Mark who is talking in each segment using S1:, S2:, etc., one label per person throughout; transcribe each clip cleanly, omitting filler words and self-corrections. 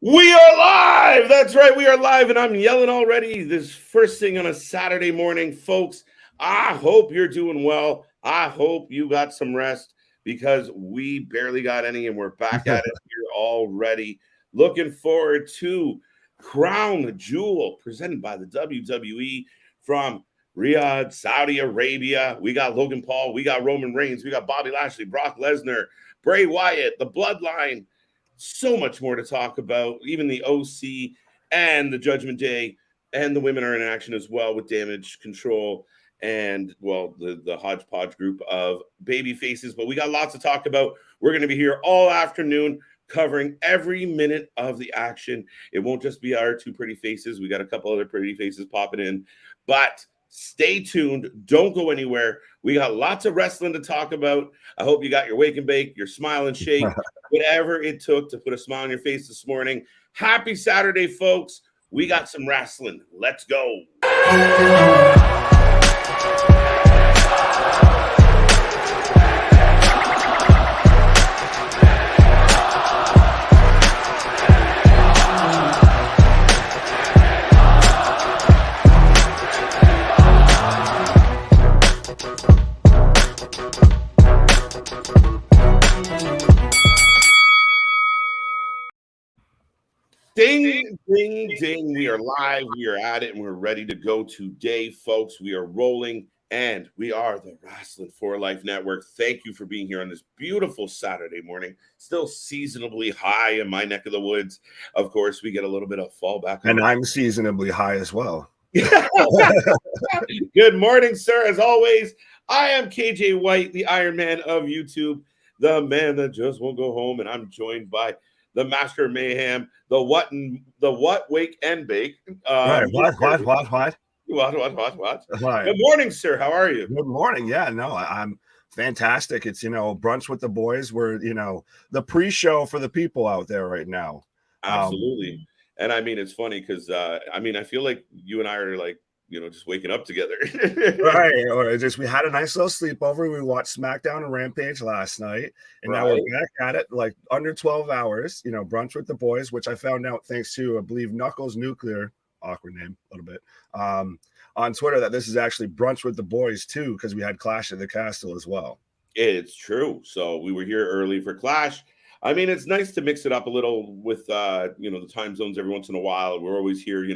S1: We are live. That's right. We are live, and I'm yelling already. This first thing on a Saturday morning, folks. I hope you're doing well. I hope you got some rest because we barely got any, and we're back at it here already. Looking forward to Crown Jewel presented by the WWE from Riyadh, Saudi Arabia. We got Logan Paul, we got Roman Reigns, we got Bobby Lashley, Brock Lesnar, Bray Wyatt, the Bloodline. So much more to talk about. Even the OC and the Judgment Day and the women are in action as well with Damage Control and, well, the hodgepodge group of baby faces. But we got lots to talk about. We're going to be here all afternoon covering every minute of the action. It won't just be our two pretty faces. We got a couple other pretty faces popping in. But stay tuned. Don't go anywhere. We got lots of wrestling to talk about. I hope you got your wake and bake, your smile and shake, whatever it took to put a smile on your face this morning. Happy Saturday, folks. We got some wrestling. Let's go. Ding, ding, ding. We are live. We are at it, and we're ready to go today, folks. We are rolling, and we are the Wrasslin for Life Network. Thank you for being here on this beautiful Saturday morning. Still seasonably high in my neck of the woods. Of course, we get a little bit of fallback.
S2: And I'm seasonably high as well.
S1: Good morning, sir. As always, I am KJ White, the Iron Man of YouTube, the man that just won't go home, and I'm joined by the Master of Mayhem, the what, wake, and bake.
S2: Right. What?
S1: What? Good morning, sir. How are you?
S2: Good morning. Yeah, no, I'm fantastic. It's, brunch with the boys. We're, the pre-show for the people out there right now.
S1: Absolutely. And I mean, it's funny because, I feel like you and I are like, just waking up together.
S2: Right. Or just we had a nice little sleepover. We watched SmackDown and Rampage last night. And now we're back at it like under 12 hours, brunch with the boys, which I found out thanks to, I believe, Knuckles Nuclear, awkward name, a little bit, on Twitter, that this is actually brunch with the boys too, because we had Clash at the Castle as well.
S1: It's true. So we were here early for Clash. I mean, it's nice to mix it up a little with, the time zones every once in a while. We're always here,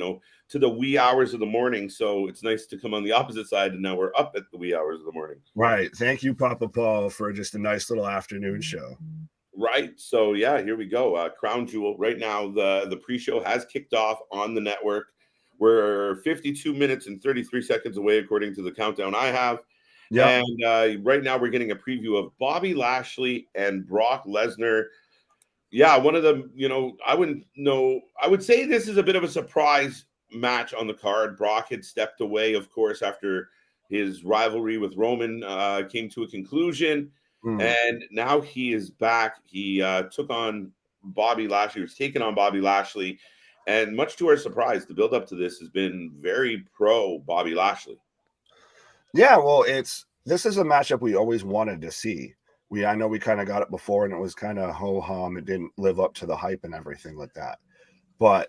S1: to the wee hours of the morning. So it's nice to come on the opposite side. And now we're up at the wee hours of the morning.
S2: Right. Thank you, Papa Paul, for just a nice little afternoon show.
S1: Right. So, yeah, here we go. Crown Jewel. Right now, the pre-show has kicked off on the network. We're 52 minutes and 33 seconds away, according to the countdown I have. Yeah. And right now we're getting a preview of Bobby Lashley and Brock Lesnar. Yeah, one of them, I would say this is a bit of a surprise match on the card. Brock had stepped away, of course, after his rivalry with Roman came to a conclusion. And now he is back. He took on Bobby Lashley, was taking on Bobby Lashley. And much to our surprise, the build up to this has been very pro Bobby Lashley.
S2: Yeah, well, this is a matchup we always wanted to see. I know we kind of got it before, and it was kind of ho-hum. It didn't live up to the hype and everything like that. But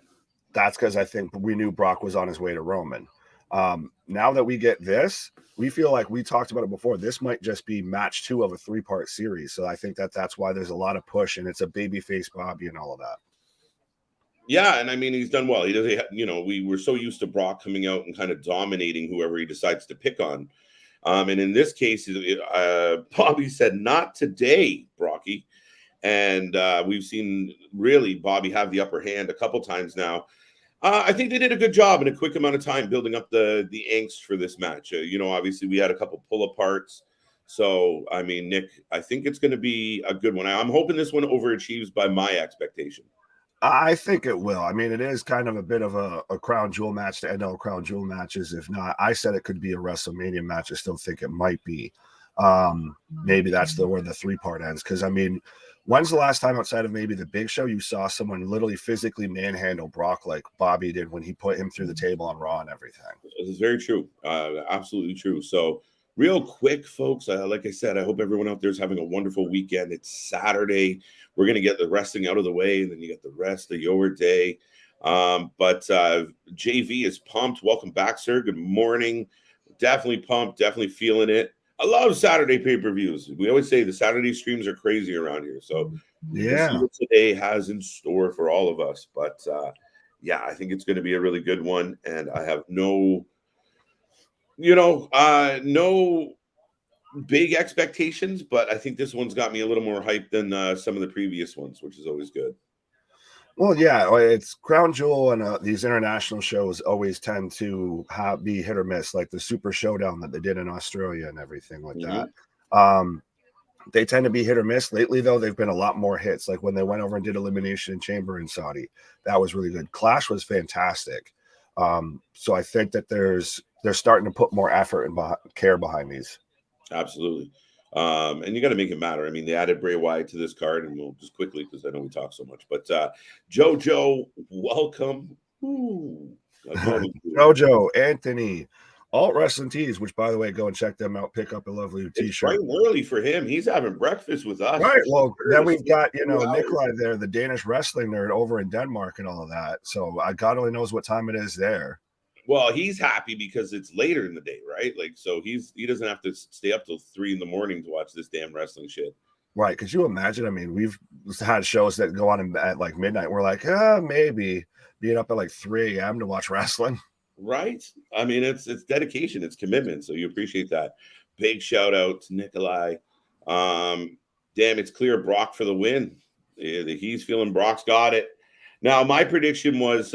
S2: that's because I think we knew Brock was on his way to Roman. Now that we get this, we feel like we talked about it before. This might just be match 2 of a 3-part series. So I think that's why there's a lot of push, and it's a babyface Bobby and all of that.
S1: Yeah, and I mean, he's done well. He does, we were so used to Brock coming out and kind of dominating whoever he decides to pick on. And in this case, Bobby said, "Not today, Brocky." And we've seen really Bobby have the upper hand a couple times now. I think they did a good job in a quick amount of time building up the angst for this match. Obviously we had a couple pull aparts. So, I mean, Nick, I think it's going to be a good one. I'm hoping this one overachieves by my expectation.
S2: I think it will. I mean, it is kind of a bit of a crown jewel match to end all crown jewel matches. If not, I said it could be a WrestleMania match. I still think it might be. Maybe that's where the 3-part ends. Because, I mean, when's the last time outside of maybe the Big Show you saw someone literally physically manhandle Brock like Bobby did when he put him through the table on Raw and everything?
S1: This is very true. Absolutely true. So Real quick, folks, like I said, I hope everyone out there is having a wonderful weekend. It's Saturday. We're going to get the wrestling out of the way, and then you get the rest of your day. But JV is pumped. Welcome back, sir. Good morning. Definitely pumped. Definitely feeling it. I love Saturday pay-per-views. We always say the Saturday streams are crazy around here. So we'll see what today has in store for all of us. But yeah, I think it's going to be a really good one. And I have no big expectations, but I think this one's got me a little more hyped than some of the previous ones, which is always good.
S2: Well, yeah, it's Crown Jewel, and these international shows always tend to be hit or miss, like the Super Showdown that they did in Australia and everything like that. They tend to be hit or miss. Lately, though, they've been a lot more hits. Like when they went over and did Elimination Chamber in Saudi, that was really good. Clash was fantastic. So I think that they're starting to put more effort and care behind these.
S1: Absolutely. And you got to make it matter. I mean, they added Bray Wyatt to this card, and we'll just quickly, because I know we talk so much, but JoJo, welcome.
S2: JoJo, Anthony, Alt Wrestling Tees, which, by the way, go and check them out. Pick up a lovely t-shirt.
S1: It's bright early for him. He's having breakfast with us.
S2: Right. Well, then we've got, Nikolai there, the Danish wrestling nerd over in Denmark and all of that. So God only knows what time it is there.
S1: Well, he's happy because it's later in the day, right? Like, so he doesn't have to stay up till 3 a.m. to watch this damn wrestling shit.
S2: Right. Could you imagine? I mean, we've had shows that go on at like midnight. We're like, maybe being up at like 3 a.m. to watch wrestling.
S1: Right. I mean, it's dedication, it's commitment. So you appreciate that. Big shout out to Nikolai. Damn, it's clear Brock for the win. He's feeling Brock's got it. Now, my prediction was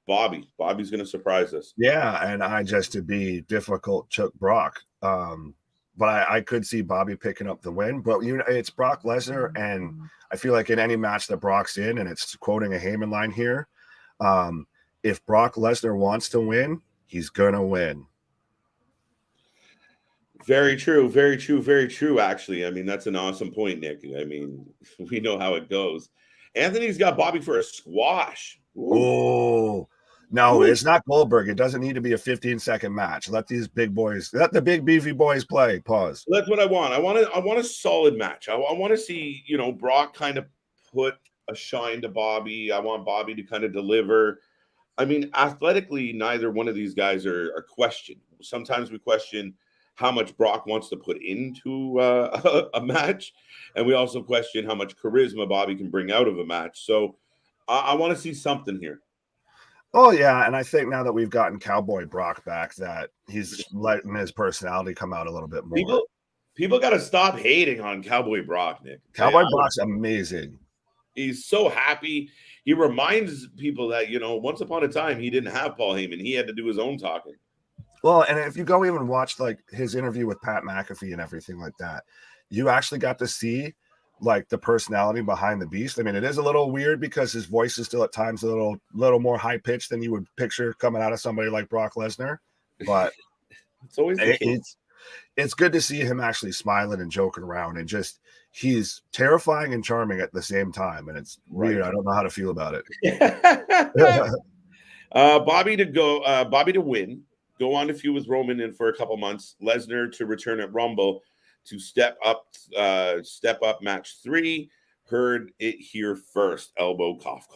S1: Bobby. Bobby's going to surprise us.
S2: Yeah, and I just, to be difficult, took Brock. But I could see Bobby picking up the win. But it's Brock Lesnar, and I feel like in any match that Brock's in, and it's quoting a Heyman line here, if Brock Lesnar wants to win, he's gonna win.
S1: Very true, very true, very true. Actually, I mean, that's an awesome point, Nick. I mean, we know how it goes. Anthony's got Bobby for a squash.
S2: Oh. No, it's not Goldberg. It doesn't need to be a 15-second match. Let the big beefy boys play. Pause.
S1: That's what I want. I want a solid match. I want to see, Brock kind of put a shine to Bobby. I want Bobby to kind of deliver. I mean, athletically, neither one of these guys are questioned. Sometimes we question how much Brock wants to put into a match, and we also question how much charisma Bobby can bring out of a match. So I want to see something here.
S2: Oh, yeah, and I think now that we've gotten Cowboy Brock back, that he's letting his personality come out a little bit more.
S1: People got to stop hating on Cowboy Brock, Nick.
S2: Cowboy Brock's amazing.
S1: He's so happy. He reminds people that, once upon a time, he didn't have Paul Heyman. He had to do his own talking.
S2: Well, and if you go even watch like his interview with Pat McAfee and everything like that, you actually got to see like the personality behind the beast. I mean, it is a little weird because his voice is still at times a little more high pitched than you would picture coming out of somebody like Brock Lesnar. But
S1: it's always
S2: it's good to see him actually smiling and joking around, and just he's terrifying and charming at the same time. And it's weird. I don't know how to feel about it.
S1: Bobby to win, go on to feud with Roman in for a couple months. Lesnar to return at Rumble to step up match 3. Heard it here first. Elbow cough.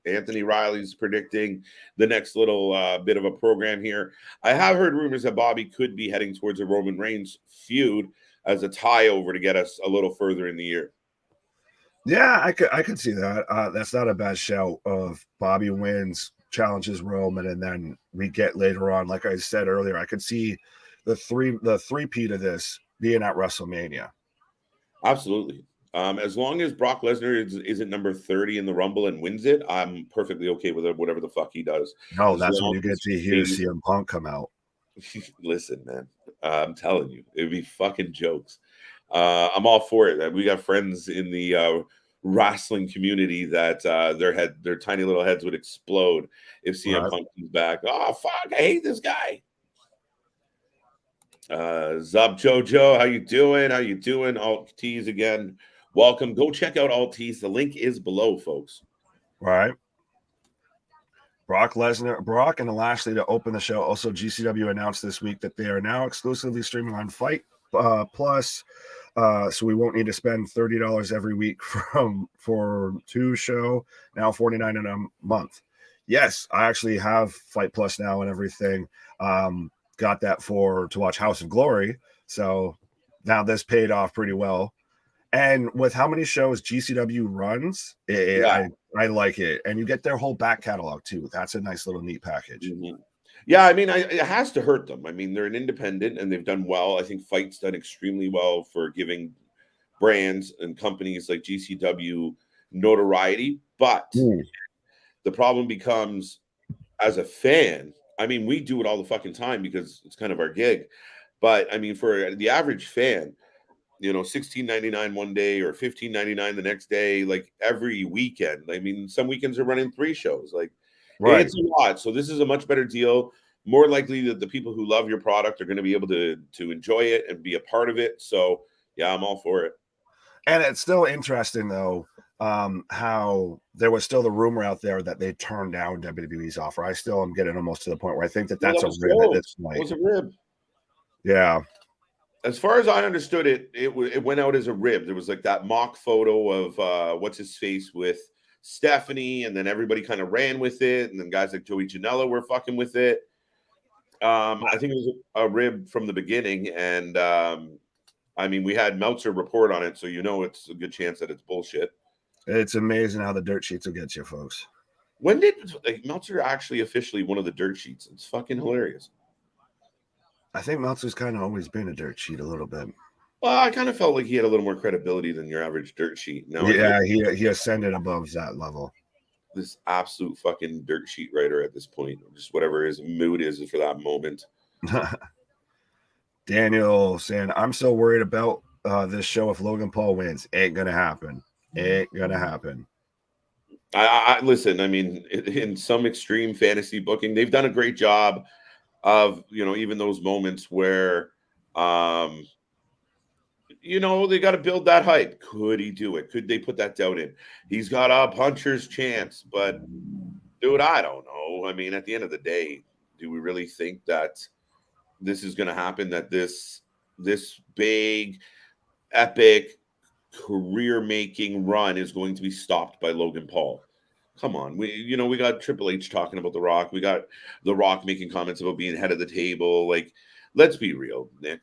S1: Anthony Riley's predicting the next little bit of a program here. I have heard rumors that Bobby could be heading towards a Roman Reigns feud as a tie over to get us a little further in the year.
S2: Yeah, I could see that. That's not a bad shout. Of Bobby wins, challenges Roman, and then we get later on, like I said earlier, I could see the three-peat of this being at WrestleMania.
S1: Absolutely. As long as Brock Lesnar isn't number 30 in the Rumble and wins it, I'm perfectly okay with it, whatever the fuck he does.
S2: No, that's when you get to hear CM Punk come out.
S1: Listen, man, I'm telling you, it'd be fucking jokes. I'm all for it. We got friends in the wrestling community that their tiny little heads would explode if CM Punk comes back. Oh, fuck, I hate this guy. Zub Jojo, how you doing? Alt Tees again. Welcome. Go check out Alt Tees. The link is below, folks.
S2: Right. Brock and Lashley to open the show. Also, GCW announced this week that they are now exclusively streaming on Fight Plus, so we won't need to spend $30 every week for 2 show. Now $49 in a month. Yes, I actually have Fight Plus now and everything. Got that to watch House of Glory. So now this paid off pretty well. And with how many shows GCW runs, I like it. And you get their whole back catalog too. That's a nice little neat package.
S1: Mm-hmm. Yeah, I mean, it has to hurt them. I mean, they're an independent and they've done well. I think Fight's done extremely well for giving brands and companies like GCW notoriety. But the problem becomes, as a fan, I mean, we do it all the fucking time because it's kind of our gig. But I mean, for the average fan, $16.99 one day or $15.99 the next day, like every weekend. I mean, some weekends are running 3 shows. Like, right. It's a lot. So this is a much better deal. More likely that the people who love your product are going to be able to enjoy it and be a part of it. So yeah, I'm all for it.
S2: And it's still interesting though, how there was still the rumor out there that they turned down WWE's offer. I still am getting almost to the point where I think that's a rib at this point.
S1: It was a rib.
S2: Yeah.
S1: As far as I understood it, it went out as a rib. There was like that mock photo of what's his face with Stephanie, and then everybody kind of ran with it, and then guys like Joey Janela were fucking with it. I think it was a rib from the beginning, and I mean, we had Meltzer report on it, so it's a good chance that it's bullshit.
S2: It's amazing how the dirt sheets will get you, folks.
S1: When did Meltzer actually officially one of the dirt sheets? It's fucking hilarious.
S2: I think Meltzer's kind of always been a dirt sheet a little bit.
S1: Well, I kind of felt like he had a little more credibility than your average dirt sheet. Now,
S2: yeah, he ascended above that level.
S1: This absolute fucking dirt sheet writer at this point, just whatever his mood is for that moment.
S2: Daniel saying, I'm so worried about this show if Logan Paul wins. Ain't gonna happen. Ain't gonna happen.
S1: I listen, I mean, in some extreme fantasy booking, they've done a great job of, even those moments where, they got to build that hype. Could he do it? Could they put that doubt in? He's got a puncher's chance, but dude, I don't know. I mean, at the end of the day, do we really think that this is going to happen? That this big, epic, career-making run is going to be stopped by Logan Paul? Come on. We got Triple H talking about The Rock. We got The Rock making comments about being head of the table. Like, let's be real, Nick.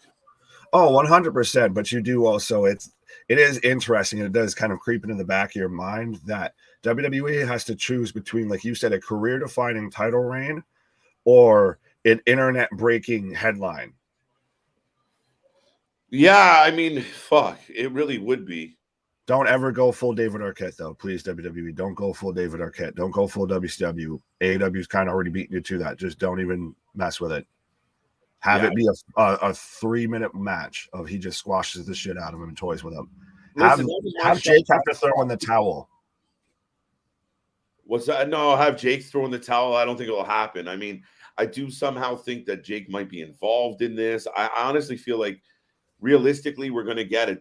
S2: Oh, 100%. But you do also, it is interesting, and it does kind of creep into the back of your mind that WWE has to choose between, like you said, a career-defining title reign or an internet-breaking headline.
S1: Yeah, I mean, fuck. It really would be.
S2: Don't ever go full David Arquette, though. Please, WWE. Don't go full David Arquette. Don't go full WCW. AEW's kind of already beaten you to that. Just don't even mess with it. Have it be a 3-minute match of he just squashes the shit out of him and toys with him. Have Jake have to throw in the towel.
S1: What's that? No, have Jake throw in the towel. I don't think it will happen. I mean, I do somehow think that Jake might be involved in this. I honestly feel like realistically, we're going to get a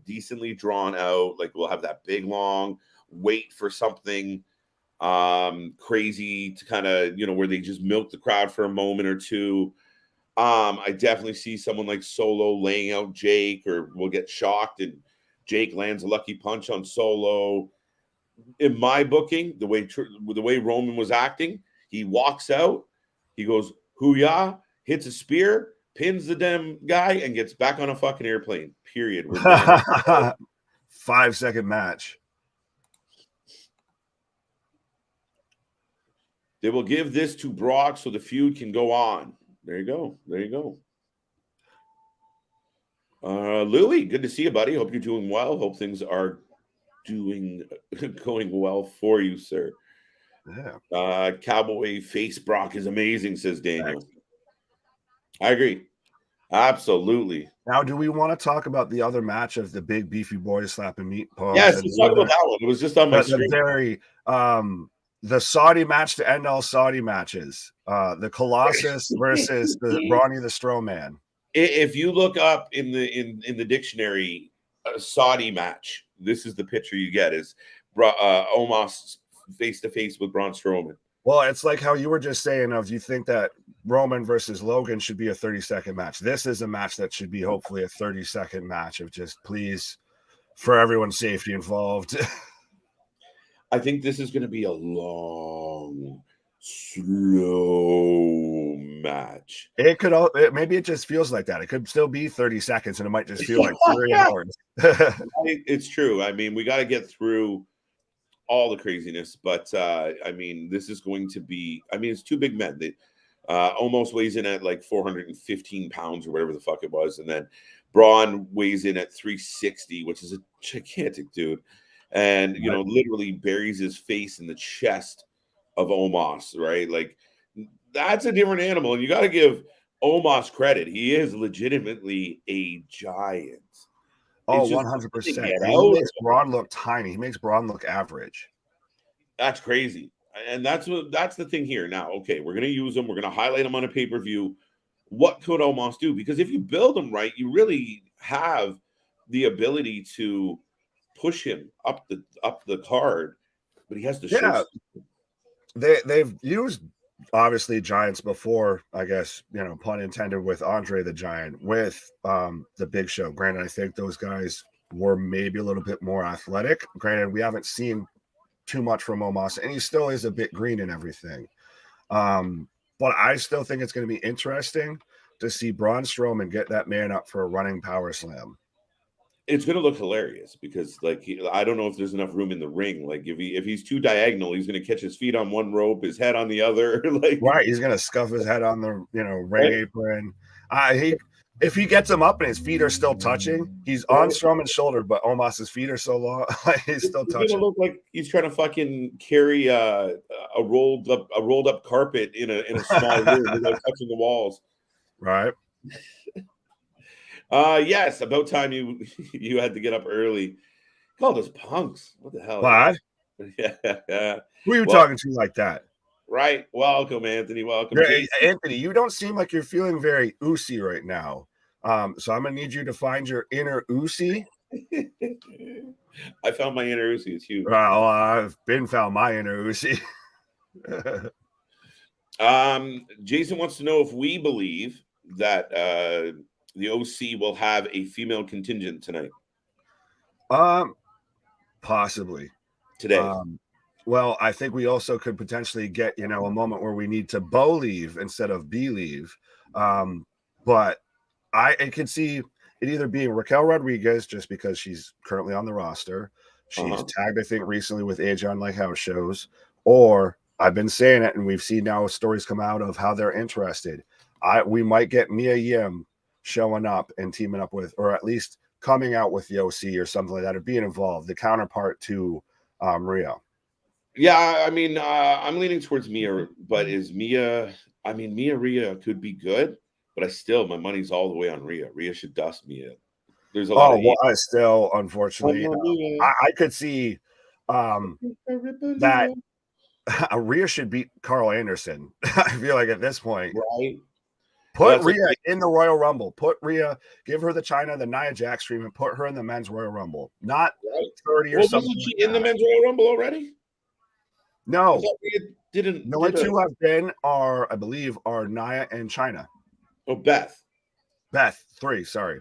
S1: decently drawn out, like we'll have that big, long wait for something crazy to kind of, where they just milk the crowd for a moment or two. I definitely see someone like Solo laying out Jake, or we'll get shocked and Jake lands a lucky punch on Solo. In my booking, the way Roman was acting, he walks out, he goes, hoo-yah, hits a spear, pins the damn guy, and gets back on a fucking airplane. Period. We're done.
S2: 5-second match.
S1: They will give this to Brock so the feud can go on. There you go. There you go. Louie, good to see you, buddy. Hope you're doing well. Hope things are going well for you, sir.
S2: Yeah.
S1: Cowboy face Brock is amazing, says Daniel. I agree. Absolutely.
S2: Now, do we want to talk about the other match of the big beefy boys slapping meat pose?
S1: Yes, let's talk about that one. It was just on my screen.
S2: The Saudi match to end all Saudi matches. The Colossus versus the Brawny the Strowman.
S1: If you look up in the dictionary, a Saudi match, this is the picture you get: is Omos face to face with Braun Strowman.
S2: Well, it's like how you were just saying of you think that Roman versus Logan should be a 30-second match. This is a match that should be hopefully a 30-second match of just please for everyone's safety involved.
S1: I think this is going to be a long, slow match.
S2: It could maybe it just feels like that. It could still be 30 seconds and it might just feel like 3 hours.
S1: It's true. I mean, we got to get through all the craziness, but I mean, this is going to be, I mean, it's two big men. They almost weighs in at like 415 pounds or whatever the fuck it was. And then Braun weighs in at 360, which is a gigantic dude. And, you know, literally buries his face in the chest of Omos, right? Like, that's a different animal. And you got to give Omos credit. He is legitimately a giant.
S2: Oh, 100%. He makes Braun look tiny. He makes Braun look average.
S1: That's crazy. And that's the thing here. Now, okay, we're going to use him. We're going to highlight him on a pay-per-view. What could Omos do? Because if you build him right, you really have the ability to push him up the card, but he has to show.
S2: They've used obviously giants before, I guess, you know, pun intended, with Andre the Giant, with the Big Show. Granted, I think those guys were maybe a little bit more athletic. Granted, we haven't seen too much from Omos, and he still is a bit green and everything. But I still think it's going to be interesting to see Braun Strowman get that man up for a running power slam.
S1: It's going to look hilarious because, like, I don't know if there's enough room in the ring. Like, if he's too diagonal, he's going to catch his feet on one rope, his head on the other. Like,
S2: right, he's going to scuff his head on the ring apron. If he gets him up and his feet are still touching, he's on Strowman's shoulder, but Omos's feet are so long, he's still touching.
S1: It's going to look like he's trying to fucking carry a rolled up carpet in a small room without touching the walls.
S2: Right.
S1: Yes, about time you had to get up early. Called us punks. What the hell?
S2: What?
S1: Yeah.
S2: Who are you talking to like that?
S1: Right. Welcome, Anthony. Welcome.
S2: Anthony, you don't seem like you're feeling very oozy right now. So I'm gonna need you to find your inner oozy.
S1: I found my inner oozy. It's huge.
S2: Well, I've found my inner oozy.
S1: Jason wants to know if we believe that the OC will have a female contingent tonight.
S2: Possibly
S1: today.
S2: Well, I think we also could potentially get, a moment where we need to believe instead of believe. But I can see it either being Raquel Rodriguez, just because she's currently on the roster. She's tagged, I think, recently with AJ on like house shows, or I've been saying it, and we've seen now stories come out of how they're interested. We might get Mia Yim showing up and teaming up with, or at least coming out with the OC or something like that, or being involved, the counterpart to Rhea.
S1: Yeah, I mean, I'm leaning towards Mia, but is Mia? I mean, Rhea could be good, but my money's all the way on Rhea. Rhea should dust Mia. There's a lot of.
S2: I still, unfortunately, I could see that Rhea should beat Carl Anderson. I feel like at this point,
S1: right?
S2: Put Rhea in the Royal Rumble. Put Rhea, give her the China, the Nia Jax treatment. Put her in the men's Royal Rumble. Not 30 or something.
S1: Wasn't she in the men's Royal Rumble already?
S2: No.
S1: The
S2: only two have been I believe, are Nia and China.
S1: Oh, Beth.
S2: 3, sorry.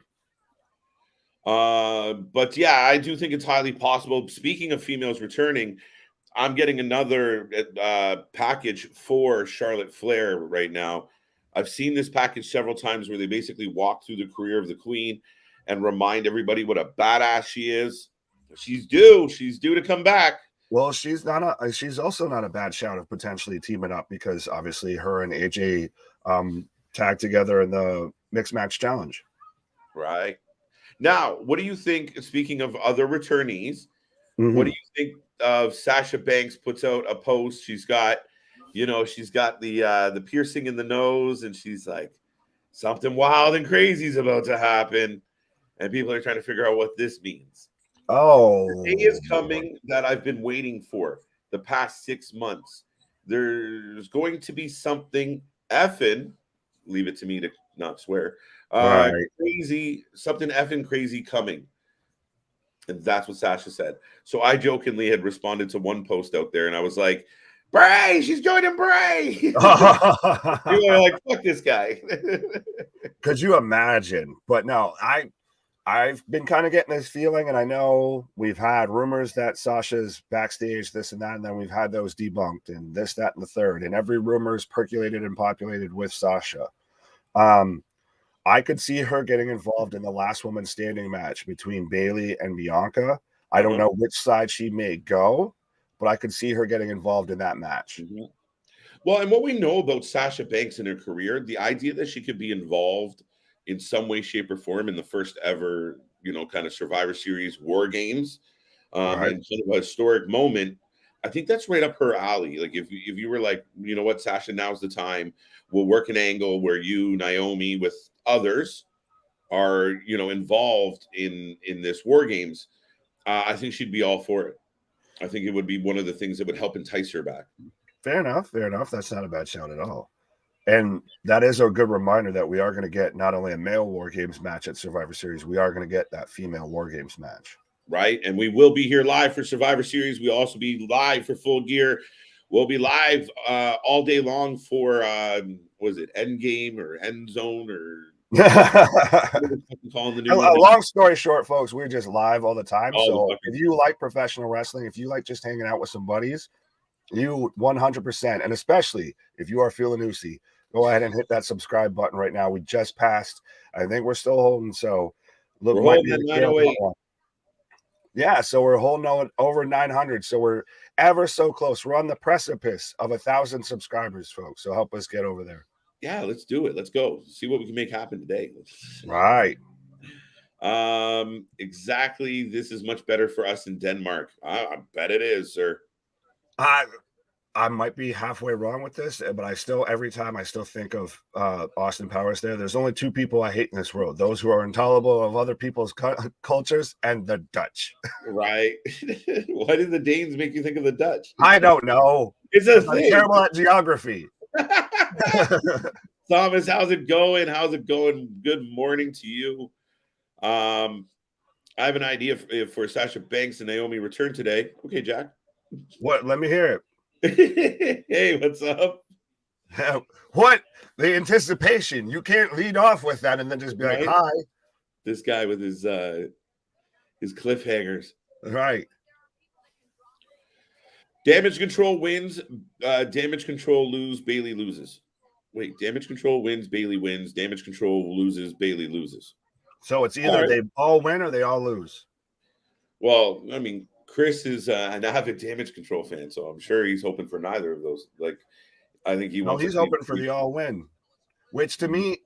S1: But yeah, I do think it's highly possible. Speaking of females returning, I'm getting another package for Charlotte Flair right now. I've seen this package several times where they basically walk through the career of the Queen and remind everybody what a badass she is. She's due to come back.
S2: Well, she's also not a bad shout of potentially teaming up, because obviously her and AJ tagged together in the mixed match challenge.
S1: Right. Now, what do you think, speaking of other returnees, what do you think of Sasha Banks puts out a post? She's got the piercing in the nose, and she's like, something wild and crazy is about to happen. And people are trying to figure out what this means.
S2: Oh,
S1: the day is coming that I've been waiting for the past 6 months. There's going to be something effing, leave it to me to not swear, crazy, something effing crazy coming. And that's what Sasha said. So I jokingly had responded to one post out there, and I was like, Bray, she's joining Bray. You're like, fuck this guy.
S2: Could you imagine? But no, I've been kind of getting this feeling, and I know we've had rumors that Sasha's backstage, this and that, and then we've had those debunked, and this, that, and the third, and every rumor is percolated and populated with Sasha. I could see her getting involved in the last woman standing match between Bayley and Bianca. I don't know which side she may go, but I could see her getting involved in that match.
S1: Well, and what we know about Sasha Banks in her career, the idea that she could be involved in some way, shape, or form in the first ever, kind of Survivor Series War Games, and kind of a historic moment, I think that's right up her alley. Like if you were like, you know what, Sasha, now's the time. We'll work an angle where you, Naomi, with others are, involved in this War Games. I think she'd be all for it. I think it would be one of the things that would help entice her back.
S2: Fair enough. That's not a bad shout at all. And that is a good reminder that we are going to get not only a male War Games match at Survivor Series, we are going to get that female War Games match.
S1: Right. And we will be here live for Survivor Series. We'll also be live for Full Gear. We'll be live all day long for, was it Endgame or End Zone or...
S2: long story short, folks, we're just live all the time. So if you like professional wrestling, if you like just hanging out with some buddies, you 100%, and especially if you are feeling oozy, go ahead and hit that subscribe button right now. We just passed. I think we're still holding. So look,
S1: we're holding at 908.
S2: Yeah, so we're holding over 900. So we're ever so close. We're on the precipice of 1,000 subscribers, folks. So help us get over there.
S1: Yeah, let's do it. Let's go. See what we can make happen today.
S2: Right.
S1: Exactly. This is much better for us in Denmark. I bet it is, sir.
S2: I might be halfway wrong with this, but every time I still think of Austin Powers there. There's only two people I hate in this world: those who are intolerable of other people's cultures and the Dutch.
S1: Right. Why did the Danes make you think of the Dutch?
S2: I don't know.
S1: I'm
S2: terrible at geography.
S1: Thomas, how's it going? Good morning to you. I have an idea for Sasha Banks and Naomi return today. Okay, Jack.
S2: What? Let me hear
S1: it. Hey, what's up?
S2: What? The anticipation. You can't lead off with that and then just be like, hi.
S1: This guy with his cliffhangers.
S2: Right.
S1: Damage control wins. Damage control lose. Bayley loses. Wait, damage control wins. Bayley wins. Damage control loses. Bayley loses.
S2: So it's either they all win or they all lose.
S1: Well, I mean, Chris is an avid damage control fan, so I'm sure he's hoping for neither of those. Like, I think he's
S2: hoping for the all win, which to me,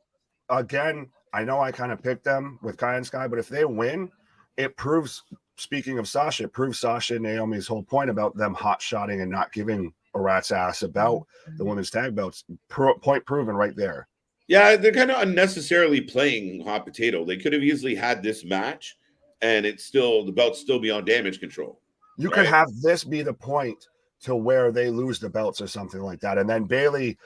S2: again, I know I kind of picked them with Kai and Sky, but if they win, it proves. Speaking of Sasha, it proves Sasha and Naomi's whole point about them hot-shotting and not giving a rat's ass about the women's tag belts. Point proven right there.
S1: Yeah, they're kind of unnecessarily playing hot potato. They could have easily had this match, and the belts still be on damage control.
S2: You could have this be the point to where they lose the belts or something like that, and then Bayley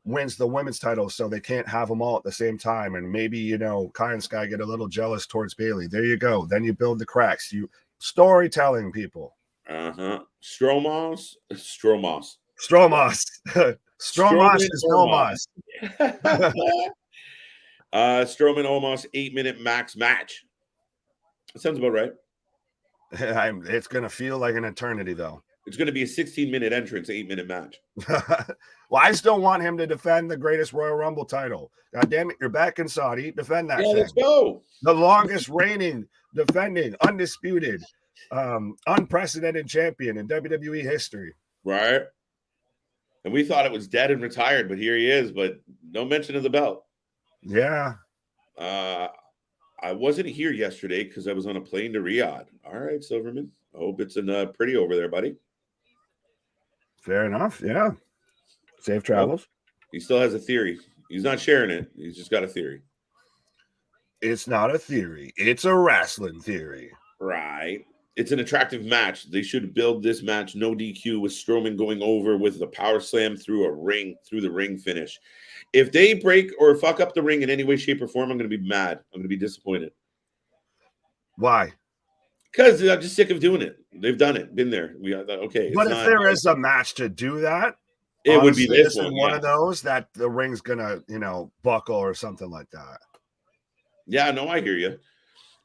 S2: wins the women's title, so they can't have them all at the same time. And maybe Kai and Sky get a little jealous towards Bayley. There you go. Then you build the cracks. You storytelling people.
S1: Stromos.
S2: Stromos is Omos.
S1: Strowman Omos 8-minute max match. That sounds about right.
S2: It's gonna feel like an eternity, though.
S1: It's going to be a 16-minute entrance, 8-minute match.
S2: Well, I still want him to defend the greatest Royal Rumble title. God damn it, you're back in Saudi. Defend that.
S1: Yeah, let's go.
S2: The longest reigning, defending, undisputed, unprecedented champion in WWE history.
S1: Right. And we thought it was dead and retired, but here he is. But no mention of the belt.
S2: Yeah.
S1: I wasn't here yesterday because I was on a plane to Riyadh. All right, Silverman. I hope it's pretty over there, buddy.
S2: Fair enough. Yeah. Safe travels.
S1: He still has a theory. He's not sharing it. He's just got a theory.
S2: It's not a theory. It's a wrestling theory.
S1: Right. It's an attractive match. They should build this match no DQ with Strowman going over with the power slam through the ring finish. If they break or fuck up the ring in any way, shape, or form, I'm going to be mad. I'm going to be disappointed.
S2: Why?
S1: Because I'm just sick of doing it. They've done it, been there. We are okay.
S2: But if there is a match to do that,
S1: it would be
S2: honestly,
S1: this
S2: is
S1: one.
S2: One of those that the ring's gonna, buckle or something like that.
S1: Yeah, no, I hear you.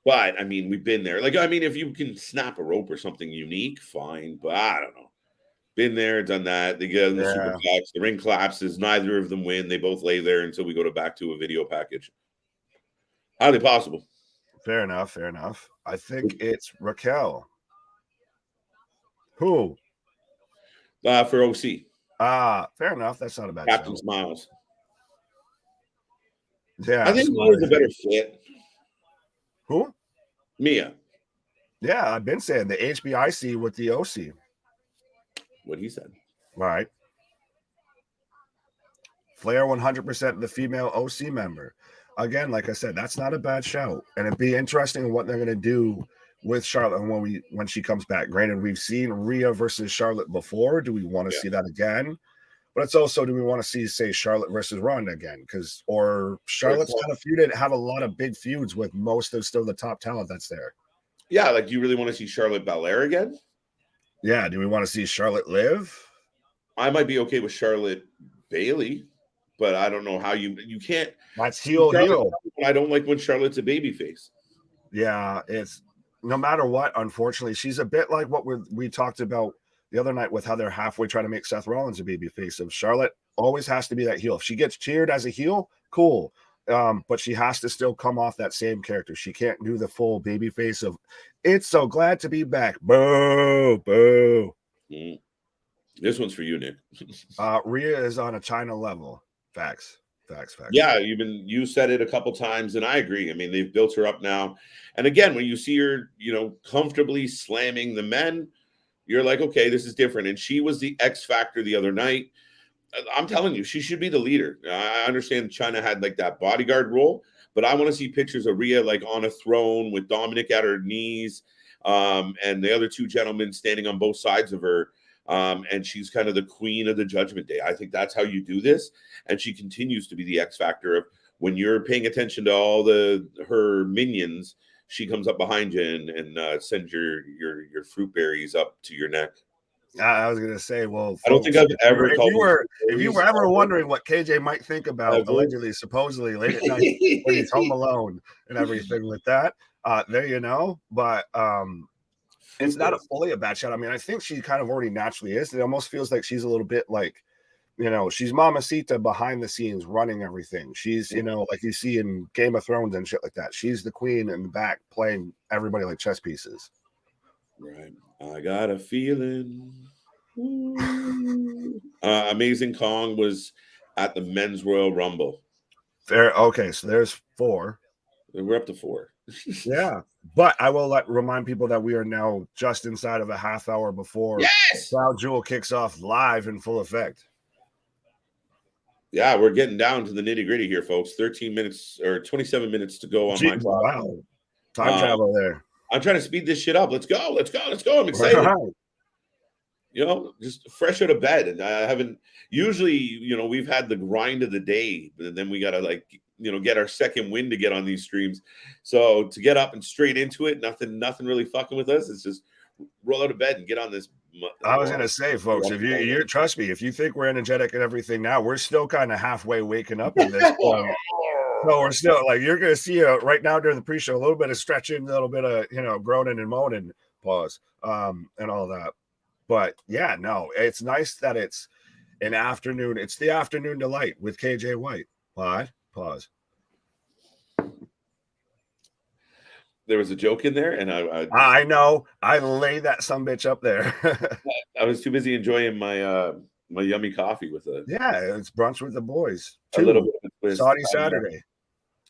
S1: But I mean, we've been there. Like, I mean, if you can snap a rope or something unique, fine. But I don't know. Been there, done that. They get in the superplex. The ring collapses. Neither of them win. They both lay there until we go back to a video package. Highly possible.
S2: Fair enough. Fair enough. I think it's Raquel. Who?
S1: For OC.
S2: Fair enough. That's not a bad
S1: Captain
S2: show.
S1: Smiles.
S2: Yeah.
S1: I think Mia's a better fit.
S2: Who?
S1: Mia.
S2: Yeah, I've been saying the HBIC with the OC.
S1: What he said.
S2: All right. Flair 100% the female OC member. Again, like I said, that's not a bad shout. And it'd be interesting what they're going to do with Charlotte when she comes back. Granted, we've seen Rhea versus Charlotte before. Do we want to see that again? But it's also, do we want to see, say, Charlotte versus Ronda again? Or Charlotte's kind of feuded, have a lot of big feuds with most of still the top talent that's there.
S1: Yeah, like, do you really want to see Charlotte Belair again?
S2: Yeah, do we want to see Charlotte live?
S1: I might be okay with Charlotte Bayley, but I don't know how you can't.
S2: That's heel.
S1: I don't like when Charlotte's a babyface.
S2: Yeah, it's no matter what. Unfortunately, she's a bit like what we talked about the other night with how they're halfway trying to make Seth Rollins a babyface. Of Charlotte always has to be that heel. If she gets cheered as a heel, cool. But she has to still come off that same character. She can't do the full babyface of "It's so glad to be back." Boo, boo.
S1: This one's for you, Nick.
S2: Rhea is on a China level. Facts.
S1: Yeah, you said it a couple times, and I agree. I mean, they've built her up now. And again, when you see her, comfortably slamming the men, you're like, okay, this is different. And she was the X factor the other night. I'm telling you, she should be the leader. I understand China had like that bodyguard role, but I want to see pictures of Rhea like on a throne with Dominic at her knees, and the other two gentlemen standing on both sides of her. And she's kind of the queen of the Judgment Day. I think that's how you do this. And she continues to be the X factor of when you're paying attention to all her minions, she comes up behind you and sends your fruit berries up to your neck.
S2: I was gonna say, well, folks,
S1: I don't think I've ever.
S2: If you were ever wondering what KJ might think about allegedly, supposedly late at night when he's home alone and everything with that, there you know. But it's not fully a bad shot. I mean, I think she kind of already naturally is. It almost feels like she's a little bit like, she's Mamacita behind the scenes running everything. She's, like you see in Game of Thrones and shit like that. She's the queen in the back playing everybody like chess pieces.
S1: Right. I got a feeling. Amazing Kong was at the Men's Royal Rumble.
S2: Fair. Okay, so there's 4.
S1: We're up to 4.
S2: Yeah, but I will remind people that we are now just inside of a half hour before Crown Jewel kicks off live in full effect.
S1: Yeah, we're getting down to the nitty gritty here, folks. 13 minutes or 27 minutes to go on my clock.
S2: Wow, time travel there.
S1: I'm trying to speed this shit up. Let's go. I'm excited. Right. Just fresh out of bed, and I haven't. Usually, we've had the grind of the day, but then we gotta get our second wind to get on these streams. So to get up and straight into it, nothing really fucking with us. It's just roll out of bed and get on this.
S2: I was gonna say, folks, if you trust me, if you think we're energetic and everything now, we're still kind of halfway waking up at this point. So we're still you're gonna see right now during the pre-show a little bit of stretching, a little bit of groaning and moaning, pause, and all that. But yeah, no, it's nice that it's an afternoon. It's the afternoon delight with KJ White. What? Pause.
S1: There was a joke in there, and
S2: I know. I lay that sumbitch up there.
S1: I was too busy enjoying my my yummy coffee with it.
S2: Yeah, it's brunch with the boys.
S1: A little bit of a twist.
S2: Saudi Saturday.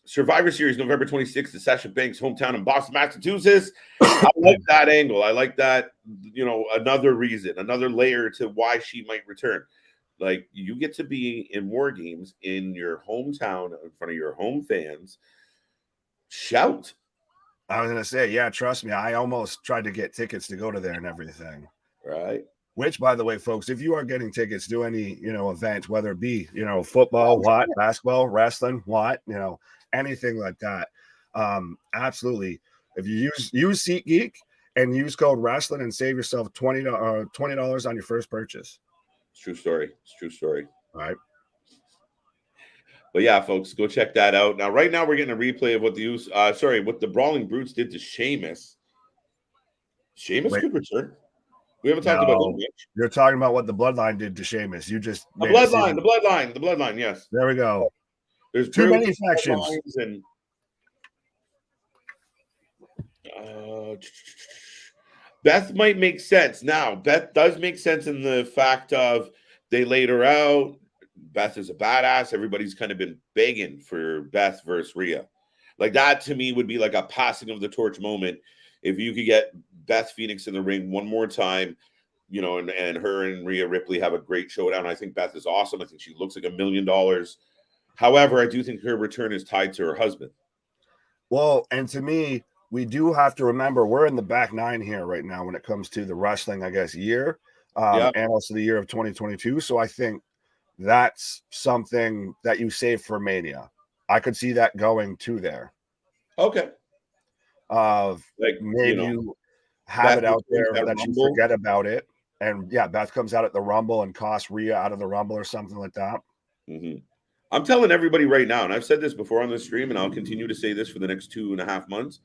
S1: Survivor Series, November 26th, to Sasha Banks' hometown in Boston, Massachusetts. I like that angle. I like that, another reason, another layer to why she might return. Like, you get to be in War Games in your hometown in front of your home fans. Shout.
S2: I was going to say, yeah, trust me. I almost tried to get tickets to go to there and everything.
S1: Right.
S2: Which, by the way, folks, if you are getting tickets to any, event, whether it be, football, basketball, wrestling, anything like that, absolutely. If you use SeatGeek and use code Wrasslin and save yourself $20 on your first purchase.
S1: It's true story. It's true story.
S2: All right.
S1: But yeah, folks, go check that out. Now, right now, we're getting a replay of what what the Brawling Brutes did to Sheamus. Sheamus could return. We haven't talked about that much.
S2: You're talking about what the Bloodline did to Sheamus. You just
S1: the Bloodline. Yes,
S2: there we go.
S1: There's
S2: too many factions.
S1: And Beth might make sense. Now, Beth does make sense in the fact of they laid her out. Beth is a badass. Everybody's kind of been begging for Beth versus Rhea. Like that to me would be like a passing of the torch moment. If you could get Beth Phoenix in the ring one more time, you know, and her and Rhea Ripley have a great showdown. I think Beth is awesome. I think she looks like $1 million. However, I do think her return is tied to her husband.
S2: Well, and to me, we do have to remember we're in the back nine here right now when it comes to the wrestling, I guess, year and also the year of 2022. So I think that's something that you save for Mania. I could see that going to there.
S1: Okay.
S2: Like maybe you have it out there that you forget about it. And yeah, Beth comes out at the Rumble and costs Rhea out of the Rumble or something like that.
S1: Mm-hmm. I'm telling everybody right now, and I've said this before on the stream, and I'll continue to say this for the next 2.5 months.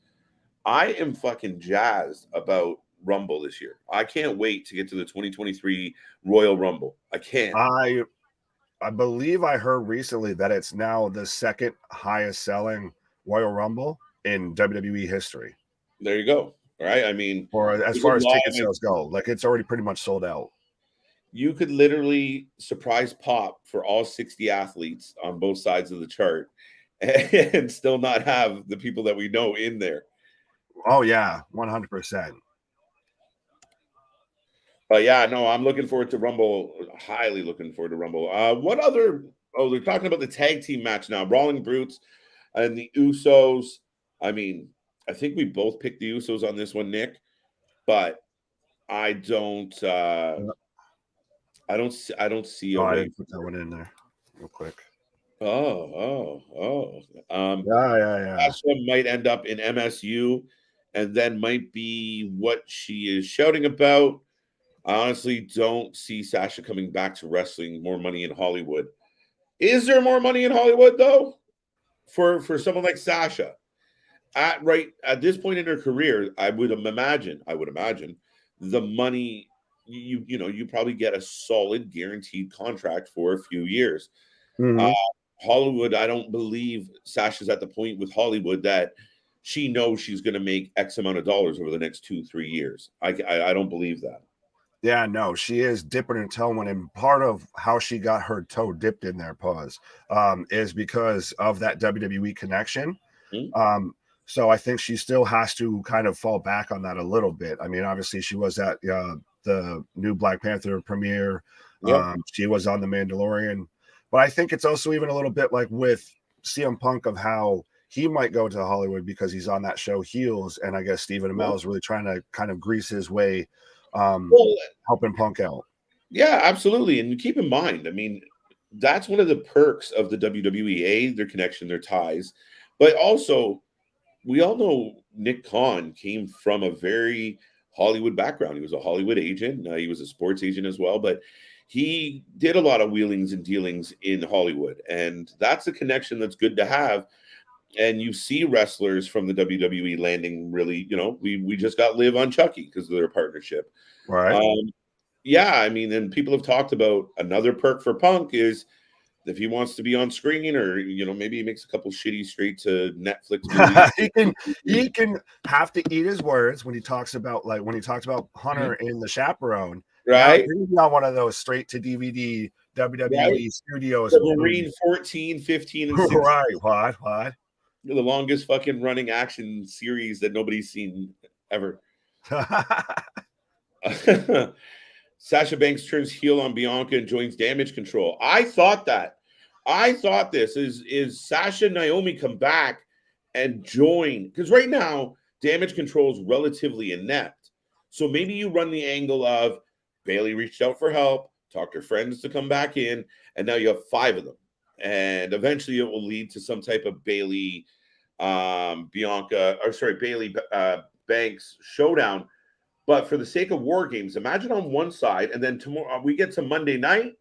S1: I am fucking jazzed about Rumble this year. I can't wait to get to the 2023 Royal Rumble. I can't.
S2: I believe I heard recently that it's now the second highest selling Royal Rumble in WWE history.
S1: There you go. All right. I mean,
S2: or as far as ticket sales go, like it's already pretty much sold out.
S1: You could literally surprise pop for all 60 athletes on both sides of the chart and still not have the people that we know in there.
S2: Oh, yeah, 100%.
S1: But yeah, no, I'm looking forward to Rumble. Highly looking forward to Rumble. What other? Oh, they're talking about the tag team match now. Brawling Brutes and the Usos. I mean, I think we both picked the Usos on this one, Nick. But I don't. I don't see a way.
S2: I didn't put that one in there real quick.
S1: Yeah.
S2: Sasha
S1: might end up in MSU, and then might be what she is shouting about. I honestly don't see Sasha coming back to wrestling. More money in Hollywood. Is there more money in Hollywood though? For someone like Sasha, at this point in her career, I would imagine the money. You probably get a solid guaranteed contract for a few years.
S2: Mm-hmm.
S1: Hollywood, I don't believe Sasha's at the point with Hollywood that she knows she's going to make X amount of dollars over the next 2-3 years. I don't believe that.
S2: Yeah, no, she is dipping her toe in, and part of how she got her toe dipped in there, is because of that WWE connection.
S1: Mm-hmm.
S2: So I think she still has to kind of fall back on that a little bit. I mean, obviously she was at the new Black Panther premiere.
S1: Yep.
S2: She was on The Mandalorian. But I think it's also even a little bit like with CM Punk of how he might go to Hollywood because he's on that show Heels. And I guess Stephen Amell is really trying to kind of grease his way, helping Punk out.
S1: Yeah, absolutely. And keep in mind, I mean, that's one of the perks of the WWE, their connection, their ties. But also, we all know Nick Khan came from a very Hollywood background. He was a Hollywood agent. He was a sports agent as well, but he did a lot of wheelings and dealings in Hollywood. And that's a connection that's good to have. And you see wrestlers from the WWE landing really, we just got Liv on Chucky because of their partnership.
S2: Right.
S1: Yeah, I mean, and people have talked about another perk for Punk is if he wants to be on screen or, maybe he makes a couple shitty straight to Netflix movies.
S2: he can have to eat his words when he talks about Hunter in The Chaperone.
S1: Right.
S2: Now, he's not one of those straight to DVD WWE studios.
S1: Marine 14, 15, and 16.
S2: Right. What?
S1: The longest fucking running action series that nobody's seen ever. Sasha Banks turns heel on Bianca and joins Damage Control. I thought this is Sasha and Naomi come back and join, because right now Damage Control is relatively inept. So maybe you run the angle of Bayley reached out for help, talked her friends to come back in, and now you have 5 of them. And eventually it will lead to some type of Bayley Banks showdown. But for the sake of War Games, imagine on one side, and then tomorrow we get to Monday night,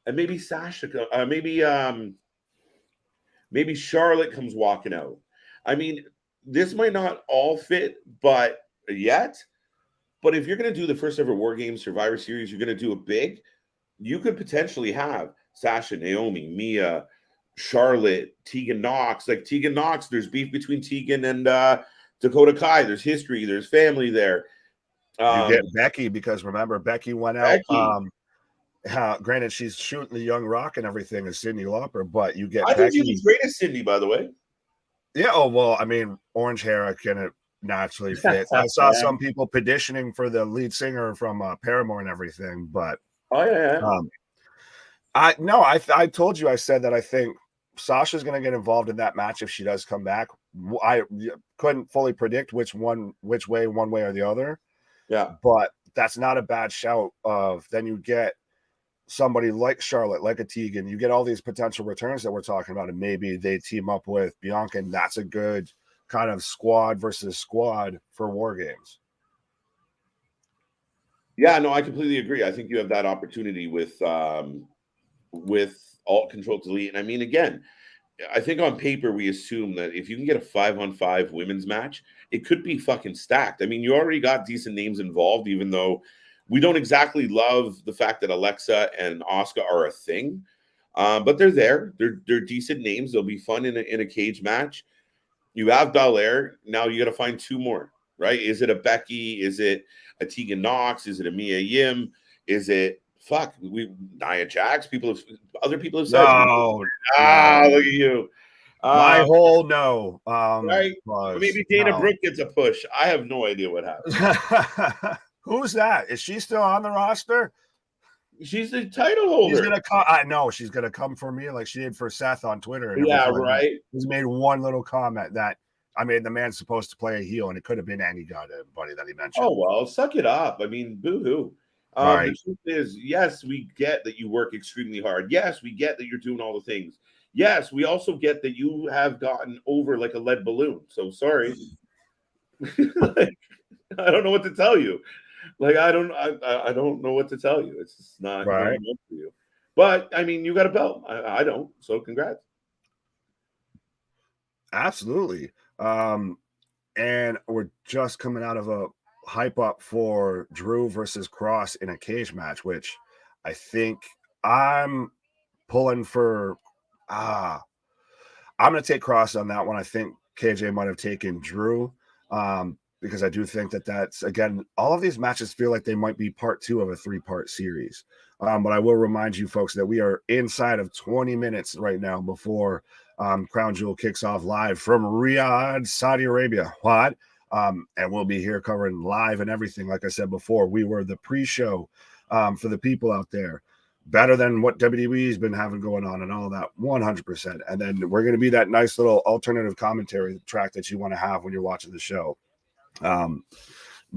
S1: and maybe Sasha, maybe Charlotte comes walking out. I mean, this might not all fit, but yet. But if you're going to do the first ever War Games Survivor Series, you're going to do it big. You could potentially have Sasha, Naomi, Mia, Charlotte, Tegan Knox. Like Tegan Knox, there's beef between Tegan and Dakota Kai. There's history. There's family there.
S2: You get Becky because remember Becky went out.
S1: Becky.
S2: Granted, she's shooting the Young Rock and everything as Cyndi Lauper, but you get.
S1: I think
S2: Becky.
S1: she's great as Cyndi, by the way.
S2: Yeah. Oh well, I mean, orange hair can naturally fit. I saw some people petitioning for the lead singer from Paramore and everything, but I told you, I said that I think Sasha's going to get involved in that match if she does come back. I couldn't fully predict which way, one way or the other.
S1: Yeah,
S2: but that's not a bad shout. Then you get somebody like Charlotte, like a Tegan. You get all these potential returns that we're talking about, and maybe they team up with Bianca, and that's a good kind of squad versus squad for War Games.
S1: Yeah, no, I completely agree. I think you have that opportunity with Alt Control Delete. And I mean, again, I think on paper we assume that if you can get a 5-on-5 women's match, it could be fucking stacked. I mean, you already got decent names involved, even though we don't exactly love the fact that Alexa and Asuka are a thing. But they're there. They're decent names. They'll be fun in a cage match. You have Belair. Now you got to find two more, right? Is it a Becky? Is it a Tegan Knox? Is it a Mia Yim? Is it Nia Jax? Other people have said.
S2: No.
S1: Look at you.
S2: My whole no.
S1: Right? Maybe Dana Brooke gets a push. I have no idea what happened.
S2: Who's that? Is she still on the roster?
S1: She's the title holder.
S2: She's gonna come. I know she's gonna come for me like she did for Seth on Twitter. And
S1: yeah, right.
S2: He's made one little comment that the man's supposed to play a heel, and it could have been any buddy that he mentioned.
S1: Oh well, suck it up. I mean, boo-hoo.
S2: Right.
S1: The truth is, yes, we get that you work extremely hard. Yes, we get that you're doing all the things. Yes, we also get that you have gotten over like a lead balloon. So sorry. I don't know what to tell you. Like I don't know what to tell you. It's just not
S2: right
S1: for you. But I mean, you got a belt. I don't. So congrats.
S2: Absolutely. And we're just coming out of a hype up for Drew versus Cross in a cage match, which I think I'm pulling for. I'm going to take Cross on that one. I think KJ might have taken Drew. Because I do think that's, again, all of these matches feel like they might be part 2 of a 3-part series. But I will remind you folks that we are inside of 20 minutes right now before Crown Jewel kicks off live from Riyadh, Saudi Arabia. And we'll be here covering live and everything. Like I said before, we were the pre-show for the people out there. Better than what WWE's been having going on and all that, 100%. And then we're going to be that nice little alternative commentary track that you want to have when you're watching the show.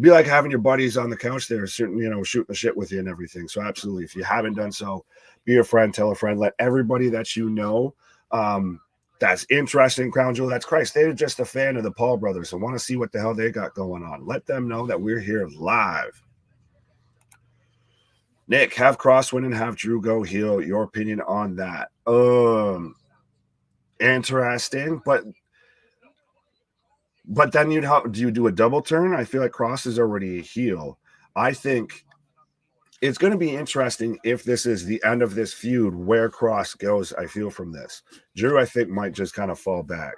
S2: Be like having your buddies on the couch there, shooting the shit with you and everything. So absolutely, if you haven't done so, be a friend, tell a friend, let everybody that you know that's interested in Crown Jewel. That's Christ. They're just a fan of the Paul brothers and want to see what the hell they got going on. Let them know that we're here live. Nick, have Cross win and have Drew go heel. Your opinion on that? Interesting, but then do you do a double turn? I feel like Cross is already a heel. I think it's going to be interesting if this is the end of this feud, where Cross goes, I feel, from this. Drew, I think, might just kind of fall back.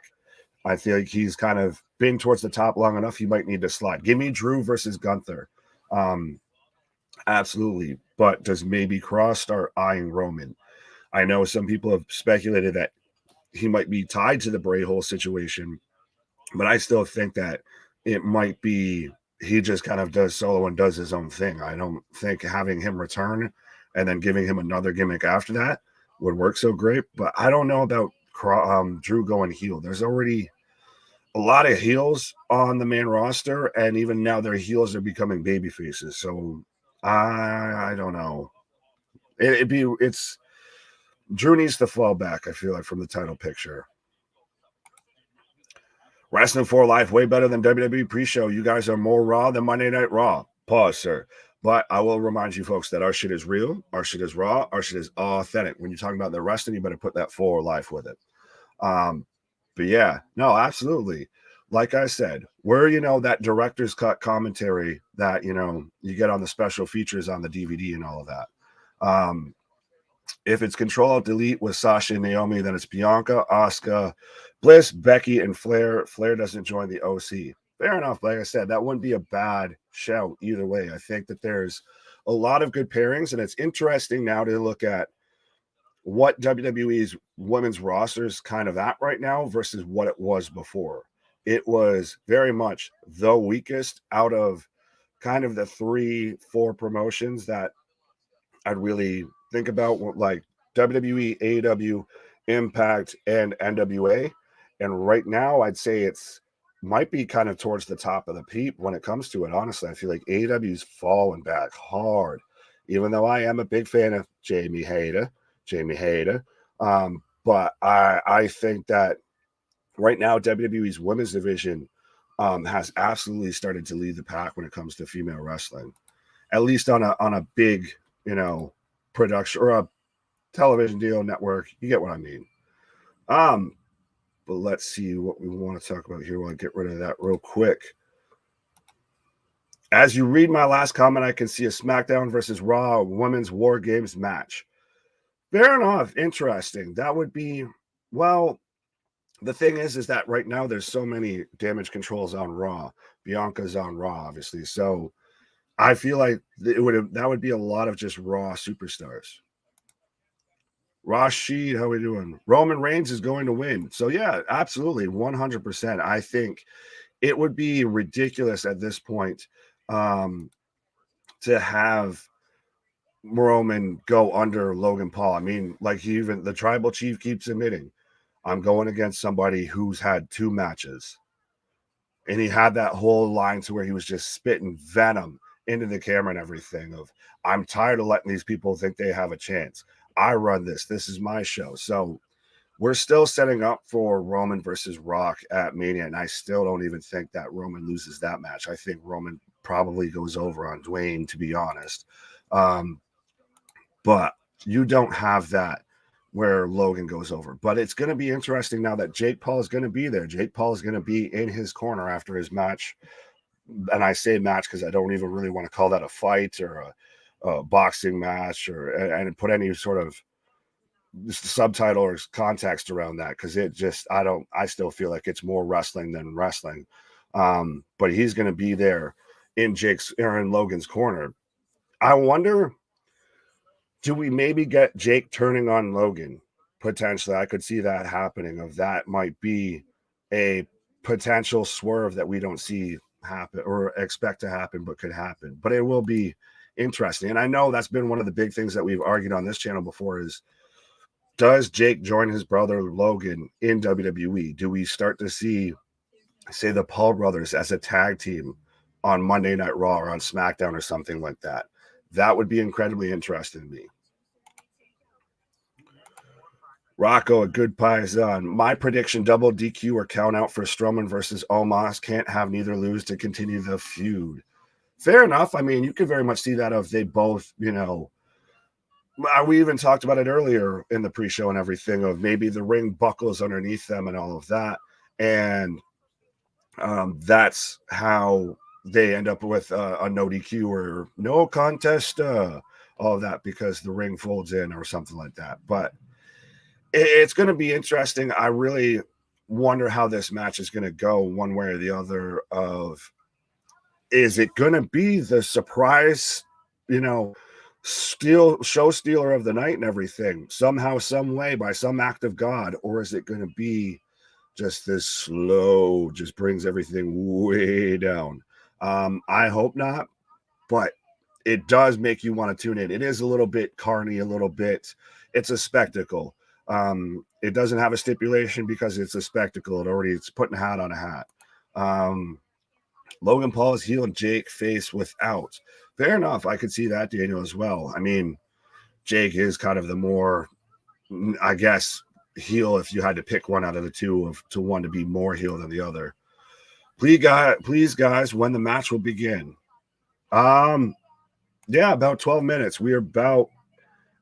S2: I feel like he's kind of been towards the top long enough. He might need to slide. Give me Drew versus Gunther. Absolutely. But does maybe Cross start eyeing Roman? I know some people have speculated that he might be tied to the Bray Hole situation, but I still think that it might be he just kind of does solo and does his own thing. I don't think having him return and then giving him another gimmick after that would work so great. But I don't know about Drew going heel. There's already a lot of heels on the main roster, and even now their heels are becoming baby faces. So I don't know. It's Drew needs to fall back, I feel like, from the title picture. Wrestling for Life, way better than WWE pre-show. You guys are more Raw than Monday Night Raw. Pause, sir. But I will remind you folks that our shit is real, our shit is raw, our shit is authentic. When you're talking about the wrestling, you better put that for life with it. But yeah, no, absolutely. Like I said, we're, that director's cut commentary that, you get on the special features on the DVD and all of that. If it's Control-Alt-Delete with Sasha and Naomi, then it's Bianca, Asuka, Bliss, Becky, and Flair. Flair doesn't join the OC. Fair enough. Like I said, that wouldn't be a bad shout either way. I think that there's a lot of good pairings, and it's interesting now to look at what WWE's women's roster is kind of at right now versus what it was before. It was very much the weakest out of kind of the 3-4 promotions that I'd really think about, like WWE, AEW, Impact, and NWA. And right now, I'd say it's might be kind of towards the top of the heap when it comes to it. Honestly, I feel like AEW's fallen back hard, even though I am a big fan of Jamie Hayter. But I think that right now, WWE's women's division has absolutely started to lead the pack when it comes to female wrestling, at least on a big, production or a television deal network. You get what I mean. But let's see what we want to talk about here. We'll get rid of that real quick. As you read my last comment, I can see a SmackDown versus Raw Women's War Games match. Fair enough. Interesting. That would be, well, the thing is that right now there's so many damage controls on Raw. Bianca's on Raw, obviously. So I feel like that would be a lot of just Raw superstars. Rashid, how are we doing? Roman Reigns is going to win. So yeah, absolutely, 100%. I think it would be ridiculous at this point to have Roman go under Logan Paul. I mean, like even the tribal chief keeps admitting, I'm going against somebody who's had 2 matches. And he had that whole line to where he was just spitting venom into the camera and everything of, I'm tired of letting these people think they have a chance. I run this. This is my show. So we're still setting up for Roman versus Rock at Mania, and I still don't even think that Roman loses that match. I think Roman probably goes over on Dwayne, to be honest. But you don't have that where Logan goes over. But it's going to be interesting now that Jake Paul is going to be there. Jake Paul is going to be in his corner after his match. And I say match because I don't even really want to call that a fight or a boxing match and put any sort of subtitle or context around that, because I still feel like it's more wrestling than wrestling. But he's going to be there in Logan's corner. I wonder, do we maybe get Jake turning on Logan? Potentially, I could see that happening. That might be a potential swerve that we don't see happen or expect to happen, but could happen. But it will be interesting. And I know that's been one of the big things that we've argued on this channel before is, does Jake join his brother Logan in WWE? Do we start to see, say, the Paul brothers as a tag team on Monday Night Raw or on SmackDown or something like that? That would be incredibly interesting to me. Rocco, a good paisan. My prediction, double DQ or count out for Strowman versus Omos. Can't have neither lose to continue the feud. Fair enough. I mean, you could very much see that if they both, we even talked about it earlier in the pre-show and everything of maybe the ring buckles underneath them and all of that. And that's how they end up with a no DQ or no contest, all of that, because the ring folds in or something like that. But it's going to be interesting. I really wonder how this match is going to go one way or the other. Is it going to be the surprise, show stealer of the night and everything somehow, some way, by some act of God? Or is it going to be just this slow, just brings everything way down? I hope not, but it does make you want to tune in. It is a little bit carny, it's a spectacle. It doesn't have a stipulation because it's a spectacle. It's putting a hat on a hat. Logan Paul is heel and Jake face without. Fair enough. I could see that, Daniel, as well. I mean, Jake is kind of the more, I guess, heel if you had to pick one out of the two to one to be more heel than the other. please, guys, when the match will begin. Yeah, about 12 minutes. We are about,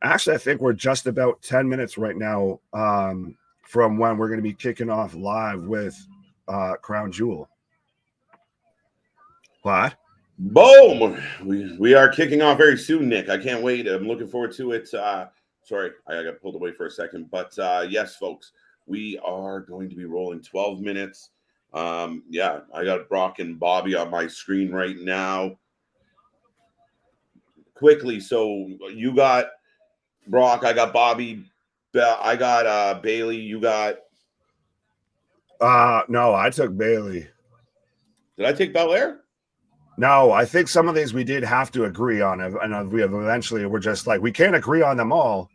S2: actually, I think we're just about 10 minutes right now from when we're going to be kicking off live with Crown Jewel. What?
S1: Boom! We are kicking off very soon, Nick. I can't wait. I'm looking forward to it. Sorry, I got pulled away for a second. But yes, folks, we are going to be rolling 12 minutes. Yeah, I got Brock and Bobby on my screen right now. Quickly, so you got Brock, I got Bobby, I got Bayley, you got
S2: No, I took Bayley.
S1: Did I take Belair?
S2: No, I think some of these we did have to agree on, and we have eventually we're just like we can't agree on them all.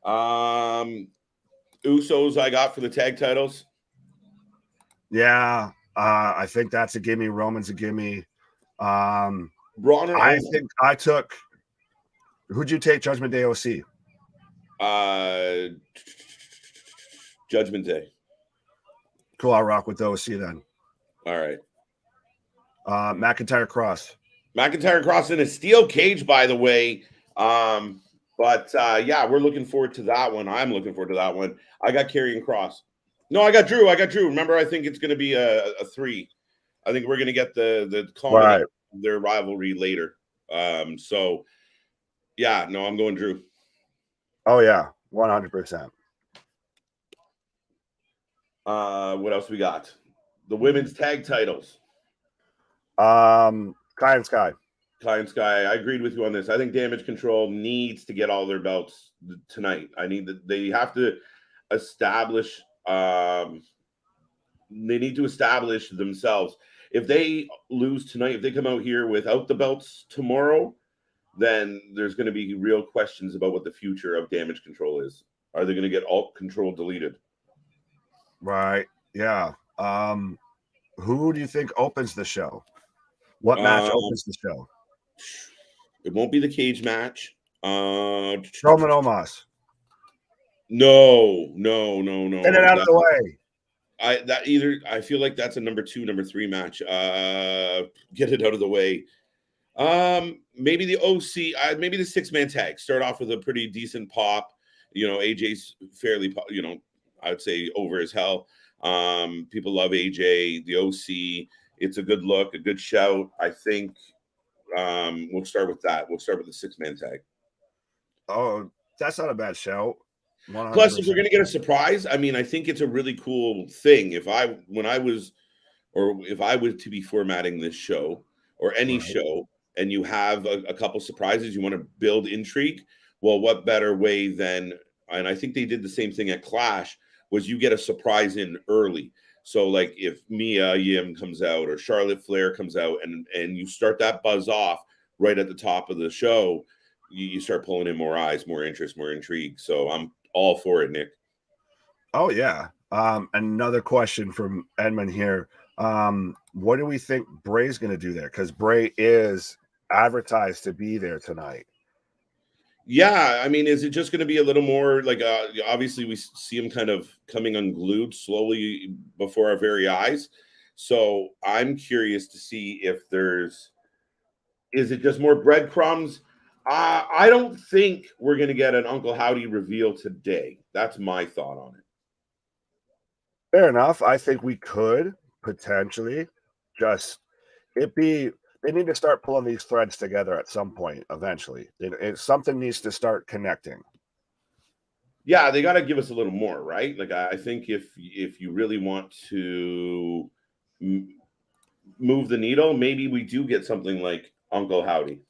S1: Usos I got for the tag titles.
S2: Yeah, I think that's a gimme. Roman's a gimme.
S1: Braun and
S2: I think I took. Who'd you take? Judgment Day OC.
S1: Judgment Day.
S2: Cool. I'll rock with the OC then.
S1: All right.
S2: McIntyre Cross.
S1: McIntyre Cross in a steel cage, by the way. But yeah, we're looking forward to that one. I'm looking forward to that one. I got Karrion Cross. No, I got Drew. Remember, I think it's going to be a 3. I think we're going to get the comment of their rivalry later. So yeah, no, I'm going Drew.
S2: Oh yeah, 100%.
S1: What else we got? The women's tag titles.
S2: Kai and Sky.
S1: Kai and Sky. I agreed with you on this. I think Damage Control needs to get all their belts tonight. They have to establish. They need to establish themselves. If they lose tonight, if they come out here without the belts tomorrow, then there's going to be real questions about what the future of Damage Control is. Are they going to get alt control deleted?
S2: Right. Yeah. Who do you think opens the show? What match opens the show?
S1: It won't be the cage match.
S2: Roman Omos.
S1: No.
S2: Get it out of the way.
S1: I feel like that's a number 2, number 3 match. Get it out of the way. Maybe the OC, maybe the 6-man tag. Start off with a pretty decent pop. AJ's fairly, I would say over as hell. People love AJ, the OC. It's a good look, a good shout. I think we'll start with that. We'll start with the 6-man tag.
S2: Oh, that's not a bad shout. 100%.
S1: Plus, if we're going to get a surprise, I think it's a really cool thing. If I was to be formatting this show or any show, and you have a couple surprises, you want to build intrigue. Well, what better way than, and I think they did the same thing at Clash, was you get a surprise in early. So like if Mia Yim comes out or Charlotte Flair comes out and you start that buzz off right at the top of the show, you start pulling in more eyes, more interest, more intrigue. So I'm all for it, Nick.
S2: Oh, yeah. Another question from Edmund here. What do we think Bray's going to do there? Because Bray is advertised to be there tonight.
S1: Yeah, is it just going to be a little more like obviously we see him kind of coming unglued slowly before our very eyes. So I'm curious to see if is it just more breadcrumbs? I don't think we're going to get an Uncle Howdy reveal today. That's my thought on it.
S2: Fair enough. I think we could potentially they need to start pulling these threads together at some point eventually. Something needs to start connecting.
S1: Yeah, they got to give us a little more, right? Like I think if you really want to move the needle, maybe we do get something like Uncle Howdy.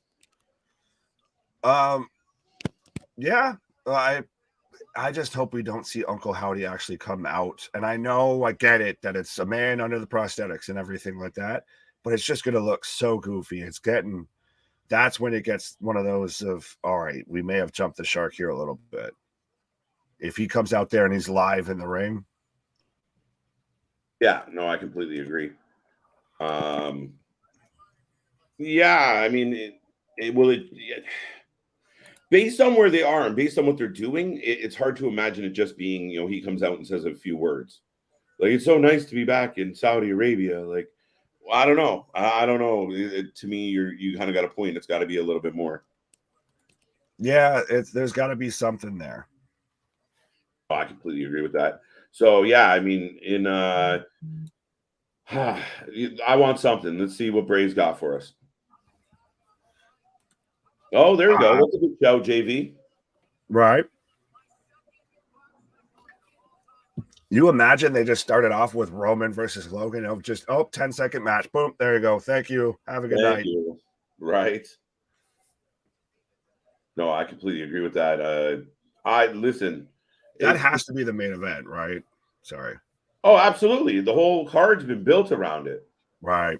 S2: Yeah, I just hope we don't see Uncle Howdy actually come out. And I know, I get it, that it's a man under the prosthetics and everything like that, but it's just going to look so goofy. That's when it gets one of those of, all right, we may have jumped the shark here a little bit. If he comes out there and he's live in the ring.
S1: Yeah, no, I completely agree. Yeah, based on where they are and based on what they're doing, it's hard to imagine it just being, he comes out and says a few words. Like, it's so nice to be back in Saudi Arabia. Like, I don't know. I don't know. To me, you kind of got a point. It's got to be a little bit more.
S2: Yeah, there's got to be something there.
S1: Oh, I completely agree with that. So yeah, I mean, I want something. Let's see what Bray's got for us. Oh, there you go. That's a good show, JV.
S2: Right. You imagine they just started off with Roman versus Logan. Just 10-second match. Boom. There you go. Thank you. Have a good night.
S1: You. Right. No, I completely agree with that. I listen.
S2: That has to be the main event, right? Sorry.
S1: Oh, absolutely. The whole card's been built around it.
S2: Right.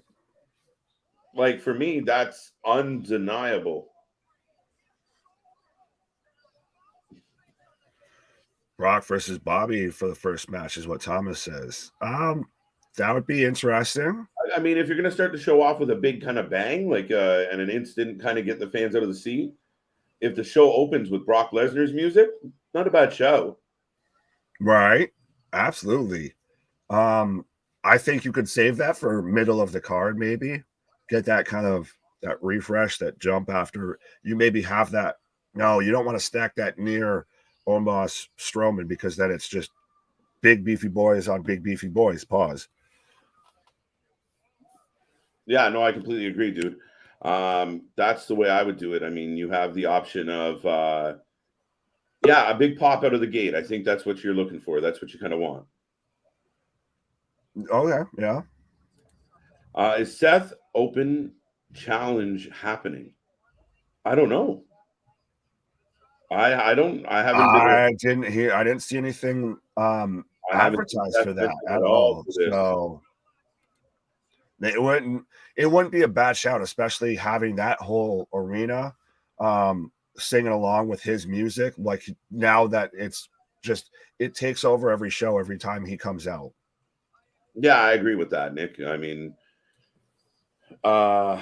S1: Like, for me, that's undeniable.
S2: Brock versus Bobby for the first match is what Thomas says. That would be interesting.
S1: I mean, if you're going to start the show off with a big kind of bang, like and an instant kind of get the fans out of the seat, if the show opens with Brock Lesnar's music, not a bad show.
S2: Right. Absolutely. I think you could save that for middle of the card, maybe. Get that kind of that refresh, that jump after you maybe have that. No, you don't want to stack that near Omos Strowman because then it's just big beefy boys on big beefy boys. Pause.
S1: Yeah, no, I completely agree, dude. That's the way I would do it. I mean, you have the option of a big pop out of the gate. I think that's what you're looking for. That's what you kind of want.
S2: Oh yeah.
S1: Is Seth Open Challenge happening? I don't know. I didn't see anything
S2: advertised for that at all. So it wouldn't be a bad shout, especially having that whole arena singing along with his music. Like, now that it takes over every show every time he comes out.
S1: Yeah, I agree with that, Nick. I mean, I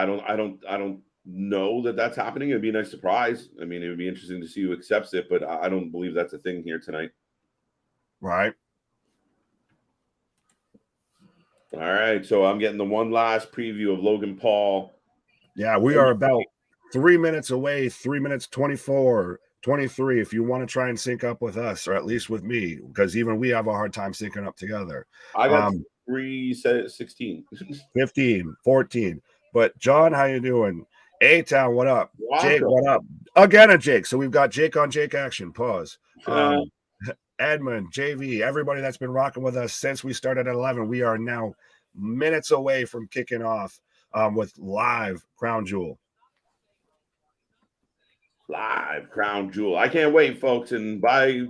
S1: don't know that that's happening. It'd be a nice surprise. I mean, it would be interesting to see who accepts it, but I don't believe that's a thing here tonight.
S2: Right.
S1: All right, so I'm getting the one last preview of Logan Paul.
S2: Yeah, we are about 3 minutes away, 3 minutes 24, 23, if you want to try and sync up with us, or at least with me, because even we have a hard time syncing up together.
S1: I got 16.
S2: 15, 14. But John, how you doing? A-Town, what up? Jake, what up? Again a Jake. So we've got Jake on Jake action. Pause. Edmund, JV, everybody that's been rocking with us since we started at 11. We are now minutes away from kicking off with live Crown Jewel.
S1: Live Crown Jewel. I can't wait, folks. And I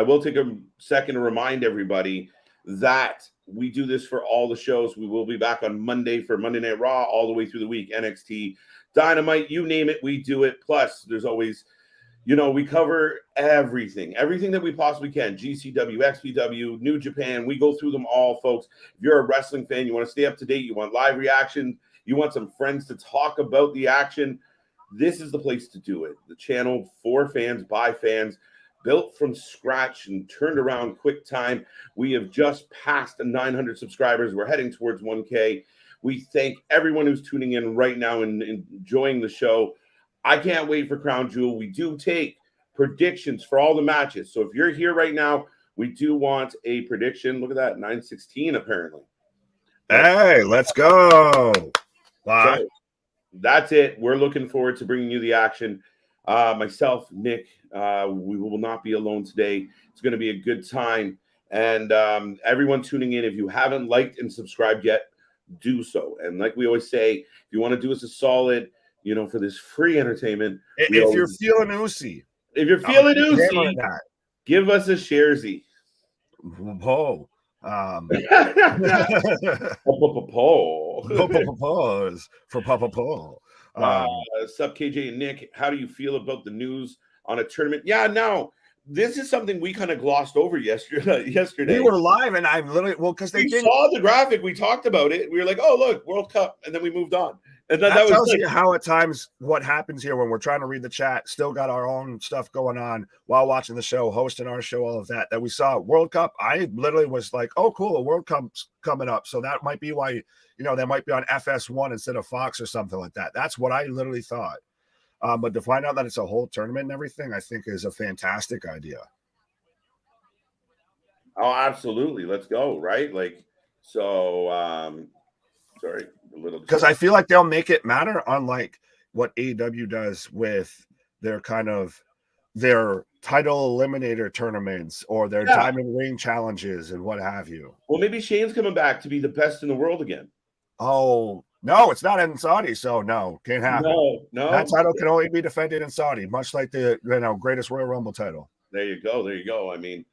S1: will take a second to remind everybody that we do this for all the shows. We will be back on Monday for Monday Night Raw all the way through the week. NXT, Dynamite, you name it, we do it. Plus, there's always, we cover everything that we possibly can. GCW, XPW, New Japan. We go through them all, folks. If you're a wrestling fan, you want to stay up to date, you want live reaction, you want some friends to talk about the action, this is the place to do it. The channel for fans, by fans, built from scratch and turned around quick time. We have just passed 900 subscribers. We're heading towards 1K. We thank everyone who's tuning in right now and enjoying the show. I can't wait for Crown Jewel. We do take predictions for all the matches. So if you're here right now, we do want a prediction. Look at that, 916 apparently.
S2: Hey, let's go. Bye.
S1: So that's it. We're looking forward to bringing you the action. Myself, Nick, we will not be alone today. It's going to be a good time. And everyone tuning in, if you haven't liked and subscribed yet, do so. And like we always say, if you want to do us a solid, for this free entertainment.
S2: If you're feeling oozy.
S1: If you're feeling oozy, give us a sharesy.
S2: Whoa. Pause for Papa Paul.
S1: Sup, KJ and Nick, how do you feel about the news on a tournament? Yeah, no, this is something we kind of glossed over yesterday.
S2: We were live, and I literally because they
S1: saw the graphic. We talked about it. We were like, "Oh, look, World Cup," and then we moved on. And
S2: that
S1: was
S2: tells you how at times what happens here when we're trying to read the chat, still got our own stuff going on while watching the show, hosting our show, all of that we saw World Cup. I literally was like, oh, cool, a World Cup's coming up. So that might be why, you know, they might be on FS1 instead of Fox or something like that. That's what I literally thought. But to find out that it's a whole tournament and everything, I think is a fantastic idea.
S1: Oh, absolutely. Let's go. Right. Like, so, sorry, a little,
S2: because I feel like they'll make it matter, unlike what AEW does with their kind of their title eliminator tournaments or their diamond ring challenges and what have you.
S1: Well, maybe Shane's coming back to be the best in the world again.
S2: Oh, no, it's not in Saudi, so no, can't happen.
S1: No.
S2: That title can only be defended in Saudi, much like the greatest Royal Rumble title.
S1: There you go. I mean,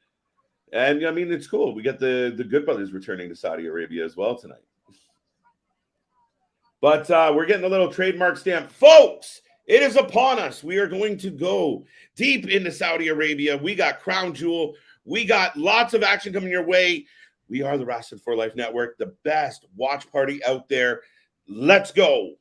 S1: it's cool. We got the Good Brothers returning to Saudi Arabia as well tonight. But we're getting a little trademark stamp. Folks, it is upon us. We are going to go deep into Saudi Arabia. We got Crown Jewel. We got lots of action coming your way. We are the Wrasslin for Life Network, the best watch party out there. Let's go.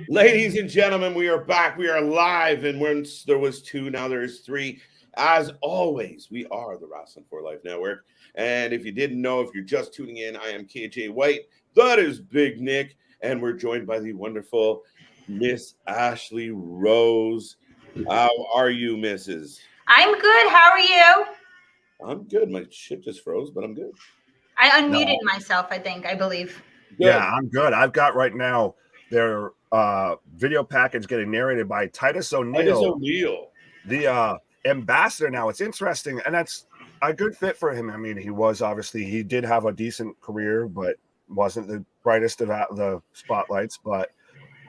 S1: Ladies and gentlemen, we are back. We are live, and once there was two, now there's three. As always, we are the Wrasslin for Life Network. And if you didn't know, if you're just tuning in, I am KJ White. That is Big Nick, and we're joined by the wonderful Miss Ashley Rose. How are you, Mrs.?
S3: I'm good. How are you?
S1: I'm good. My shit just froze, but I'm good.
S3: I unmuted myself, I believe.
S1: Good.
S2: Yeah, I'm good. I've got right now their video package getting narrated by Titus O'Neil, the ambassador now. It's interesting, and that's a good fit for him. I mean, he did have a decent career, but wasn't the brightest of the spotlights. But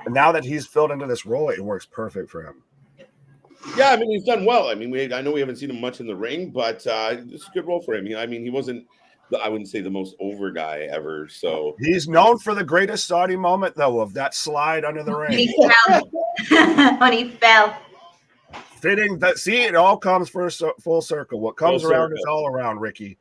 S2: now that he's filled into this role, it works perfect for him.
S1: Yeah, I mean, he's done well. I mean, I know we haven't seen him much in the ring, but it's a good role for him. He wasn't, I wouldn't say the most over guy ever. So
S2: he's known for the greatest Saudi moment, though, of that slide under the ring.
S3: When he fell.
S2: Fitting that. See, it all comes full circle. What comes around is all around, Ricky.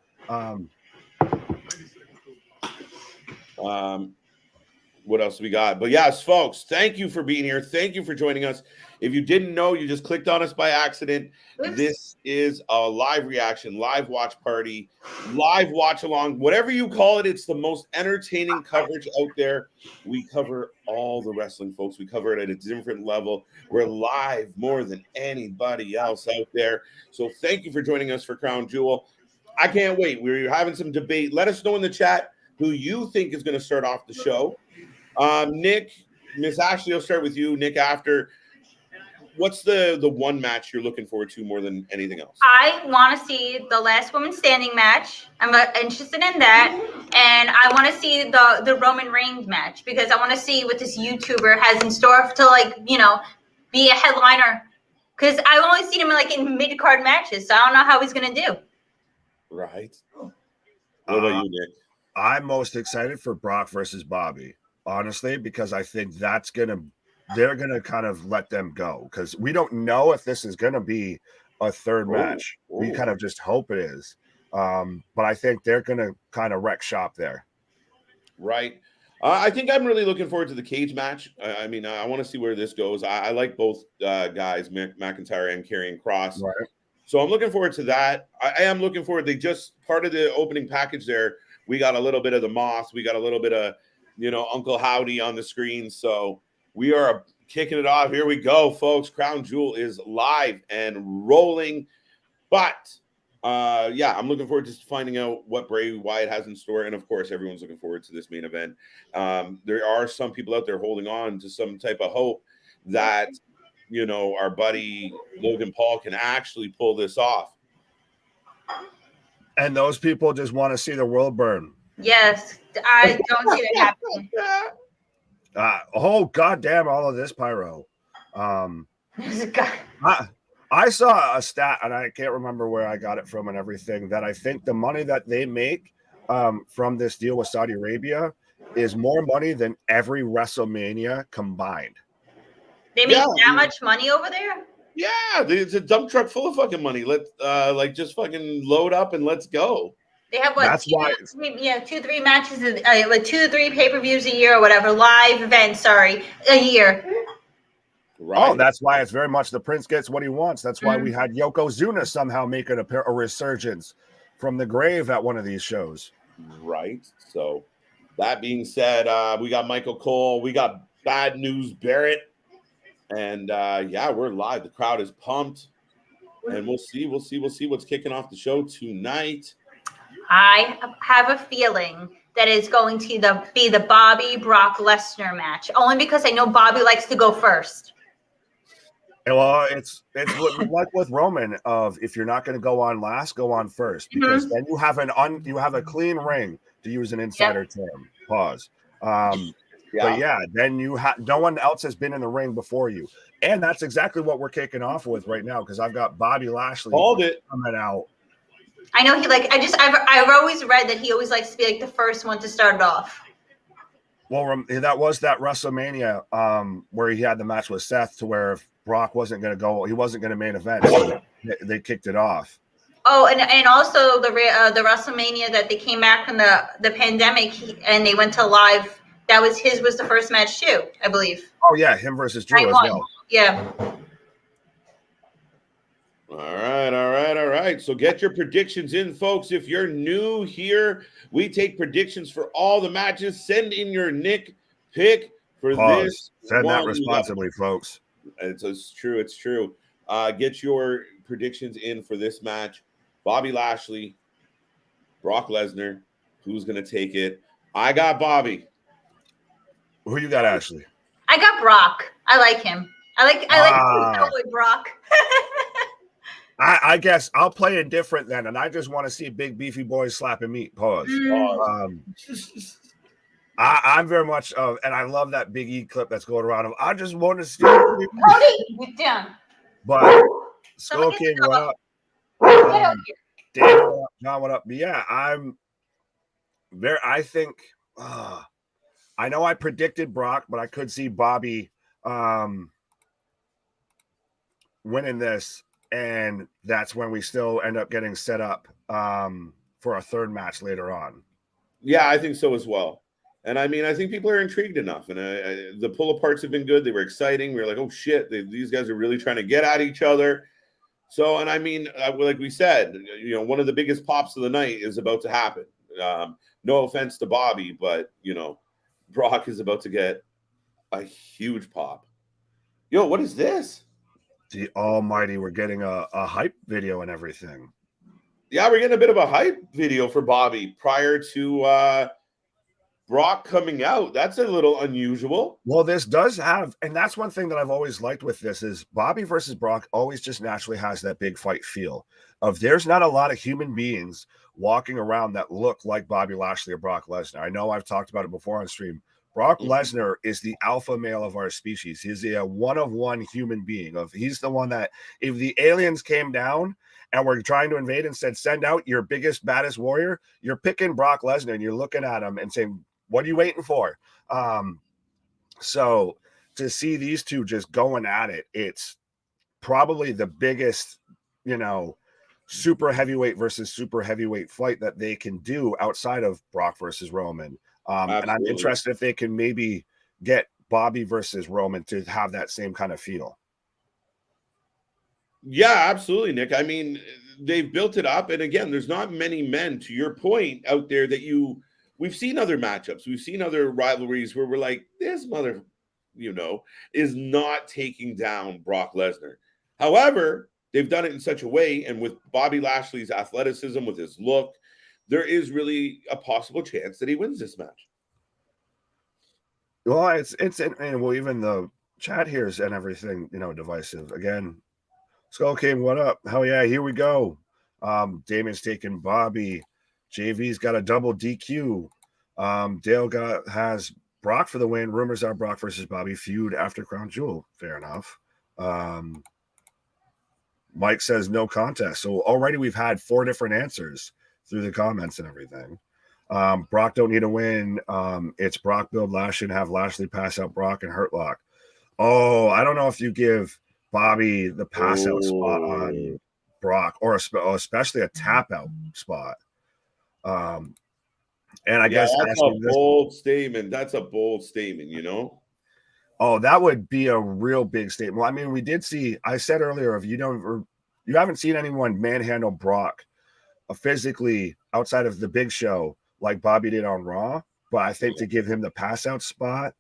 S1: What else we got? But yes, folks, thank you for being here. Thank you for joining us. If you didn't know, you just clicked on us by accident. Oops. This is a live reaction, live watch party, live watch along, whatever you call it. It's the most entertaining coverage out there. We cover all the wrestling, folks. We cover it at a different level. We're live more than anybody else out there. So thank you for joining us for Crown Jewel. I can't wait. We're having some debate. Let us know in the chat who you think is going to start off the show. Nick, Miss Ashley, I'll start with you. Nick, after. What's the one match you're looking forward to more than anything else?
S3: I want to see the last woman standing match. I'm interested in that. And I want to see the Roman Reigns match because I want to see what this YouTuber has in store to, be a headliner. Because I've only seen him in mid-card matches, so I don't know how he's going to do.
S1: Right. What about you, Nick?
S2: I'm most excited for Brock versus Bobby, honestly, because I think they're going to kind of let them go because we don't know if this is going to be a third match. We kind of just hope it is. But I think they're going to kind of wreck shop there.
S1: Right. I think I'm really looking forward to the cage match. I want to see where this goes. I like both guys, McIntyre and Karrion Kross.
S2: Right.
S1: So I'm looking forward to that. I am looking forward. They just part of the opening package there. We got a little bit of the Moth. We got a little bit of, Uncle Howdy on the screen. So we are kicking it off. Here we go, folks. Crown Jewel is live and rolling. But, I'm looking forward to finding out what Bray Wyatt has in store. And, of course, everyone's looking forward to this main event. There are some people out there holding on to some type of hope that, our buddy Logan Paul can actually pull this off.
S2: And those people just want to see the world burn.
S3: Yes, I don't see that happening.
S2: Oh goddamn! All of this pyro.
S3: There's a guy.
S2: I saw a stat, and I can't remember where I got it from and everything, that I think the money that they make from this deal with Saudi Arabia is more money than every WrestleMania combined.
S3: They make that much money over there?
S1: Yeah, it's a dump truck full of fucking money. Let's just fucking load up and let's go.
S3: They have what?
S2: That's why.
S3: 2-3 matches, like 2-3 pay-per-views a year or whatever, live events. Sorry, a year.
S1: Right.
S2: Oh, that's why it's very much the prince gets what he wants. That's why we had Yokozuna somehow make a resurgence from the grave at one of these shows.
S1: Right. So that being said, we got Michael Cole, we got Bad News Barrett, and we're live. The crowd is pumped, and we'll see what's kicking off the show tonight.
S3: I have a feeling that it's going to be the Bobby Brock Lesnar match, only because I know Bobby likes to go first.
S2: Well, it's like with Roman of, if you're not going to go on last, go on first, because then you have a clean ring, to use an insider term. Pause. But then no one else has been in the ring before you, and that's exactly what we're kicking off with right now, because I've got Bobby Lashley coming out.
S3: I know I've always read that he always likes to be like the first one to start it off.
S2: Well, that was that WrestleMania where he had the match with Seth, to where if Brock wasn't going to go, he wasn't going to main event, so they kicked it off.
S3: Oh, and also the WrestleMania that they came back from the pandemic and they went to live. That was the first match too, I believe.
S2: Oh yeah, him versus Drew as well.
S3: Yeah.
S1: All right. So get your predictions in, folks. If you're new here, we take predictions for all the matches. Send in your Nick pick for this.
S2: Send that responsibly, folks.
S1: It's true. It's true. Get your predictions in for this match. Bobby Lashley, Brock Lesnar. Who's going to take it? I got Bobby.
S2: Who you got, Ashley?
S3: I got Brock. I like him. I like Brock.
S2: I guess I'll play it different then, and I just want to see big beefy boys slapping meat. Pause. I'm very much and I love that Big E clip that's going around. I just want to see.
S3: Cody, get down.
S2: But Skull King, what up? Daniel, John, what up? But yeah, I think. I know I predicted Brock, but I could see Bobby winning this. And that's when we still end up getting set up for a third match later on.
S1: Yeah, I think so as well. And I mean, I think people are intrigued enough. And the pull aparts have been good. They were exciting. We were like, oh, shit, these guys are really trying to get at each other. So, and I mean, like we said, one of the biggest pops of the night is about to happen. No offense to Bobby, but, Brock is about to get a huge pop. Yo, what is this?
S2: The almighty, we're getting a hype video and everything.
S1: Yeah, we're getting a bit of a hype video for Bobby prior to Brock coming out. That's a little unusual.
S2: Well, this does have, and that's one thing that I've always liked with this, is Bobby versus Brock always just naturally has that big fight feel of, there's not a lot of human beings walking around that look like Bobby Lashley or Brock Lesnar. I know I've talked about it before on stream. Brock Lesnar is the alpha male of our species. He's a one-of-one human being. He's the one that, if the aliens came down and were trying to invade and said, send out your biggest, baddest warrior, you're picking Brock Lesnar and you're looking at him and saying, what are you waiting for? So to see these two just going at it, it's probably the biggest, super heavyweight versus super heavyweight fight that they can do outside of Brock versus Roman. And I'm interested if they can maybe get Bobby versus Roman to have that same kind of feel.
S1: Yeah, absolutely, Nick. I mean, they've built it up. And again, there's not many men, to your point, out there that we've seen other matchups. We've seen other rivalries where we're like, this mother, is not taking down Brock Lesnar. However, they've done it in such a way, and with Bobby Lashley's athleticism, with his look, there is really a possible chance that he wins this match.
S2: Well, it's even the chat here is and everything, divisive. Again, Skull King, what up? Hell yeah, here we go. Damon's taking Bobby. JV's got a double DQ. Dale has Brock for the win. Rumors are Brock versus Bobby feud after Crown Jewel. Fair enough. Mike says no contest. So already we've had 4 different answers through the comments and everything. Brock don't need a win. It's Brock build Lashley and have Lashley pass out Brock and hurt lock. Oh, I don't know if you give Bobby the pass out spot on Brock or especially a tap out spot. And I guess
S1: that's a bold statement. That's a bold statement, you know?
S2: Oh, that would be a real big statement. Well, I mean, we did see, I said earlier, if you haven't seen anyone manhandle Brock physically outside of the Big Show like Bobby did on Raw, but I think to give him the pass out spot,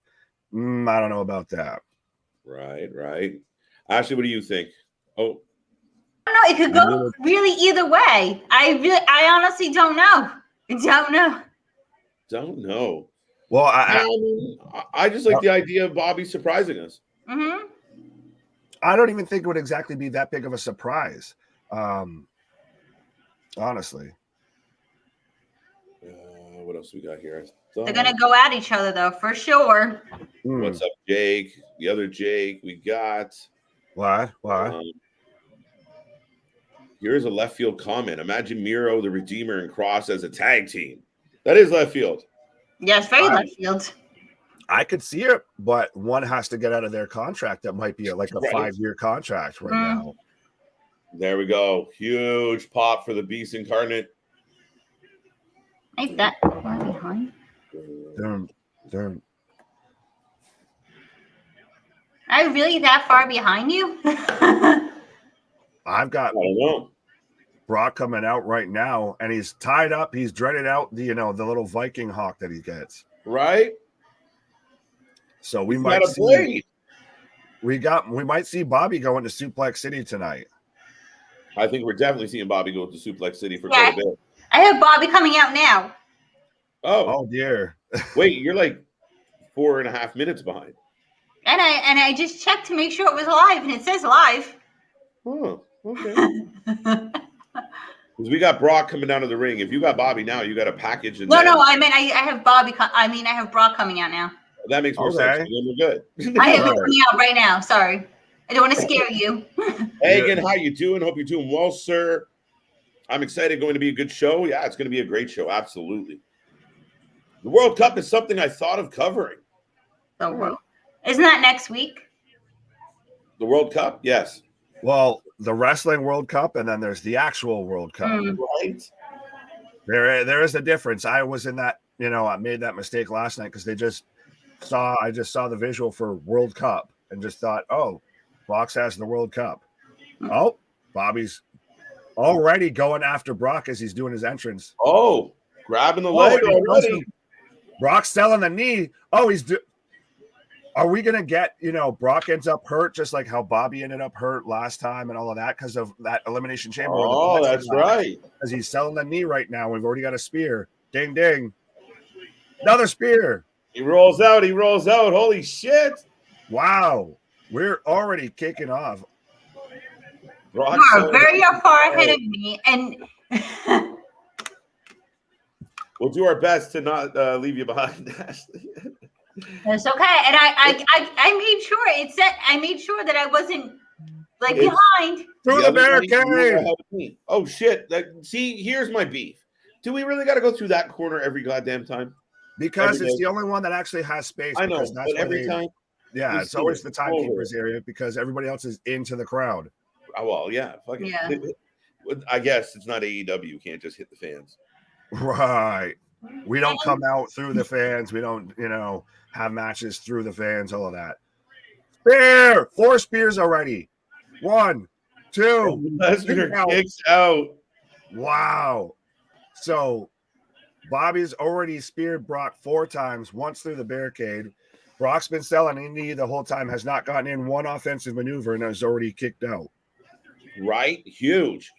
S2: I don't know about that.
S1: Right. Ashley, what do you think? Oh,
S3: I don't know. It could go really either way. I honestly don't know.
S1: Don't know.
S2: Well,
S1: I just like the idea of Bobby surprising us.
S3: Mm-hmm.
S2: I don't even think it would exactly be that big of a surprise. Honestly.
S1: What else we got here?
S3: They're going to go at each other, though, for sure.
S1: What's up, Jake? The other Jake we got.
S2: Why?
S1: Here's a left field comment. Imagine Miro, the Redeemer, and Cross as a tag team. That is left field.
S3: Yes, very left field.
S2: I could see it, but one has to get out of their contract. That might be like a 5-year contract right now.
S1: There we go. Huge pop for the Beast Incarnate.
S3: Ain't that far behind?
S2: Darn.
S3: Are you really that far behind you?
S2: I've got
S1: I don't know.
S2: Brock coming out right now, and he's tied up. He's dreaded out the little Viking hawk that he gets.
S1: Right.
S2: So we might see Bobby going to Suplex City tonight.
S1: I think we're definitely seeing Bobby go to Suplex City for quite a bit.
S3: I have Bobby coming out now.
S2: Oh dear.
S1: Wait, you're like 4.5 minutes behind.
S3: And I just checked to make sure it was live, and it says live.
S1: Oh, okay. Because we got Brock coming down to the ring. If you got Bobby now, you got a package.
S3: No, I meant I have Bobby. I have Brock coming out now.
S1: That makes more sense. Then we're good.
S3: I have it coming out right now. Sorry, I don't want to scare you.
S1: Hey, again, how you doing? Hope you're doing well, sir. I'm excited. Going to be a good show. Yeah, it's going to be a great show. Absolutely. The World Cup is something I thought of covering.
S3: The World. Isn't that next week?
S1: The World Cup? Yes.
S2: Well, the Wrestling World Cup, and then there's the actual World Cup.
S1: Right.
S2: There is a difference. I was in that, I made that mistake last night because I just saw the visual for World Cup and just thought, oh, Fox has the World Cup. Oh, Bobby's already going after Brock as he's doing his entrance.
S1: Oh, grabbing the leg already.
S2: Brock's selling the knee. Oh, are we going to get, Brock ends up hurt just like how Bobby ended up hurt last time and all of that because of that Elimination Chamber?
S1: Oh, that's right.
S2: Because he's selling the knee right now. We've already got a spear. Ding, ding. Another spear.
S1: He rolls out. Holy shit.
S2: Wow. We're already kicking off.
S3: You are very far ahead of me. And
S1: we'll do our best to not leave you behind, Ashley.
S3: That's okay. And I made sure I made sure that I wasn't behind.
S2: Through the barricade.
S1: Oh shit. See, here's my beef. Do we really got to go through that corner every goddamn time?
S2: Because it's the only one that actually has space.
S1: I know, but every time.
S2: Yeah, it's always the timekeepers area because everybody else is into the crowd.
S1: Oh, well, yeah. I guess it's not AEW. You can't just hit the fans.
S2: Right. We don't come out through the fans. We don't, have matches through the fans, all of that. Spear! 4 spears already. 1, 2.
S1: Lesnar kicks out.
S2: Wow. So Bobby's already speared Brock 4 times, once through the barricade. Brock's been selling indie the whole time, has not gotten in one offensive maneuver, and has already kicked out.
S1: Right? Huge.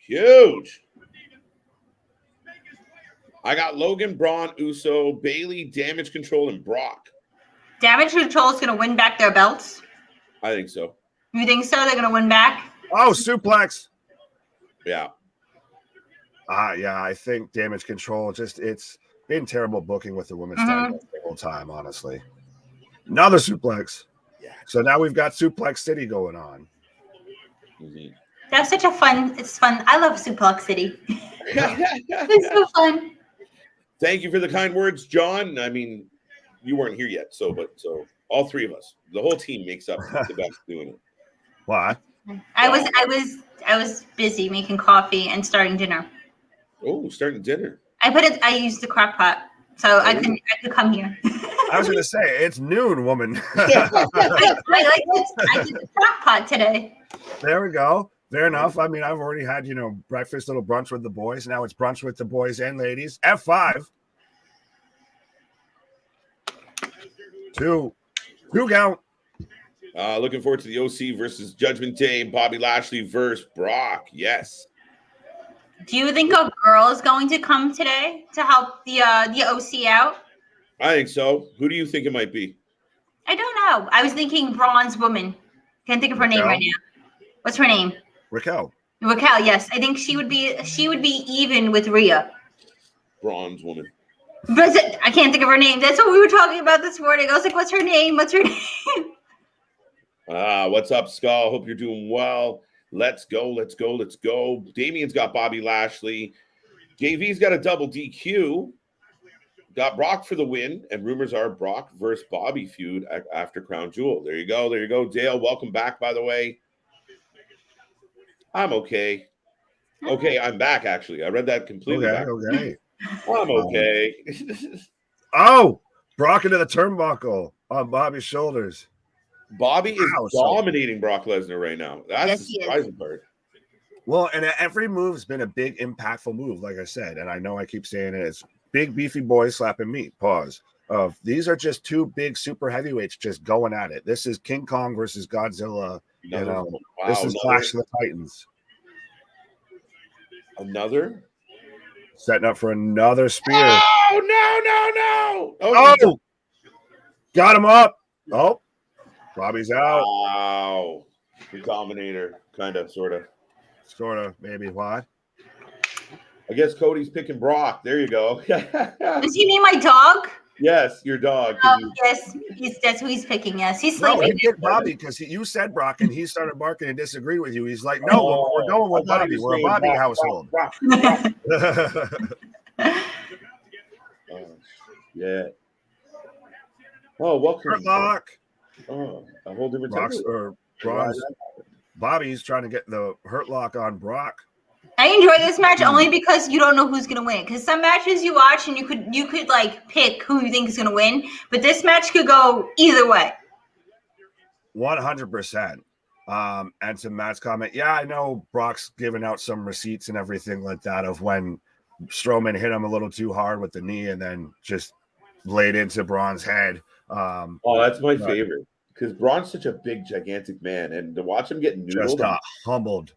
S1: I got Logan, Braun, Uso, Bayley, Damage Control, and Brock.
S3: Damage Control is going to win back their belts?
S1: I think so.
S3: You think so? They're going to win back?
S2: Oh, suplex.
S1: Yeah.
S2: Yeah, I think Damage Control, it's been terrible booking with the women's title the whole time, honestly. Another suplex.
S1: Yeah.
S2: So now we've got Suplex City going on.
S1: Mhm.
S3: That's such a fun. It's fun. I love Suplex City. It's so fun.
S1: Thank you for the kind words, John. I mean, you weren't here yet, so all three of us, the whole team makes up the best doing it.
S2: Why?
S3: I was busy making coffee and starting dinner.
S1: Oh, starting dinner.
S3: I used the crock pot, so I could come here.
S2: I was going to say, it's noon, woman.
S3: I did the crock pot today.
S2: There we go. Fair enough. I mean, I've already had, breakfast, little brunch with the boys. Now it's brunch with the boys and ladies. F5. Two count.
S1: Looking forward to the OC versus Judgment Day. Bobby Lashley versus Brock. Yes.
S3: Do you think a girl is going to come today to help the OC out?
S1: I think so. Who do you think it might be?
S3: I don't know. I was thinking bronze woman. Can't think of her name right now. What's her name?
S2: Raquel.
S3: Raquel. Yes, I think she would be even with Rhea.
S1: Bronze woman.
S3: But I can't think of her name. That's what we were talking about this morning. I was like, "What's her name? What's her name?"
S1: What's up, Skull? Hope you're doing well. Let's go. Damien's got Bobby Lashley. JV's got a double DQ. Got Brock for the win, and rumors are Brock versus Bobby feud after Crown Jewel. There you go. Dale, welcome back, by the way. I'm okay. Okay, I'm back, actually. I read that completely back.
S2: Okay.
S1: I'm okay.
S2: Oh, Brock into the turnbuckle on Bobby's shoulders.
S1: Bobby is dominating Brock Lesnar right now. That's the surprising part.
S2: Well, and every move's been a big, impactful move, like I said. And I know I keep saying it. It's big, beefy boys slapping meat. Pause. These are just two big super heavyweights just going at it. This is King Kong versus Godzilla. This is Clash of the Titans.
S1: Another?
S2: Setting up for another spear.
S1: Oh, no.
S2: Oh! Got him up. Oh, Bobby's out.
S1: Wow. The Dominator, kind of, sort of.
S2: Sort of, maybe. What?
S1: I guess Cody's picking Brock. There you go.
S3: Does he mean my dog?
S1: Yes, your dog.
S3: Yes, that's who he's picking. Yes, he's sleeping.
S2: No, he picked Bobby because you said Brock, and he started barking and disagreed with you. He's like, no, we're going with Bobby. We're a Bobby household.
S1: Yeah. Oh, welcome.
S2: Hurt lock.
S1: Oh, a whole different
S2: Bobby's trying to get the hurt lock on Brock.
S3: I enjoy this match only because you don't know who's gonna win. Because some matches you watch and you could like pick who you think is gonna win, but this match could go either way.
S2: 100%. And to Matt's comment, yeah, I know Brock's giving out some receipts and everything like that of when Strowman hit him a little too hard with the knee and then just laid into Braun's head.
S1: That's my favorite because Braun's such a big, gigantic man, and to watch him get noodled,
S2: just got humbled.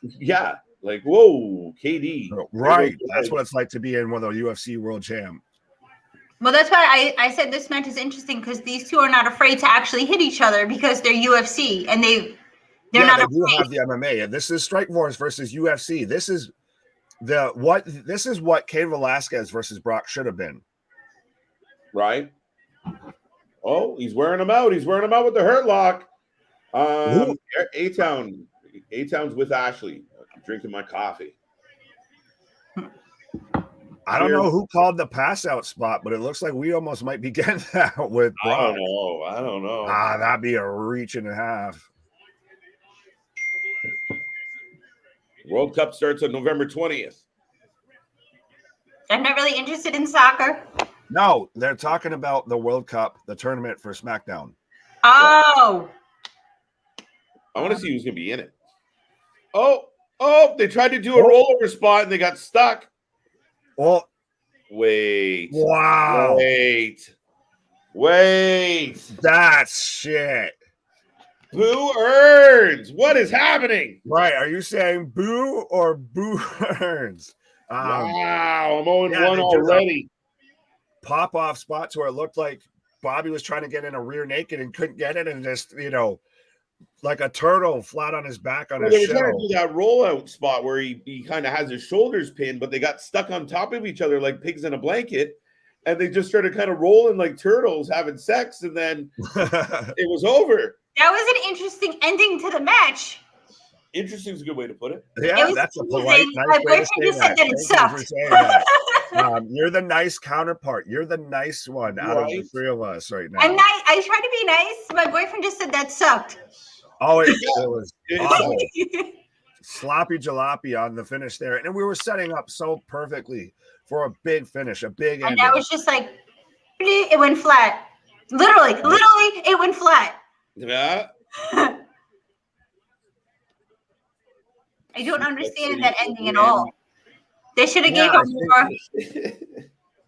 S1: Yeah, like whoa, KD.
S2: Right, that's what it's like to be in one of the UFC World Champ.
S3: Well, that's why I said this match is interesting because these two are not afraid to actually hit each other because they're UFC and they're not afraid.
S2: They do have the MMA. This is Strikeforce versus UFC. This is what Cain Velasquez versus Brock should have been.
S1: Right. Oh, he's wearing them out. He's wearing them out with the hurt lock. A-Town's with Ashley. I'm drinking my coffee.
S2: I don't know who called the pass out spot, but it looks like we almost might be getting that with Brock.
S1: I don't know.
S2: That'd be a reach and a half.
S1: World Cup starts on November 20th.
S3: I'm not really interested in soccer.
S2: No, they're talking about the World Cup, the tournament for SmackDown.
S3: Oh.
S1: I want to see who's going to be in it. Oh, they tried to do a rollover spot and they got stuck.
S2: Oh.
S1: Wait.
S2: Wow.
S1: Wait.
S2: That's shit.
S1: Boo earns. What is happening?
S2: Right. Are you saying boo or boo earns?
S1: Wow. I'm 0-1 already.
S2: Pop-off spots where it looked like Bobby was trying to get in a rear naked and couldn't get it and just, like a turtle flat on his back on his
S1: they were
S2: shell.
S1: trying to do that rollout spot where he kind of has his shoulders pinned, but they got stuck on top of each other like pigs in a blanket. and they just started kind of rolling like turtles, having sex, and then it was over.
S3: That was an interesting ending to the match.
S1: Interesting is a good way to put it.
S2: Yeah, that's a polite, nice
S3: My
S2: way to
S3: boyfriend
S2: say
S3: just said
S2: that.
S3: that it
S2: Thank you for
S3: sucked.
S2: saying that. You're the nice counterpart. You're the nice one out of the
S1: Right.
S2: three of us right now.
S3: I'm nice. I try to be nice. My boyfriend just said that sucked.
S2: Oh, it was
S1: It's
S2: awful. Sloppy jalopy on the finish there. And we were setting up so perfectly for a big finish, a big
S3: And
S2: ending.
S3: that was just like, it went flat. Literally, it went flat.
S1: Yeah.
S3: I don't understand that ending at all. They should have
S2: Yeah,
S3: gave him more.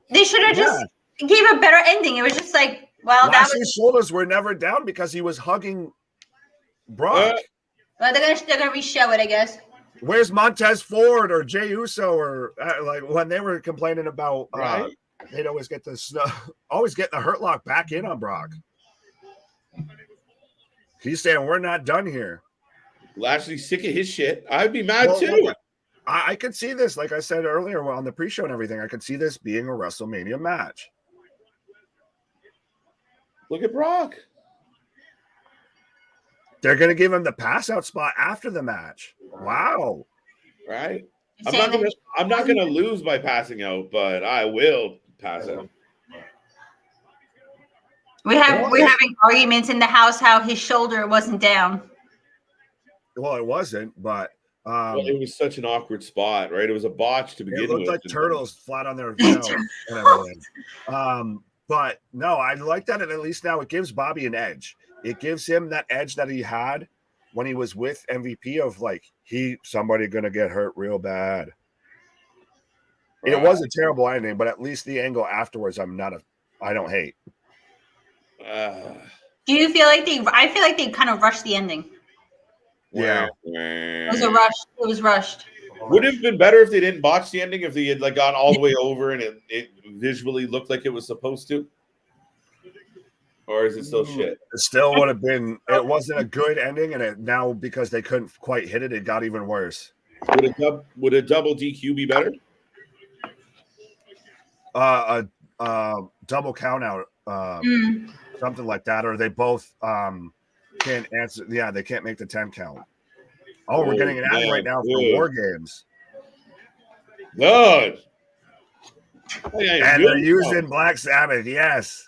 S3: They should have just gave a better ending. It was just like, well, that
S2: Lashley's
S3: was.
S2: shoulders were never down because he was hugging Brock.
S3: Well, they're gonna re-show it, I guess.
S2: Where's Montez Ford or Jey Uso or like when they were complaining about
S1: Right.
S2: they'd always get the Hurt Lock back in on Brock. He's saying we're not done here.
S1: Lashley's sick of his shit. I'd be mad
S2: Well,
S1: too.
S2: look, I could see this, like I said earlier on the pre-show and everything. I could see this being a WrestleMania match.
S1: Look at Brock.
S2: They're going to give him the pass out spot after the match. Wow.
S1: Right.
S3: Saying
S1: I'm not gonna lose by passing out, but I will pass out.
S3: we're having arguments in the house how his shoulder wasn't down.
S2: Well, it wasn't, but
S1: Well, it was such an awkward spot, right? It was a botch to begin
S2: it looked
S1: with.
S2: like turtles flat on their tail and everything. But no, I like that. At least now it gives Bobby an edge. It gives him that edge that he had when he was with MVP of like somebody gonna get hurt real bad.
S1: Right.
S2: It was a terrible ending, but at least the angle afterwards, I don't hate.
S3: Do you feel like I feel like they kind of rushed the ending.
S2: Yeah.
S3: It was a rush. It was rushed.
S1: Would it have been better if they didn't botch the ending, if they had like gone all the way over and it visually looked like it was supposed to? Or is it still shit?
S2: It still would have been. It wasn't a good ending, and now because they couldn't quite hit it, it got even worse.
S1: Would a double DQ be better?
S2: A double count out, something like that, or they both can't answer. Yeah, they can't make the 10 count. Oh, we're getting an ad right now for War Games.
S1: Good.
S2: And they're using Black Sabbath. Yes.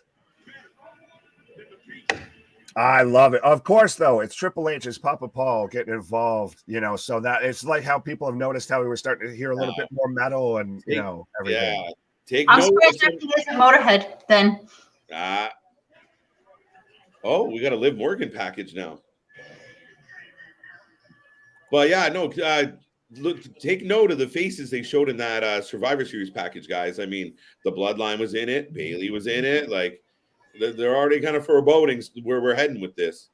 S2: I love it. Of course, though, it's Triple H, it's Papa Paul getting involved, so that it's like how people have noticed how we were starting to hear a little bit more metal and, everything.
S1: Yeah.
S3: I'm surprised he is a Motorhead then.
S1: We got a Liv Morgan package now. But yeah, no, look, take note of the faces they showed in that Survivor Series package, guys. I mean, the Bloodline was in it, Bayley was in it. Like, they're already kind of foreboding where we're heading with this.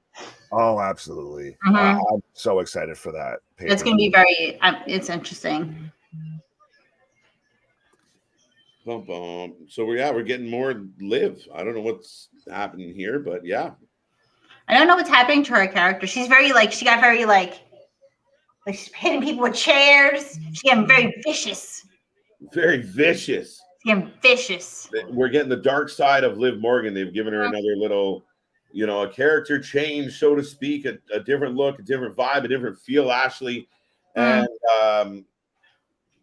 S2: Oh, absolutely.
S3: Mm-hmm.
S2: I'm so excited for that.
S3: It's going to be very, it's interesting.
S1: Bum, bum. So we're getting more Liv. I don't know what's happening here, but yeah.
S3: I don't know what's happening to her character. She's very she got very she's hitting people with chairs. She's getting very vicious.
S1: Very vicious.
S3: Getting vicious.
S1: We're getting the dark side of Liv Morgan. They've given her another little, a character change, so to speak, a different look, a different vibe, a different feel, Ashley. And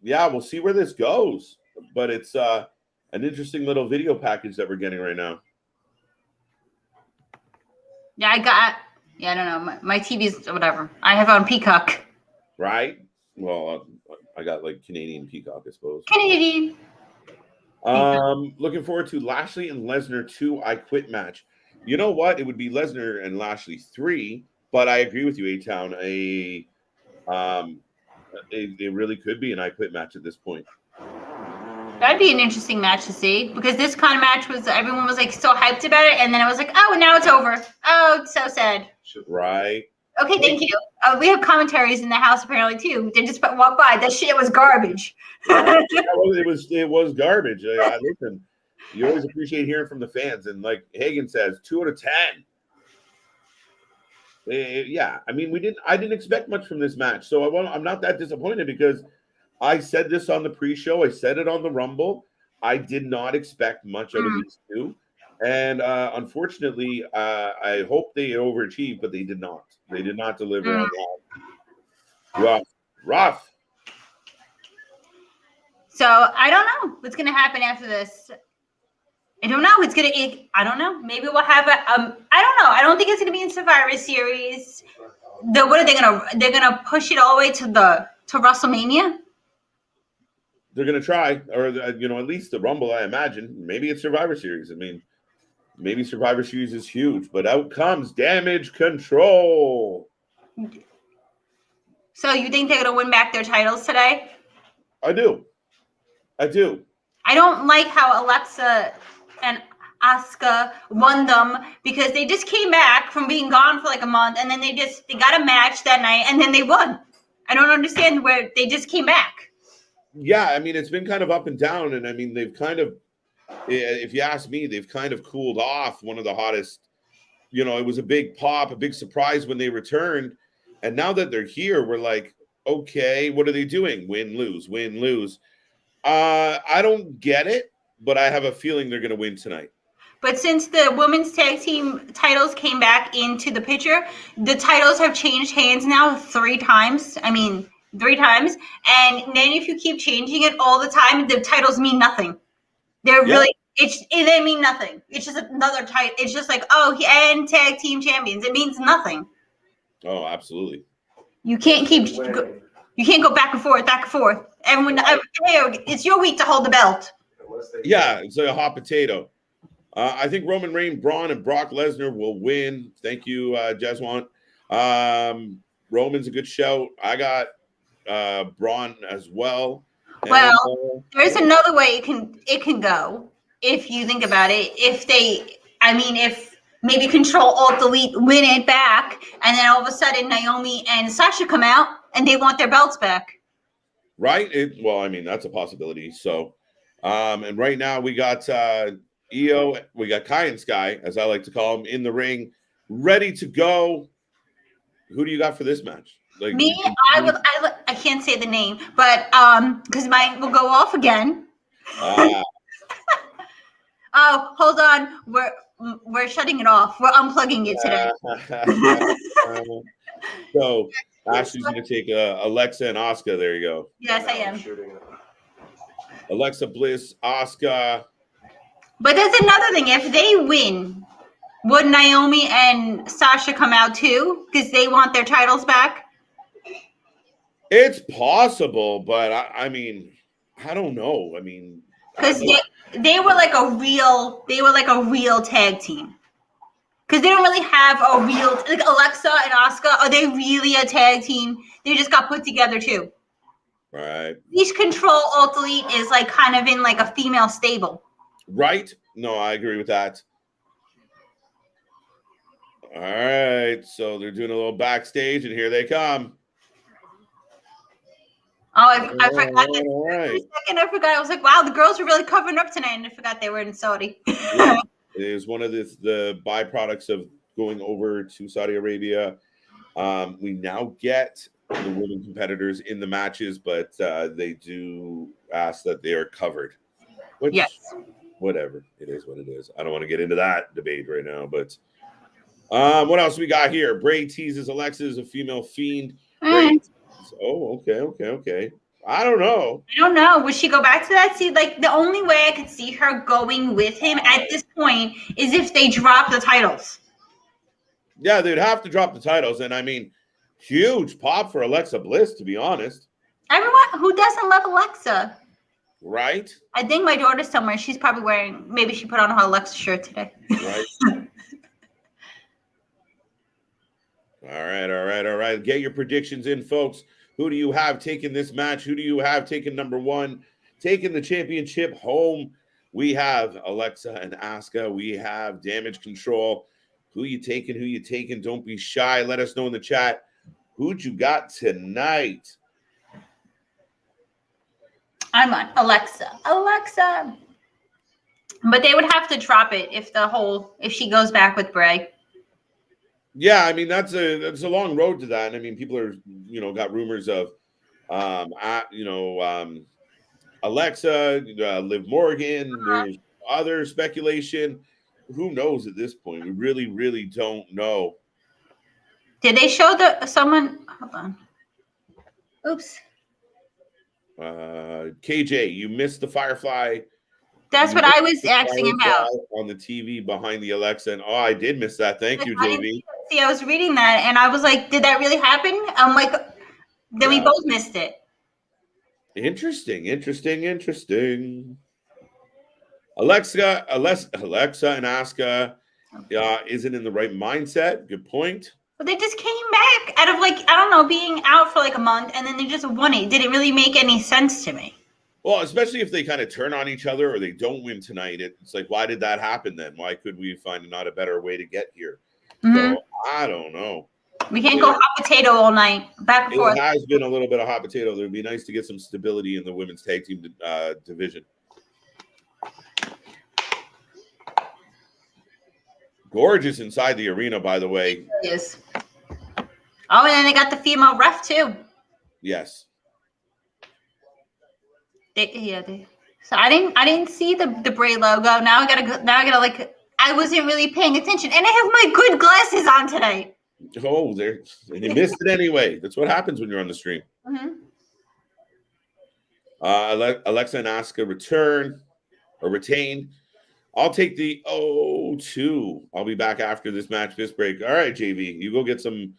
S1: we'll see where this goes. But it's an interesting little video package that we're getting right now.
S3: Yeah, I don't know. My TV's whatever. I have it on Peacock.
S1: Right? Well, I got like Canadian Peacock, I suppose.
S3: Canadian.
S1: Looking forward to Lashley and Lesnar 2 I Quit match. You know what? It would be Lesnar and Lashley 3, but I agree with you, A-Town. It really could be an I Quit match at this point.
S3: That'd be an interesting match to see because this kind of match everyone was so hyped about it, and then it was oh, now it's over. Oh, it's so sad.
S1: Right.
S3: Okay, thank you. We have commentaries in the house apparently too. They just walk by. That shit was garbage.
S1: It was garbage. Listen, you always appreciate hearing from the fans, and like Hagen says, 2 out of 10. Yeah, I mean, I didn't expect much from this match, so I'm not that disappointed because I said this on the pre-show. I said it on the Rumble. I did not expect much out of these two. And unfortunately, I hope they overachieved, but they did not. They did not deliver on that. Rough.
S3: So I don't know what's gonna happen after this. I don't know. I don't know. Maybe we'll have a. I don't know. I don't think it's gonna be in Survivor Series. What are they gonna? They're gonna push it all the way to WrestleMania.
S1: They're gonna try, or at least the Rumble. I imagine. Maybe it's Survivor Series. I mean, maybe Survivor Series is huge, but out comes Damage Control.
S3: So you think they're gonna win back their titles today?
S1: I do. I
S3: don't like how Alexa and Asuka won them because they just came back from being gone for like a month, and then they got a match that night, and then they won. I don't understand where they just came back.
S1: Yeah, I mean, it's been kind of up and down, and I mean, they've kind of, if you ask me, they've kind of cooled off. One of the hottest, it was a big pop, a big surprise when they returned, and now that they're here, we're like, okay, what are they doing? Win, lose, win, lose. I don't get it, but I have a feeling they're going to win tonight. But
S3: since the women's tag team titles came back into the picture, the titles have changed hands now 3 times. I mean, 3 times. And then if you keep changing it all the time, the titles mean nothing. They're they mean nothing. It's just another title. It's just like, and tag team champions. It means nothing.
S1: Oh, absolutely.
S3: You can't go back and forth, back and forth. Everyone, it's your week to hold the belt.
S1: Yeah, it's like a hot potato. I think Roman Reigns, Braun, and Brock Lesnar will win. Thank you, Jeswan. Roman's a good shout. I got Braun as well.
S3: Well, there's another way it can go if you think about it. If maybe Control Alt Delete win it back, and then all of a sudden Naomi and Sasha come out and they want their belts back.
S1: Right? That's a possibility. So, and right now we got Io, we got Kai and Sky, as I like to call them, in the ring, ready to go. Who do you got for this match?
S3: I can't say the name, but because mine will go off again. Oh, hold on. We're shutting it off. We're unplugging it today.
S1: So Ashley's going to take Alexa and Asuka. There you go.
S3: Yes, I am.
S1: Alexa Bliss, Asuka.
S3: But there's another thing. If they win, would Naomi and Sasha come out too? Because they want their titles back?
S1: It's possible, but I don't know.
S3: Because they were like a real tag team. Because they don't really have a real, like Alexa and Asuka, are they really a tag team? They just got put together too.
S1: Right.
S3: Each Control Alt Delete is like kind of in like a female stable.
S1: Right? No, I agree with that. All right. So they're doing a little backstage, and here they come.
S3: Oh, I forgot. For a second, I forgot. I was like, wow, the girls are really covering up tonight, and I forgot they were in Saudi.
S1: Yeah. It is one of the byproducts of going over to Saudi Arabia. We now get the women competitors in the matches, but they do ask that they are covered. Which, yes. Whatever. It is what it is. I don't want to get into that debate right now, but what else we got here? Bray teases Alexa is a female fiend. Oh, okay. I don't know.
S3: Would she go back to that? See, like the only way I could see her going with him at this point is if they drop the titles.
S1: Yeah, they'd have to drop the titles. And huge pop for Alexa Bliss, to be honest.
S3: Everyone who doesn't love Alexa.
S1: Right?
S3: I think my daughter's somewhere. She's probably maybe she put on her Alexa shirt today.
S1: Right. All right. Get your predictions in, folks. Who do you have taking this match? Who do you have taking number 1? Taking the championship home? We have Alexa and Asuka. We have Damage Control. Who you taking? Don't be shy. Let us know in the chat. Who'd you got tonight?
S3: I'm on Alexa. But they would have to drop it if she goes back with Bray.
S1: Yeah, that's a long road to that. And people are, got rumors of, Asuka Alexa, Liv Morgan. There's other speculation. Who knows at this point? We really, really don't know.
S3: Did they show someone? Hold on. Oops.
S1: KJ, you missed the Firefly.
S3: That's what I was asking about.
S1: On the TV behind the Alexa. And I did miss that. Thank you, JV.
S3: See, I was reading that and I was like, did that really happen? I'm like, then we both missed it.
S1: Interesting. Alexa and Asuka isn't in the right mindset. Good point.
S3: But they just came back out of I don't know, being out for a month, and then they just won it. Didn't really make any sense to me.
S1: Well, especially if they kind of turn on each other or they don't win tonight. It's like, why did that happen then? Why could we find not a better way to get here? So I don't know.
S3: We can't go hot potato all night, back and forth.
S1: It has been a little bit of hot potato. It would be nice to get some stability in the women's tag team division. Gorgeous inside the arena, by the way.
S3: Yes. Oh, and then they got the female ref too.
S1: Yes.
S3: So I didn't see the Bray logo. Now I gotta I wasn't really paying attention, and I have my good glasses on today.
S1: Oh, and you missed it anyway. That's what happens when you're on the stream. Alexa and Asuka retained. I'll take the 0-2. I'll be back after this match, this break. All right, JV, you go get some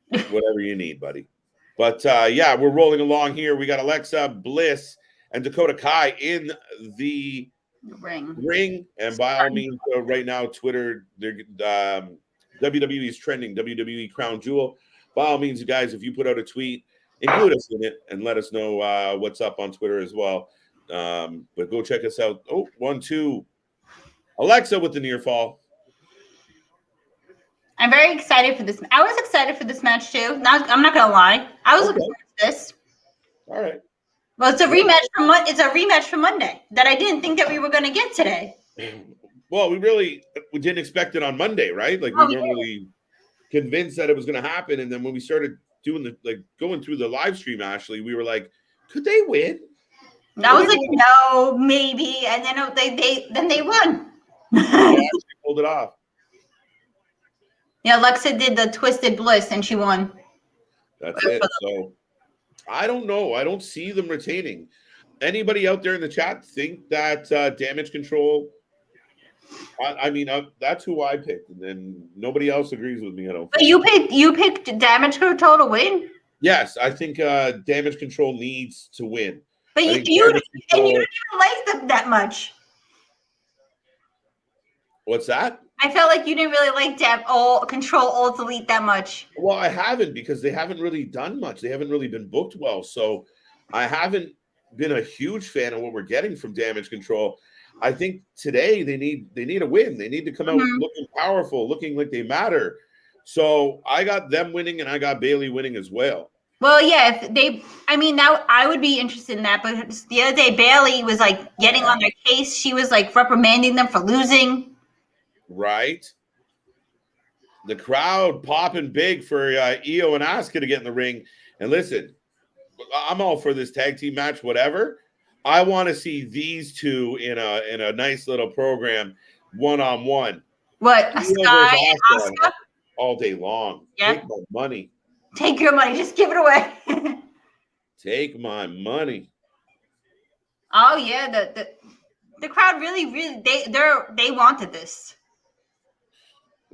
S1: whatever you need, buddy. But yeah, we're rolling along here. We got Alexa Bliss and Dakota Kai in the ring. And by all means, right now, Twitter, WWE is trending, WWE Crown Jewel. By all means, you guys, if you put out a tweet, include us in it and let us know what's up on Twitter as well. But go check us out. 1-2. Alexa with the near fall.
S3: I'm very excited for this. I was excited for this match too. I'm not gonna lie. I was looking for this.
S1: All right.
S3: Well, it's a rematch from Monday that I didn't think that we were gonna get today.
S1: Well, we didn't expect it on Monday, right? We weren't really convinced that it was gonna happen. And then when we started doing going through the live stream, Ashley, we were like, could they win?
S3: And I was like, no, maybe. And then they won.
S1: They actually pulled it off.
S3: Yeah, Alexa did the Twisted Bliss and she won.
S1: That's it. So I don't know. I don't see them retaining. Anybody out there in the chat think that Damage Control? I mean, that's who I picked, and then nobody else agrees with me. I don't.
S3: But you picked Damage Control to win.
S1: Yes, I think Damage Control needs to win.
S3: But you didn't even like them that much.
S1: What's that?
S3: I felt like you didn't really like Control Alt Delete that much.
S1: Well, I haven't, because they haven't really done much. They haven't really been booked well. So I haven't been a huge fan of what we're getting from Damage Control. I think today they need a win. They need to come out looking powerful, looking like they matter. So I got them winning, and I got Bayley winning as well.
S3: Well, yeah, now I would be interested in that. But the other day, Bayley was getting on their case. She was reprimanding them for losing.
S1: Right. The crowd popping big for Io and Asuka to get in the ring. And listen, I'm all for this tag team match, whatever. I want to see these two in a nice little program, one-on-one.
S3: What? Sky and Asuka?
S1: All day long.
S3: Yeah.
S1: Take my money.
S3: Take your money. Just give it away.
S1: Take my money.
S3: Oh yeah, the crowd really they wanted this.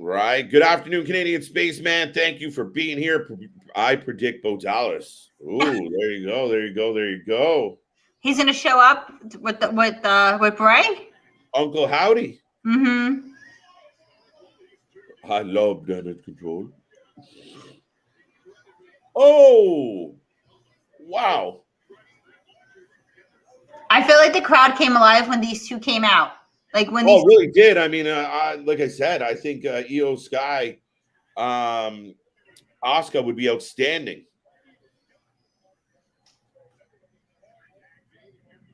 S1: Right. Good afternoon, Canadian Spaceman. Thank you for being here. I predict Bo Dallas. Ooh, there you go. There you go. There you go.
S3: He's gonna show up with Bray.
S1: Uncle Howdy.
S3: Mm-hmm.
S1: I love Damage Control. Oh, wow.
S3: I feel like the crowd came alive when these two came out.
S1: Really did. I mean, like I said, I think Io Sky, Asuka would be outstanding.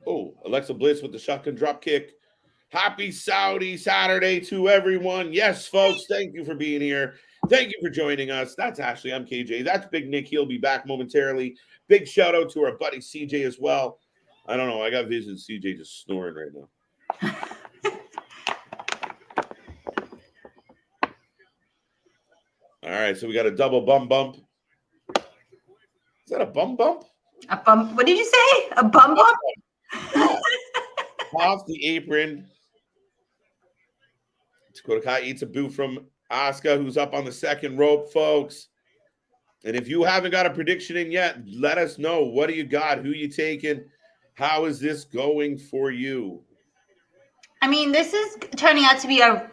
S1: Oh, Alexa Bliss with the shotgun drop kick. Happy Saudi Saturday to everyone. Yes, folks, thank you for being here. Thank you for joining us. That's Ashley. I'm KJ. That's Big Nick. He'll be back momentarily. Big shout out to our buddy CJ as well. I don't know. I got vision CJ just snoring right now. All right, so we got a double bump. Is that a bump?
S3: A bump? What did you say? A bump?
S1: Off the apron. Dakota Kai eats a boot from Asuka, who's up on the second rope, folks. And if you haven't got a prediction in yet, let us know. What do you got? Who you taking? How is this going for you?
S3: I mean, this is turning out to be a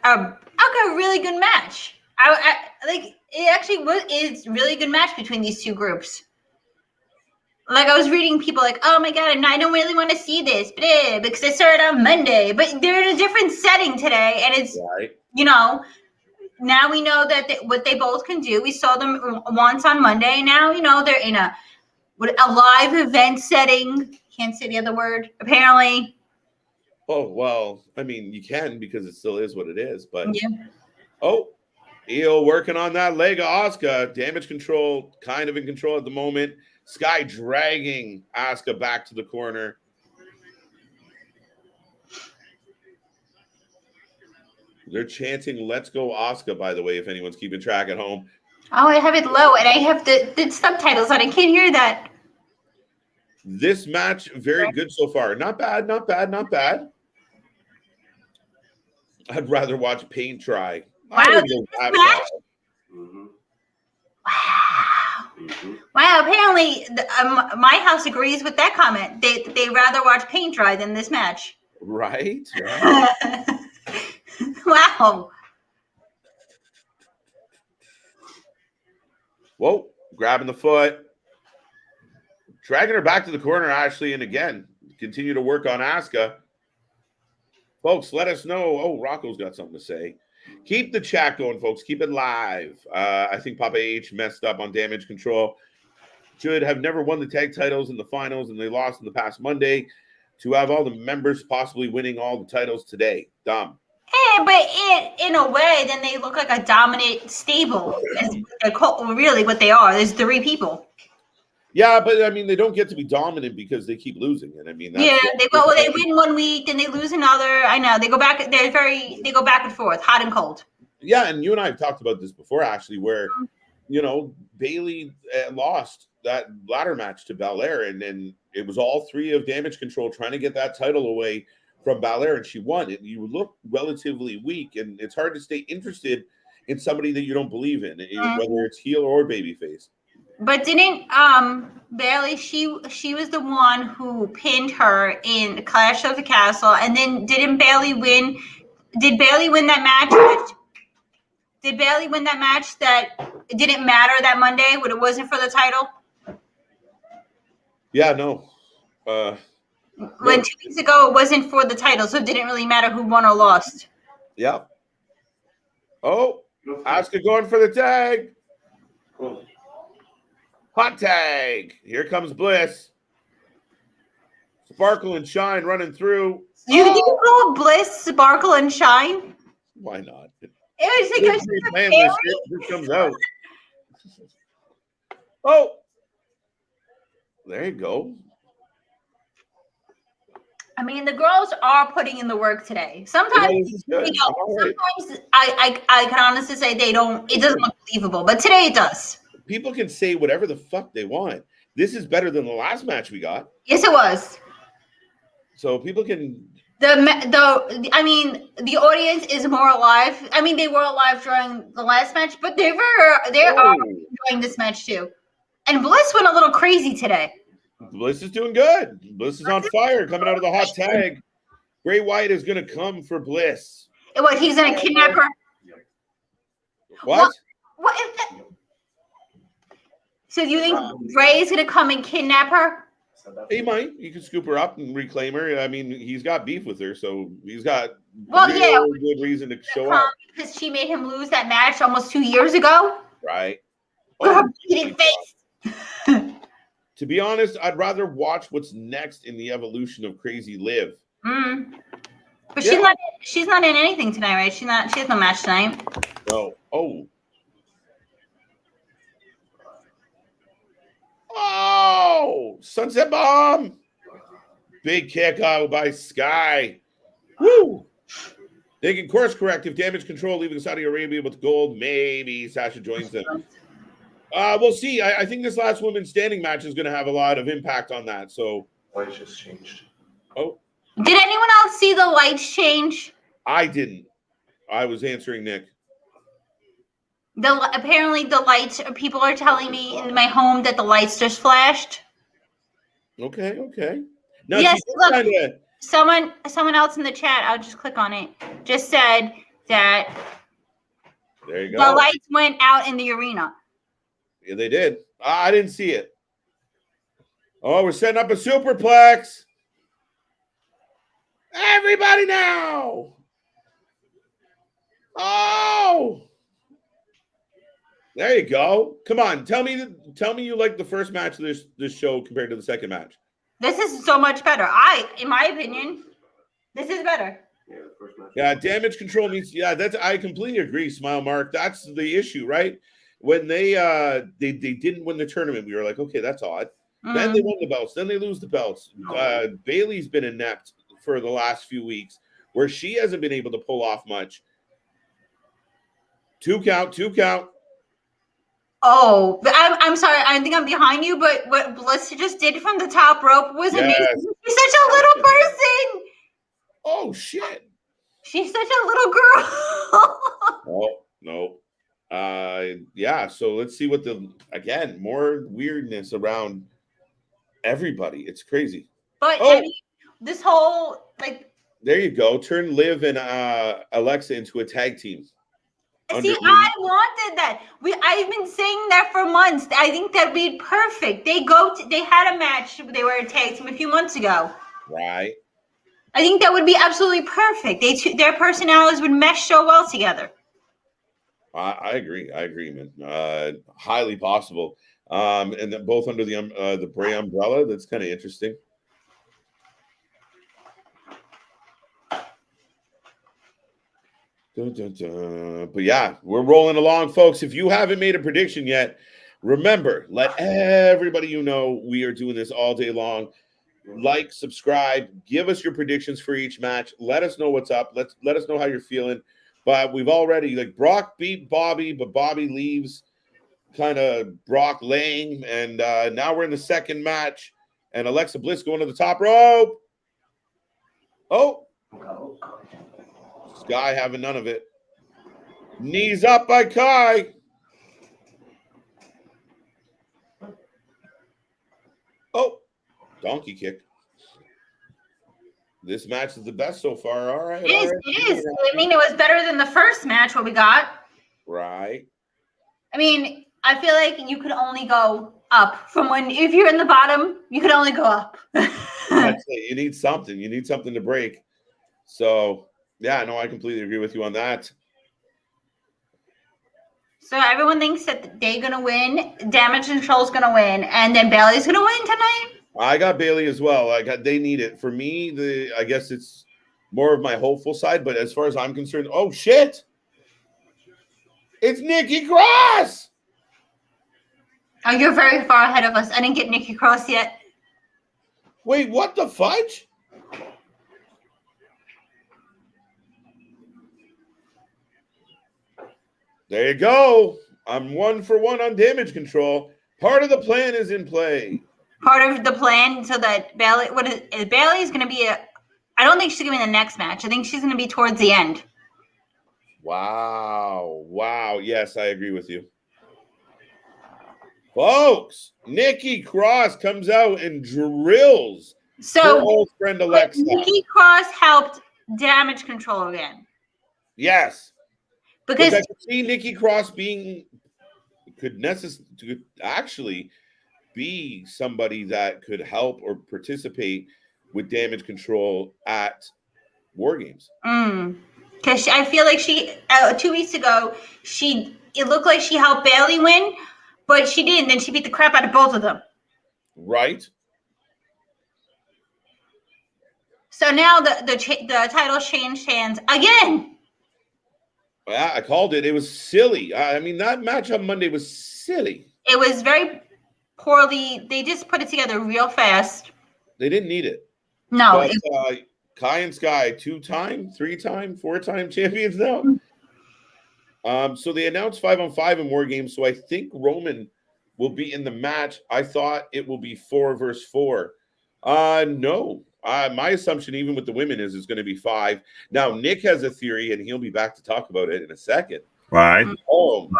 S3: really good match. I like it. Actually, is really good match between these two groups. Like I was reading people like, oh my god, I don't really want to see this, because they started on Monday, but they're in a different setting today, and it's
S1: right.
S3: Now we know that what they both can do. We saw them once on Monday. Now they're in a live event setting. Can't say the other word. Apparently.
S1: Oh well, I mean you can because it still is what it is. But
S3: yeah.
S1: Oh, Io working on that leg of Asuka. Damage control, kind of in control at the moment. Sky dragging Asuka back to the corner. They're chanting, let's go Asuka, by the way, if anyone's keeping track at home.
S3: Oh, I have it low, and I have the subtitles on. I can't hear that.
S1: This match, very good so far. Not bad. I'd rather watch paint dry.
S3: Wow,
S1: Mm-hmm.
S3: Wow. Mm-hmm. Wow, apparently my house agrees with that comment. They rather watch paint dry than this match.
S1: Right?
S3: Wow.
S1: Whoa, grabbing the foot. Dragging her back to the corner, Ashley, and again, continue to work on Asuka. Folks, let us know. Oh, Rocco's got something to say. Keep the chat going, folks. Keep it live. I think Papa H messed up on damage control. Should have never won the tag titles in the finals, and they lost in the past Monday. To have all the members possibly winning all the titles today. Dumb.
S3: Hey, but in a way, then they look like a dominant stable. Really what they are. There's 3 people.
S1: Yeah, but I mean, they don't get to be dominant because they keep losing. And I mean, that's
S3: they win one week, then they lose another. I know they go back. They go back and forth, hot and cold.
S1: Yeah, and you and I have talked about this before, Ashley, where Bayley lost that ladder match to Belair, and then it was all 3 of damage control trying to get that title away from Belair, and she won. You look relatively weak, and it's hard to stay interested in somebody that you don't believe in, whether it's heel or babyface.
S3: But didn't Bayley? She was the one who pinned her in Clash of the Castle, and then didn't Bayley win? Did Bayley win that match? Did Bayley win that match that it didn't matter that Monday when it wasn't for the title?
S1: Yeah, no.
S3: When 2 weeks ago it wasn't for the title, so it didn't really matter who won or lost.
S1: Yeah. Oh, Asuka going for the tag. Hot tag. Here comes Bliss. Sparkle and Shine running through.
S3: You think you call Bliss Sparkle and Shine?
S1: Why not?
S3: It was like
S1: this comes out. Oh, there you go.
S3: I mean, the girls are putting in the work today. Sometimes, sometimes I can honestly say they don't. It doesn't look believable, but today it does.
S1: People can say whatever the fuck they want. This is better than the last match we got.
S3: Yes, it was.
S1: So people can.
S3: I mean, the audience is more alive. I mean, they were alive during the last match, but they are enjoying this match too. And Bliss went a little crazy today.
S1: Bliss is doing good. Bliss is on fire, coming out of the hot tag. Bray Wyatt is going to come for Bliss.
S3: What? He's going to kidnap her?
S1: What?
S3: What is that? So do you think Bray is going to come and kidnap her?
S1: He might. He could scoop her up and reclaim her. I mean, he's got beef with her, so he's got good reason to show up.
S3: Because she made him lose that match almost 2 years ago.
S1: Right.
S3: Oh, bleeding face.
S1: To be honest, I'd rather watch what's next in the evolution of Crazy Liv.
S3: But she's not in anything tonight, right? She has no match tonight.
S1: No. Oh, Sunset Bomb. Big kick out by Sky. Woo! They can course correct if Damage Control leaving Saudi Arabia with gold. Maybe Sasha joins them. We'll see. I think this last women's standing match is going to have a lot of impact on that. So
S2: Lights just changed.
S1: Oh,
S3: Did anyone else see the lights change?
S1: I didn't. I was answering Nick.
S3: Apparently the lights. People are telling me in my home that the lights just flashed.
S1: Okay. Now,
S3: Yes, look.
S1: kinda,
S3: Someone else in the chat. I'll just click on it. Just said that
S1: there you go.
S3: the lights went out in the arena.
S1: Yeah, they did. I didn't see it. Oh, we're setting up a superplex. Everybody now. Oh. There you go. Come on. Tell me you like the first match of this show compared to the second match.
S3: This is so much better. In my opinion, this is better.
S2: Yeah, the first match.
S1: Yeah, Damage Control means I completely agree, Smile Mark. That's the issue, right? When they didn't win the tournament, we were like, okay, that's odd. Then they win the belts, then they lose the belts. Bayley's been inept for the last few weeks, where she hasn't been able to pull off much. Two count.
S3: Oh, I'm sorry. I think I'm behind you, but what Bliss just did from the top rope was amazing. She's such a little person.
S1: Oh shit!
S3: She's such a little girl.
S1: Oh no. Yeah. So let's see what more weirdness around everybody. It's crazy.
S3: But I mean, this whole
S1: there you go. Turn Liv and Alexa into a tag team.
S3: See, I wanted that. I've been saying that for months. I think that'd be perfect. They had a match. They were a tag team a few months ago.
S1: Right.
S3: I think that would be absolutely perfect. Their personalities would mesh so well together.
S1: I agree, man. Highly possible. And then both under the Bray umbrella. That's kind of interesting. Dun, dun, dun. But yeah, we're rolling along, folks. If you haven't made a prediction yet, remember, let everybody you know we are doing this all day long. Like, subscribe, give us your predictions for each match. Let us know what's up. Let us know how you're feeling. But we've already Brock beat Bobby, but Bobby leaves kind of Brock laying. And now we're in the second match. And Alexa Bliss going to the top rope. Oh. Sky having none of it. Knees up by Kai. Oh, donkey kick. This match is the best so far. All right.
S3: It is. I mean, it was better than the first match, what we got.
S1: Right.
S3: I mean, I feel like you could only go up if you're in the bottom, you could only go up.
S1: That's it. You need something. You need something to break. So, yeah, no, I completely agree with you on that.
S3: So everyone thinks that they're going to win. Damage Control's going to win. And then Bayley's going to win tonight?
S1: I got Bayley as well. They need it. For me, I guess it's more of my hopeful side. But as far as I'm concerned, oh, shit. It's Nikki Cross.
S3: Oh, you're very far ahead of us. I didn't get Nikki Cross yet.
S1: Wait, what the fudge? There you go. I'm 1 for 1 on Damage Control. Part of the plan is in play.
S3: Part of the plan so that Bayley's going to be I don't think she's going to be in the next match. I think she's going to be towards the end.
S1: Wow. Yes, I agree with you. Folks, Nikki Cross comes out and drills her old friend Alexa.
S3: Nikki Cross helped Damage Control again.
S1: Yes.
S3: Because
S1: I could see Nikki Cross could actually be somebody that could help or participate with Damage Control at War Games.
S3: Because I feel like she 2 weeks ago it looked like she helped Bayley win, but she didn't. Then she beat the crap out of both of them.
S1: Right.
S3: So now the title changed hands again.
S1: Yeah, I called it. It was silly. I mean, that match on Monday was silly.
S3: It was very poorly. They just put it together real fast.
S1: They didn't need it.
S3: No.
S1: But Kai and Sky, 2-time, 3-time, 4-time champions now. So they announced 5-on-5 in War Games. So I think Roman will be in the match. I thought it will be 4 versus 4. No. My assumption, even with the women, is it's going to be 5. Now, Nick has a theory, and he'll be back to talk about it in a second.
S2: Right.
S1: Oh,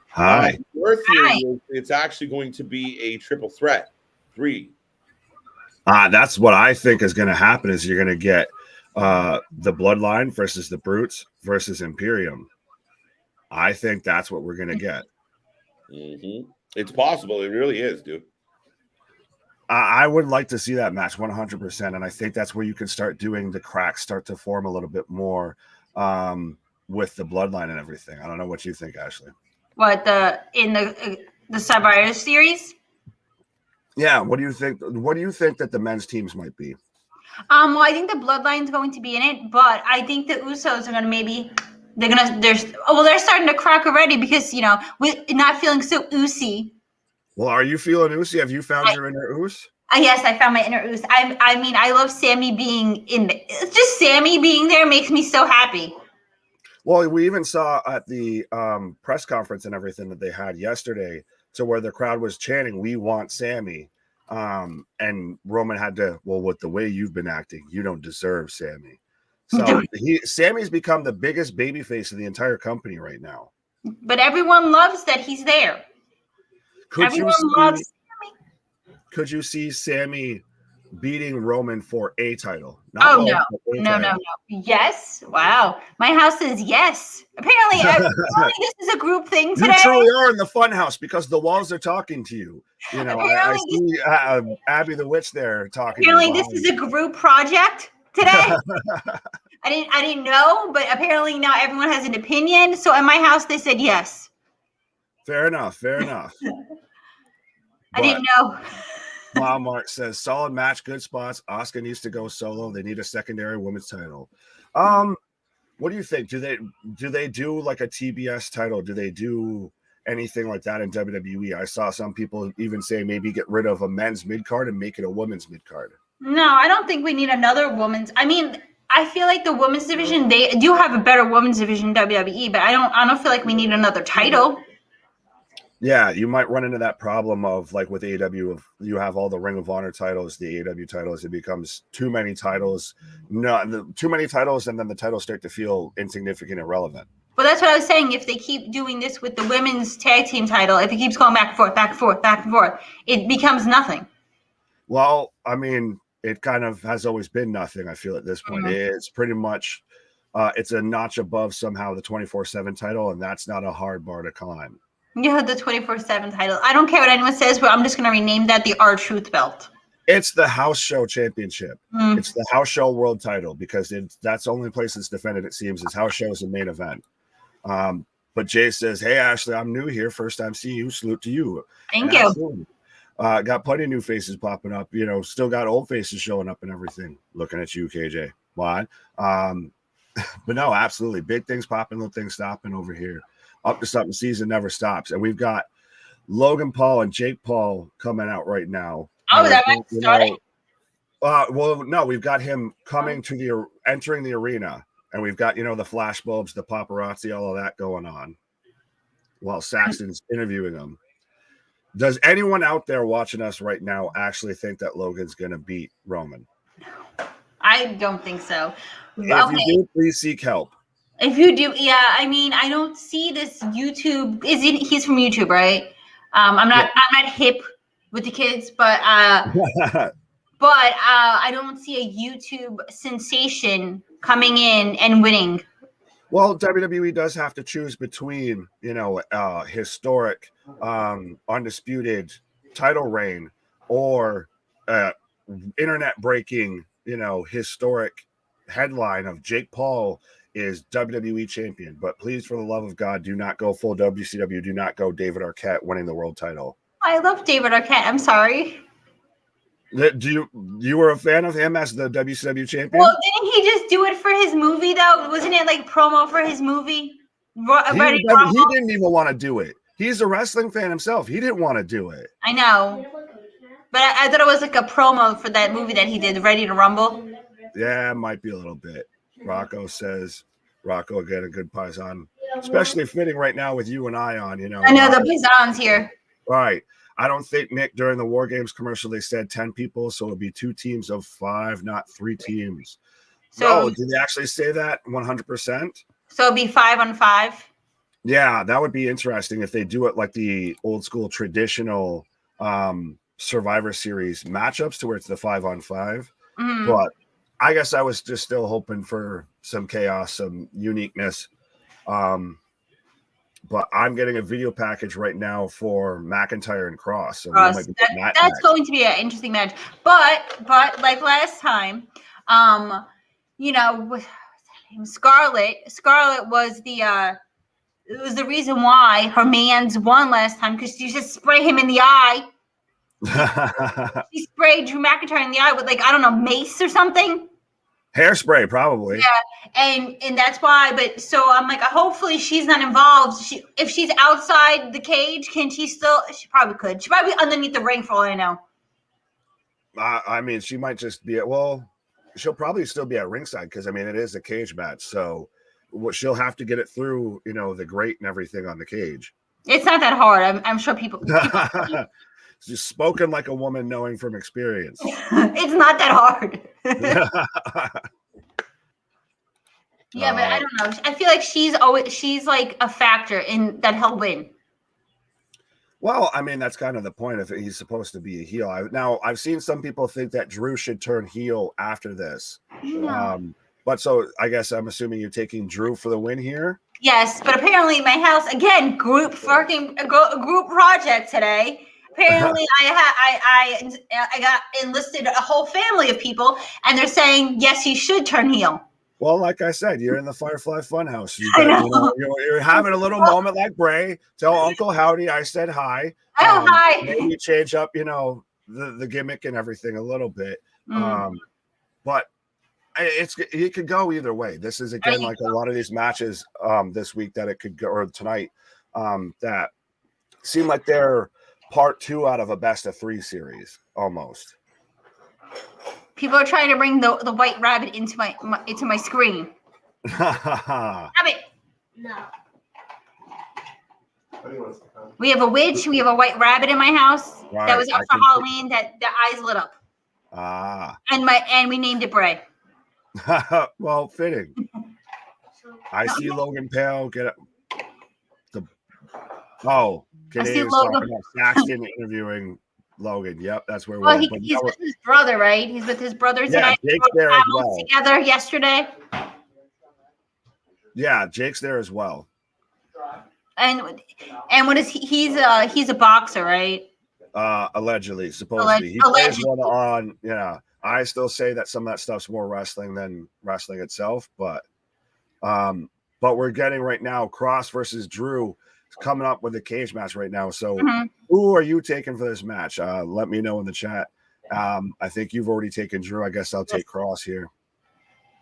S2: Hi.
S1: Your theory is it's actually going to be a triple threat. 3.
S2: That's what I think is going to happen. Is you're going to get the Bloodline versus the Brutes versus Imperium. I think that's what we're going to get.
S1: Mm-hmm. It's possible. It really is, dude.
S2: I would like to see that match 100%, and I think that's where you can start doing the cracks start to form a little bit more with the Bloodline and everything. I don't know what you think, Ashley.
S3: What in the Survivor Series?
S2: Yeah, what do you think? What do you think that the men's teams might be?
S3: Well, I think the Bloodline's going to be in it, but I think the Usos are gonna they're starting to crack already because with not feeling so oosy.
S2: Well, are you feeling oosy? Have you found your inner oos?
S3: Yes, I found my inner oos. I mean, I love Sammy being in there. It's just Sammy being there makes me so happy.
S2: Well, we even saw at the press conference and everything that they had yesterday, to where the crowd was chanting, "We want Sammy," and Roman had to. Well, with the way you've been acting, you don't deserve Sammy. So Sammy's become the biggest babyface of the entire company right now.
S3: But everyone loves that he's there. Could
S2: you see Sammy beating Roman for a title?
S3: No. Yes. Wow. My house says yes. Apparently this is a group thing today.
S2: You truly are in the fun house because the walls are talking to you. I see Abby the Witch there talking.
S3: Apparently this is a group project today. I didn't know, but apparently now everyone has an opinion. So in my house they said yes.
S2: Fair enough.
S3: I didn't know.
S2: Walmart says solid match, good spots. Asuka needs to go solo. They need a secondary women's title. What do you think? Do they do like a TBS title? Do they do anything like that in WWE? I saw some people even say maybe get rid of a men's mid card and make it a women's mid card.
S3: No, I don't think we need another women's. I mean, I feel like the women's division, they do have a better women's division in WWE, but I don't feel like we need another title.
S2: Yeah, you might run into that problem of like with AEW, of you have all the Ring of Honor titles, the AEW titles, it becomes too many titles. Too many titles, and then the titles start to feel insignificant and irrelevant.
S3: Well, that's what I was saying. If they keep doing this with the women's tag team title, if it keeps going back and forth, back and forth, back and forth, it becomes nothing.
S2: Well, I mean, it kind of has always been nothing, I feel, at this point. Mm-hmm. It's pretty much it's a notch above somehow the 24/7 title, and that's not a hard bar to climb.
S3: Yeah, the 24/7 title. I don't care what anyone says, but I'm just going to rename that the R-Truth belt.
S2: It's the House Show Championship. It's the House Show World title because that's the only place it's defended, it seems, is House Show is the main event. But Jay says, "Hey, Ashley, I'm new here. First time seeing you. Salute to you."
S3: Thank you.
S2: Got plenty of new faces popping up. Still got old faces showing up and everything. Looking at you, KJ. Why? But no, absolutely. Big things popping, little things stopping over here. Up to something, season never stops. And we've got Logan Paul and Jake Paul coming out right now.
S3: Oh, that might be starting?
S2: Well, no, we've got him coming entering the arena. And we've got, the flash bulbs, the paparazzi, all of that going on while Saxton's interviewing them. Does anyone out there watching us right now actually think that Logan's going to beat Roman?
S3: I don't think so.
S2: If you do, please seek help.
S3: If you do, yeah, I mean, I don't see this YouTube. He's from YouTube, right? I'm not hip with the kids, but I don't see a YouTube sensation coming in and winning.
S2: Well, WWE does have to choose between, historic, undisputed title reign or internet breaking, historic headline of Jake Paul is WWE champion. But please, for the love of God, do not go full WCW. Do not go David Arquette winning the world title.
S3: I love David Arquette. I'm sorry.
S2: You were a fan of him as the WCW champion?
S3: Well, didn't he just do it for his movie, though? Wasn't it like promo for his movie?
S2: He didn't even want to do it. He's a wrestling fan himself. He didn't want to do it.
S3: I know. But I thought it was like a promo for that movie that he did, Ready to Rumble.
S2: Yeah, it might be a little bit. Rocco says, Rocco again, a good paisan, especially fitting right now with you and I on, you know.
S3: I know the paisans here.
S2: Right. I don't think, Nick, during the War Games commercial, they said 10 people, so it'll be 2 teams of 5, not 3 teams. So, did they actually say that 100%?
S3: So it'll be 5 on 5?
S2: Yeah, that would be interesting if they do it like the old school traditional Survivor Series matchups to where it's the 5 on 5.
S3: Mm-hmm.
S2: But I guess I was just still hoping for some chaos, some uniqueness. But I'm getting a video package right now for McIntyre and Cross. So
S3: that's going to be an interesting match. But like last time, you know, Scarlett was the reason why her man's won last time, because she just sprayed him in the eye. She sprayed Drew McIntyre in the eye with, like, I don't know, mace or something.
S2: Hairspray, probably.
S3: Yeah, and that's why. But so I'm like, hopefully she's not involved. If she's outside the cage, can she still? She probably could. She probably be underneath the ring for all I know.
S2: I mean, she might just be she'll probably still be at ringside because I mean it is a cage match, so she'll have to get it through, you know, the grate and everything on the cage.
S3: It's not that hard. I'm sure people
S2: She's spoken like a woman knowing from experience.
S3: It's not that hard. Yeah, but I don't know. I feel like she's like a factor in that he'll win.
S2: Well, I mean, that's kind of the point if he's supposed to be a heel. Now, I've seen some people think that Drew should turn heel after this.
S3: No.
S2: But so I guess I'm assuming you're taking Drew for the win here.
S3: Yes, but apparently my house, again, group project today. Apparently I got enlisted a whole family of people, and they're saying yes, he should turn heel.
S2: Well, like I said, you're in the Firefly Funhouse. You're having a little moment like Bray. Tell Uncle Howdy I said hi.
S3: Hi.
S2: Maybe change up, you know, the gimmick and everything a little bit. But it could go either way. This is again like a lot of these matches this week that it could go, or tonight, that seem like they're part 2 out of a best of 3 series almost.
S3: People are trying to bring the white rabbit into my screen. Rabbit. No. We have a witch. We have a white rabbit in my house that was out for Halloween. That the eyes lit up. And we named it Bray.
S2: Well, fitting. I see Logan Pail get Canadian's talking about Saxton interviewing Logan. Yep, that's where we're.
S3: He's with his brother, right? He's with his brother tonight.
S2: Yeah, Jake's there as well.
S3: Together yesterday.
S2: Yeah, Jake's there as well.
S3: And what is he's a boxer, right?
S2: Allegedly, supposedly. He plays one on. Yeah, I still say that some of that stuff's more wrestling than wrestling itself, but we're getting right now Cross versus Drew coming up with a cage match right now. So who are you taking for this match? Let me know in the chat. I think you've already taken Drew. I guess I'll take Cross here.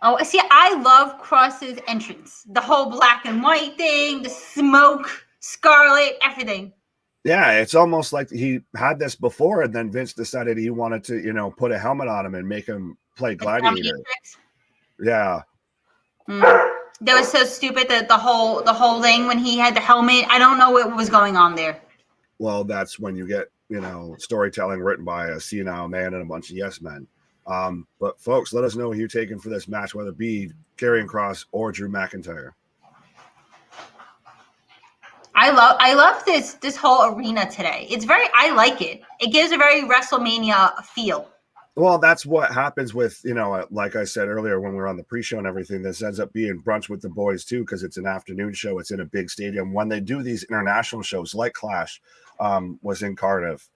S3: Oh, see, I love Cross's entrance. The whole black and white thing, the smoke, Scarlet, everything.
S2: Yeah, it's almost like he had this before, and then Vince decided he wanted to, you know, put a helmet on him and make him play Gladiator. Yeah.
S3: That was so stupid, that the whole thing when he had the helmet. I don't know what was going on there.
S2: Well, that's when you get, you know, storytelling written by a senile man and a bunch of yes men. But folks, let us know who you're taking for this match, whether it be Karrion Kross or Drew McIntyre.
S3: I love this whole arena today. I like it. It gives a very WrestleMania feel.
S2: Well, that's what happens with, you know, like I said earlier when we were on the pre-show and everything, this ends up being brunch with the boys too, because it's an afternoon show. It's in a big stadium. When they do these international shows like Clash was in Cardiff,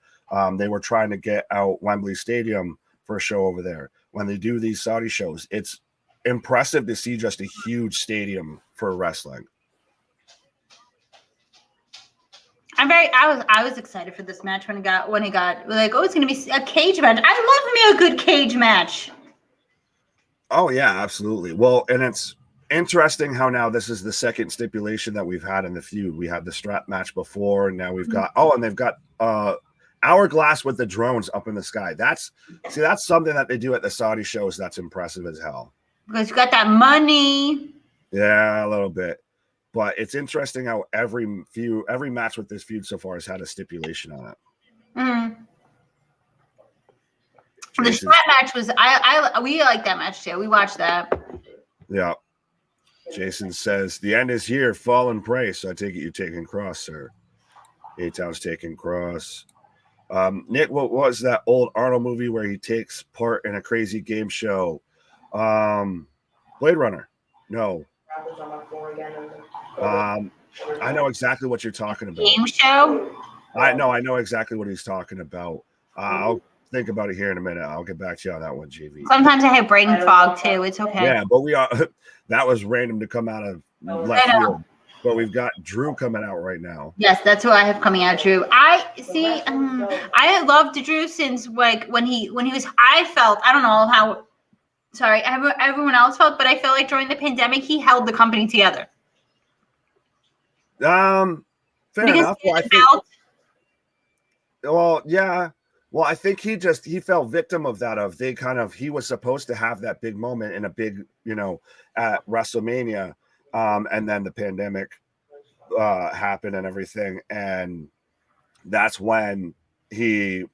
S2: they were trying to get out Wembley Stadium for a show over there. When they do these Saudi shows, it's impressive to see just a huge stadium for wrestling.
S3: I was excited for this match when it got like, oh, it's gonna be a cage match. I love me a good cage match.
S2: Oh yeah, absolutely. Well, and it's interesting how now this is the second stipulation that we've had in the feud. We had the strap match before, and now we've got and they've got hourglass with the drones up in the sky. That's something that they do at the Saudi shows. That's impressive as hell.
S3: Because you got that money.
S2: Yeah, a little bit. But it's interesting how every match with this feud so far has had a stipulation on it.
S3: Mm. The strap match was we like that match too. We watched that.
S2: Yeah. Jason says the end is here, fall and pray. So I take it you're taking Cross, sir. A-Town's taking Cross. Nick, what was that old Arnold movie where he takes part in a crazy game show? Blade Runner. No. I know exactly what you're talking about.
S3: Game show?
S2: I know exactly what he's talking about. I'll think about it here in a minute. I'll get back to you on that one, JV.
S3: Sometimes I have brain fog too. It's okay.
S2: Yeah, but we are that was random to come out of left field. But we've got Drew coming out right now.
S3: Yes, that's who I have coming out, Drew. I see. I loved Drew since like when he was. I felt, I don't know how. Sorry, everyone else felt, but I felt like during the pandemic he held the company together.
S2: Fair enough. Well, yeah. Well, I think he fell victim of that. He was supposed to have that big moment in a big, at WrestleMania. And then the pandemic happened and everything. And that's when he,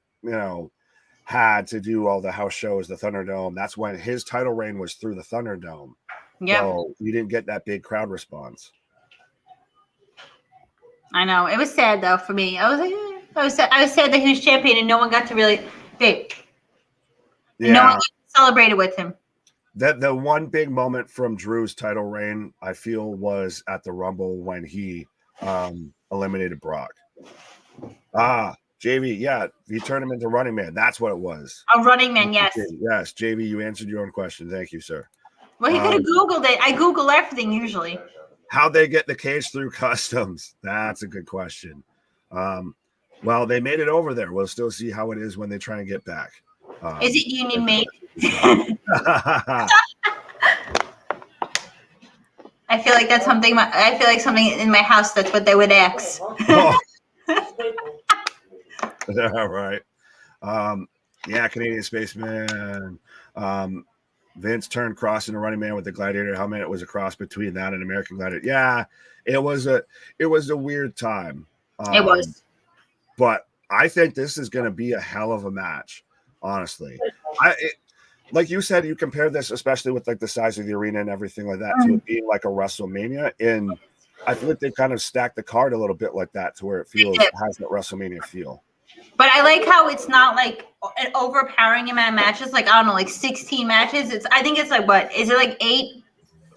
S2: had to do all the house shows, the Thunderdome. That's when his title reign was through the Thunderdome. Yeah. So he didn't get that big crowd response.
S3: I know. It was sad though for me. I was sad that he was champion and no one got to really no one celebrated with him.
S2: That the one big moment from Drew's title reign, I feel, was at the Rumble when he eliminated Brock. JV, yeah, he turned him into Running Man. That's what it was.
S3: A Running Man, yes.
S2: Yes, JV, you answered your own question. Thank you, sir.
S3: Well, he could have Googled it. I Google everything usually.
S2: How'd they get the cage through customs? That's a good question. Well, they made it over there. We'll still see how it is when they try and get back.
S3: Is it union made? I feel like that's something. I feel like something in my house. That's what they would ask.
S2: Oh. All right. Yeah, Canadian Spaceman. Vince turned Cross into Running Man with the Gladiator helmet. It was a cross between that and American Gladiator. Yeah, it was a weird time.
S3: It was.
S2: But I think this is going to be a hell of a match. Honestly, like you said, you compare this, especially with like the size of the arena and everything like that, to it being like a WrestleMania. And I feel like they kind of stacked the card a little bit like that to where it has that WrestleMania feel.
S3: But I like how it's not like an overpowering amount of matches. Like, I don't know, like 16 matches. I think it's like, what is it, like 8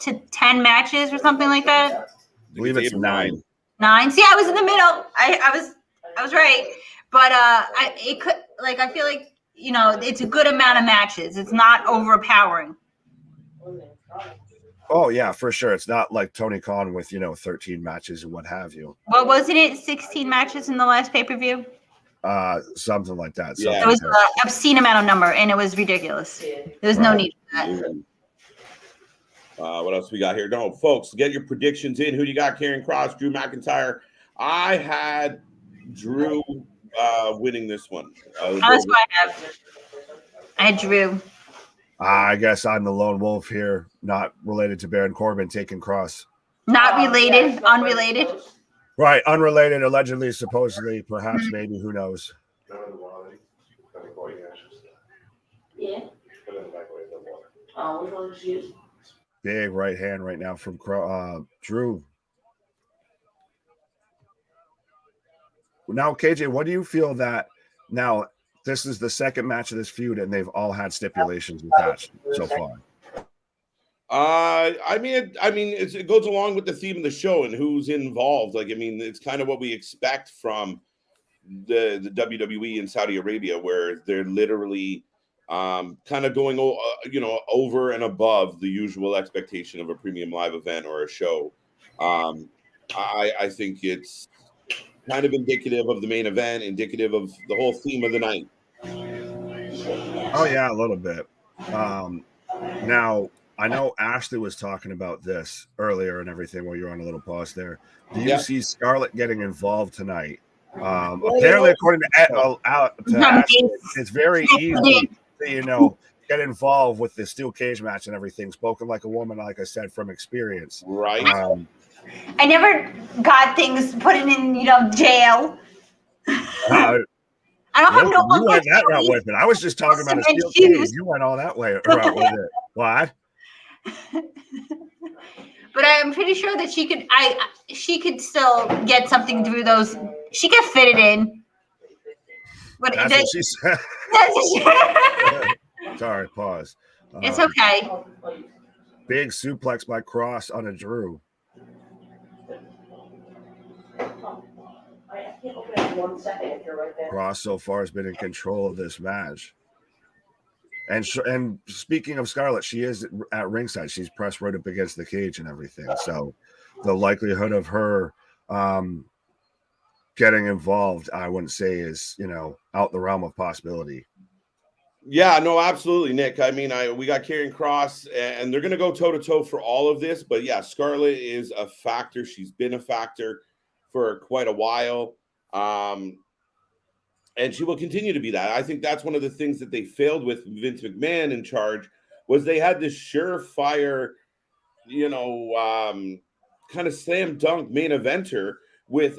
S3: to 10 matches or something like that?
S2: I believe it's 9.
S3: 9. See, I was in the middle. I was right. But it could, like, I feel like, it's a good amount of matches. It's not overpowering.
S2: Oh yeah, for sure. It's not like Tony Khan with 13 matches and what have you.
S3: Well, wasn't it 16 matches in the last pay-per-view?
S2: Something like that.
S3: Yeah. It was an obscene amount of number, and it was ridiculous. There was no need for that.
S1: What else we got here? No, folks, get your predictions in. Who do you got? Karrion Kross, Drew McIntyre. I had Drew winning this one.
S3: That's what I have. I had Drew.
S2: I guess I'm the lone wolf here, not related to Baron Corbin, taking Kross.
S3: Not related, unrelated.
S2: Right, unrelated, allegedly, supposedly, perhaps, maybe, who knows?
S4: Yeah. Which one did you use?
S2: Big right hand right now from Drew. Now, KJ, what do you feel that now this is the second match of this feud and they've all had stipulations attached so far?
S1: I mean, it goes along with the theme of the show and who's involved. Like, I mean, it's kind of what we expect from the WWE in Saudi Arabia, where they're literally kind of going, over and above the usual expectation of a premium live event or a show. I think it's kind of indicative of the main event, indicative of the whole theme of the night.
S2: Oh yeah, a little bit. Now, I know Ashley was talking about this earlier and everything while you're on a little pause there. Do you see Scarlett getting involved tonight Apparently, according to Ashley, it's very easy to, get involved with the steel cage match and everything. Spoken like a woman, like I said, from experience.
S1: Right.
S3: I never got things put in, jail. I don't have no.
S2: You went that route with it. I was just talking about a steel cage. You went all that way route with it. What?
S3: But I'm pretty sure that she could still get something through those. She could fit it in. But
S2: That's what she said. Sorry, pause.
S3: It's okay.
S2: Big suplex by Cross on a Drew. Cross so far has been in control of this match. And speaking of Scarlett, she is at ringside. She's pressed right up against the cage and everything. So the likelihood of her getting involved, I wouldn't say is, out the realm of possibility.
S1: Yeah, no, absolutely, Nick. I mean, we got Karrion Kross, and they're going to go toe-to-toe for all of this. But, yeah, Scarlett is a factor. She's been a factor for quite a while. And she will continue to be that. I think that's one of the things that they failed with Vince McMahon in charge was they had this surefire, kind of slam dunk main eventer with.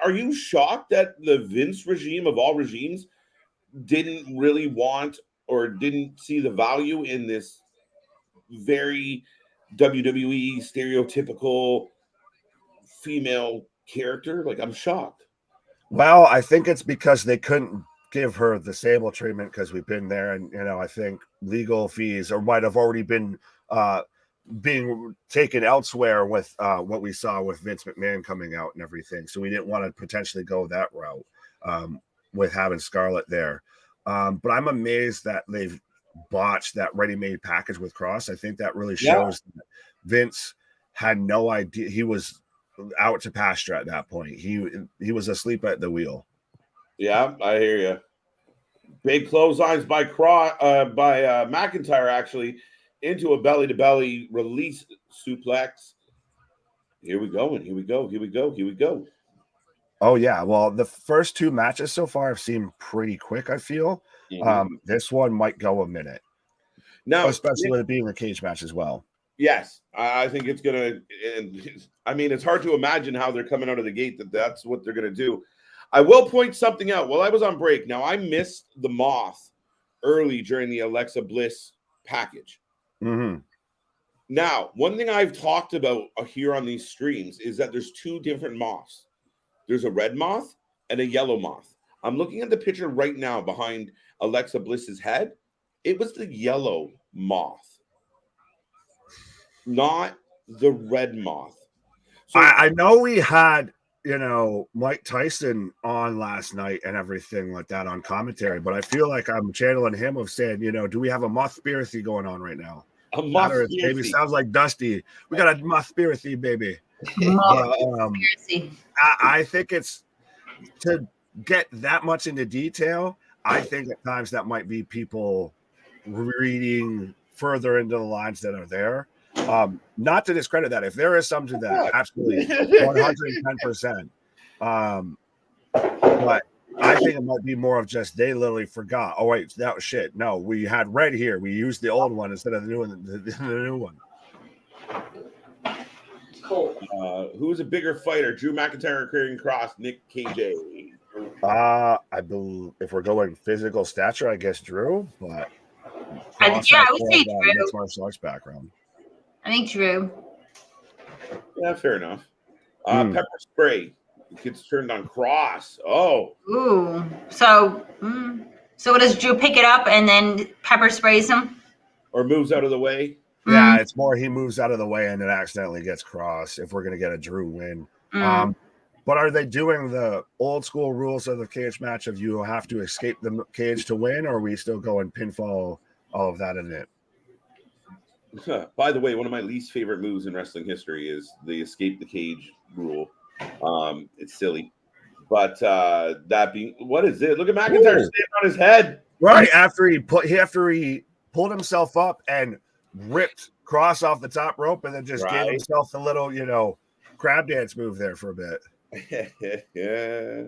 S1: Are you shocked that the Vince regime of all regimes didn't really want or didn't see the value in this very WWE stereotypical female character? Like, I'm shocked.
S2: Well, I think it's because they couldn't give her the Sable treatment because we've been there, and I think legal fees or might have already been being taken elsewhere with what we saw with Vince McMahon coming out and everything. So we didn't want to potentially go that route with having Scarlett there. But I'm amazed that they've botched that ready-made package with Cross. I think that really shows that Vince had no idea. He was out to pasture at that point. He was asleep at the wheel.
S1: Yeah, I hear you. Big clotheslines by McIntyre actually into a belly-to-belly release suplex. Here we go.
S2: Oh yeah, well the first two matches so far have seemed pretty quick. I feel this one might go a minute. Now, especially with it being a cage match as well.
S1: Yes, I think it's gonna. I mean, it's hard to imagine how they're coming out of the gate that's what they're gonna do. I will point something out. While I was on break, now I missed the Moth early during the Alexa Bliss package.
S2: Mm-hmm.
S1: Now, one thing I've talked about here on these streams is that there's two different moths. There's a red moth and a yellow moth. I'm looking at the picture right now behind Alexa Bliss's head. It was the yellow moth, not the red moth. So
S2: I know we had, Mike Tyson on last night and everything like that on commentary, but I feel like I'm channeling him of saying, do we have a moth-spiracy going on right now?
S1: A moth-spiracy.
S2: Maybe sounds like Dusty. We got a moth-spiracy, baby. I think it's to get that much into detail. I think at times that might be people reading further into the lines that are there. Not to discredit that. If there is something that absolutely 110%. But I think it might be more of just they literally forgot. Oh wait, that was shit. No, we had red here. We used the old one instead of the new one. The new one.
S1: Who's a bigger fighter, Drew McIntyre or Karrion Kross? Nick KJ.
S2: I believe if we're going physical stature, I guess Drew. But
S3: I would say Drew.
S2: Mixed martial arts background.
S3: I think Drew.
S1: Yeah, fair enough. Pepper spray gets turned on Kross. Oh.
S3: Ooh. So what does Drew pick it up and then pepper sprays him?
S1: Or moves out of the way?
S2: Yeah, it's more he moves out of the way and it accidentally gets Kross if we're going to get a Drew win. But are they doing the old school rules of the cage match of you have to escape the cage to win, or are we still going pinfall, all of that in it?
S1: By the way, one of my least favorite moves in wrestling history is the escape the cage rule. It's silly. But that being, what is it? Look at McIntyre standing on his head.
S2: Right after he pulled himself up and ripped Kross off the top rope and then just gave himself a little, crab dance move there for a bit.
S1: Yeah.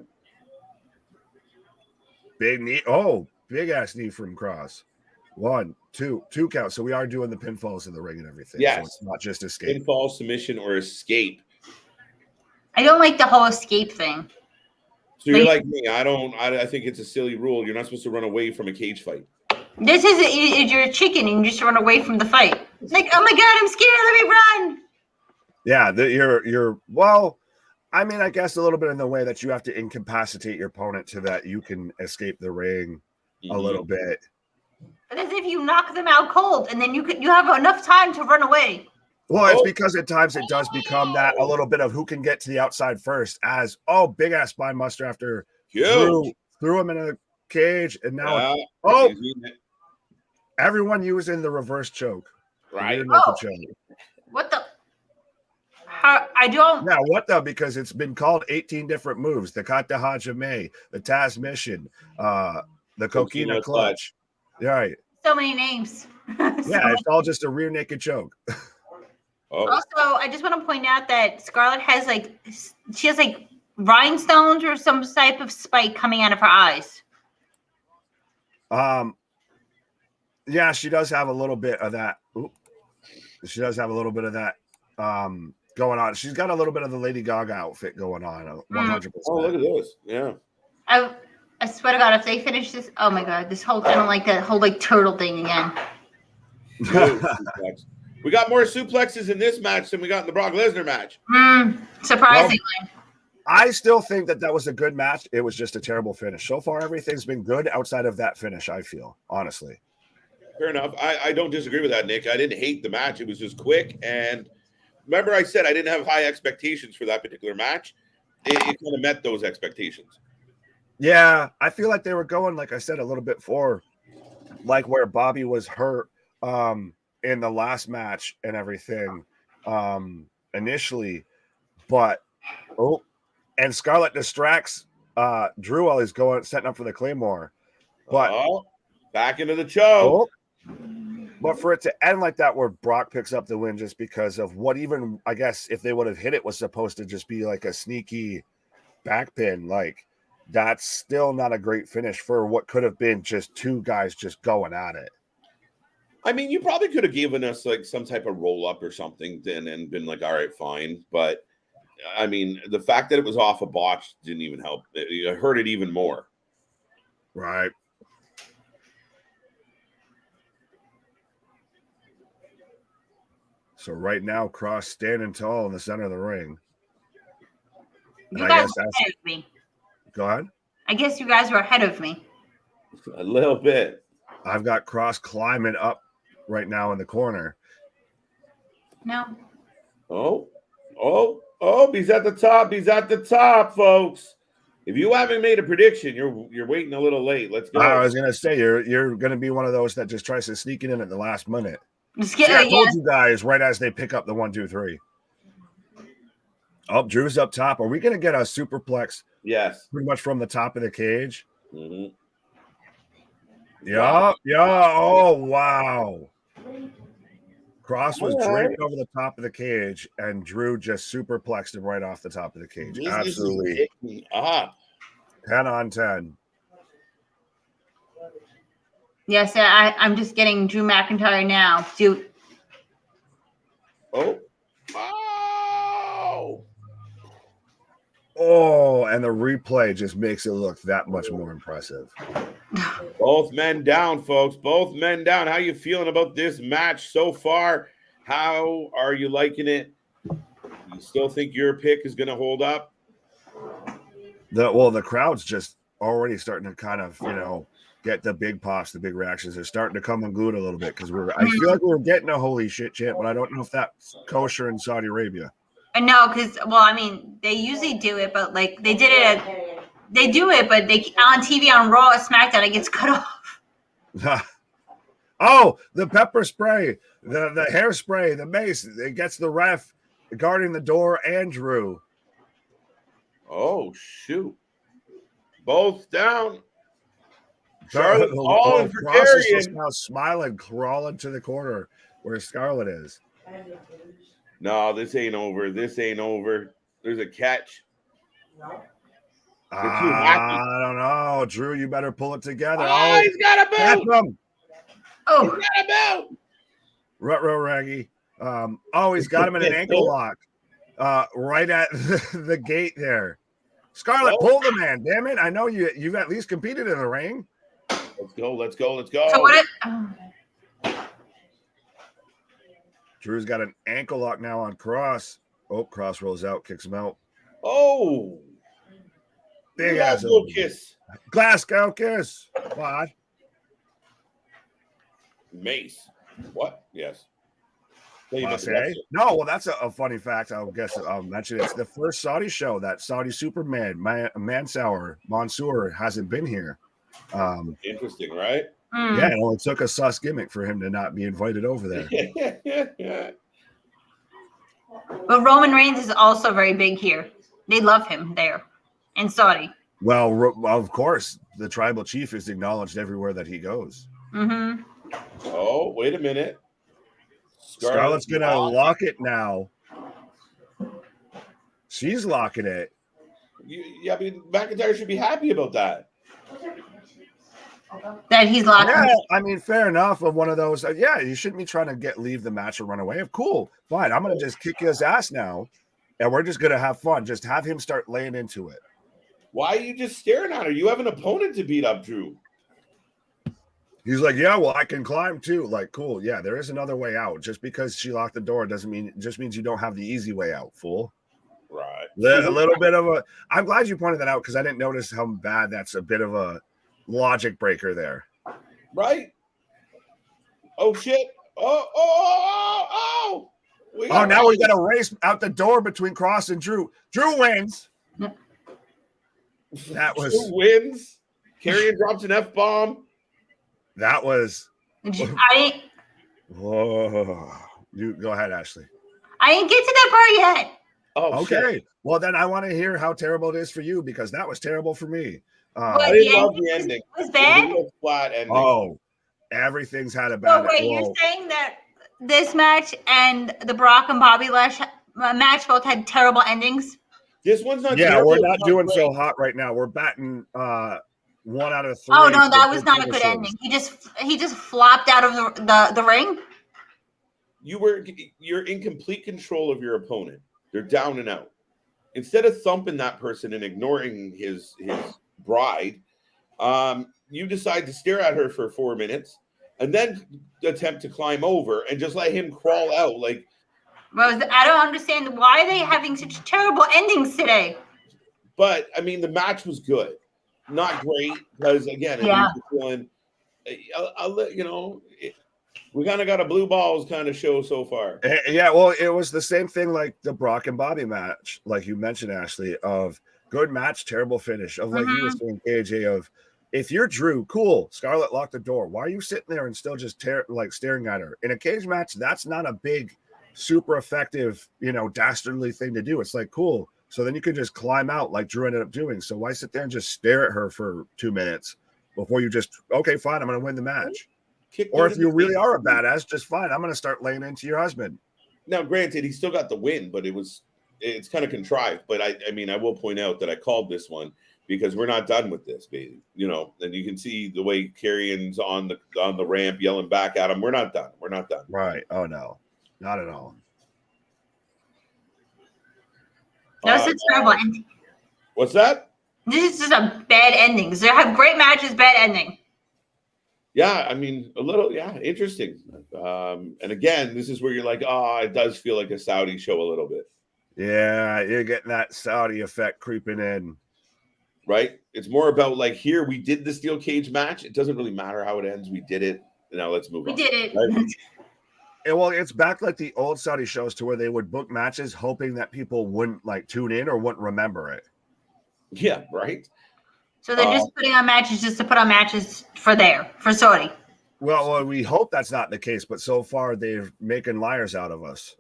S2: Big knee. Oh, big ass knee from Cross. 1, 2 count. So we are doing the pinfalls in the ring and everything.
S1: Yes.
S2: So it's not just escape.
S1: Pinfall, submission, or escape.
S3: I don't like the whole escape thing.
S1: So you're like me. I think it's a silly rule. You're not supposed to run away from a cage fight.
S3: This is you're a chicken and you just run away from the fight. Like, oh my god, I'm scared. Let me run.
S2: Yeah, you're well. I mean, I guess a little bit in the way that you have to incapacitate your opponent to that you can escape the ring a little bit.
S3: But as if you knock them out cold, and then you have enough time to run away.
S2: Well, it's because at times it does become that a little bit of who can get to the outside first. As big ass spine muster after threw him in a cage, and now everyone using the reverse choke.
S1: Right?
S3: What the? I don't.
S2: Yeah, what the? Because it's been called 18 different moves: the Kata Hajime, the Taz Mission, the Coquina Clutch. Right.
S3: So many names.
S2: It's all just a rear naked choke.
S3: Also, I just want to point out that Scarlett has she has rhinestones or some type of spike coming out of her eyes.
S2: Yeah, she does have a little bit of that. She does have a little bit of that going on. She's got a little bit of the Lady Gaga outfit going on. 100%.
S1: Oh, look at this. Yeah.
S3: I swear to God, if they finish this, oh my God, this whole, I don't like that whole turtle thing again.
S1: We got more suplexes in this match than we got in the Brock Lesnar match.
S3: Surprisingly.
S2: Well, I still think that was a good match. It was just a terrible finish. So far, everything's been good outside of that finish, I feel, honestly.
S1: Fair enough. I don't disagree with that, Nick. I didn't hate the match. It was just quick. And remember I said I didn't have high expectations for that particular match. It kind of met those expectations.
S2: Yeah, I feel like they were going, like I said, a little bit for like where Bobby was hurt in the last match and everything initially. But, and Scarlett distracts Drew while he's setting up for the Claymore. But
S1: back into the choke.
S2: But for it to end like that where Brock picks up the win just because of what even, I guess, if they would have hit it was supposed to just be like a sneaky back pin, like that's still not a great finish for what could have been just two guys just going at it.
S1: I mean, you probably could have given us like some type of roll up or something then and been like, all right, fine. But I mean, the fact that it was off a botch didn't even help. It hurt it even more.
S2: Right. So right now, Cross standing tall in the center of the ring.
S3: You guys were ahead of me.
S2: Go ahead.
S3: I guess you guys were ahead of me.
S1: A little bit.
S2: I've got Cross climbing up right now in the corner.
S3: No.
S1: He's at the top. He's at the top, folks. If you haven't made a prediction, you're waiting a little late. Let's go.
S2: I was gonna say you're gonna be one of those that just tries to sneak it in at the last minute.
S3: See,
S2: I told you guys right as they pick up the 1, 2, 3. Oh, Drew's up top. Are we gonna get a superplex?
S1: Yes.
S2: Pretty much from the top of the cage.
S1: Mm-hmm.
S2: Yeah. Oh, wow. Cross was draped over the top of the cage, and Drew just superplexed him right off the top of the cage. Absolutely. 10 on 10.
S3: Yes, I'm just getting Drew McIntyre now.
S2: Oh, and the replay just makes it look that much more impressive.
S1: Both men down, folks. Both men down. How you feeling about this match so far? How are you liking it? You still think your pick is going to hold up?
S2: The crowd's just already starting to kind of, get the big pops, the big reactions. They're starting to come unglued a little bit because I feel like we're getting a holy shit chant, but I don't know if that's kosher in Saudi Arabia.
S3: No, because they usually do it, but like they did it. They do it, but they on TV on Raw or SmackDown, it gets cut off.
S2: Oh, the pepper spray, the hairspray, the mace. It gets the ref guarding the door and Drew.
S1: Oh shoot! Both down. Charlotte falling for Carrion.
S2: Now smiling, crawling to the corner where Scarlett is.
S1: No, this ain't over. This ain't over. There's a catch. too happy.
S2: I don't know. Drew, you better pull it together.
S1: Oh, he's got a
S2: catch
S1: boot.
S2: him.
S3: Oh,
S1: He's got a boot.
S2: Ruh-roh, Raggy. He's got him in an ankle lock. Right at the gate there. Scarlett, pull the man. Damn it. I know you've at least competed in the ring.
S1: Let's go. Let's go. Let's go.
S3: so what?
S2: Drew's got an ankle lock now on Cross. Oh, Cross rolls out, kicks him out.
S1: Oh.
S2: Big ass
S1: Glasgow kiss.
S2: Glasgow kiss. What?
S1: Mace. What? Yes.
S2: Okay. No, well, that's a funny fact. I'll mention it's the first Saudi show that Saudi Superman Mansour hasn't been here.
S1: Interesting, right?
S2: Yeah, it only took a sus gimmick for him to not be invited over there.
S3: But Roman Reigns is also very big here. They love him there in Saudi.
S2: Well, of course, the tribal chief is acknowledged everywhere that he goes.
S3: Mm-hmm.
S1: Oh, wait a minute.
S2: Scarlett's gonna lock it now. She's locking it.
S1: I mean, McIntyre should be happy about that.
S3: That he's locking.
S2: Yeah, I mean, fair enough. Of one of those. You shouldn't be trying to leave the match or run away. Cool, fine. I'm gonna just kick his ass now, and we're just gonna have fun. Just have him start laying into it.
S1: Why are you just staring at her? You have an opponent to beat up, Drew.
S2: He's like, yeah, well, I can climb too. Like, cool. Yeah, there is another way out. Just because she locked the door just means you don't have the easy way out, fool.
S1: Right.
S2: A little bit of a. I'm glad you pointed that out because I didn't notice how bad that's a bit of a logic breaker there.
S1: Right. Oh shit. Oh.
S2: Now we got a race out the door between Cross and Drew. Drew wins. That was
S1: Drew wins. Karrion drops an F-bomb.
S2: That was.
S3: Whoa.
S2: You go ahead, Ashley.
S3: I didn't get to that part yet.
S1: Oh,
S2: okay.
S1: Shit.
S2: Well, then I want to hear how terrible it is for you because that was terrible for me.
S1: I didn't love the ending.
S3: It was bad.
S1: It was a flat ending.
S2: Oh, everything's had a bad.
S3: So wait, you're saying that this match and the Brock and Bobby Lash match both had terrible endings?
S1: This one's not.
S2: Yeah,
S1: terrible,
S2: we're not doing
S1: great.
S2: so hot right now. We're batting 1 out of 3.
S3: Oh no, that was not a good ending. He just flopped out of the ring.
S1: You're in complete control of your opponent. They're down and out. Instead of thumping that person and ignoring his bride, you decide to stare at her for 4 minutes and then attempt to climb over and just let him crawl out. Like,
S3: Rose, I don't understand why are they having such terrible endings today.
S1: But I mean, the match was good, not great because again, I'll let you know. We kind of got a blue balls kind of show so far.
S2: Yeah, well, it was the same thing like the Brock and Bobby match, like you mentioned, Ashley, of good match, terrible finish. Of like you were saying, KJ, of if you're Drew, cool, Scarlett locked the door. Why are you sitting there and still just staring at her? In a cage match, that's not a big, super effective, dastardly thing to do. It's like, cool. So then you can just climb out like Drew ended up doing. So why sit there and just stare at her for 2 minutes before you just, okay, fine, I'm going to win the match. Or if you really are a badass, just fine. I'm going to start laying into your husband.
S1: Now, granted, he still got the win, but it's kind of contrived. But I mean, I will point out that I called this one because we're not done with this, baby. And you can see the way Karrion's on the ramp yelling back at him. We're not done. We're not done.
S2: Right. Oh no, not at all.
S3: That was a terrible ending.
S1: What's that?
S3: This is just a bad ending. They have great matches, bad ending.
S1: Yeah, I mean, a little, interesting. And again, this is where you're like, it does feel like a Saudi show a little bit.
S2: Yeah, you're getting that Saudi effect creeping in.
S1: Right? It's more about like here, we did the steel cage match. It doesn't really matter how it ends. We did it. Now let's move on.
S3: We did it.
S1: Right?
S2: Well, it's back like the old Saudi shows to where they would book matches hoping that people wouldn't tune in or wouldn't remember it.
S1: Yeah, right.
S3: So they're just putting on matches just to put on matches for Saudi.
S2: Well, we hope that's not the case, but so far they're making liars out of us.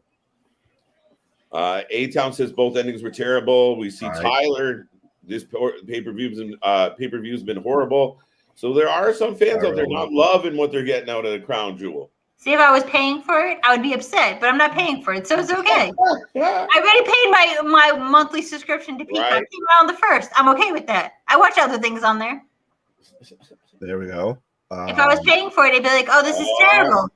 S1: A-Town says both endings were terrible. We see Tyler. This pay-per-view's been horrible. So there are some fans out there not loving what they're getting out of the crown jewel.
S3: See, if I was paying for it, I would be upset, but I'm not paying for it, so it's okay. I already paid my monthly subscription to Peacock.
S1: Right.
S3: Came out on the 1st. I'm okay with that. I watch other things on there.
S2: There we go.
S3: If I was paying for it, I'd be like, oh, this is terrible.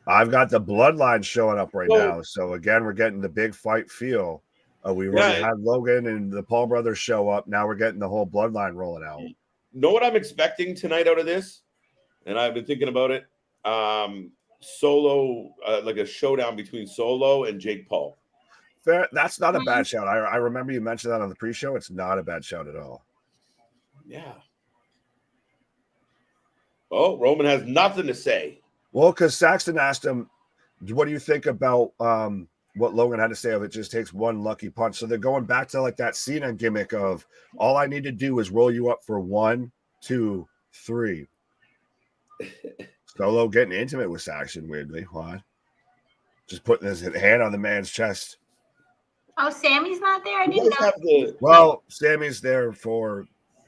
S2: I've got the bloodline showing up right
S1: So-
S2: now. So again, we're getting the big fight feel. We already had Logan and the Paul brothers show up. Now we're getting the whole bloodline rolling out.
S1: Know what I'm expecting tonight out of this? And I've been thinking about it. Solo, like a showdown between Solo and Jake Paul.
S2: Fair, that's not a bad shout. I remember you mentioned that on the pre-show. It's not a bad shout at all.
S1: Yeah. Oh, Roman has nothing to say.
S2: Well, because Saxton asked him, what do you think about what Logan had to say of it just takes one lucky punch? So they're going back to like that Cena gimmick of all I need to do is roll you up for 1, 2, 3. Solo getting intimate with Saxton, weirdly. Why? Just putting his hand on the man's chest.
S3: Oh, Sammy's not there? I
S1: You
S3: didn't
S1: guys
S3: know.
S1: have the
S2: Well, Sammy's there for,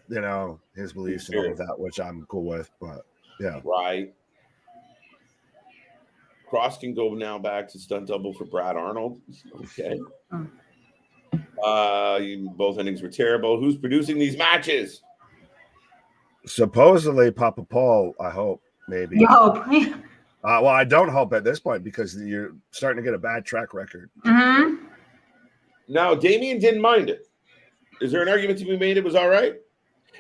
S2: his beliefs and all of that, which I'm cool with. But yeah.
S1: right. Cross can go now back to stunt double for Brad Arnold. Okay. Both endings were terrible. Who's producing these matches?
S2: Supposedly Papa Paul, I hope, maybe.
S3: You hope.
S2: Well, I don't hope at this point because you're starting to get a bad track record.
S3: Mm-hmm.
S1: Now, Damien didn't mind it. Is there an argument to be made? It was all right.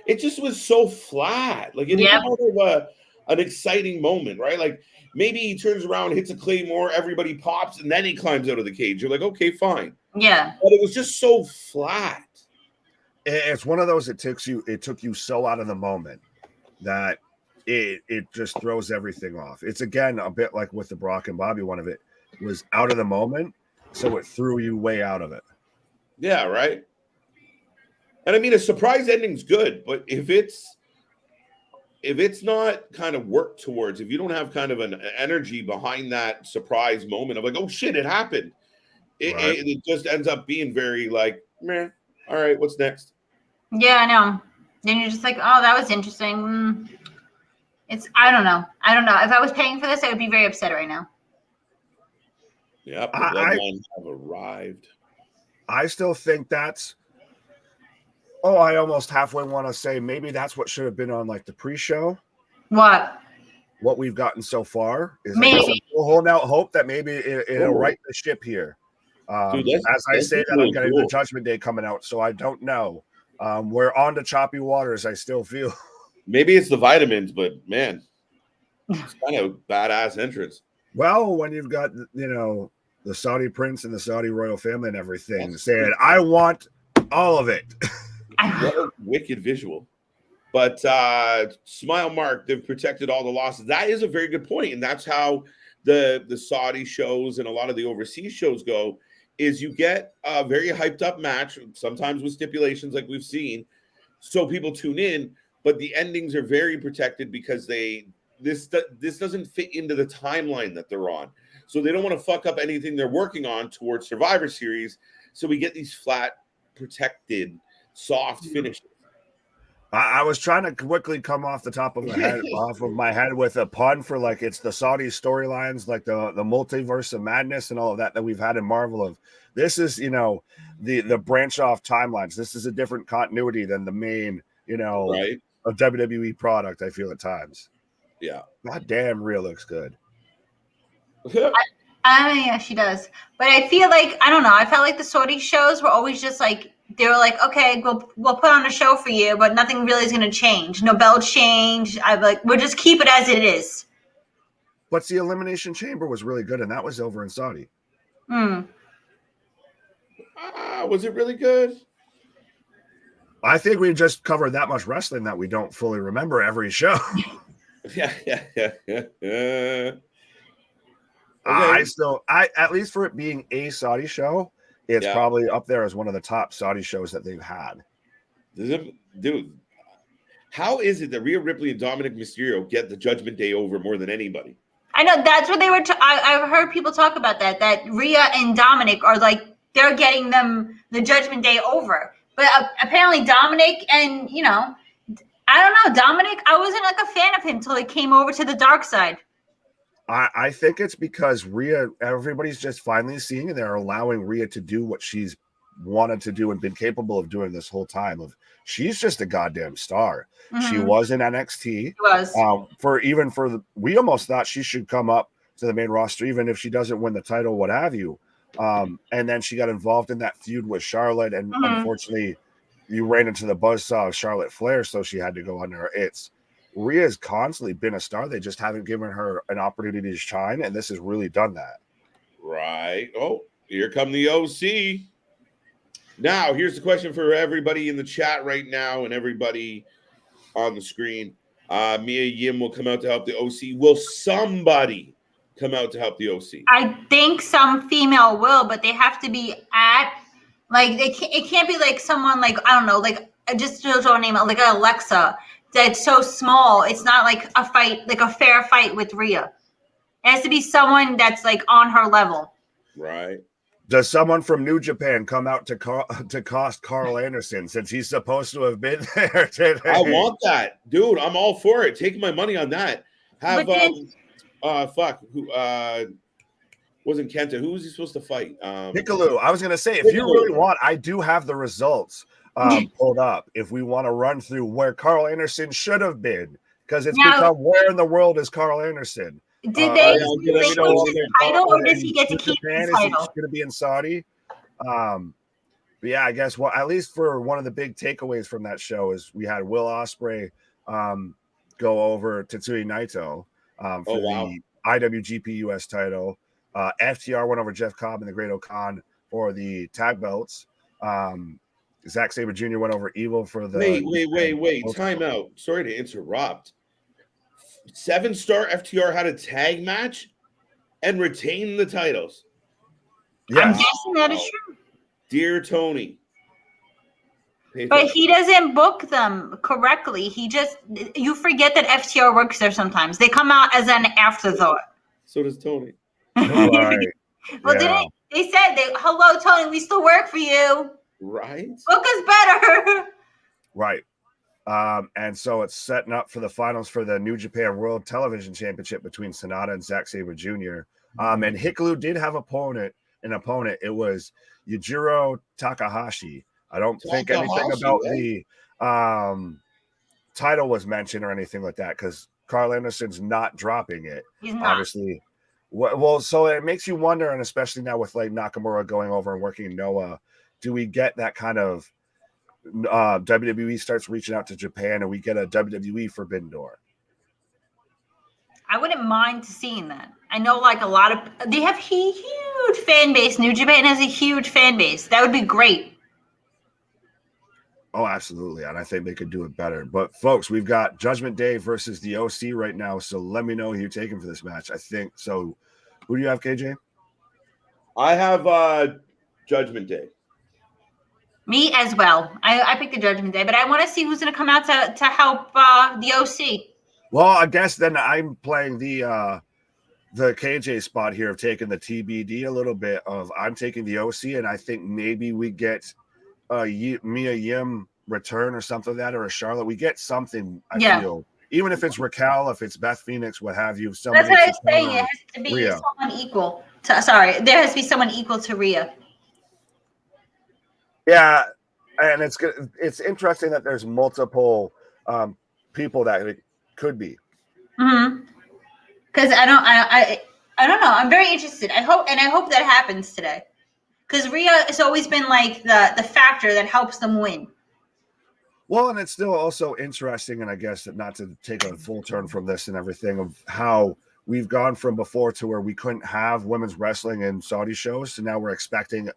S1: It just was so flat. Like it
S3: Yep.
S1: didn't have an exciting moment, right? Like maybe he turns around, hits a Claymore, everybody pops, and then he climbs out of the cage. You're like, okay, fine.
S3: Yeah.
S1: But it was just so flat.
S2: It's one of those it took you so out of the moment that it just throws everything off. It's again a bit like with the Brock and Bobby one of it was out of the moment, so it threw you way out of it.
S1: Yeah, right. And I mean, a surprise ending's good, but if it's not kind of worked towards, if you don't have kind of an energy behind that surprise moment of like, oh shit, it happened, it just ends up being very like, meh. All right, what's next?
S3: Yeah, I know. Then you're just like, oh, that was interesting. I don't know. If I was paying for this, I would be very upset right now.
S1: Yep, the Bloodline have arrived.
S2: I still think that's. Oh, I almost halfway want to say maybe that's what should have been on like the pre-show.
S3: What
S2: we've gotten so far is
S3: maybe
S2: we're holding out hope that maybe it'll right the ship here.
S1: Dude,
S2: as I say that, I'm getting the Judgment Day coming out, so I don't know. We're on to choppy waters. I still feel.
S1: Maybe it's the vitamins, but man, it's kind of badass entrance.
S2: Well, when you've got the Saudi prince and the Saudi royal family and everything saying, "I want all of it."
S1: What a wicked visual. But Smile Mark, they've protected all the losses. That is a very good point. And that's how the Saudi shows and a lot of the overseas shows go, is you get a very hyped up match, sometimes with stipulations like we've seen, so people tune in, but the endings are very protected because this doesn't fit into the timeline that they're on. So they don't want to fuck up anything they're working on towards Survivor Series. So we get these flat, protected, soft finishes.
S2: I was trying to quickly come off the top of my head with a pun for like it's the Saudi storylines, like the multiverse of madness and all of that we've had in Marvel. Of this is the branch off timelines. This is a different continuity than the main
S1: Right.
S2: a WWE product. I feel at times.
S1: Yeah.
S2: God damn, Rhea looks good.
S3: I mean, yeah, she does. But I feel like I don't know. I felt like the Saudi shows were always just like they were like, okay, we'll put on a show for you, but nothing really is going to change. No belt change. We'll just keep it as it is.
S2: But the Elimination Chamber was really good, and that was over in Saudi.
S1: Was it really good?
S2: I think we just covered that much wrestling that we don't fully remember every show.
S1: Yeah.
S2: I at least for it being a Saudi show, it's probably up there as one of the top Saudi shows that they've had.
S1: Dude, how is it that Rhea Ripley and Dominic Mysterio get the Judgment Day over more than anybody?
S3: I know that's what they were. I've heard people talk about that Rhea and Dominic are like they're getting them the Judgment Day over. But apparently Dominic and I don't know Dominic. I wasn't like a fan of him until he came over to the dark side.
S2: I think it's because Rhea, everybody's just finally seeing and they're allowing Rhea to do what she's wanted to do and been capable of doing this whole time. She's just a goddamn star. She was in NXT. We almost thought she should come up to the main roster, even if she doesn't win the title, what have you. And then she got involved in that feud with Charlotte, and unfortunately, you ran into the buzzsaw of Charlotte Flair, so she had to go under. Rhea's constantly been a star. They just haven't given her an opportunity to shine, and this has really done that.
S1: Right. Oh, here come the OC. Now, here's the question for everybody in the chat right now and everybody on the screen. Mia Yim will come out to help the OC. Will somebody come out to help the OC?
S3: I think some female will, but they have to be at, like, it can't be like someone like, I don't know, like, just to throw a name out, like Alexa, that's so small. It's not like a fight, like a fair fight with Rhea. It has to be someone that's like on her level.
S1: Right.
S2: Does someone from New Japan come out to cost Carl Anderson, since he's supposed to have been there today?
S1: I want that, dude. I'm all for it. Taking my money on that. Have who wasn't Kenta? Who was he supposed to fight?
S2: Hikaru. I was gonna say, if you really want, I do have the results pulled up. If we want to run through where Carl Anderson should have been, because it's become, where in the world is Carl Anderson?
S3: Did they change the title, or does he get to keep the title?
S2: Is going to be in Saudi? But yeah, I guess at least for one of the big takeaways from that show is we had Will Ospreay go over Tetsuya Naito for the IWGP US title. FTR went over Jeff Cobb and the Great O'Khan for the tag belts. Zack Sabre Jr. went over Evil for the.
S1: Wait! Time out. Sorry to interrupt. 7-star FTR had a tag match and retained the titles.
S2: Yeah.
S3: I'm guessing that is true.
S1: Dear Tony.
S3: But he doesn't book them correctly. You forget that FTR works there sometimes. They come out as an afterthought.
S1: So does Tony.
S2: Right.
S3: Well, they said, hello, Tony, we still work for you.
S1: Right.
S3: Book us better.
S2: Right. And so it's setting up for the finals for the New Japan World Television Championship between Sonata and Zack Sabre Jr. And Hikaru did have an opponent. It was Yujiro Takahashi. I don't think anything about the title was mentioned or anything like that, because Carl Anderson's not dropping it.
S3: He's not.
S2: Obviously. Well, so it makes you wonder, and especially now with like Nakamura going over and working in Noah, do we get that kind of WWE starts reaching out to Japan and we get a WWE Forbidden Door?
S3: I wouldn't mind seeing that. I know like a lot of, they have huge fan base. New Japan has a huge fan base. That would be great.
S2: Oh, absolutely. And I think they could do it better. But folks, we've got Judgment Day versus the OC right now. So let me know who you're taking for this match. I think so. Who do you have, KJ?
S1: I have Judgment Day.
S3: Me as well. I picked the Judgment Day, but I want to see who's going to come out to help the OC.
S2: Well, I guess then I'm playing the KJ spot here of taking the TBD a little bit of I'm taking the OC, and I think maybe we get Mia Yim return or something like that, or a Charlotte. We get something, I feel. Even if it's Raquel, if it's Beth Phoenix, what have you.
S3: That's what I was saying. It has to be someone equal to, there has to be someone equal to Rhea.
S2: Yeah, and it's interesting that there's multiple people that it could be.
S3: Mm-hmm. Because I don't know. I'm very interested. I hope that happens today. Because Rhea has always been like the factor that helps them win.
S2: Well, and it's still also interesting, and I guess that not to take a full turn from this and everything, of how we've gone from before to where we couldn't have women's wrestling in Saudi shows, so now we're expecting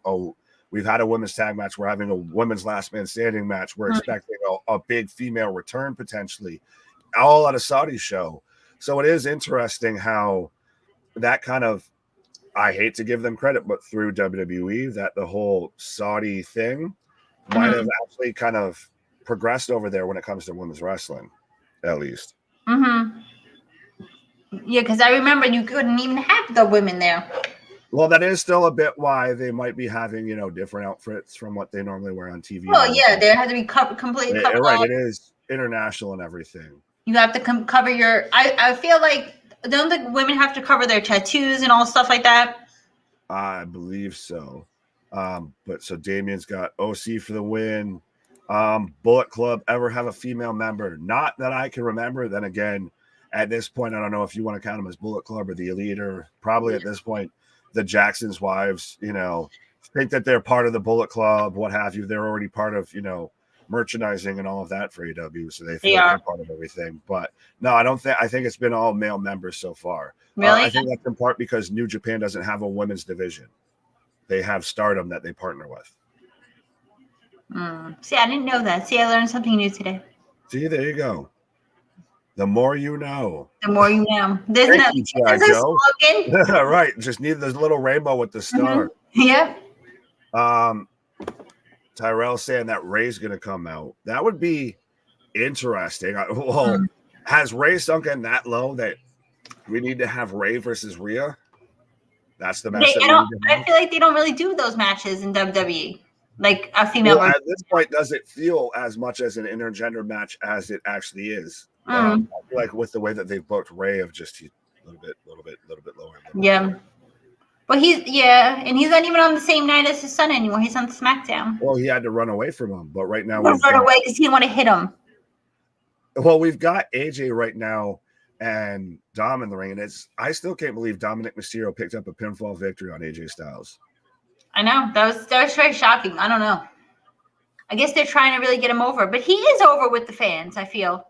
S2: we've had a women's tag match. We're having a women's last man standing match. We're expecting a big female return potentially, all at a Saudi show. So it is interesting how that kind of, I hate to give them credit, but through WWE, that the whole Saudi thing might have actually kind of progressed over there when it comes to women's wrestling, at least.
S3: Mm-hmm. Yeah, because I remember you couldn't even have the women there.
S2: Well, that is still a bit why they might be having, different outfits from what they normally wear on TV.
S3: Well, yeah, they have to be completely covered.
S2: Right, it is international and everything.
S3: You have to cover your. I feel like don't the women have to cover their tattoos and all stuff like that?
S2: I believe so. But so Damien's got OC for the win. Bullet Club ever have a female member? Not that I can remember. Then again, at this point, I don't know if you want to count them as Bullet Club or the Elite, or probably at this point, the Jackson's wives, think that they're part of the Bullet Club, what have you. They're already part of, merchandising and all of that for AEW, so they feel like they're part of everything. But no, I don't think. I think it's been all male members so far.
S3: Really?
S2: I think that's in part because New Japan doesn't have a women's division. They have Stardom that they partner with.
S3: See, I didn't know that. See, I learned something new today.
S2: See, there you go. The more you know.
S3: The more you know. There's
S2: Thank
S3: no
S2: you, Joe.
S3: slogan.
S2: Right. Just need this little rainbow with the star.
S3: Yep.
S2: Tyrell saying that Ray's going to come out. That would be interesting. Well, has Ray sunk in that low that we need to have Ray versus Rhea? That's the match.
S3: I feel like they don't really do those matches in WWE. Like a female.
S2: Well, at this point, does it feel as much as an intergender match as it actually is? I feel like with the way that they've booked Ray of just a little bit lower.
S3: Yeah. But and he's not even on the same night as his son anymore. He's on SmackDown.
S2: Well, he had to run away from him, but right now
S3: run away because he didn't want to hit him.
S2: Well, we've got AJ right now and Dom in the ring, and I still can't believe Dominic Mysterio picked up a pinfall victory on AJ Styles.
S3: I know that was very shocking. I don't know. I guess they're trying to really get him over, but he is over with the fans. I feel.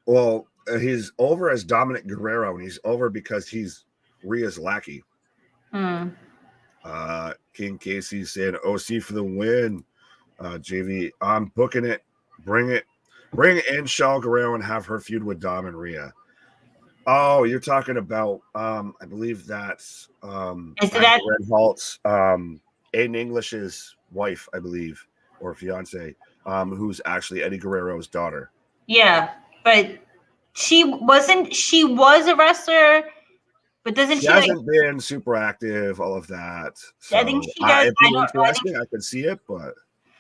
S2: Well, he's over as Dominic Guerrero, and he's over because he's Rhea's lackey. King Casey said OC for the win. JV, I'm booking it. Bring in Shaw Guerrero and have her feud with Dom and Rhea. Oh, you're talking about I believe that's Red Halt's Aiden English's wife, I believe, or fiance, who's actually Eddie Guerrero's daughter.
S3: Yeah, but she was a wrestler, but doesn't she
S2: hasn't been super active, all of that. So
S3: I think she does.
S2: I can see it, but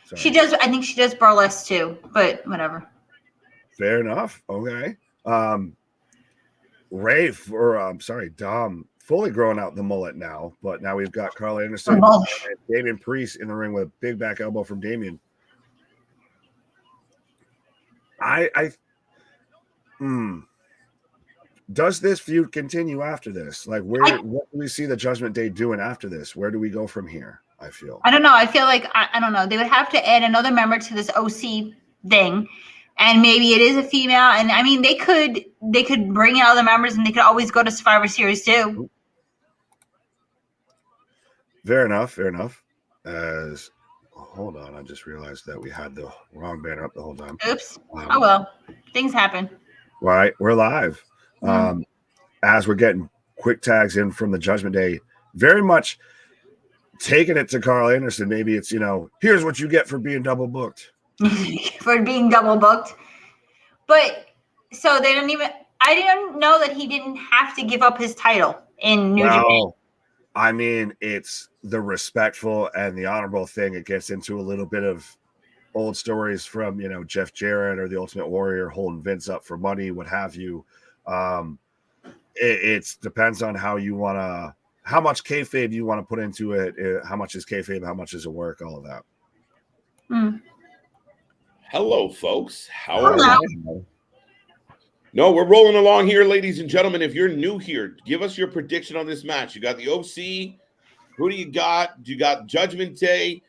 S2: sorry.
S3: She does. I think she does burlesque too, but whatever.
S2: Fair enough. Okay. Dom fully growing out the mullet now, but now we've got Carl Anderson and Damian Priest in the ring with a big back elbow from Damian. Does this feud continue after this? Like, what do we see the Judgment Day doing after this? Where do we go from here? I don't
S3: know. I feel like I don't know. They would have to add another member to this OC thing. And maybe it is a female. And I mean, they could bring in other members, and they could always go to Survivor Series too.
S2: Fair enough. Hold on, I just realized that we had the wrong banner up the whole time.
S3: Oops. Oh well, things happen.
S2: Right, we're live. As we're getting quick tags in from the Judgment Day, very much taking it to Carl Anderson. Maybe it's here's what you get for being double booked.
S3: For being double booked. But so they don't even. I didn't know that he didn't have to give up his title in New Japan.
S2: I mean, it's the respectful and the honorable thing. It gets into a little bit of old stories from, Jeff Jarrett or the Ultimate Warrior holding Vince up for money, what have you. It depends on how you want to, how much kayfabe you want to put into it. How much is kayfabe? How much is it work? All of that.
S1: Hello, folks. How are you? No, we're rolling along here, ladies and gentlemen. If you're new here, give us your prediction on this match. You got the OC. Who do you got? You got Judgment Day.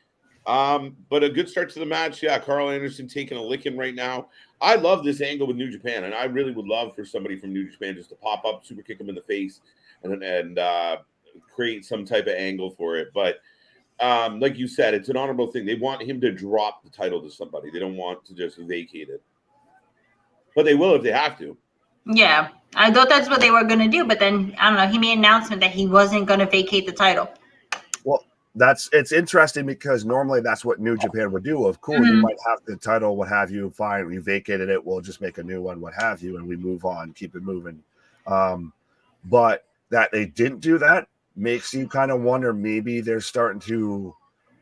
S1: But a good start to the match. Yeah, Carl Anderson taking a licking right now. I love this angle with New Japan, and I really would love for somebody from New Japan just to pop up, super kick him in the face, and create some type of angle for it. But like you said, it's an honorable thing. They want him to drop the title to somebody. They don't want to just vacate it. But they will if they have to.
S3: Yeah, I thought that's what they were going to do. But then, I don't know, he made an announcement that he wasn't going to vacate the title.
S2: Well, it's interesting because normally that's what New Japan would do. Of course, you might have the title, what have you. Fine, we vacated it. We'll just make a new one, what have you, and we move on, keep it moving. But that they didn't do that makes you kind of wonder, maybe they're starting to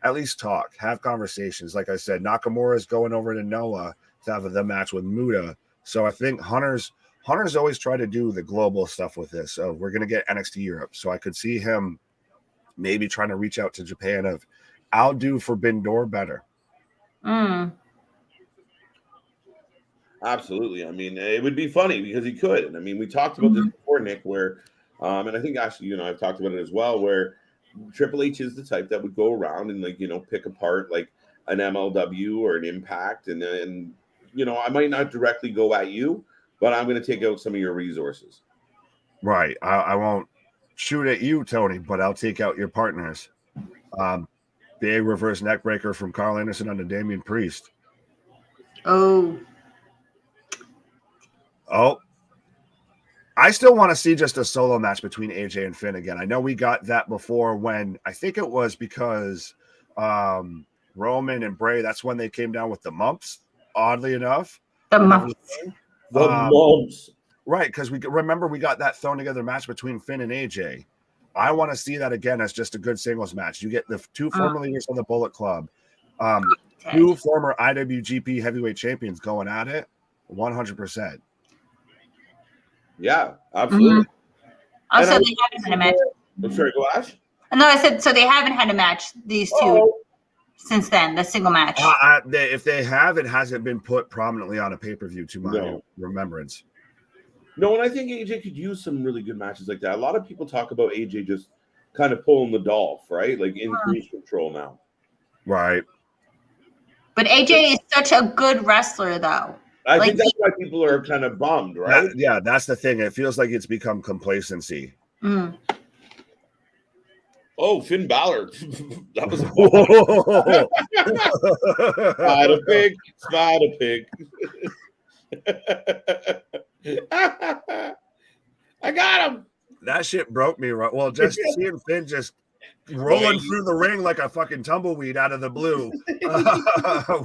S2: at least talk, have conversations. Like I said, Nakamura is going over to Noah to have the match with Muta. So I think Hunter's Hunter's always tried to do the global stuff with this. So we're going to get NXT Europe. So I could see him maybe trying to reach out to Japan of, I'll do Forbidden Door better.
S1: Absolutely. I mean, it would be funny because he could. And I mean, we talked about this before, Nick, where, and I think actually, you know, I've talked about it as well, where Triple H is the type that would go around and, like, you know, pick apart like an MLW or an Impact. And then, you know, I might not directly go at you, but I'm going to take out some of your resources.
S2: Right. I won't shoot at you, Tony, but I'll take out your partners. Big reverse neck breaker from Carl Anderson onto Damian Priest.
S3: Oh,
S2: I still want to see just a solo match between AJ and Finn again. I know we got that before when I think it was because Roman and Bray, that's when they came down with the mumps, oddly enough.
S3: the mumps.
S1: The mumps.
S2: Right, because we remember we got that thrown together match between Finn and AJ. I want to see that again as just a good singles match. You get the two former leaders on the Bullet Club, two former IWGP heavyweight champions going at it, 100%.
S1: Yeah, absolutely.
S3: Also, they haven't had a match.
S1: I'm sorry, go Ash.
S3: No, I said so. They haven't had a match. These two since then. The single match.
S2: If they have, it hasn't been put prominently on a pay-per-view to my remembrance.
S1: No, and I think AJ could use some really good matches like that. A lot of people talk about AJ just kind of pulling the Dolph, right? Like in cruise control now.
S2: Right.
S3: But AJ is such a good wrestler, though.
S1: I think that's why people are kind of bummed, right?
S2: That's the thing. It feels like it's become complacency.
S1: Oh, Finn Balor. That was Spider Pig. I got him.
S2: That shit broke me. Right. Well, just seeing Finn just rolling through the ring like a fucking tumbleweed out of the blue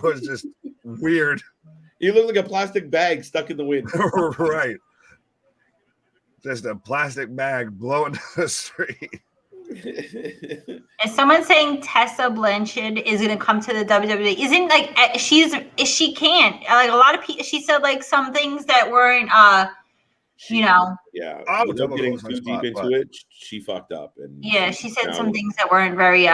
S2: was just weird.
S1: You look like a plastic bag stuck in the wind.
S2: Right. Just a plastic bag blowing down the street.
S3: Is someone saying Tessa Blanchard is going to come to the WWE? Isn't like she can't like a lot of people. She said like some things that weren't you know.
S1: Yeah,
S2: without
S1: getting too deep into it, she fucked up. And
S3: she said some things that weren't very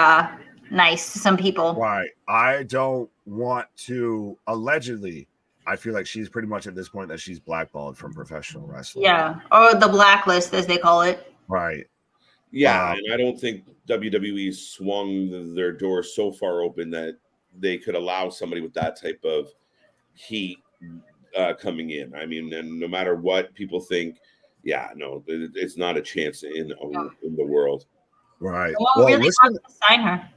S3: nice to some people.
S2: Right. I don't want to allegedly. I feel like she's pretty much at this point that she's blackballed from professional wrestling.
S3: Yeah, or the blacklist as they call it.
S2: Right.
S1: Yeah, and I don't think WWE swung their door so far open that they could allow somebody with that type of heat coming in. I mean, and no matter what people think, it's not a chance in the world.
S2: Right.
S3: Well, really wants to sign her.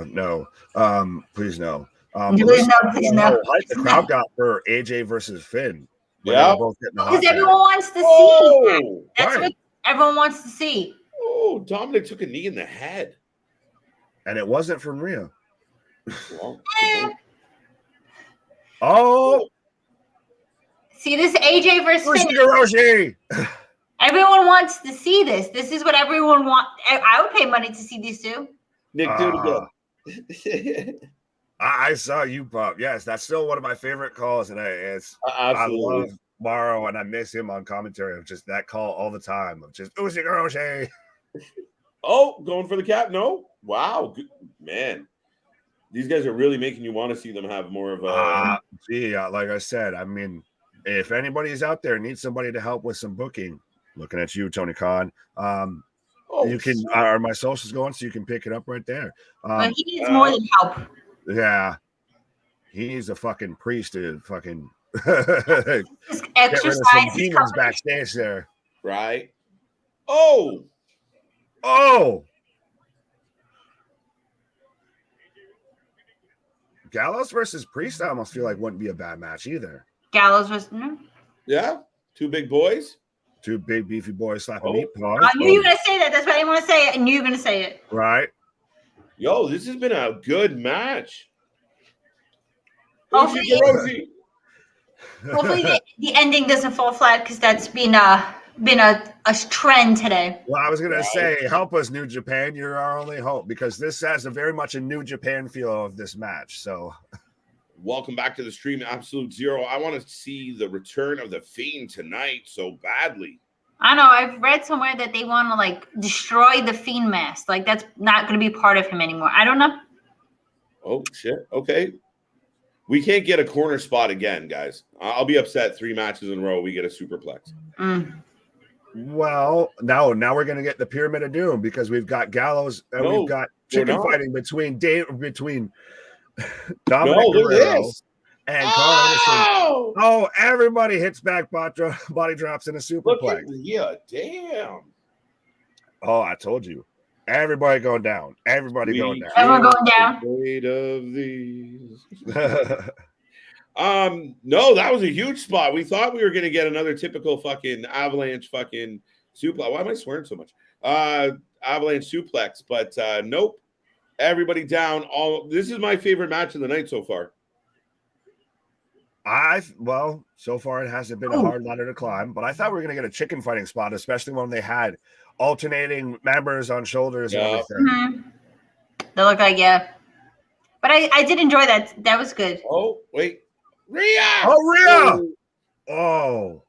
S2: No. Please no.
S3: Please no.
S2: The crowd got for AJ versus Finn.
S1: Yeah.
S3: Because everyone wants to see. That's what everyone wants to see.
S1: Oh, Dominic took a knee in the head.
S2: And it wasn't from Rhea.
S1: Well,
S3: see this AJ versus
S2: Finn.
S3: Everyone wants to see this. This is what everyone wants. I would pay money to see these two.
S1: Nick, do it again.
S2: I saw you, Bob. Yes, that's still one of my favorite calls, and I love Morrow, and I miss him on commentary of just that call all the time of just Usyk.
S1: Oh, going for the cap? No. Wow, good, man. These guys are really making you want to see them have more of a.
S2: Like I said, I mean, if anybody's out there needs somebody to help with some booking, looking at you, Tony Khan. You can. Are my socials going so you can pick it up right there?
S3: But he needs more than help.
S2: Yeah, he needs a fucking priest to fucking
S3: exercise.
S2: Get rid of some demons backstage there,
S1: right?
S2: Oh. Gallows versus Priest, I almost feel like wouldn't be a bad match either.
S3: Gallows was
S1: yeah, two big boys,
S2: two big beefy boys slapping meat paws.
S3: I knew you were gonna say that. That's why I didn't want to say it. I knew you were gonna say it.
S2: Right.
S1: Yo, this has been a good match.
S3: Hopefully the ending doesn't fall flat because that's been a trend today.
S2: Well, I was gonna say, help us, New Japan. You're our only hope because this has a very much a New Japan feel of this match. So,
S1: Welcome back to the stream, Absolute Zero. I want to see the return of the Fiend tonight so badly.
S3: I know. I've read somewhere that they want to like destroy the Fiend mask. Like that's not going to be part of him anymore. I don't know.
S1: Oh shit. Okay. We can't get a corner spot again, guys. I'll be upset 3 matches in a row. We get a superplex.
S2: Well, now we're gonna get the Pyramid of Doom because we've got Gallows and we've got chicken fighting between Dominic Guerrero and Carl Anderson. Oh, everybody hits back body drops in a superplex.
S1: Yeah, damn.
S2: Oh, I told you. Everybody going down. Everybody going down.
S3: Everyone going down.
S1: Afraid of these. No, that was a huge spot. We thought we were going to get another typical fucking avalanche fucking suplex. Why am I swearing so much? Avalanche suplex, but nope. Everybody down. This is my favorite match of the night so far.
S2: So far it hasn't been a hard ladder to climb, but I thought we were going to get a chicken fighting spot, especially when they had alternating members on shoulders and everything.
S3: Mm-hmm. They look like, but I did enjoy that. That was good.
S1: Oh, wait. Rhea!
S2: Oh, Rhea! Oh.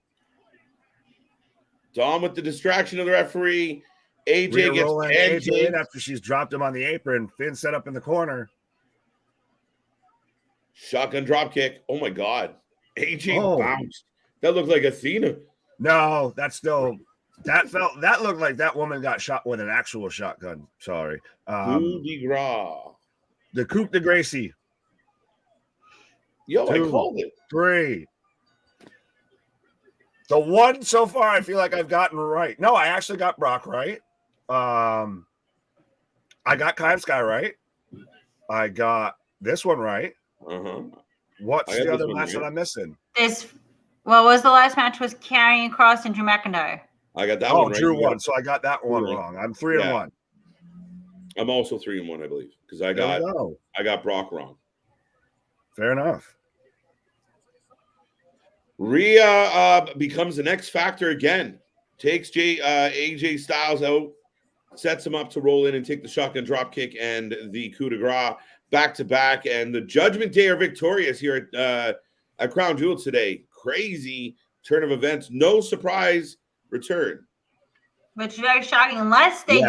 S1: Dom with the distraction of the referee. AJ
S2: Rhea
S1: gets
S2: rolling AJ in after she's dropped him on the apron. Finn set up in the corner.
S1: Shotgun drop kick. Oh my God. AJ bounced. That looked like Athena.
S2: No, that looked like that woman got shot with an actual shotgun. Sorry.
S1: Coup de grace.
S2: The coup de Gracie.
S1: Yo,
S2: 2,
S1: I called it.
S2: 3. The one so far I feel like I've gotten right. No, I actually got Brock right. I got Kai Sky right. I got this one right. What's the other match that I'm missing?
S3: What was the last match? Was Karrion Kross and Drew McIntyre.
S1: I got that one right.
S2: Drew won, so I got that one wrong. I'm 3-1.
S1: I'm also 3-1, I believe, because I got Brock wrong.
S2: Fair enough.
S1: Rhea becomes the X Factor again. Takes AJ Styles out, sets him up to roll in and take the shotgun drop kick and the coup de grace back to back. And the Judgment Day are victorious here at Crown Jewel today. Crazy turn of events. No surprise return.
S3: Which is very shocking, unless they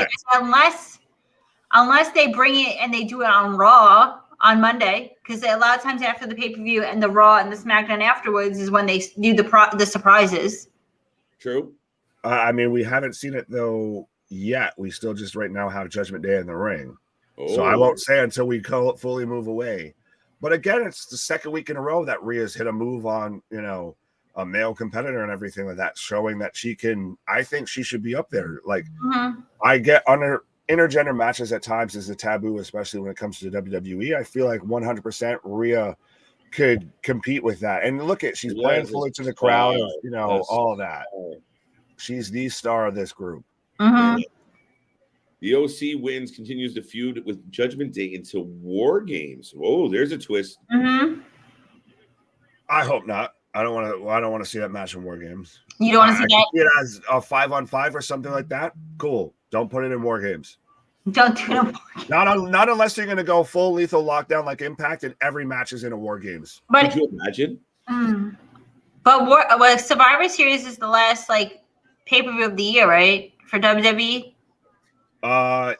S3: bring it and they do it on Raw on Monday, because a lot of times after the pay-per-view and the Raw and the SmackDown afterwards is when they do the surprises.
S1: True.
S2: I mean, we haven't seen it though yet. We still just right now have Judgment Day in the ring. So I won't say until we fully move away. But again, it's the second week in a row that Rhea's hit a move on, a male competitor and everything like that, showing that she can. I think she should be up there. Like, I get intergender matches at times is a taboo, especially when it comes to WWE. I feel like 100% Rhea could compete with that. And look she's playing fully to the crowd, all of that. She's the star of this group.
S1: The OC wins, continues to feud with Judgment Day into War Games. Whoa, there's a twist.
S2: I hope not. I don't want to see that match in War Games.
S3: You don't want to see that?
S2: See it as a 5-on-5 or something like that. Cool. Don't put it in War Games.
S3: Don't do it.
S2: Not unless you're going to go full lethal lockdown like Impact, and every match is in a War Games.
S1: Could you imagine?
S3: But Survivor Series is the last pay-per-view of the year, right? For WWE.
S2: I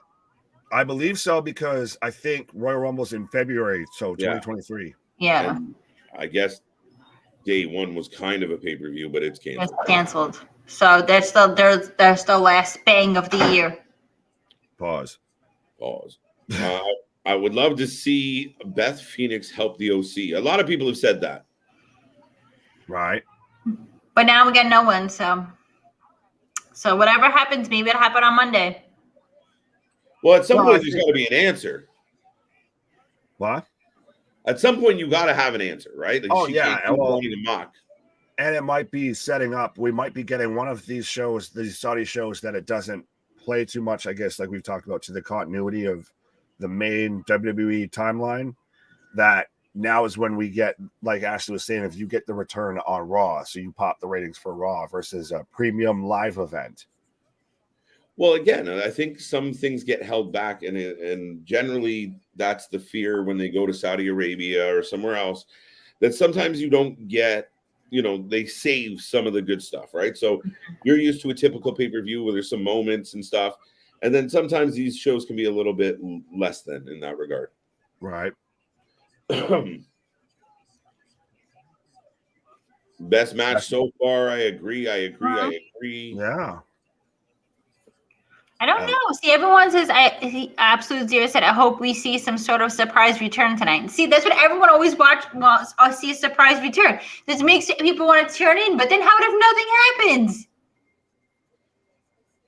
S2: believe so, because I think Royal Rumble's in February, so 2023.
S3: Yeah.
S1: And I guess day one was kind of a pay-per-view, but it's canceled.
S3: It's canceled. So that's the last bang of the year.
S2: Pause.
S1: I would love to see Beth Phoenix help the OC. A lot of people have said that.
S2: Right.
S3: But now we got no one, so whatever happens, maybe it'll happen on Monday.
S1: Well, at some point, there's got to be an answer.
S2: What?
S1: At some point, you got to have an answer, right? Mock.
S2: And it might be setting up. We might be getting one of these shows, these Saudi shows, that it doesn't play too much, I guess, like we've talked about, to the continuity of the main WWE timeline. That now is when we get, like Ashley was saying, if you get the return on Raw, so you pop the ratings for Raw versus a premium live event.
S1: Well, again, I think some things get held back, and generally that's the fear when they go to Saudi Arabia or somewhere else, that sometimes you don't get, they save some of the good stuff, right? So you're used to a typical pay-per-view where there's some moments and stuff, and then sometimes these shows can be a little bit less than in that regard.
S2: Right.
S1: Best match so far. I agree.
S2: Yeah.
S3: I don't know. See, everyone says, Absolute Zero said, I hope we see some sort of surprise return tonight. See, that's what everyone always wants to see, a surprise return. This makes people want to turn in, but then how if nothing happens?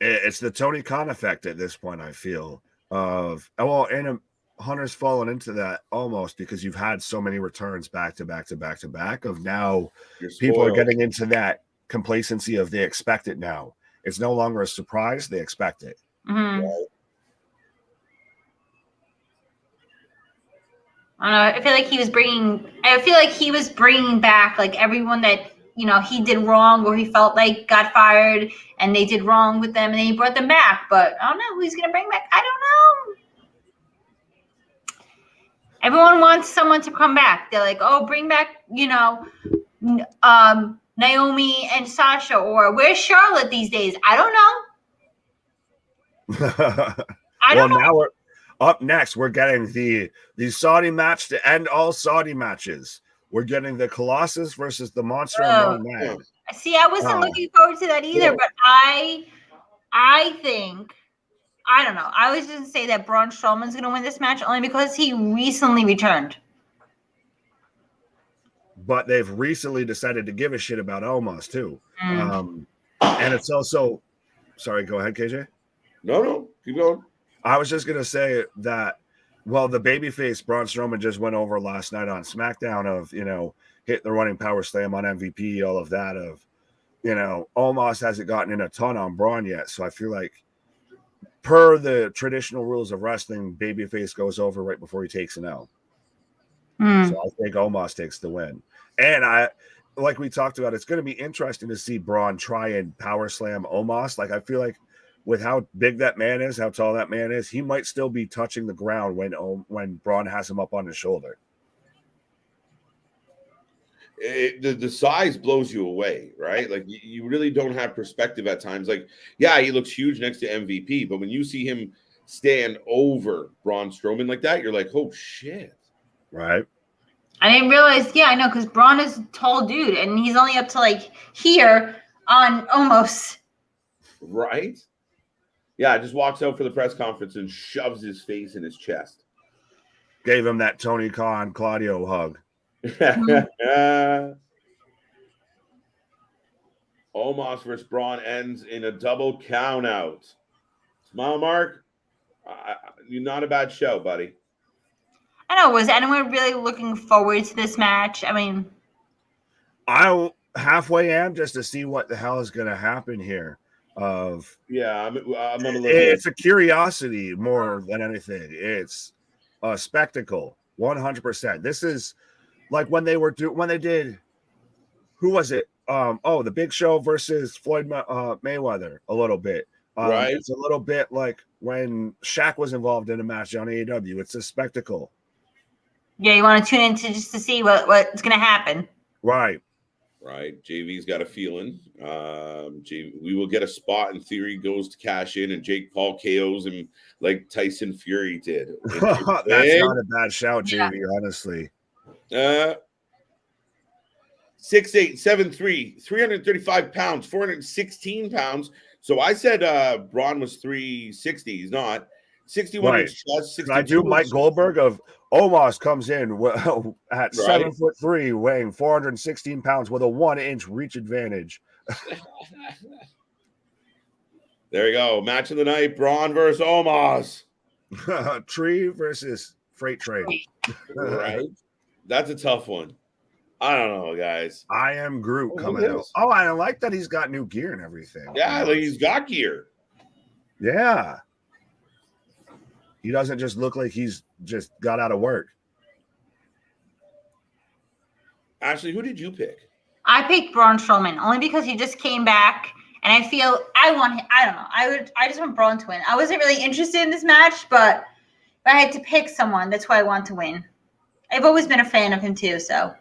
S2: It's the Tony Khan effect at this point, I feel. And Hunter's fallen into that almost because you've had so many returns back to back of now people are getting into that complacency of they expect it now. It's no longer a surprise. They expect it.
S3: Mm-hmm. Right. I don't know. I feel like he was bringing back like everyone that, he did wrong or he felt like got fired and they did wrong with them and then he brought them back. But I don't know who he's going to bring back. I don't know. Everyone wants someone to come back. They're like, oh, bring back, Naomi and Sasha, or where's Charlotte these days? I don't know. I don't know.
S2: Now we're up next. We're getting the Saudi match to end all Saudi matches. We're getting the Colossus versus the Monster and Man.
S3: See, I wasn't looking forward to that either, but I think, I don't know. I was just going to say that Braun Strowman's going to win this match only because he recently returned.
S2: But they've recently decided to give a shit about Omos too. And it's also, sorry, go ahead, KJ.
S1: No, keep going.
S2: I was just going to say that, well, the babyface Braun Strowman just went over last night on SmackDown of, hit the running power slam on MVP, all of that of, Omos hasn't gotten in a ton on Braun yet. So I feel like per the traditional rules of wrestling, babyface goes over right before he takes an L. So I think Omos takes the win. And like we talked about, it's going to be interesting to see Braun try and power slam Omos. Like, I feel like with how big that man is, how tall that man is, he might still be touching the ground when Braun has him up on his shoulder.
S1: The size blows you away, right? Like, you really don't have perspective at times. Like, yeah, he looks huge next to MVP, but when you see him stand over Braun Strowman like that, you're like, oh, shit.
S2: Right.
S3: I didn't realize, I know, because Braun is a tall dude, and he's only up to, like, here on almost.
S1: Right? Yeah, just walks out for the press conference and shoves his face in his chest.
S2: Gave him that Tony Khan, Claudio hug.
S1: Omos versus Braun ends in a double count out. Smile, Mark. You're not a bad show, buddy.
S3: I know. Was anyone really looking forward to this match? I mean,
S2: I halfway am just to see what the hell is going to happen here. I'm it's a curiosity more than anything. It's a spectacle, 100%. This is like when they did. Who was it? The Big Show versus Floyd Mayweather. A little bit.
S1: Right.
S2: It's a little bit like when Shaq was involved in a match on AEW. It's a spectacle.
S3: Yeah, you want to tune in to see what's going to happen.
S2: Right.
S1: JV's got a feeling. We will get a spot in theory, goes to cash in, and Jake Paul KOs him like Tyson Fury did.
S2: That's not a bad shout, JV, honestly.
S1: 6'8", 7'3", 335 pounds, 416 pounds. So I said Braun was 360. He's not. 61 inch chest.
S2: I do Mike Goldberg of Omos comes in at 7'3", weighing 416 pounds with a 1-inch reach advantage.
S1: There you go. Match of the night: Braun versus Omos.
S2: Tree versus Freight Train.
S1: Right. That's a tough one. I don't know, guys.
S2: I am Groot coming out. Oh, I like that he's got new gear and everything.
S1: Yeah, like he's got gear.
S2: Yeah. He doesn't just look like he's just got out of work.
S1: Ashley, who did you pick?
S3: I picked Braun Strowman only because he just came back And I feel I don't know. I just want Braun to win. I wasn't really interested in this match, but if I had to pick someone, that's who I want to win. I've always been a fan of him too, so.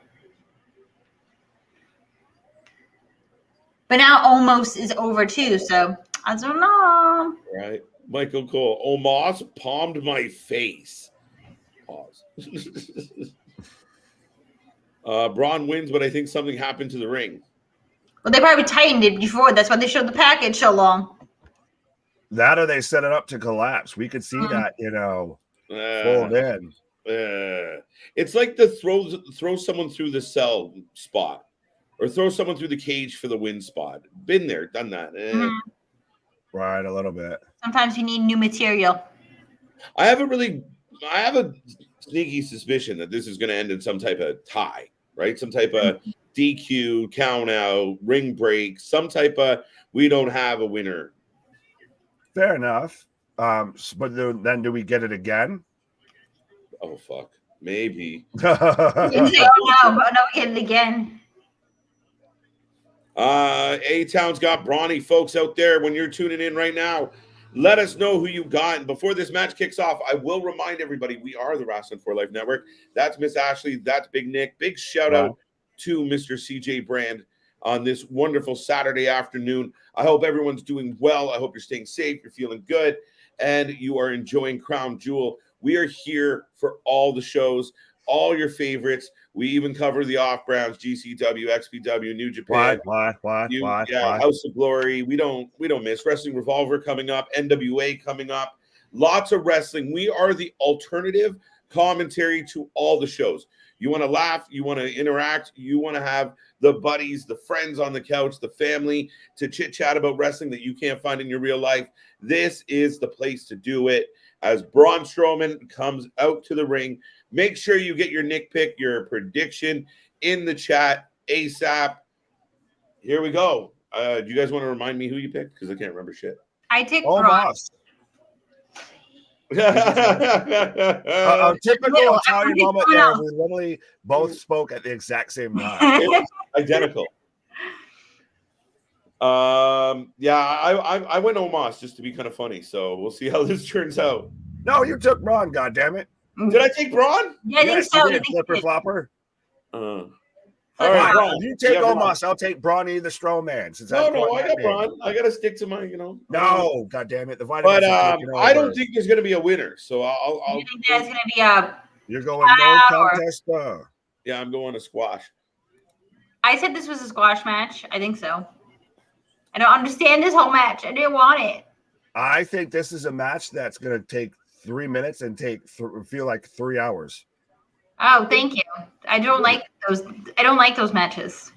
S3: But now almost is over too, so I don't know.
S1: Right. Michael Cole. Omos palmed my face. Pause. Braun wins, but I think something happened to the ring.
S3: Well, they probably tightened it before. That's why they showed the package so long.
S2: That or they set it up to collapse. We could see that, fold in.
S1: It's like the throw someone through the cell spot or throw someone through the cage for the win spot. Been there, done that.
S2: Right, a little bit.
S3: Sometimes you need new material.
S1: I have a sneaky suspicion that this is going to end in some type of tie, right? Some type of DQ, count out, ring break, some type of we don't have a winner.
S2: Fair enough. But then do we get it again?
S1: Oh, fuck. Maybe.
S3: Oh, no, but no, get it again.
S1: A-Town's got brawny folks out there. When you're tuning in right now, let us know who you got. And before this match kicks off, I will remind everybody we are the Wrestling for Life Network. That's Miss Ashley. That's Big Nick. Big shout out to Mr. CJ Brand on this wonderful Saturday afternoon. I hope everyone's doing well. I hope you're staying safe. You're feeling good. And you are enjoying Crown Jewel. We are here for all the shows, all your favorites. We even cover the off-brands, GCW, XPW, New Japan. House of Glory. We don't miss Wrestling Revolver coming up, NWA coming up. Lots of wrestling. We are the alternative commentary to all the shows. You want to laugh, you want to interact, you want to have the buddies, the friends on the couch, the family to chit-chat about wrestling that you can't find in your real life. This is the place to do it. As Braun Strowman comes out to the ring, make sure you get your Nick pick, your prediction in the chat ASAP. Here we go. Do you guys want to remind me who you picked? Because I can't remember shit.
S3: I take Braun.
S2: A typical Italian moment there. We literally both spoke at the exact same time.
S1: It was identical. I went Omos just to be kind of funny, so we'll see how this turns out.
S2: No, you took Braun, goddammit.
S1: Did I take Braun?
S3: Yeah, I think so.
S2: You did, flipper flopper.
S1: All right, Braun.
S2: You take Omos, I'll take Brawny the Strowman. Since
S1: I got Braun. I got to stick to my,
S2: No, goddammit. The
S1: but I don't think there's going to be a winner, so I'll
S3: you think there's going to be a...
S2: You're going no contest.
S1: Yeah, I'm going to squash.
S3: I said this was a squash match. I think so. I don't understand this whole match. I didn't want it.
S2: I think this is a match that's going to take 3 minutes and feel like 3 hours.
S3: Oh, thank you. I don't like those matches.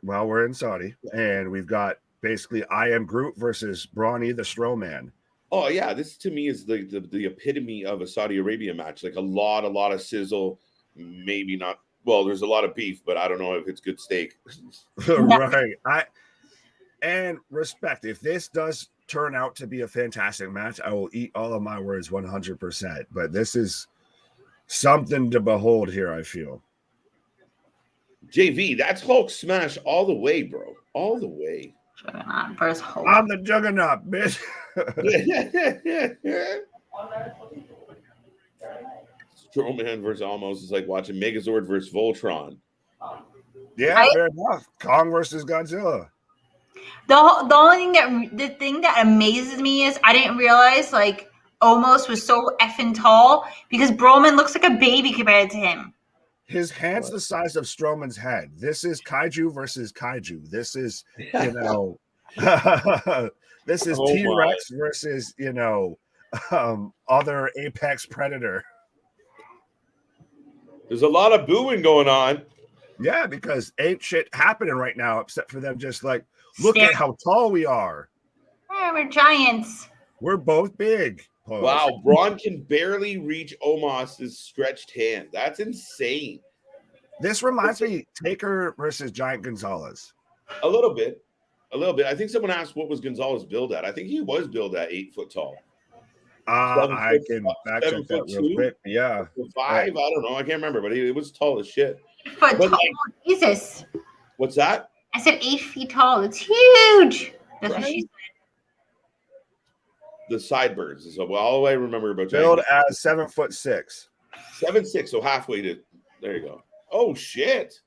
S2: Well, we're in Saudi, and we've got basically I Am Groot versus Brawny the Strowman.
S1: Oh yeah, this to me is the epitome of a Saudi Arabia match. Like a lot of sizzle, maybe not. Well, there's a lot of beef, but I don't know if it's good steak.
S2: Right. And respect. If this does turn out to be a fantastic match, I will eat all of my words 100%. But this is something to behold here, I feel.
S1: JV, that's Hulk smash all the way, bro. All the way.
S3: Juggernaut versus Hulk.
S2: I'm the Juggernaut, bitch.
S1: Strowman versus Almost is like watching Megazord versus Voltron.
S2: Yeah, fair enough. Kong versus Godzilla.
S3: The thing that amazes me is I didn't realize like Omos was so effing tall because Broman looks like a baby compared to him.
S2: His hand's the size of Strowman's head. This is Kaiju versus Kaiju. This is, this is T-Rex versus, other apex predator.
S1: There's a lot of booing going on.
S2: Yeah, because ain't shit happening right now except for them just like, look at how tall we are.
S3: Yeah, we're giants.
S2: We're both big. Pause.
S1: Wow, Braun can barely reach Omos's stretched hand. That's insane.
S2: This reminds me Taker versus Giant Gonzalez.
S1: A little bit. I think someone asked what was Gonzalez billed at. I think he was billed at 8 foot tall.
S2: I can back check that real quick. Yeah.
S1: 5, I don't know. I can't remember, but he was tall as shit.
S3: 8 foot tall. Jesus.
S1: What's that?
S3: I said 8 feet tall. It's huge. That's what she
S1: Right?
S3: said.
S1: The sideburns is all I remember about
S2: Billed
S1: Giant.
S2: as 7'6".
S1: 7'6", so halfway to there you go. Oh shit.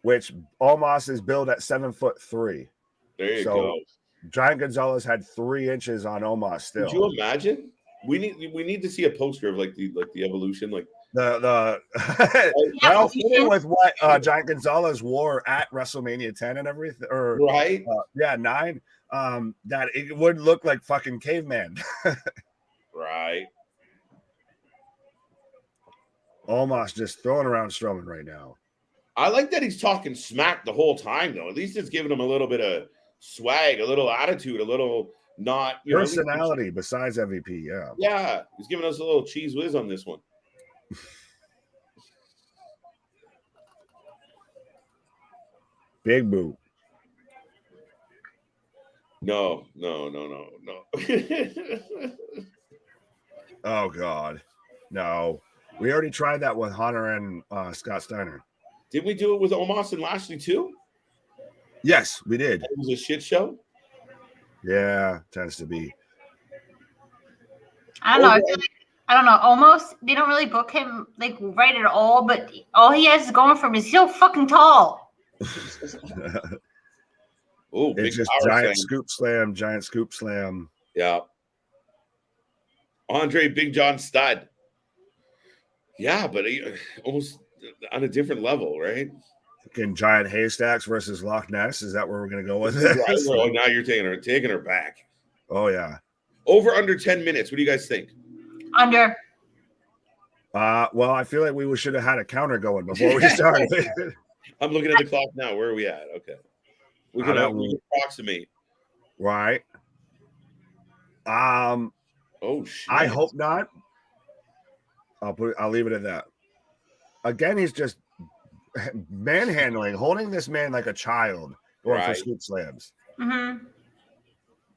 S2: Which Omos is billed at 7'3".
S1: There you
S2: So
S1: go.
S2: Giant Gonzalez had 3 inches on Omos still.
S1: Could you imagine? We need to see a poster of like the evolution, like
S2: the well, fitting with what Giant Gonzalez wore at WrestleMania 10 and everything, or
S1: right?
S2: 9. That it would look like fucking caveman.
S1: Right.
S2: Omos just throwing around Strowman right now.
S1: I like that he's talking smack the whole time, though. At least it's giving him a little bit of swag, a little attitude, a little not
S2: personality besides MVP. Yeah.
S1: Yeah. He's giving us a little cheese whiz on this one.
S2: Big boot.
S1: No.
S2: Oh God. No. We already tried that with Hunter and Scott Steiner.
S1: Did we do it with Omos and Lashley too?
S2: Yes, we did.
S1: It was a shit show.
S2: Yeah, tends to be.
S3: I don't know. I don't know. Almost they don't really book him like right at all, but all he has going for him is he's so fucking tall.
S1: Oh,
S2: it's just giant scoop slam.
S1: Yeah. Andre Big John Studd. Yeah, but he, almost on a different level, right?
S2: Fucking giant haystacks versus Loch Ness. Is that where we're gonna go with this?
S1: Oh, now you're taking her back.
S2: Oh yeah.
S1: Over under 10 minutes. What do you guys think?
S3: Under.
S2: Well, I feel like we should have had a counter going before we started.
S1: I'm looking at the clock now. Where are we at? Okay. We can approximate.
S2: Right.
S1: Oh shit.
S2: I hope not. I'll leave it at that. Again, he's just manhandling, holding this man like a child, going for scoop slams.
S3: Mm-hmm.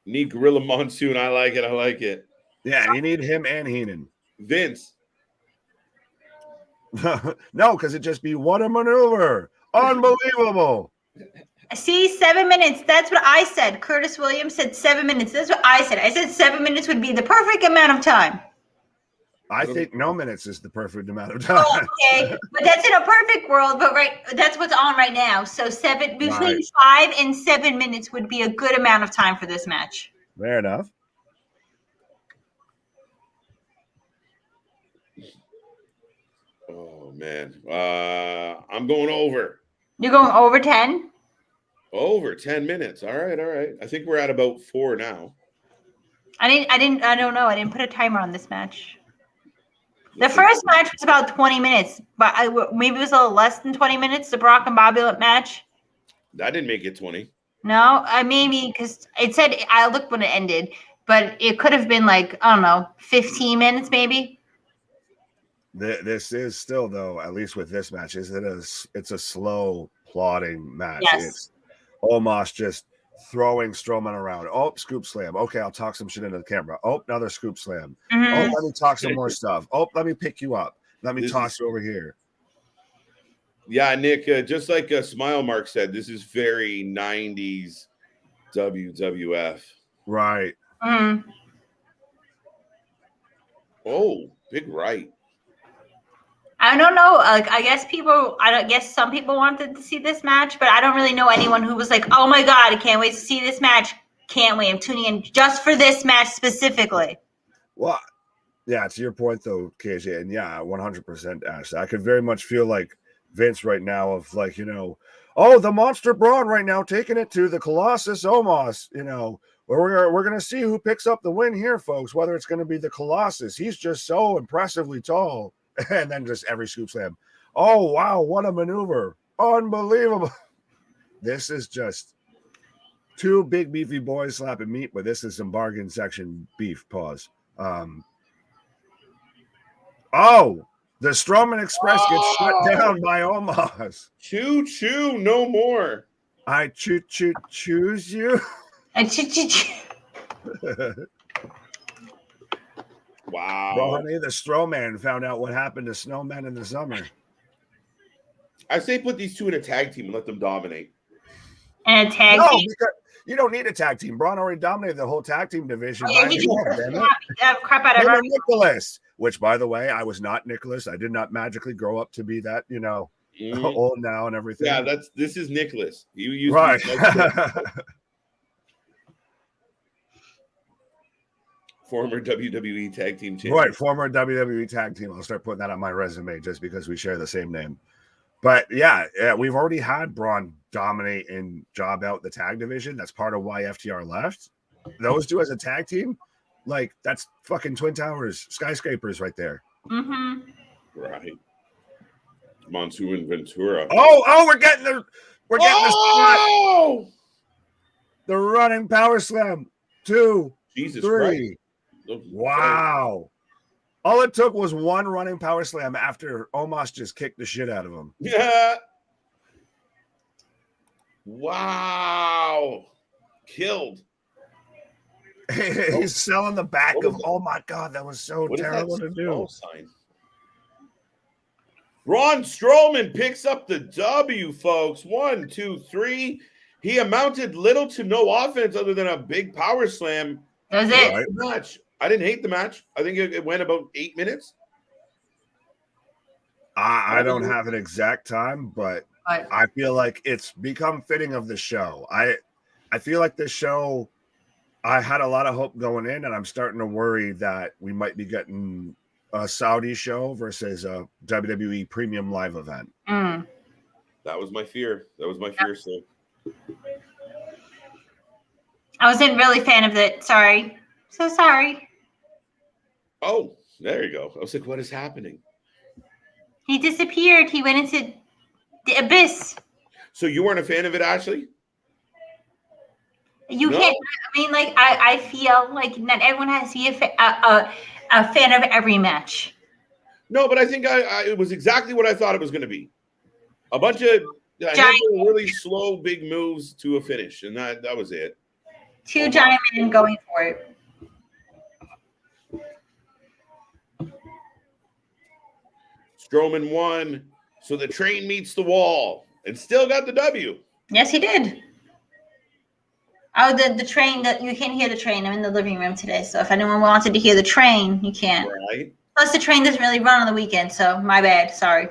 S1: Need Gorilla Monsoon. I like it.
S2: Yeah, you need him and Heenan.
S1: Vince.
S2: No, because it'd just be what a maneuver. Unbelievable.
S3: See, 7 minutes. That's what I said. Curtis Williams said 7 minutes. That's what I said. I said 7 minutes would be the perfect amount of time.
S2: I think no minutes is the perfect amount of time.
S3: Oh, okay, but that's in a perfect world. But that's what's on right now. So between 5 and 7 minutes would be a good amount of time for this match.
S2: Fair enough.
S1: Oh man, I'm going over.
S3: You're going over 10?
S1: Over 10 minutes. All right. I think we're at about 4 now.
S3: I don't know. I didn't put a timer on this match. The first match was about 20 minutes, but maybe it was a little less than 20 minutes, the Brock and Bobby match.
S1: That didn't make it 20.
S3: No, maybe because it said, I looked when it ended, but it could have been like, I don't know, 15 minutes maybe.
S2: This is still, though, at least with this match, it's a slow, plodding match.
S3: Yes.
S2: It's Omos just throwing Strowman around. Oh, scoop slam. Okay, I'll talk some shit into the camera. Oh, another scoop slam.
S3: Mm-hmm.
S2: Oh, let me talk some more stuff. Oh, let me pick you up. Let me toss you over here.
S1: Yeah, Nick, just like Smile Mark said, this is very 90s WWF.
S2: Right.
S3: Mm-hmm.
S1: Oh, big right.
S3: I don't know. Like, I guess some people wanted to see this match, but I don't really know anyone who was like, "Oh my god, I can't wait to see this match. Can't wait. I'm tuning in just for this match specifically."
S2: Well, yeah, to your point though, KJ, and yeah, 100% Ash. I could very much feel like Vince right now of like, oh, the Monster Braun right now taking it to the Colossus Omos, where we're going to see who picks up the win here, folks, whether it's going to be the Colossus. He's just so impressively tall. And then just every scoop slam. Oh, wow, what a maneuver. Unbelievable. This is just two big beefy boys slapping meat, but this is some bargain section beef. Pause. The Strowman Express gets shut down by Omos.
S1: Choo, no more.
S2: I choose you.
S1: Wow.
S2: Well, honey, the Strowman found out what happened to snowmen in the summer.
S1: I say put these two in a tag team and let them dominate.
S3: And a tag
S2: No,
S3: team.
S2: because you don't need a tag team. Braun already dominated the whole tag team division.
S3: Oh, yeah,
S2: by
S3: he
S2: himself,
S3: just
S2: damn it.
S3: crap out of
S2: Him
S3: her.
S2: and Nicholas, which, by the way, I was not Nicholas. I did not magically grow up to be that, old now and everything.
S1: Yeah, this is Nicholas. You used
S2: right.
S1: Former WWE Tag Team Champion.
S2: Right, former WWE Tag Team. I'll start putting that on my resume just because we share the same name. But yeah, we've already had Braun dominate and job out the tag division. That's part of why FTR left. Those two as a tag team, like that's fucking Twin Towers, skyscrapers right there.
S3: Mm-hmm.
S1: Right. Monsoon and Ventura.
S2: Oh, we're getting the spot. The running power slam. 2,
S1: Jesus
S2: 3.
S1: Christ.
S2: Wow. All it took was one running power slam after Omos just kicked the shit out of him.
S1: Yeah. Wow. Killed.
S2: He's selling the back of. Oh my God, that was so terrible to do.
S1: Braun Strowman picks up the W, folks. 1, 2, 3. He amounted little to no offense other than a big power slam.
S3: That was it.
S2: Right.
S1: Match. I didn't hate the match. I think it went about 8 minutes.
S2: I don't have an exact time, but I feel like it's become fitting of the show. I feel like this show, I had a lot of hope going in, and I'm starting to worry that we might be getting a Saudi show versus a WWE premium live event.
S3: Mm.
S1: That was my fear. So.
S3: I wasn't really a fan of it. Sorry. So sorry.
S1: Oh, there you go. I was like, what is happening?
S3: He disappeared. He went into the abyss.
S1: So you weren't a fan of it, Ashley?
S3: You can't. I mean, like, I feel like not everyone has to be a fan of every match.
S1: No, but I think it was exactly what I thought it was going to be. A bunch of really slow, big moves to a finish, and that was it.
S3: 2 giant men going for it.
S1: Strowman won, so the train meets the wall, and still got the W.
S3: Yes, he did. Oh, the train, that you can't hear the train. I'm in the living room today, so if anyone wanted to hear the train, you can't.
S1: Right.
S3: Plus, the train doesn't really run on the weekend, so my bad. Sorry.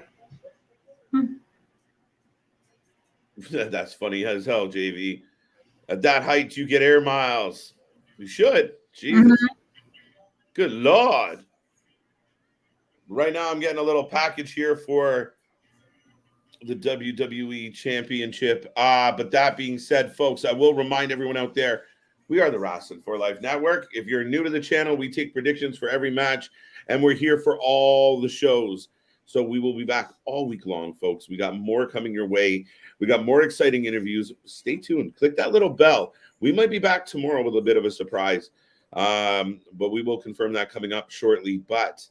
S1: That's funny as hell, JV. At that height, you get air miles. You should. Jesus.
S3: Mm-hmm.
S1: Good Lord. Right now, I'm getting a little package here for the WWE Championship. But that being said, folks, I will remind everyone out there, we are the Wrasslin for Life Network. If you're new to the channel, we take predictions for every match, and we're here for all the shows. So we will be back all week long, folks. We got more coming your way. We got more exciting interviews. Stay tuned. Click that little bell. We might be back tomorrow with a bit of a surprise, but we will confirm that coming up shortly. But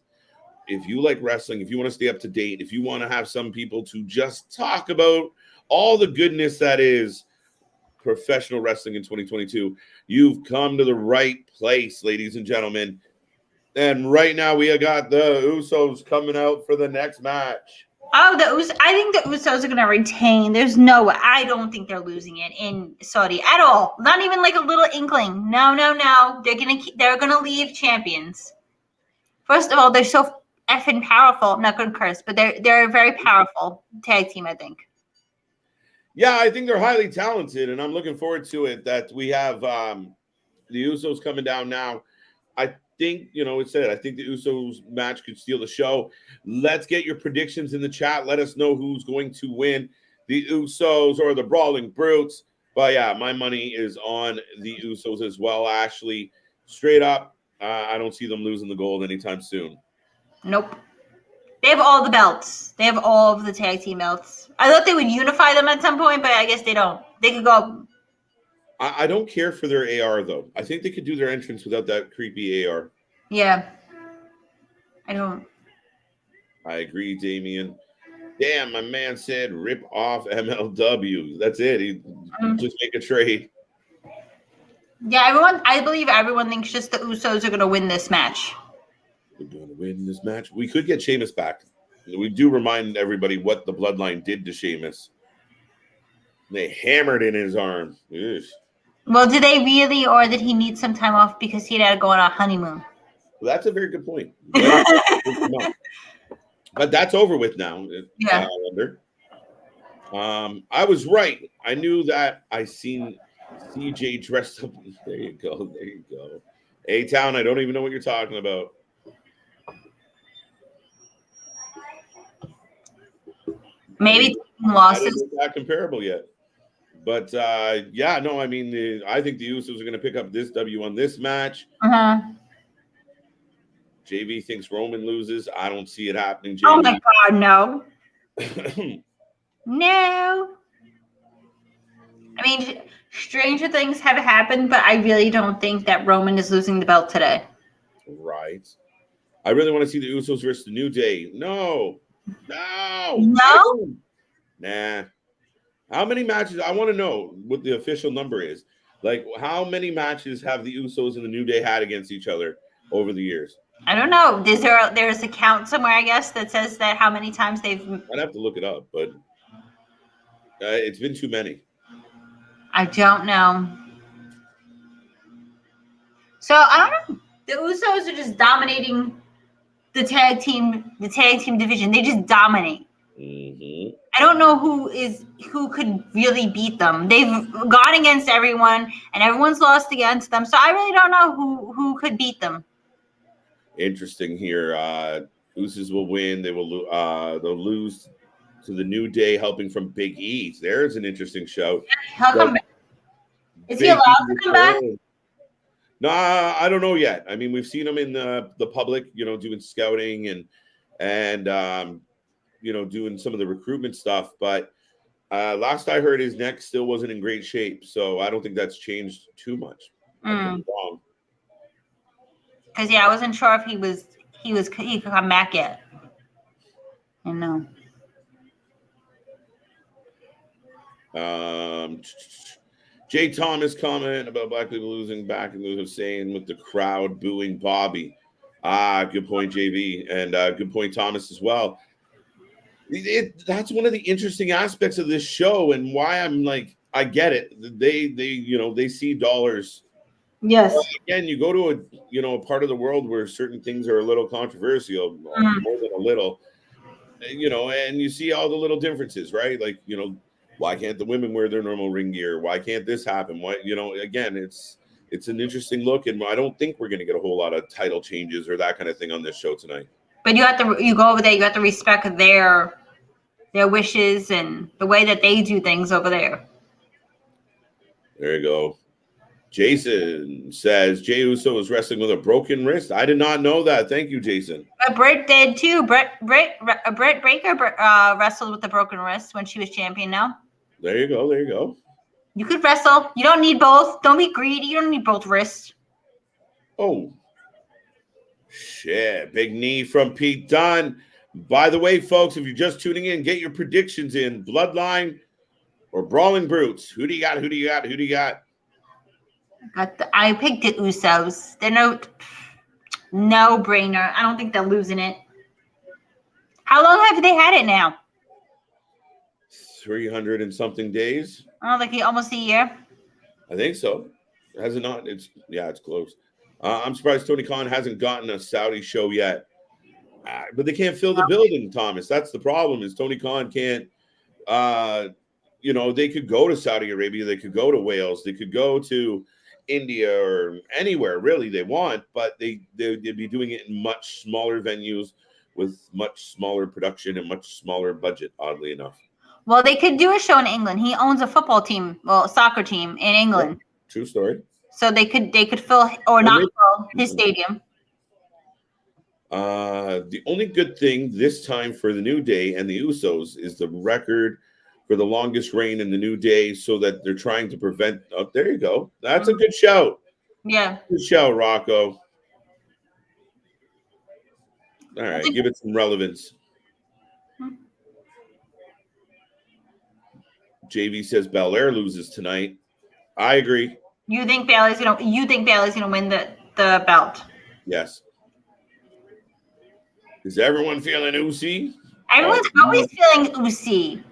S1: if you like wrestling, if you want to stay up to date, if you want to have some people to just talk about all the goodness that is professional wrestling in 2022, you've come to the right place, ladies and gentlemen. And right now we have got the Usos coming out for the next match.
S3: Oh, the Usos! I think the Usos are going to retain. There's no way. I don't think they're losing it in Saudi at all. Not even like a little inkling. No. They're gonna leave champions. First of all, they're so effing powerful. I'm not going to curse, but they're a very powerful tag team, I think.
S1: Yeah, I think they're highly talented, and I'm looking forward to it. That we have the Usos coming down now. I think, I think the Usos match could steal the show. Let's get your predictions in the chat. Let us know who's going to win, the Usos or the Brawling Brutes. But yeah, my money is on the Usos as well, Ashley. Straight up, I don't see them losing the gold anytime soon.
S3: Nope. They have all the belts. They have all of the tag team belts. I thought they would unify them at some point, but I guess they don't. They could go.
S1: I don't care for their AR, though. I think they could do their entrance without that creepy AR.
S3: Yeah. I don't.
S1: I agree, Damien. Damn, my man said rip off MLW. That's it. He just make a trade.
S3: Yeah, I believe everyone thinks just the Usos are going to win this match.
S1: We're going to win this match. We could get Sheamus back. We do remind everybody what the Bloodline did to Sheamus. They hammered in his arm. Ugh.
S3: Well, did they really, or did he need some time off because he had to go on a honeymoon?
S1: Well, that's a very good point. But that's over with now.
S3: Yeah.
S1: I was right. I knew that. I seen CJ dressed up. There you go. There you go. A-Town, I don't even know what you're talking about.
S3: Maybe
S1: I
S3: losses.
S1: don't think that comparable yet. But yeah, no, I mean, I think the Usos are going to pick up this W on this match. JV thinks Roman loses. I don't see it happening. JV.
S3: Oh my God, no. No. I mean, stranger things have happened, but I really don't think that Roman is losing the belt today.
S1: Right. I really want to see the Usos versus the New Day. No. Nah. How many matches? I want to know what the official number is. Like, how many matches have the Usos and the New Day had against each other over the years?
S3: I don't know. There's a count somewhere, I guess, that says that how many times they've.
S1: I'd have to look it up, but it's been too many.
S3: I don't know. So I don't know. The Usos are just dominating the tag team division. They just dominate.
S1: Mm-hmm.
S3: I don't know who could really beat them. They've gone against everyone, and everyone's lost against them. So I really don't know who could beat them.
S1: Interesting here. Usos will win. They'll lose to the New Day, helping from Big E. There's an interesting shout.
S3: He'll come back. Is he allowed to come back?
S1: Nah, I don't know yet. I mean, we've seen him in the public, doing scouting and doing some of the recruitment stuff. But last I heard, his neck still wasn't in great shape. So I don't think that's changed too much. Wrong.
S3: Because I wasn't sure if he could come back yet. I know.
S1: Jay Thomas comment about black people losing back and losing, saying with the crowd booing Bobby. Good point, JV, and good point, Thomas, as well. That's one of the interesting aspects of this show, and why I'm like, I get it. They see dollars.
S3: Yes.
S1: But again, you go to a part of the world where certain things are a little controversial, more than a little, and you see all the little differences, right? Like, why can't the women wear their normal ring gear? Why can't this happen? Why, again, it's an interesting look, and I don't think we're going to get a whole lot of title changes or that kind of thing on this show tonight.
S3: But you go over there, you have to respect their wishes and the way that they do things over there.
S1: There you go. Jason says Jey Uso is wrestling with a broken wrist. I did not know that. Thank you, Jason.
S3: Britt did too. Britt Baker wrestled with a broken wrist when she was champion. Now.
S1: There you go. There you go.
S3: You could wrestle. You don't need both. Don't be greedy. You don't need both wrists.
S1: Oh, shit. Big knee from Pete Dunne. By the way, folks, if you're just tuning in, get your predictions in. Bloodline or Brawling Brutes. Who do you got? Who do you got? Who do you got?
S3: I picked the Usos. They're no brainer. I don't think they're losing it. How long have they had it now?
S1: 300 and something days.
S3: Oh, like almost a year.
S1: I think so. Has it not? It's close. I'm surprised Tony Khan hasn't gotten a Saudi show yet. But they can't fill the building, Thomas. That's the problem. Is Tony Khan can't. They could go to Saudi Arabia. They could go to Wales. They could go to India or anywhere really they want, but they'd be doing it in much smaller venues with much smaller production and much smaller budget, oddly enough.
S3: Well, they could do a show in England. He owns a football team, soccer team in England.
S1: Yeah, true story.
S3: So they could fill or not fill his stadium.
S1: The only good thing this time for the New Day and the Usos is the record for the longest reign in the New Day, so that they're trying to prevent. Oh, there you go. That's a good shout.
S3: Yeah.
S1: Good shout, Rocco. All right, give it some relevance. JV says Belair loses tonight. I agree.
S3: You think Bayley's gonna win the belt?
S1: Yes. Is everyone feeling Usi?
S3: Everyone's always feeling Usi.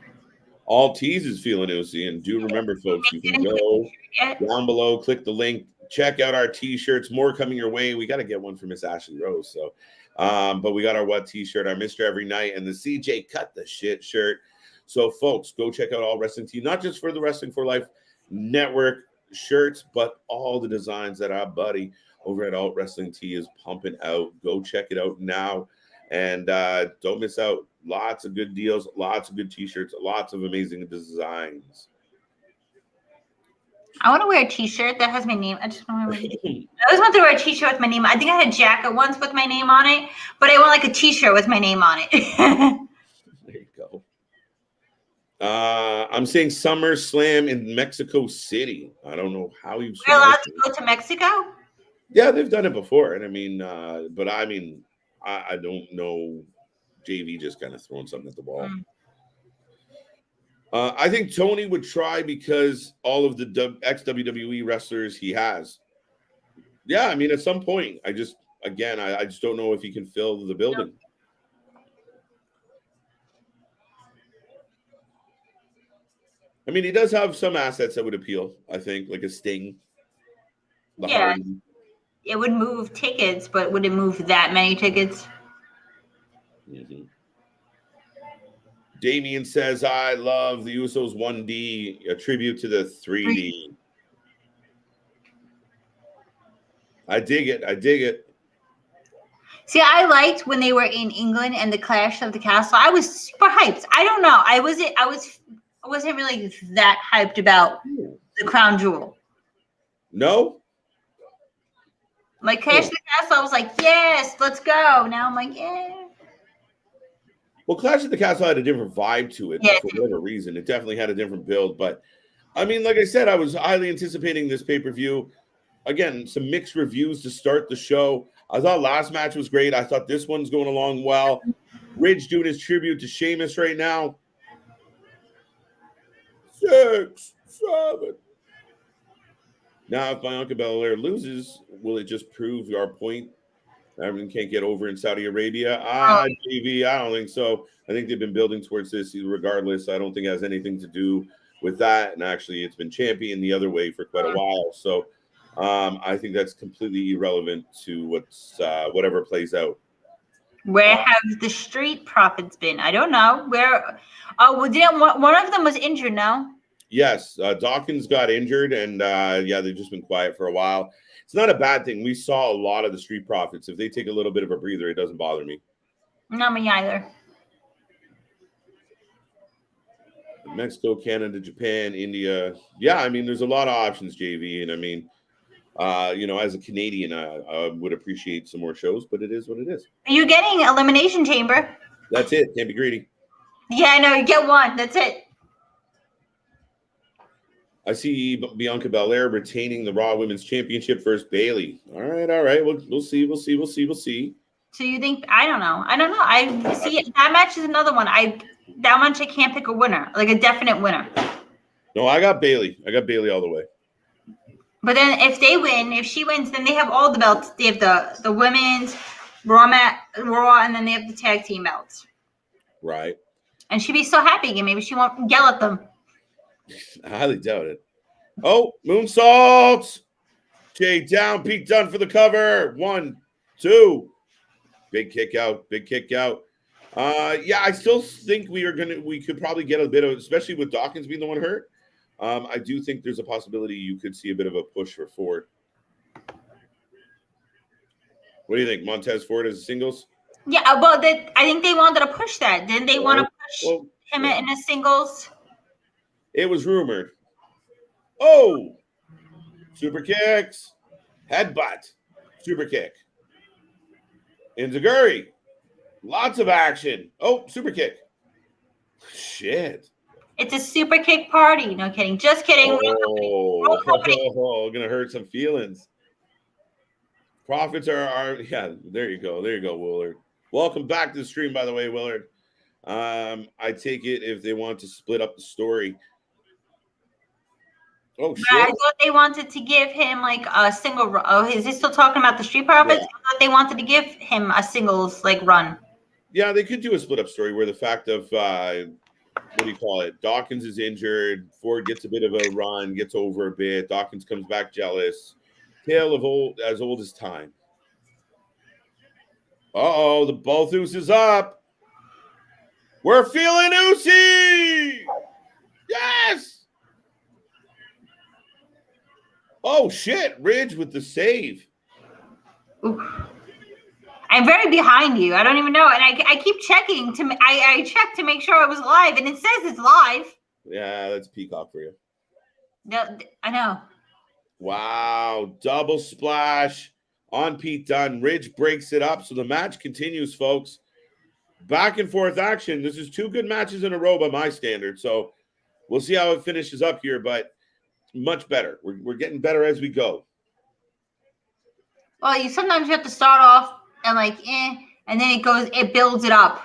S1: All Tees is feeling Uzi. And do remember, folks, you can go down below, click the link, check out our T-shirts. More coming your way. We got to get one for Miss Ashley Rose. So, but we got our What T-shirt, our Mr. Every Night, and the CJ Cut the Shit shirt. So, folks, go check out All Wrestling Tee, not just for the Wrestling for Life Network shirts, but all the designs that our buddy over at Alt Wrestling Tee is pumping out. Go check it out now. And don't miss out. Lots of good deals, lots of good T-shirts, lots of amazing designs.
S3: I want to wear a T-shirt that has my name. I always want to wear a T-shirt with my name. I think I had a jacket once with my name on it, but I want like a T-shirt with my name on it.
S1: There you go. I'm saying SummerSlam in Mexico City. I don't know how you've.
S3: We're allowed to go to Mexico?
S1: Yeah, they've done it before, and I mean, I don't know. JV just kind of throwing something at the wall. I think Tony would try because all of the ex-WWE wrestlers he has. Yeah, I mean, at some point, I just don't know if he can fill the building. I mean, he does have some assets that would appeal, I think, like a Sting.
S3: Yeah, it would move tickets, but would it move that many tickets?
S1: Mm-hmm. Damien says, I love the Usos 1D, a tribute to the 3D. I dig it.
S3: See, I liked when they were in England and the Clash of the Castle. I was super hyped. I don't know. I wasn't really that hyped about the Crown Jewel.
S1: No?
S3: Like Clash of the Castle, I was like, yes, let's go. Now I'm like, yeah.
S1: Well, Clash of the Castle had a different vibe to it,
S3: yeah,
S1: for whatever reason. It definitely had a different build. But, I mean, like I said, I was highly anticipating this pay-per-view. Again, some mixed reviews to start the show. I thought last match was great. I thought this one's going along well. Ridge doing his tribute to Sheamus right now. 6, 7. Now, if Bianca Belair loses, will it just prove our point? Everyone can't get over in Saudi Arabia. JV, I don't think so. I think they've been building towards this regardless. I don't think it has anything to do with that. And actually, it's been championed the other way for quite a while. So I think that's completely irrelevant to whatever plays out.
S3: Where have the Street Profits been? I don't know. Where? Oh, well, one of them was injured now.
S1: Yes, Dawkins got injured, and they've just been quiet for a while. It's not a bad thing. We saw a lot of the Street Profits. If they take a little bit of a breather, it doesn't bother me.
S3: Not me either.
S1: Mexico, Canada, Japan, India. Yeah, I mean, there's a lot of options, JV. And I mean, as a Canadian, I would appreciate some more shows, but it is what it is.
S3: Are you getting Elimination Chamber?
S1: That's it. Can't be greedy.
S3: Yeah, I know. You get one. That's it.
S1: I see Bianca Belair retaining the Raw Women's Championship versus Bayley. All right. We'll see.
S3: So you think? I don't know. I see that match is another one. That match I can't pick a winner, like a definite winner.
S1: No, I got Bayley. All the way.
S3: But then if she wins, then they have all the belts. They have the women's Raw, and then they have the tag team belts.
S1: Right.
S3: And she'd be so happy again. Maybe she won't yell at them.
S1: I highly doubt it. Oh, moonsaults. Jay down, Pete done for the cover. 1, 2. Big kick out. I still think we could probably get a bit of, especially with Dawkins being the one hurt. I do think there's a possibility you could see a bit of a push for Ford. What do you think? Montez Ford as a singles?
S3: Yeah, well, I think they wanted to push that. Didn't they want to push him in a singles?
S1: It was rumored. Oh, super kicks, headbutt, super kick. Enziguri, lots of action. Oh, super kick. Shit.
S3: It's a super kick party. No kidding. Just kidding.
S1: Gonna hurt some feelings. Profits are there you go, Willard. Welcome back to the stream, by the way, Willard. I take it if they want to split up the story. Oh, shit.
S3: I thought they wanted to give him like a single. Oh, is he still talking about the Street Profits? Yeah. I thought they wanted to give him a singles run.
S1: Yeah, they could do a split up story where the fact of what do you call it? Dawkins is injured. Ford gets a bit of a run, gets over a bit. Dawkins comes back jealous. Tale of old as time. Uh-oh, the both Usos up. We're feeling Usi. Yes. Oh, shit. Ridge with the save.
S3: Oof. I'm very behind you. I don't even know. And I keep checking. I checked to make sure it was live, and it says it's live.
S1: Yeah, that's Peacock for you.
S3: No, I know.
S1: Wow. Double splash on Pete Dunne. Ridge breaks it up. So the match continues, folks. Back and forth action. This is 2 good matches in a row by my standards. So we'll see how it finishes up here, but much better. We're getting better as we go.
S3: Well, sometimes you have to start off and and then it builds it up.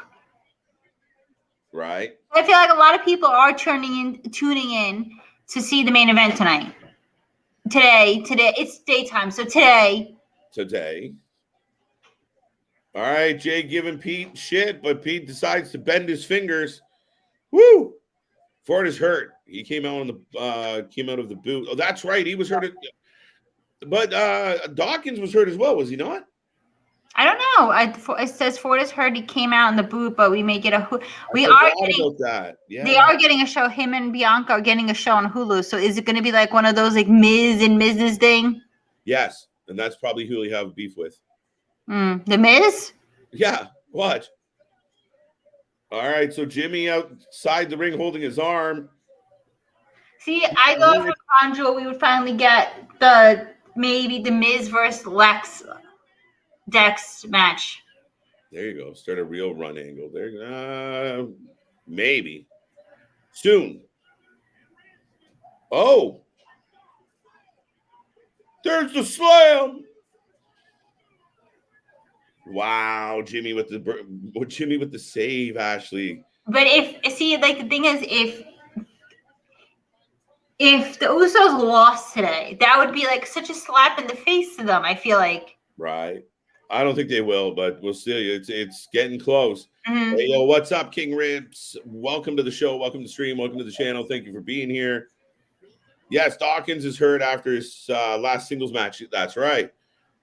S1: Right.
S3: I feel like a lot of people are tuning in to see the main event tonight. Today, it's daytime, so today.
S1: All right, Jay giving Pete shit, but Pete decides to bend his fingers. Woo! Ford is hurt. He came out of the boot. Oh, that's right. He was hurt. But Dawkins was hurt as well, was he not?
S3: I don't know. It says Ford is hurt. He came out in the boot, but we may get a. They are getting a show. Him and Bianca are getting a show on Hulu. So is it going to be like one of those like Miz and Mrs. thing?
S1: Yes, and that's probably who we have beef with.
S3: The Miz?
S1: Yeah, watch. All right, so Jimmy outside the ring holding his arm.
S3: See, I go for Crown Jewel. We would finally get maybe the Miz versus Dex match.
S1: There you go. Start a real run angle there. Maybe. Soon. Oh. There's the slam. Wow, Jimmy with the save, Ashley.
S3: But the thing is, if the Usos lost today, that would be like such a slap in the face to them, I feel like.
S1: Right. I don't think they will, but we'll see. It's getting close.
S3: Mm-hmm.
S1: Hey, yo, what's up, King Ribs? Welcome to the show. Welcome to the stream. Welcome to the channel. Thank you for being here. Yes, Dawkins is hurt after his last singles match. That's right.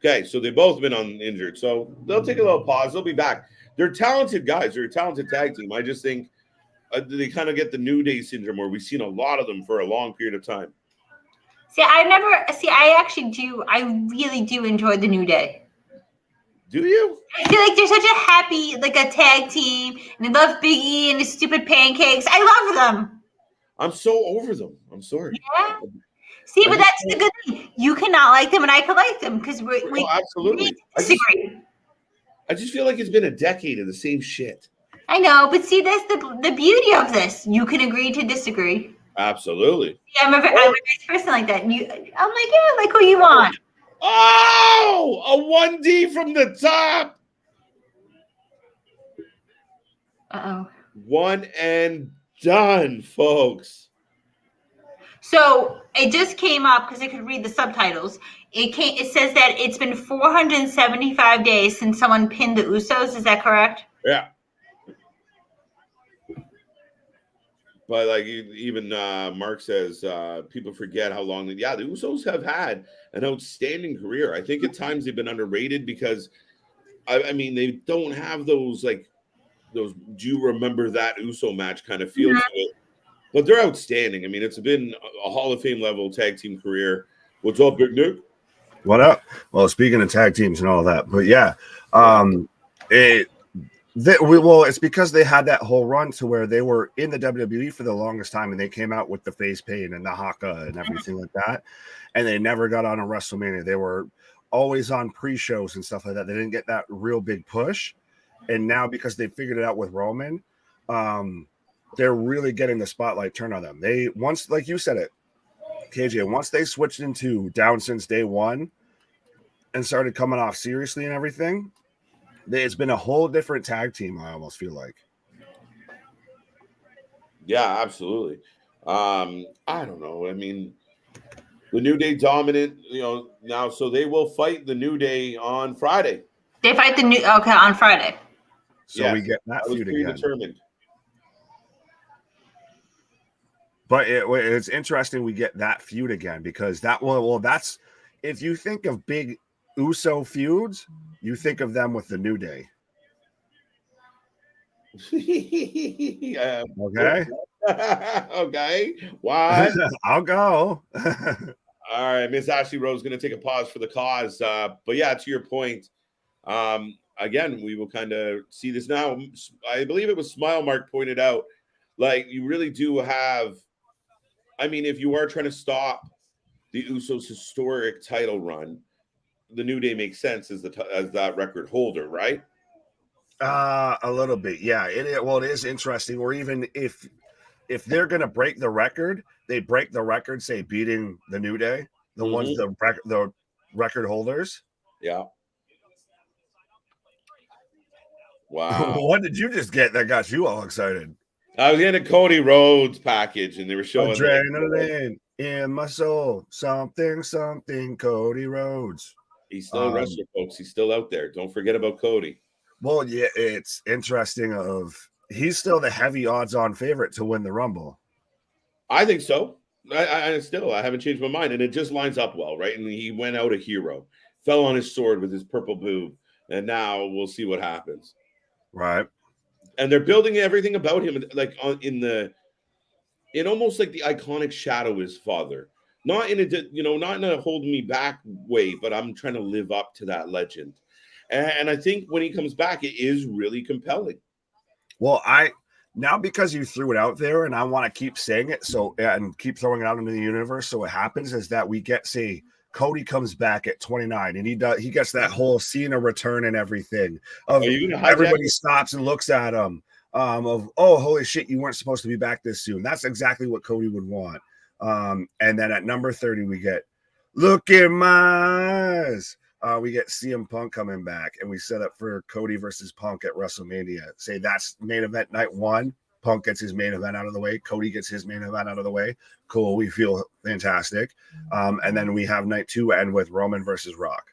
S1: Okay, so they've both been injured. So they'll take a little pause. They'll be back. They're talented guys. They're a talented tag team. I just think they kind of get the New Day syndrome where we've seen a lot of them for a long period of time.
S3: I really do enjoy the New Day.
S1: Do you?
S3: I feel like they're such a happy, like a tag team, and they love Big E and his stupid pancakes. I love them.
S1: I'm so over them. I'm sorry.
S3: Yeah. See, but that's the good thing. You cannot like them, and I can like them because we
S1: absolutely
S3: disagree.
S1: I just feel like it's been a decade of the same shit.
S3: I know, but see, that's the beauty of this. You can agree to disagree.
S1: Absolutely.
S3: Yeah, I'm a nice person like that. I'm like who you want.
S1: Oh, a 1D from the top.
S3: Uh-oh.
S1: One and done, folks.
S3: So it just came up because I could read the subtitles. It says that it's been 475 days since someone pinned the Usos. Is that correct?
S1: Yeah. But like even Mark says, people forget how long. The Usos have had an outstanding career. I think at times they've been underrated because, I mean, they don't have those do you remember that Uso match kind of feel to it. But they're outstanding. I mean, it's been a Hall of Fame level tag team career. What's up, Big Nick?
S2: What up? Well, speaking of tag teams and all that, but yeah, it's because they had that whole run to where they were in the WWE for the longest time, and they came out with the face paint and the haka and everything like that, and they never got on a WrestleMania. They were always on pre-shows and stuff like that. They didn't get that real big push, and now because they figured it out with Roman, they're really getting the spotlight turned on them. They once, like you said it, KJ, once they switched into down since day one and started coming off seriously and everything, it's been a whole different tag team, I almost feel like.
S1: Yeah, absolutely. I don't know. I mean, the New Day dominant, now, so they will fight the New Day on Friday.
S3: They fight on Friday.
S2: So we get that feud again.
S1: Predetermined.
S2: But it's interesting we get that feud again because that's if you think of big Uso feuds, you think of them with the New Day. Okay.
S1: Okay. What?
S2: I'll go.
S1: All right, Miss Ashley Rose going to take a pause for the cause. But yeah, to your point, again, we will kind of see this now. I believe it was Smile Mark pointed out, like you really do have. I mean, if you are trying to stop the Usos' historic title run, the New Day makes sense as that record holder, right?
S2: A little bit, yeah. It is interesting. Or even if they're going to break the record, they break the record, say beating the New Day, the ones the record holders.
S1: Yeah. Wow.
S2: What did you just get that got you all excited?
S1: I was getting a Cody Rhodes package, and they were showing
S2: adrenaline in my soul, something, Cody Rhodes.
S1: He's still a wrestler, folks. He's still out there. Don't forget about Cody.
S2: Well, yeah, it's interesting. He's still the heavy odds-on favorite to win the Rumble.
S1: I think so. I haven't changed my mind, and it just lines up well, right? And he went out a hero, fell on his sword with his purple boob, and now we'll see what happens.
S2: Right.
S1: And they're building everything about him like in almost like the iconic shadow of his father. Not in a hold me back way, but I'm trying to live up to that legend. And I think when he comes back, it is really compelling.
S2: Well, now because you threw it out there, and I want to keep saying it, and keep throwing it out into the universe. So what happens is that we get, say, Cody comes back at 29, and he gets that whole Cena return and everything. Everybody stops and looks at him. Oh, holy shit, you weren't supposed to be back this soon. That's exactly what Cody would want. And then at number 30, we get look in my eyes. We get CM Punk coming back, and we set up for Cody versus Punk at WrestleMania. Say that's main event night 1. Punk gets his main event out of the way. Cody gets his main event out of the way. Cool. We feel fantastic. And then we have night 2 end with Roman versus Rock.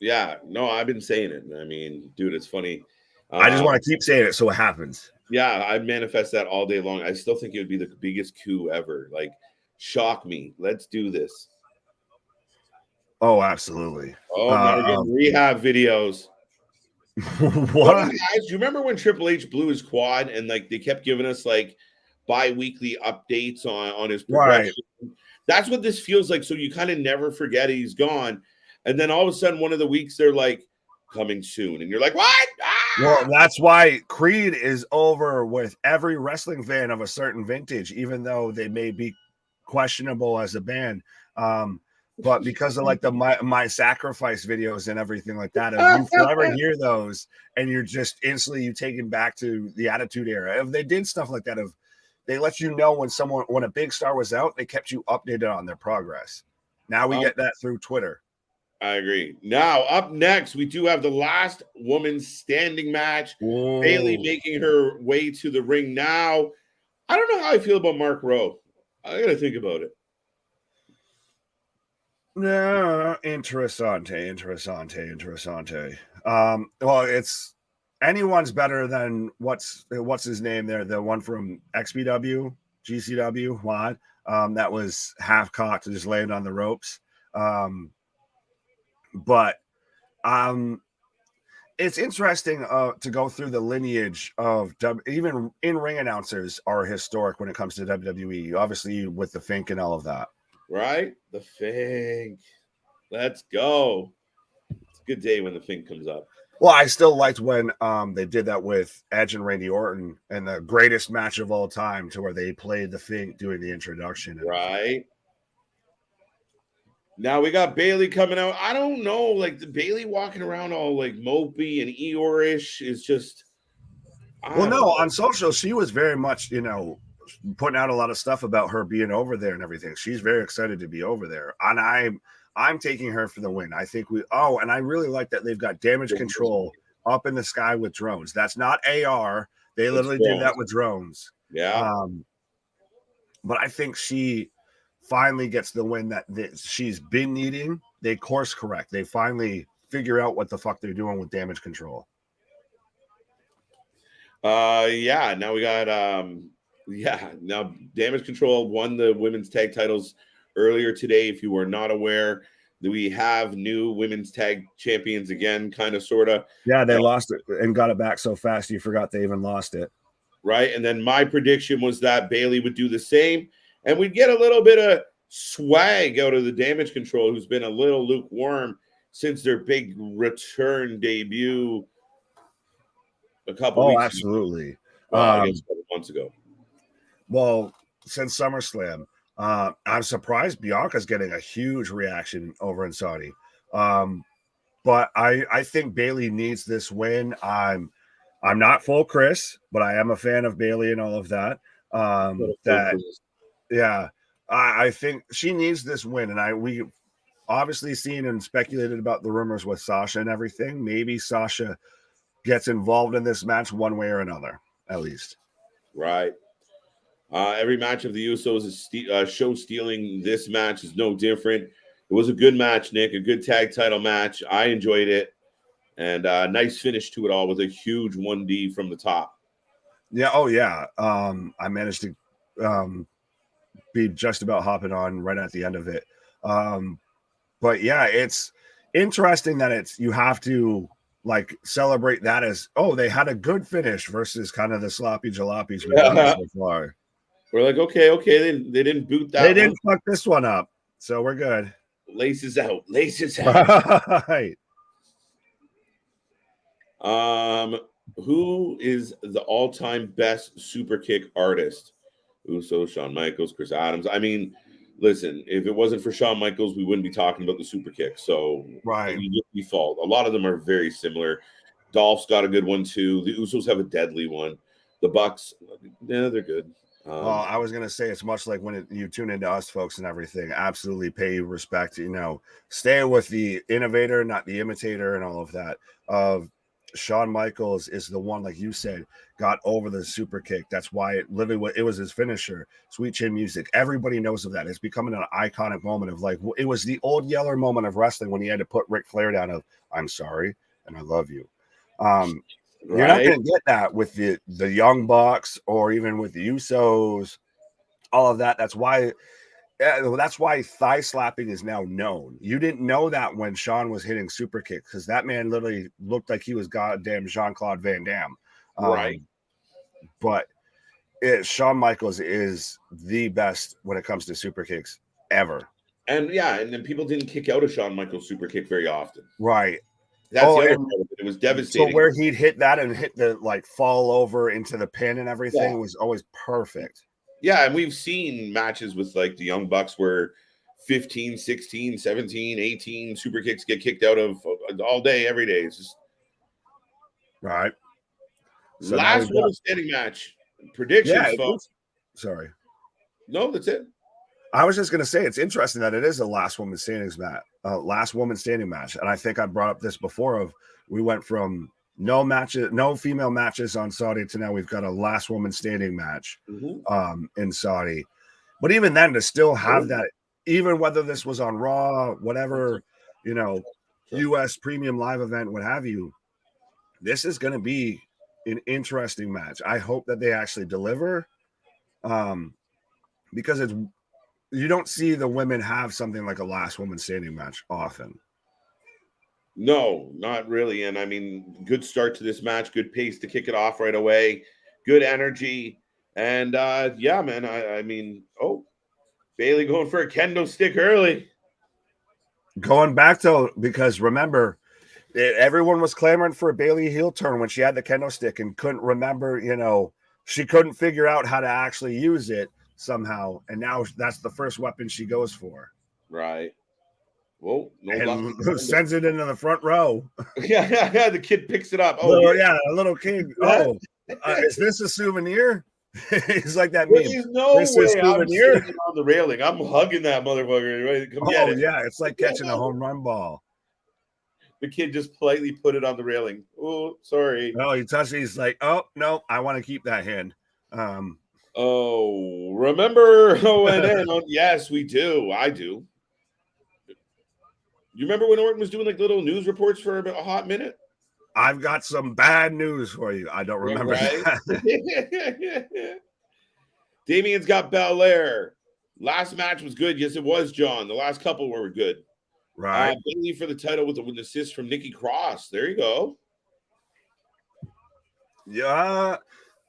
S1: Yeah. No, I've been saying it. I mean, dude, it's funny.
S2: I just want to keep saying it so it happens.
S1: Yeah, I manifest that all day long. I still think it would be the biggest coup ever. Like, shock me. Let's do this.
S2: Oh, absolutely.
S1: Oh, now we're getting rehab videos.
S2: What?
S1: Guys, do you remember when Triple H blew his quad and like they kept giving us like bi-weekly updates on his progression? Right. That's what this feels like. So you kind of never forget he's gone. And then all of a sudden, one of the weeks they're like, coming soon. And you're like, what? Ah!
S2: Well, that's why Creed is over with every wrestling fan of a certain vintage, even though they may be questionable as a band. But because of like the my sacrifice videos and everything like that, if you forever hear those and you're just instantly taken back to the Attitude Era. If they did stuff like that, if they let you know when a big star was out, they kept you updated on their progress. Now we get that through Twitter.
S1: I agree. Now, up next, we do have the last woman standing match.
S2: Whoa.
S1: Bayley making her way to the ring now. I don't know how I feel about Mark Rowe. I got to think about it.
S2: No, interessante. Well, it's anyone's better than what's his name there, the one from XPW, GCW, Juan. That was half cocked and just laying on the ropes. But it's interesting to go through the lineage of even in-ring announcers are historic when it comes to WWE, obviously with the Fink and all of that.
S1: Right? The Fink. Let's go. It's a good day when the Fink comes up.
S2: Well, I still liked when they did that with Edge and Randy Orton and the greatest match of all time, to where they played the Fink doing the introduction.
S1: Right. Now we got Bayley coming out. I don't know, like the Bayley walking around all like mopey and Eeyore-ish is just.
S2: On social, she was very much, putting out a lot of stuff about her being over there and everything. She's very excited to be over there, and I'm taking her for the win. I think and I really like that they've got damage control up in the sky with drones. That's not AR. They literally did that with drones.
S1: Yeah.
S2: But I think she finally gets the win that she's been needing. They course correct. They finally figure out what the fuck they're doing with damage control.
S1: Yeah. Now we got Yeah. Now, Damage Control won the women's tag titles earlier today. If you are not aware, we have new women's tag champions again, kind of, sort of.
S2: Yeah, they lost it and got it back so fast you forgot they even lost it.
S1: Right. And then my prediction was that Bayley would do the same, and we'd get a little bit of swag out of the Damage Control, who's been a little lukewarm since their big return debut a couple weeks
S2: absolutely.
S1: ago. I guess a couple months ago.
S2: Well, since SummerSlam, I'm surprised Bianca's getting a huge reaction over in Saudi. But I think Bayley needs this win. I'm not full Chris, but I am a fan of Bayley and all of that. I think she needs this win, and we obviously seen and speculated about the rumors with Sasha and everything. Maybe Sasha gets involved in this match one way or another, at least.
S1: Right. Every match of the Usos is show stealing. This match is no different. It was a good match, Nick, a good tag title match. I enjoyed it. And nice finish to it all with a huge 1D from the top.
S2: Yeah. Oh, yeah. I managed to be just about hopping on right at the end of it. But yeah, it's interesting that you have to like celebrate that as, oh, they had a good finish versus kind of the sloppy jalopies we've done so far.
S1: We're like, okay, they didn't boot that.
S2: They didn't fuck this one up, so we're good.
S1: Laces out. Right. Who is the all-time best super kick artist? Usos, Shawn Michaels, Chris Adams. I mean, listen, if it wasn't for Shawn Michaels, we wouldn't be talking about the super kick. So
S2: right,
S1: you fault. A lot of them are very similar. Dolph's got a good one too. The Usos have a deadly one. The Bucks, yeah, they're good.
S2: I was gonna say it's much like when you tune into us, folks, and everything. Absolutely pay respect. Stay with the innovator, not the imitator, and all of that. Shawn Michaels is the one, like you said, got over the super kick. That's why it was his finisher. Sweet Chin Music. Everybody knows of that. It's becoming an iconic moment of like, it was the old Yeller moment of wrestling when he had to put Ric Flair down of, I'm sorry and I love you. You're not going to get that with the Young Bucks or even with the Usos, all of that. That's why thigh slapping is now known. You didn't know that when Shawn was hitting super kicks, because that man literally looked like he was goddamn Jean-Claude Van Damme.
S1: Right.
S2: But Shawn Michaels is the best when it comes to super kicks ever.
S1: And then people didn't kick out a Shawn Michaels super kick very often.
S2: Right.
S1: That's the other part of it. It was devastating.
S2: So where he'd hit that and hit the like fall over into the pin and everything was always perfect.
S1: Yeah, and we've seen matches with like the Young Bucks where 15, 16, 17, 18 super kicks get kicked out of all day, every day. It's just
S2: right.
S1: So last woman standing match. Predictions, folks.
S2: Sorry.
S1: No, that's it.
S2: I was just going to say it's interesting that it is a last woman standing match. And I think I brought up this before we went from no female matches on Saudi to now we've got a last woman standing match in Saudi. But even then, to still have that, even whether this was on Raw, whatever, US premium live event, what have you, this is going to be an interesting match. I hope that they actually deliver, because you don't see the women have something like a last woman standing match often.
S1: No, not really. And I mean, good start to this match, good pace to kick it off right away, good energy. And man, I mean, Bayley going for a kendo stick early.
S2: Going back to, because remember, everyone was clamoring for a Bayley heel turn when she had the kendo stick and couldn't remember, she couldn't figure out how to actually use it somehow. And now that's the first weapon she goes for.
S1: Right. Well,
S2: sends it into the front row.
S1: Yeah, the kid picks it up.
S2: A little kid. Is this a souvenir? He's like that meme.
S1: There's no way I'm sitting on the railing. I'm hugging that motherfucker. Right? Come get it.
S2: Yeah, it's like catching a home run ball.
S1: The kid just politely put it on the railing. Oh, sorry.
S2: No, he touched it. He's like, oh, no, I want to keep that hand.
S1: Remember ONN? Yes, we do. I do. You remember when Orton was doing like little news reports for a hot minute?
S2: I've got some bad news for you. I don't remember that.
S1: Damien's got Belair. Last match was good. Yes, it was, John. The last couple were good.
S2: Right.
S1: Bayley for the title with an assist from Nikki Cross. There you go.
S2: Yeah.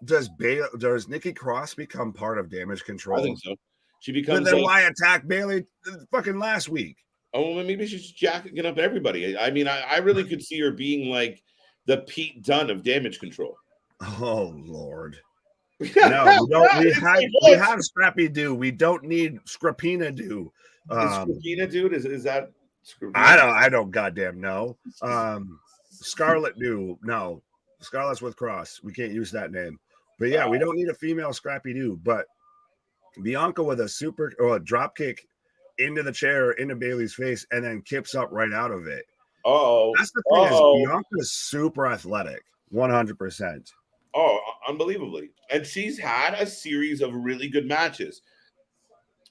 S2: Does Nikki Cross become part of Damage Control?
S1: I think so. She becomes.
S2: Then why attack Bayley fucking last week?
S1: Oh, well, maybe she's jacking up everybody. I mean, I really could see her being like the Pete Dunne of Damage Control.
S2: Oh Lord. No, we have Scrappy Doo. We don't need Scrapina Doo.
S1: Scrapina Dude? Is that Scrapina?
S2: I don't goddamn know. Scarlet Doo. No. Scarlet's with Cross. We can't use that name. But yeah, we don't need a female Scrappy Doo. But Bianca with a drop kick into the chair, into Bayley's face, and then kips up right out of it.
S1: Oh,
S2: that's the thing. Is Bianca is super athletic, 100%.
S1: Oh, unbelievably. And she's had a series of really good matches.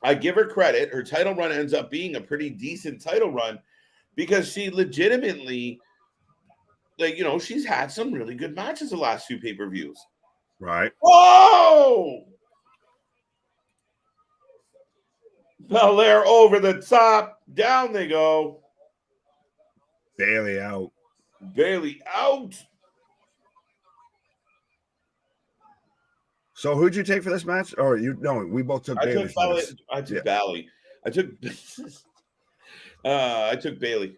S1: I give her credit. Her title run ends up being a pretty decent title run because she legitimately, she's had some really good matches the last few pay-per-views.
S2: Right.
S1: Whoa! Belair over the top. Down they go.
S2: Bayley out.
S1: Bayley out.
S2: So who'd you take for this match? Or we both took Bayley.
S1: I took Bayley. I took Bayley.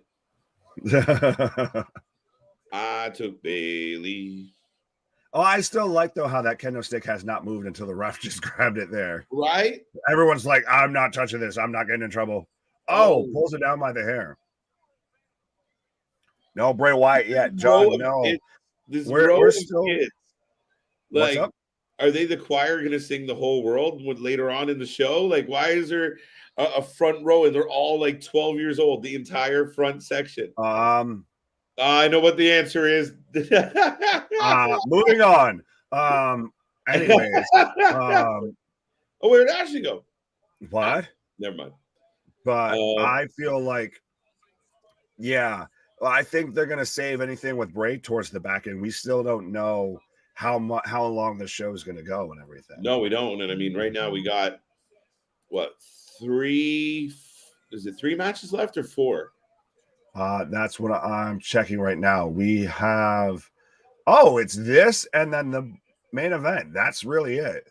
S1: I took Bayley.
S2: Oh, I still like though how that kendo stick has not moved until the ref just grabbed it there.
S1: Right?
S2: Everyone's like, I'm not touching this. I'm not getting in trouble. Oh, pulls it down by the hair. No Bray Wyatt yet, John. No, we're still.
S1: Kids. Like, what's up? Are they the choir going to sing the whole world later on in the show? Like, why is there a front row and they're all like 12 years old, the entire front section? I know what the answer is.
S2: Moving on. Anyways.
S1: Where'd Ashley go?
S2: What?
S1: Never mind.
S2: But I feel like, yeah, I think they're going to save anything with Bray towards the back end. We still don't know how long the show is going to go and everything.
S1: No, we don't. And I mean, right now we got three matches left or 4?
S2: That's what I'm checking right now. We have, it's this and then the main event. That's really it.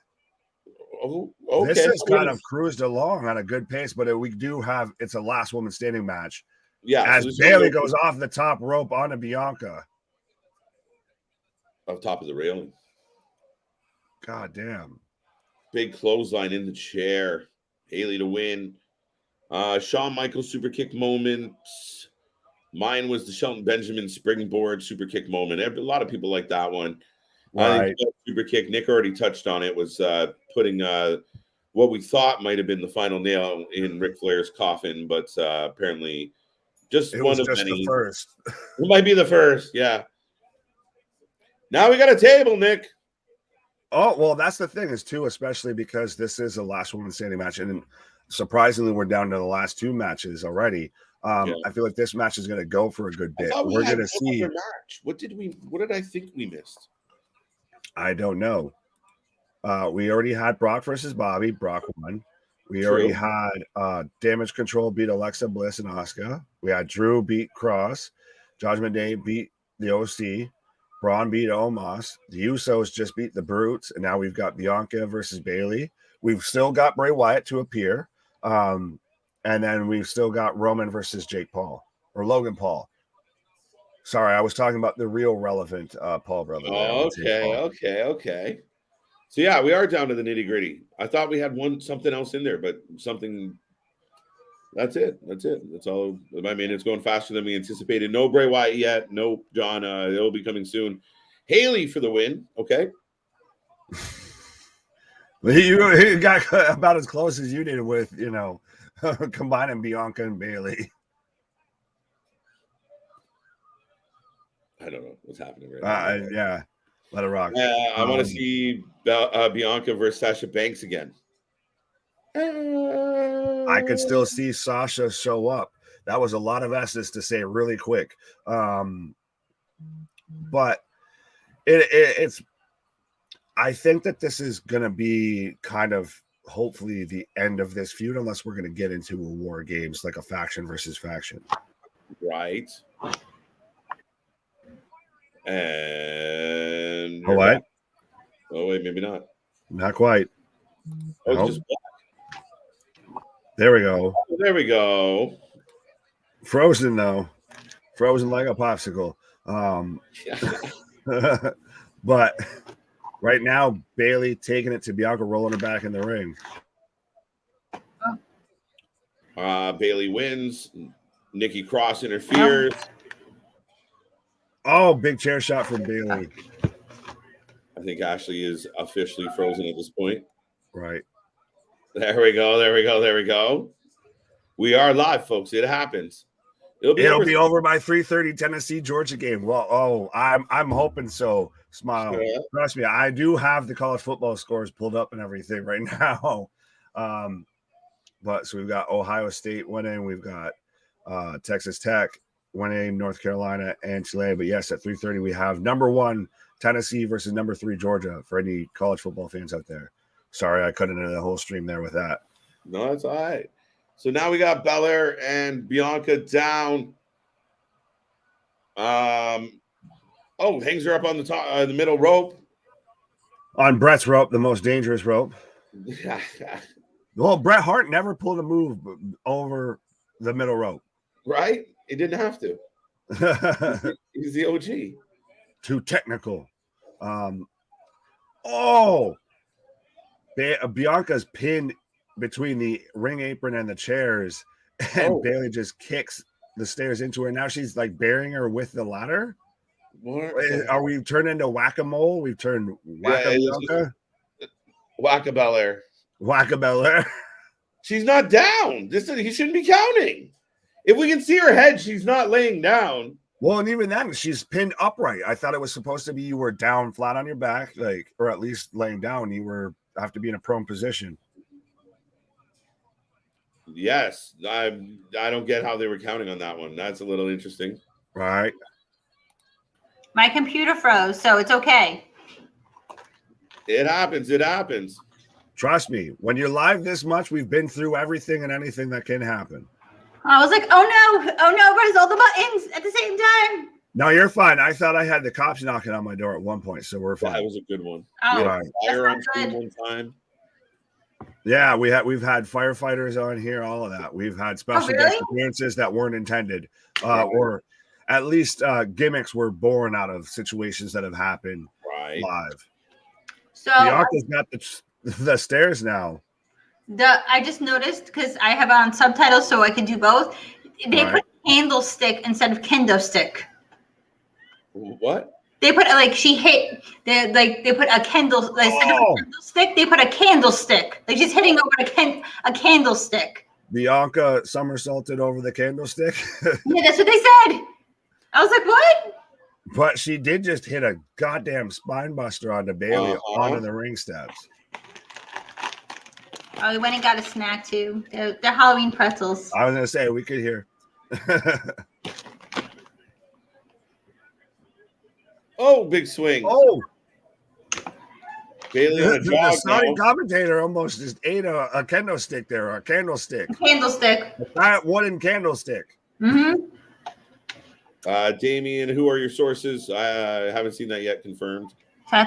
S1: Oh, okay.
S2: This has kind of cruised along on a good pace, but we do have, it's a last woman standing match.
S1: Yeah.
S2: As Bayley goes off the top rope onto Bianca.
S1: Off top of the railing.
S2: God damn.
S1: Big clothesline in the chair. Bayley to win. Shawn Michaels super kick moment. Mine was the Shelton Benjamin springboard super kick moment. A lot of people like that one.
S2: Right.
S1: I think super kick, Nick already touched on it, was putting what we thought might have been the final nail in Ric Flair's coffin, but apparently
S2: it was just the first.
S1: It might be the first, yeah. Now we got a table, Nick.
S2: Oh, well, that's the thing is too, especially because this is a last woman standing match. And surprisingly, we're down to the last 2 matches already. I feel like this match is going to go for a good bit. We're going to see.
S1: Match. What did I think we missed?
S2: I don't know. We already had Brock versus Bobby. Brock won. We already had Damage Control beat Alexa Bliss and Asuka. We had Drew beat Cross. Judgment Day beat the OC. Braun beat Omos. The Usos just beat the Brutes. And now we've got Bianca versus Bayley. We've still got Bray Wyatt to appear. And then we've still got Roman versus Jake Paul or Logan Paul. Sorry, I was talking about the real relevant Paul brother.
S1: Okay. So yeah, we are down to the nitty gritty. I thought we had something else in there, but something. That's it. That's all. I mean, it's going faster than we anticipated. No Bray Wyatt yet. No John. It'll be coming soon. Haley for the win. Okay.
S2: You got about as close as you did with, combining Bianca and Bayley.
S1: I don't know what's happening right now.
S2: Yeah. Let it rock.
S1: I want to see Bianca versus Sasha Banks again.
S2: I could still see Sasha show up. That was a lot of S's to say really quick. But it's I think that this is going to be kind of hopefully the end of this feud, unless we're going to get into a war games like a faction versus faction.
S1: Right. And
S2: Oh, what?
S1: Oh, wait, maybe not.
S2: Not quite.
S1: Oh,
S2: Nope.
S1: just
S2: There we go.
S1: oh, there we go.
S2: Frozen though. Frozen like a popsicle. But right now, Bayley taking it to Bianca, rolling her back in the ring.
S1: Bayley wins. Nikki Cross interferes.
S2: Oh, big chair shot from Bayley.
S1: I think Ashley is officially frozen at this point.
S2: Right.
S1: There we go. There we go. There we go. We are live, folks. It happens. It'll be
S2: over by 3:30 Tennessee Georgia game. Well, I'm hoping so. Smile.
S1: Yeah.
S2: Trust me, I do have the college football scores pulled up and everything right now. But so we've got Ohio State winning, we've got Texas Tech winning, North Carolina and Tulane. But yes, at 3:30 we have number 1 Tennessee versus number 3 Georgia for any college football fans out there. Sorry, I cut into the whole stream there with that.
S1: No, that's all right. So now we got Belair and Bianca down. Hangs her up on the top, the middle rope.
S2: On Brett's rope, the most dangerous rope. Well, Bret Hart never pulled a move over the middle rope.
S1: Right? He didn't have to. He's the OG.
S2: Too technical. Bianca's pinned between the ring apron and the chairs, and Bayley just kicks the stairs into her. Now she's like burying her with the ladder.
S1: What?
S2: Are we turned into whack-a-mole? We've turned Bianca?
S1: Belair.
S2: Belair.
S1: She's not down. He shouldn't be counting. If we can see her head, she's not laying down.
S2: Well, and even then, she's pinned upright. I thought it was supposed to be you were down flat on your back, or at least laying down. You have to be in a prone position.
S1: Yes, I don't get how they were counting on that one. That's a little interesting.
S2: Right.
S3: My computer froze, so it's okay.
S1: It happens. It happens.
S2: Trust me, when you're live this much, we've been through everything and anything that can happen.
S3: I was like, oh no, where's all the buttons at the same time?
S2: No, you're fine. I thought I had the cops knocking on my door at one point, so we're fine.
S1: That was a good one.
S3: Oh,
S2: right.
S1: Fire on screen one time.
S2: Yeah, we've had firefighters on here, all of that. We've had special guest appearances that weren't intended, or at least gimmicks were born out of situations that have happened live. So Bianca's got the stairs now.
S3: I just noticed because I have on subtitles, so I can do both. They put candlestick instead of kendo stick.
S1: What?
S3: They put she hit. They put a candle instead of a candlestick. They put a candlestick. Like she's hitting over a candlestick.
S2: Bianca somersaulted over the candlestick.
S3: Yeah, that's what they said. I was like, what?
S2: But she did just hit a goddamn spine buster onto Bayley onto the ring steps.
S3: Oh, we went and got a snack too. They're Halloween pretzels.
S2: I was gonna say we could hear.
S1: Oh, big swing.
S2: Oh,
S1: Bayley on a jog.
S2: The Saudi commentator almost just ate a kendo stick there, a candlestick.
S3: Candlestick.
S2: A giant wooden candlestick.
S3: Mm-hmm.
S1: Damien, who are your sources? I haven't seen that yet confirmed.
S3: I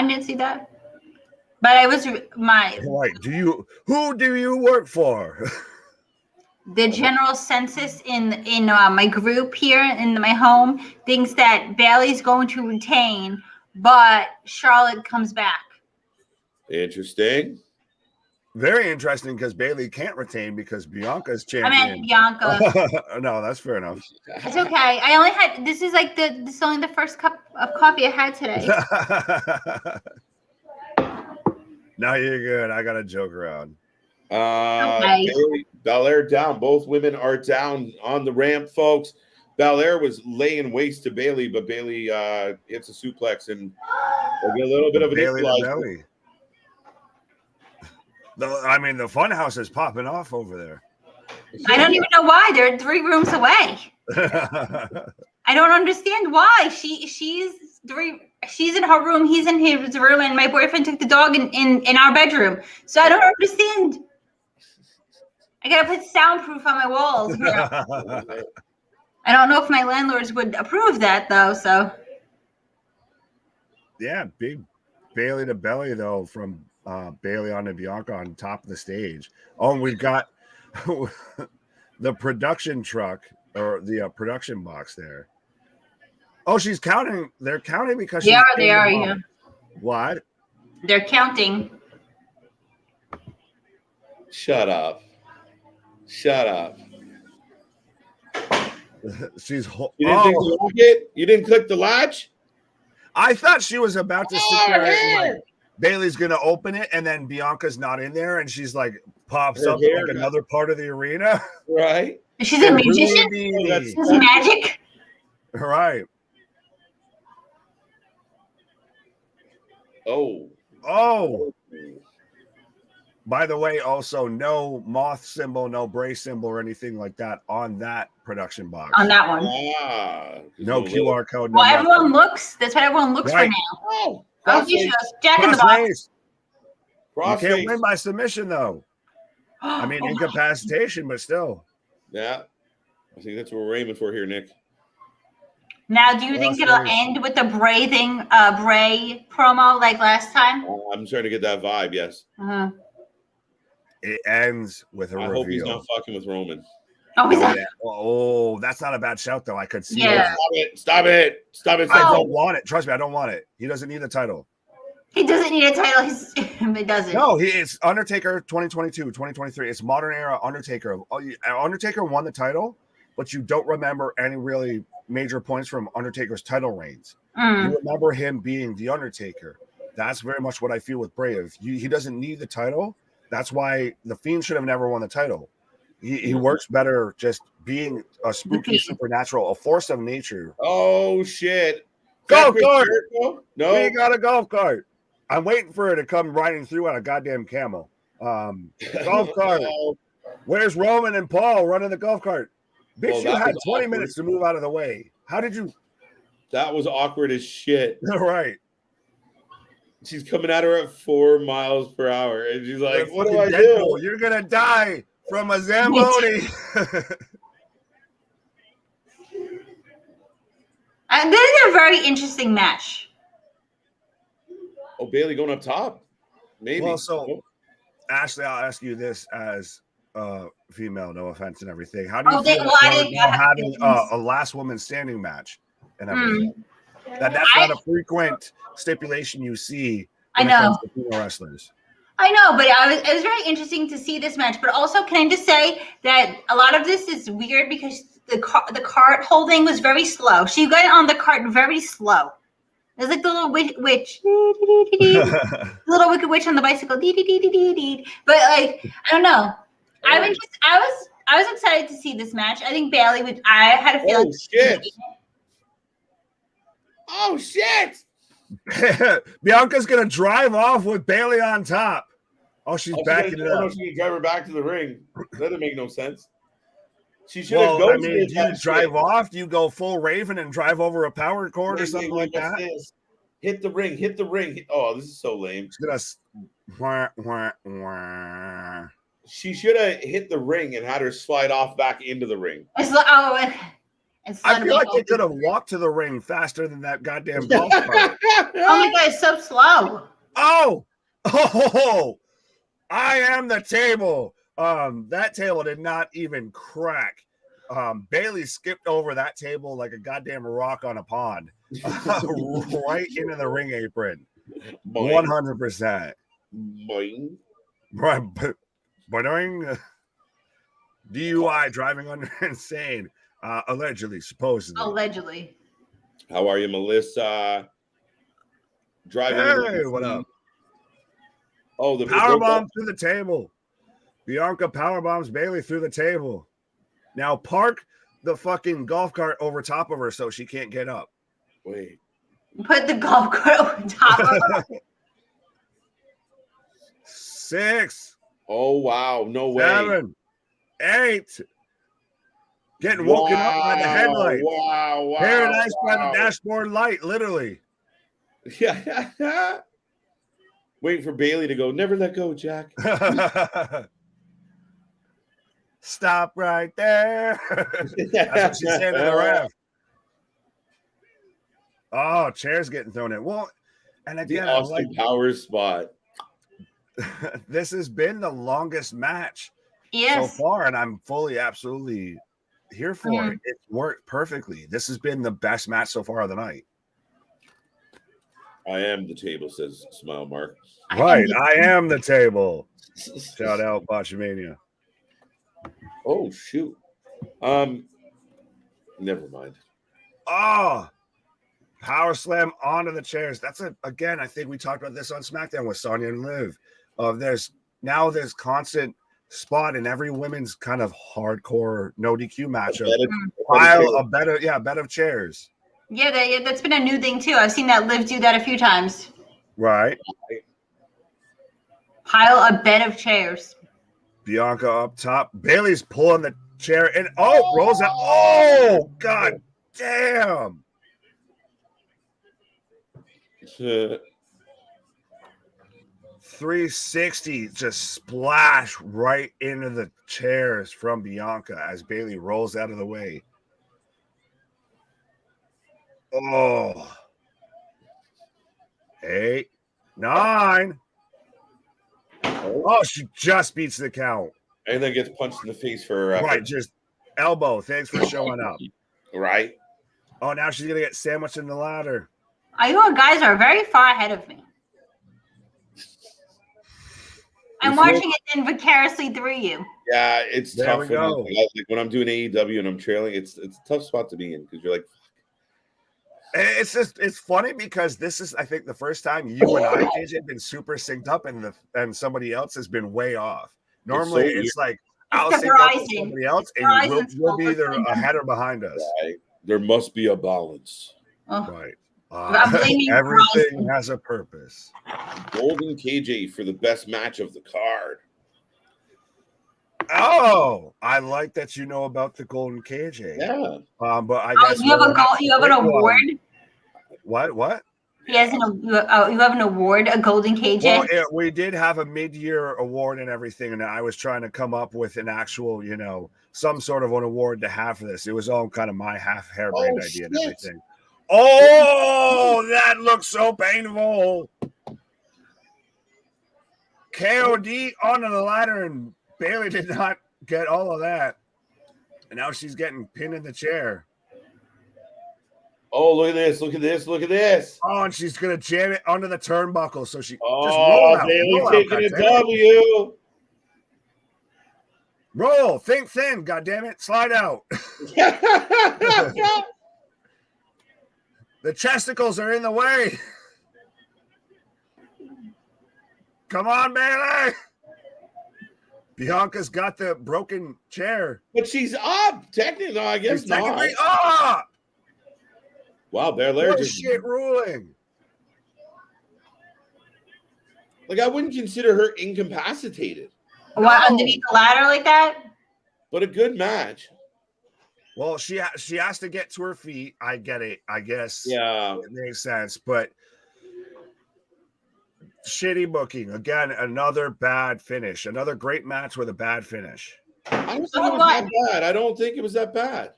S3: didn't see that. But I was
S2: who do you work for?
S3: The general census in my group here in my home thinks that Bayley's going to retain, but Charlotte comes back.
S1: Interesting.
S2: Very interesting because Bayley can't retain because Bianca's champion.
S3: I meant Bianca.
S2: No, that's fair enough.
S3: It's okay. I only had this is only the first cup of coffee I had today.
S2: No, you're good. I got to joke around.
S3: Okay.
S1: Belair down. Both women are down on the ramp, folks. Belair was laying waste to Bayley, but Bayley hits a suplex and a little bit of an equalizer.
S2: I mean, the fun house is popping off over there.
S3: I don't even know why. They're 3 rooms away. I don't understand why. She's 3 she's in her room, he's in his room, and my boyfriend took the dog in our bedroom. So I don't understand. I gotta put soundproof on my walls. I don't know if my landlords would approve that though. So
S2: yeah, big Bayley to belly though from Bayley on to Bianca on top of the stage. Oh, and we've got the production truck or the production box there. Oh, she's counting. They're counting because
S3: they are. Yeah.
S2: What?
S3: They're counting.
S1: Shut up.
S2: She's.
S1: You didn't think you didn't click the latch?
S2: I thought she was about to sit there and like Bayley's gonna open it, and then Bianca's not in there, and she's like pops up like another part of the arena.
S1: Right.
S3: She's a magician. She's magic.
S2: Right. Oh. By the way, also no moth symbol, no brace symbol, or anything like that on that production box.
S3: On that one.
S2: No QR code.
S3: Well, everyone looks. That's what everyone looks for now. Oh, Usos. Jack in the box.
S2: You can't win by submission, though. I mean, incapacitation, but still.
S1: Yeah. I think that's what we're aiming for here, Nick.
S3: Now, do you think it'll end with the Bray thing, Bray promo like last time?
S1: I'm trying to get that vibe, yes.
S2: It ends with a reveal. I hope
S1: he's not fucking with Roman.
S2: Oh, that's not a bad shout, though. I could see
S1: it. Stop it.
S2: I don't want it. Trust me, I don't want it. He doesn't need the title.
S3: He doesn't need a title. He doesn't.
S2: No, it's Undertaker 2022, 2023. It's modern era Undertaker. Undertaker won the title, but you don't remember any really major points from Undertaker's title reigns. You remember him being the Undertaker. That's very much what I feel with Bray. He doesn't need the title. That's why the Fiend should have never won the title. He works better just being a spooky supernatural, a force of nature.
S1: Oh, shit.
S2: Golf cart.
S1: No.
S2: We got a golf cart. I'm waiting for it to come riding through on a goddamn camel. Golf cart. Where's Roman and Paul running the golf cart? Bitch, you had 20 minutes to move out of the way. How did you?
S1: That was awkward as shit.
S2: Right.
S1: She's coming at her at 4 miles per hour. And she's like, what do I do?
S2: You're going to die from a Zamboni.
S3: This is a very interesting match.
S1: Oh, Bayley going up top? Maybe.
S2: Well, so, Ashley, I'll ask you this as female, no offense and everything. How do you feel having a last woman standing match and everything? That's not a frequent stipulation you see when it comes to female wrestlers.
S3: I know, but it was very interesting to see this match. But also, can I just say that a lot of this is weird because the cart holding was very slow. She got on the cart very slow. It was like the little witch, the little wicked witch on the bicycle. But like, I don't know. I was excited to see this match. I think Bayley would. I had a feeling.
S1: Oh shit!
S2: Bianca's gonna drive off with Bayley on top. Oh, she's backing it up.
S1: She's gonna drive her back to the ring. That doesn't make no sense. She should have gone.
S2: Do you drive off? Do you go full Raven and drive over a power cord or something like that?
S1: Hit the ring. Hit the ring. Oh, this is so lame. She should have hit the ring and had her slide off back into the ring.
S2: I feel like they could have walked to the ring faster than that goddamn golf cart.
S3: Oh my god, it's so slow.
S2: Oh, I am the table. That table did not even crack. Bayley skipped over that table like a goddamn rock on a pond, right into the ring apron. 100%.
S1: Boing.
S2: Right, boing. DUI, driving under insane. Allegedly, supposedly.
S3: Allegedly.
S1: How are you, Melissa? Driving.
S2: Hey, what up?
S1: Oh, the
S2: powerbomb through the table. Bianca powerbombs Bayley through the table. Now park the fucking golf cart over top of her so she can't get up.
S1: Wait.
S3: Put the golf cart over top of her.
S2: 6.
S1: Oh wow! No way.
S2: 7, 8. Getting woken up by the headlight.
S1: Wow!
S2: Paradise by the dashboard light, literally.
S1: Yeah. Waiting for Bayley to go, never let go, Jack.
S2: Stop right there. That's what she said to the ref. Oh, chairs getting thrown in. Well, and again,
S1: the Austin Powers spot.
S2: This has been the longest match so
S3: Yes.
S2: far, and I'm fully, absolutely here for it. It worked perfectly. This has been the best match so far of the night.
S1: I am the table, says Smile Mark.
S2: Right, I am the table. Shout out Botchamania.
S1: Oh shoot. Never mind.
S2: Oh, power slam onto the chairs. That's again, I think we talked about this on SmackDown with Sonya and Liv. There's constant spot in every women's kind of hardcore no DQ matchup. A bed of chairs.
S3: Yeah, that's been a new thing too. I've seen that Liv do that a few times.
S2: Right.
S3: Pile a bed of chairs.
S2: Bianca up top. Bayley's pulling the chair and rolls out. Oh, god damn. 360 just splash right into the chairs from Bianca as Bayley rolls out of the way. Oh. 8, 9. Oh, she just beats the count.
S1: And then gets punched in the face for
S2: right, just elbow. Thanks for showing up.
S1: Right.
S2: Oh, now she's gonna get sandwiched in the ladder.
S3: You guys are very far ahead of me. I'm watching it then vicariously through you.
S1: Yeah, it's
S2: there
S1: tough. When I'm doing AEW and I'm trailing, it's a tough spot to be in because you're like,
S2: it's funny because this is, I think, the first time you and I, KJ, have been super synced up and somebody else has been way off. Normally, it's like I'll sync up with somebody else and we'll be either ahead or behind us.
S1: Right. There must be a balance.
S3: Oh.
S2: Right.
S3: Everything
S2: has a purpose.
S1: Golden KJ for the best match of the card.
S2: Oh, I like that you know about the Golden KJ.
S1: Yeah.
S2: But I guess
S3: you have an award.
S2: What?
S3: He has you have an award, a Golden KJ.
S2: Well, we did have a mid-year award and everything, and I was trying to come up with an actual, some sort of an award to have for this. It was all kind of my harebrained idea and everything. Oh, that looks so painful. KOD onto the ladder, and Bayley did not get all of that. And now she's getting pinned in the chair.
S1: Oh, look at this. Look at this. Look at this.
S2: Oh, and she's going to jam it onto the turnbuckle. So she just
S1: roll out. Bayley taking a W.
S2: Roll. Think thin. God damn it. Slide out. The chesticles are in the way. Come on, Bayley. Bianca's got the broken chair.
S1: But she's up. Technically, I guess not.
S2: Technically up.
S1: Wow, Belair just
S2: shit ruling.
S1: Like, I wouldn't consider her incapacitated.
S3: What, underneath the ladder like that?
S1: But a good match.
S2: Well, she has to get to her feet. I get it. I guess.
S1: Yeah.
S2: It makes sense. But shitty booking. Again, another bad finish. Another great match with a bad finish.
S1: I don't think it was that bad. I don't think it was that bad.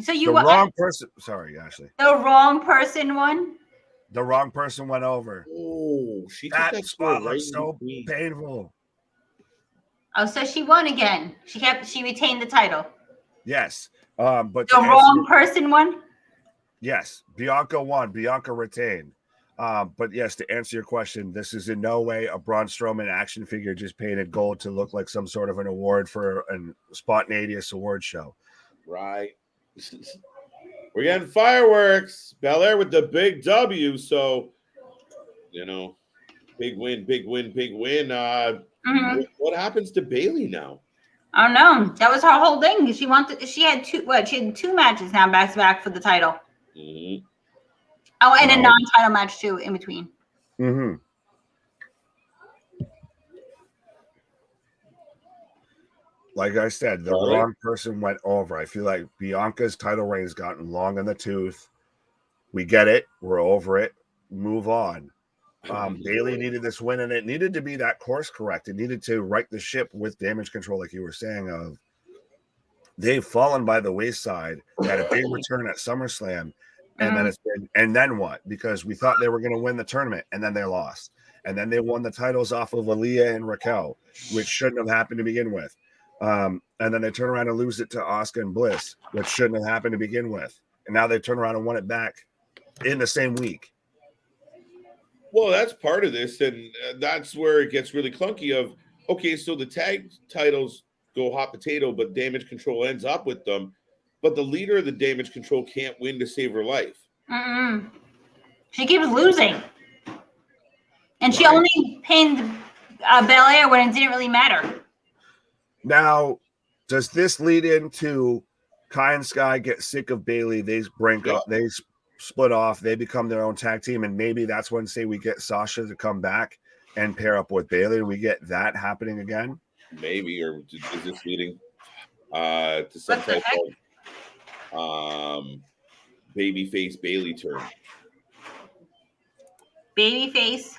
S3: So
S2: the wrong person. Sorry, Ashley.
S3: The wrong person won?
S2: The wrong person went over.
S1: Oh, she took that
S2: spot looks so painful.
S3: Oh, so she won again. She retained the title.
S2: Yes. But
S3: the wrong person won?
S2: Yes. Bianca won. Bianca retained. But yes, to answer your question, this is in no way a Braun Strowman action figure just painted gold to look like some sort of an award for a spontaneous award show.
S1: Right. We're getting fireworks. Belair with the big W. So, big win, big win, big win. What happens to Bayley now?
S3: I don't know. That was her whole thing. She had two matches now back to back for the title.
S1: Mm-hmm.
S3: Oh, and a non-title match too in between.
S2: Mm-hmm. Like I said, the wrong person went over. I feel like Bianca's title reign has gotten long in the tooth. We get it. We're over it. move on. Bayley needed this win, and it needed to be that course correct. It needed to right the ship with damage control, like you were saying. Of they've fallen by the wayside. They had a big return at SummerSlam, and then what? Because we thought they were going to win the tournament, and then they lost, and then they won the titles off of Aaliyah and Raquel, which shouldn't have happened to begin with. And then they turn around and lose it to Asuka and Bliss, which shouldn't have happened to begin with. And now they turn around and won it back in the same week.
S1: Well, that's part of this, and that's where it gets really clunky of, okay, so the tag titles go hot potato, but damage control ends up with them, but the leader of the damage control can't win to save her life.
S3: She keeps losing. And she only pinned Belair when it didn't really matter.
S2: Now, does this lead into Kai and Sky get sick of Bayley? They break up, they split off, they become their own tag team, and maybe that's when, say, we get Sasha to come back and pair up with Bayley, and we get that happening again?
S1: Maybe, or is this leading to some type of babyface Bayley turn?
S3: Babyface?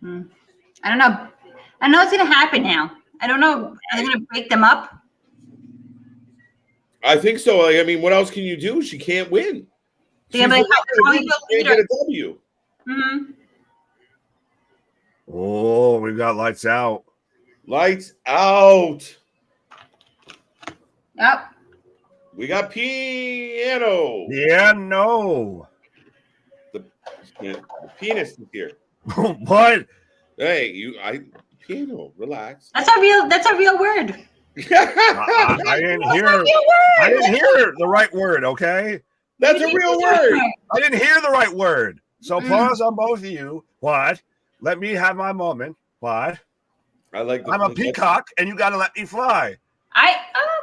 S3: I don't know. I know it's going to happen now. I don't know. Are they going to break them up?
S1: I think so. Like, I mean, what else can you do? She can't win.
S3: Yeah, but how you
S1: can't get a W.
S2: Oh, we've got lights out.
S1: Lights out.
S3: Yep.
S1: We got piano.
S2: Yeah, no.
S1: The penis is here.
S2: What?
S1: Hey, piano. Relax.
S3: That's a real word.
S2: I didn't hear the right word. Okay,
S1: that's a real word.
S2: I didn't hear the right word. So pause on both of you. What? Let me have my moment. What? I'm a peacock, and you got to let me fly.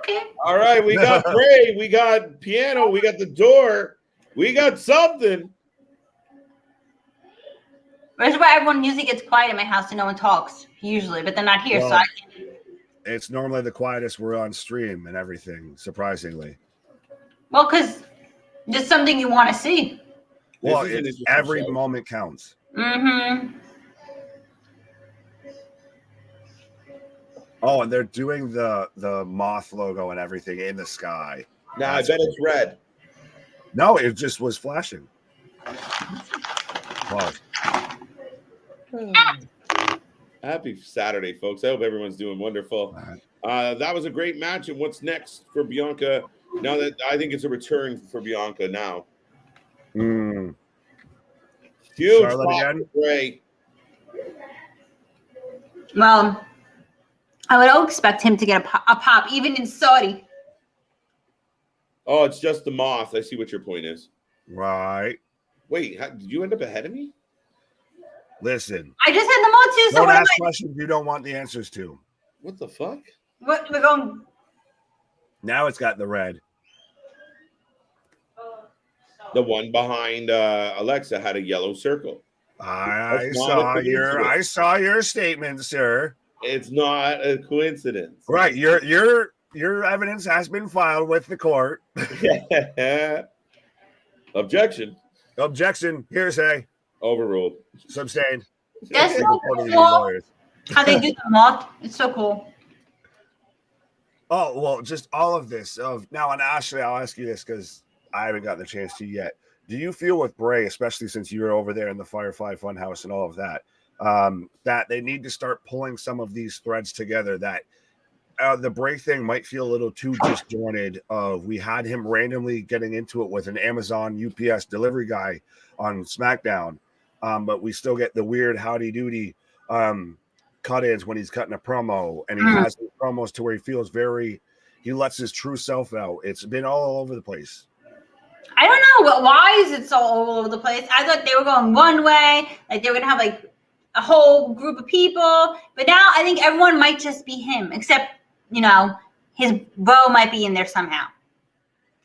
S3: Okay.
S1: All right, we got Bray, we got piano, we got the door, we got something.
S3: That's why everyone usually gets quiet in my house and no one talks usually, but they're not here.
S2: Well,
S3: so
S2: it's normally the quietest we're on stream and everything, surprisingly.
S3: Well, because just something you want to see.
S2: Well, every moment counts. Oh, and they're doing the moth logo and everything in the sky.
S1: No, I bet it's red.
S2: No, it just was flashing. Wow.
S1: Happy Saturday, folks. I hope everyone's doing wonderful. That was a great match. And what's next for Bianca? Now that I think it's a return for Bianca now. Huge pop for Bray.
S3: Well, I would expect him to get a pop, even in Saudi.
S1: Oh, it's just the moth. I see what your point is.
S2: Right.
S1: Wait, did you end up ahead of me?
S2: Listen.
S3: I just had the moth too.
S2: Don't ask questions you don't want the answers to.
S1: What the fuck?
S3: What we're going?
S2: Now it's got the red.
S1: The one behind Alexa had a yellow circle.
S2: I saw your statement, sir.
S1: It's not a coincidence.
S2: Right. Your evidence has been filed with the court.
S1: Objection.
S2: Hearsay.
S1: Overruled.
S2: Sustained.
S3: That's so cool. How they do the moth. It's so cool.
S2: Oh, well, just all of this. Now, and Ashley, I'll ask you this because I haven't gotten the chance to yet. Do you feel with Bray, especially since you're over there in the Firefly Funhouse and all of that, that they need to start pulling some of these threads together, that the Bray thing might feel a little too disjointed? We had him randomly getting into it with an Amazon UPS delivery guy on SmackDown, but we still get the weird howdy doody cut-ins when he's cutting a promo, and he has the promos to where he lets his true self out. It's been all over the place.
S3: I don't know. Why is it so all over the place? I thought they were going one way, like they were gonna have like a whole group of people, but now I think everyone might just be him, except his bow might be in there somehow.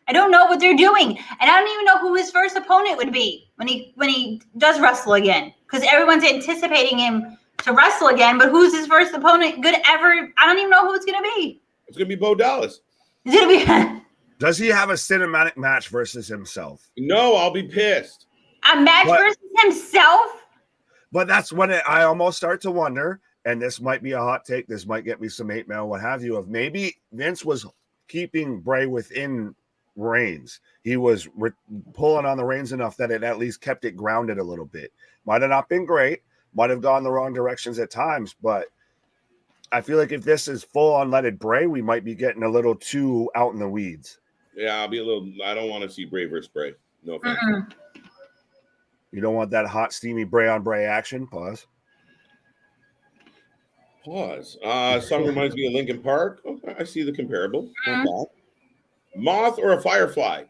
S3: I don't know what they're doing, and I don't even know who his first opponent would be when he does wrestle again, because everyone's anticipating him to wrestle again. But who's his first opponent good ever? I don't even know who it's gonna be.
S1: It's gonna be Bo Dallas.
S3: Is it gonna be?
S2: Does he have a cinematic match versus himself?
S1: No, I'll be pissed.
S3: A match versus himself.
S2: But that's when I almost start to wonder, and this might be a hot take. This might get me some hate mail, what have you, of maybe Vince was keeping Bray within reins. He was pulling on the reins enough that it at least kept it grounded a little bit. Might have not been great, might have gone the wrong directions at times, but I feel like if this is full unleaded Bray, we might be getting a little too out in the weeds.
S1: Yeah, I don't want to see Bray versus Bray. No offense.
S2: You don't want that hot, steamy Bray on Bray action? Pause.
S1: Song reminds me of Linkin Park. Okay, I see the comparable. Moth or a firefly?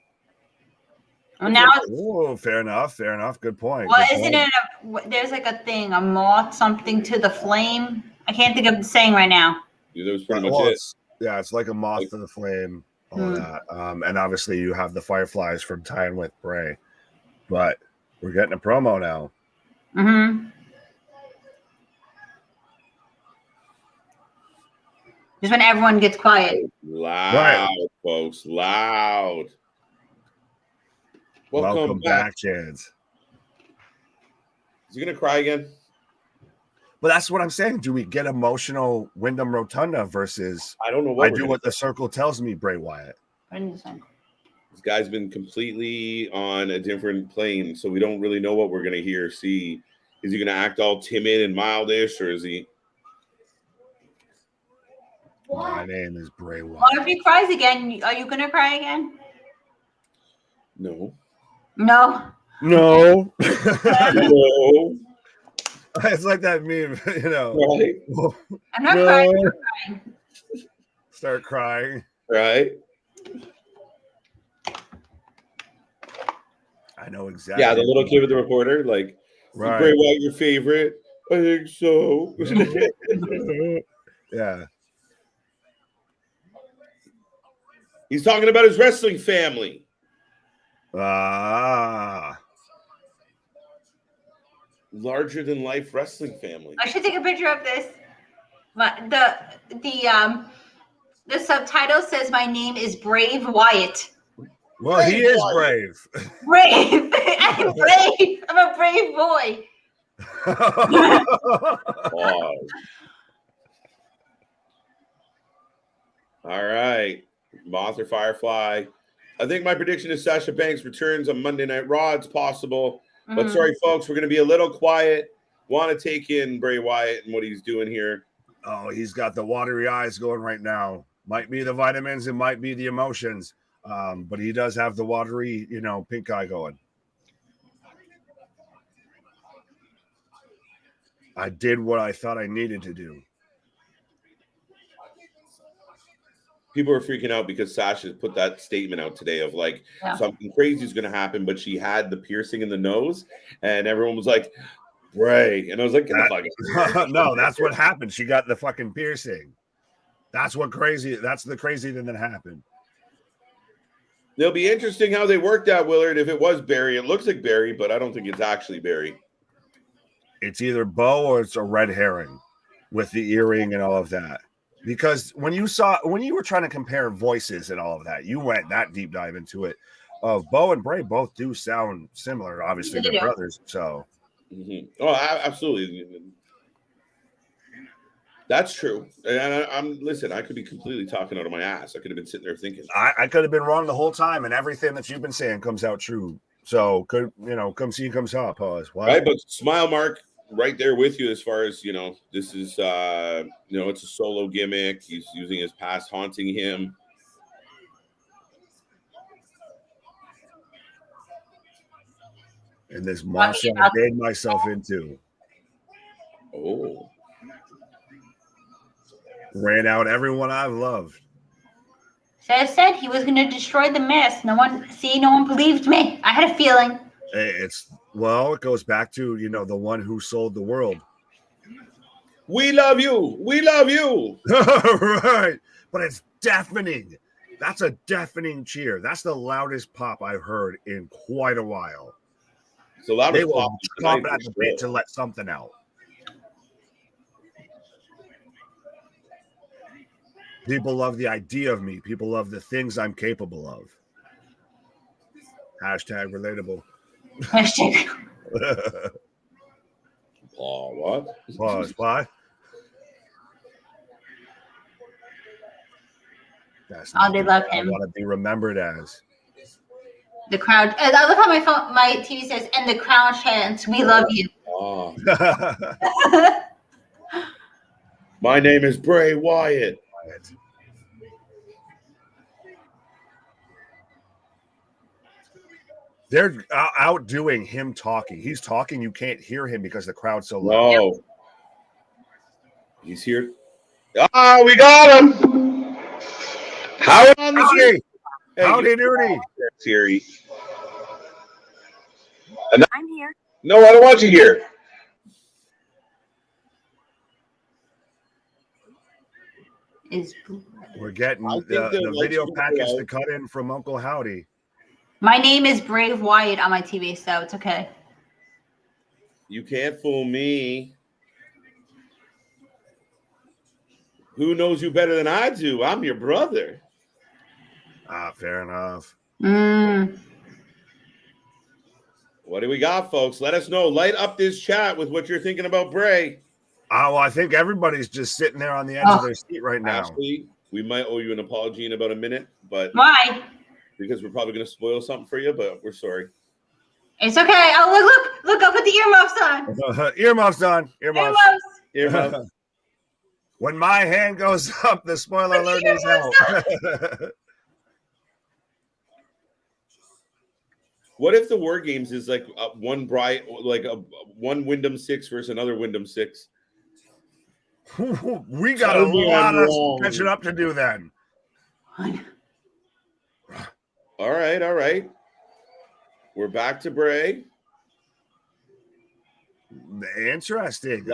S3: Well, now,
S2: oh, fair enough. Good point.
S3: well,
S2: Good
S3: isn't
S2: point.
S3: it? There's like a thing, a moth, something to the flame. I can't think of the saying right now.
S1: Yeah, that was pretty much it.
S2: It's like a moth to the flame, all that. And obviously you have the fireflies from tying with Bray. But we're getting a promo now.
S3: Just when everyone gets quiet.
S1: Loud, folks. Loud.
S2: Welcome back, Chance.
S1: Is he going to cry again?
S2: But that's what I'm saying. Do we get emotional Wyndham Rotunda versus
S1: I don't know what
S2: I do what the circle tells me, Bray Wyatt?
S1: This guy's been completely on a different plane, so we don't really know what we're going to hear, see. Is he going to act all timid and mildish, or is he...
S2: My name is Bray Wyatt.
S3: Well, if he cries again, are you going to cry again?
S1: No.
S3: No.
S2: No.
S1: No.
S2: It's like that meme, you know.
S1: Right?
S3: I'm not crying. I'm crying.
S2: Start crying.
S1: Right?
S2: I know exactly.
S1: Yeah, the little kid with the reporter, like,
S2: right.
S1: Bray Wyatt your favorite? I think so.
S2: Yeah.
S1: He's talking about his wrestling family. Larger than life wrestling family.
S3: I should take a picture of this. The subtitle says my name is Brave Wyatt.
S2: Well, he is brave.
S3: Brave. I'm brave. I'm a brave boy.
S1: All right. Moth or Firefly. I think my prediction is Sasha Banks returns on Monday Night Raw. It's possible. But sorry, folks, we're going to be a little quiet. Want to take in Bray Wyatt and what he's doing here.
S2: Oh, he's got the watery eyes going right now. Might be the vitamins. It might be the emotions. But he does have the watery, pink eye going. I did what I thought I needed to do.
S1: People are freaking out because Sasha put that statement out today of like something crazy is going to happen, but she had the piercing in the nose, and everyone was like, Bray. And I was like, get the fuck out.
S2: No, that's what happened. She got the fucking piercing. That's the crazy thing that happened.
S1: It'll be interesting how they worked out, Willard. If it was Barry, it looks like Barry, but I don't think it's actually Barry.
S2: It's either Bo or it's a red herring with the earring and all of that. Because when you were trying to compare voices and all of that, you went that deep dive into it. Bo and Bray both do sound similar. Obviously, they're brothers. So,
S1: oh, absolutely, that's true. And listen. I could be completely talking out of my ass. I could have been sitting there thinking.
S2: I could have been wrong the whole time, and everything that you've been saying comes out true. So, come see, come saw. Pause. Why?
S1: Right, but smile, Mark. Right there with you as far as this is it's a solo gimmick. He's using his past haunting him.
S2: And this monster I made myself into.
S1: Oh.
S2: Ran out everyone I've loved.
S3: Said he was going to destroy the mess. No one believed me. I had a feeling.
S2: It goes back to, the one who sold the world.
S1: We love you. We love you.
S2: Right. But it's deafening. That's a deafening cheer. That's the loudest pop I've heard in quite a while.
S1: It's the loudest
S2: they will
S1: pop
S2: at the bit to let something out. People love the idea of me. People love the things I'm capable of. # relatable.
S1: Oh, what?
S2: Pause. Why? That's
S3: Oh, they love
S2: I
S3: him.
S2: want to be remembered as.
S3: The crowd. I love how my TV says, "And the crowd chants, we love you."
S1: Oh. My name is Bray Wyatt.
S2: They're outdoing him talking. He's talking. You can't hear him because the crowd's so loud.
S1: No. He's here. Ah, we got him. How on the
S2: Howdy.
S1: Hey,
S2: Howdy doody.
S1: Siri.
S5: I'm here.
S1: No, I don't want you here.
S2: We're getting
S1: I think
S2: the
S1: lights
S2: video
S1: are
S2: package
S1: out.
S2: to cut in from Uncle Howdy.
S3: My name is Brave Wyatt on my TV, so it's okay.
S1: You can't fool me. Who knows you better than I do? I'm your brother.
S2: Ah, fair enough.
S1: What do we got, folks? Let us know. Light up this chat with what you're thinking about Bray.
S2: Well, I think everybody's just sitting there on the edge of their seat right now.
S1: Ashley, we might owe you an apology in about a minute, but
S3: Why?
S1: because we're probably going to spoil something for you, but we're sorry.
S3: It's okay. Oh, look! I'll put the earmuffs on.
S2: Earmuffs on. Earmuffs.
S1: Earmuffs.
S2: When my hand goes up, the spoiler alert is out.
S1: What if the War Games is like one Wyndham 6 versus another Wyndham 6?
S2: We got a lot of catching up to do then.
S1: All right. We're back to Bray.
S2: Interesting.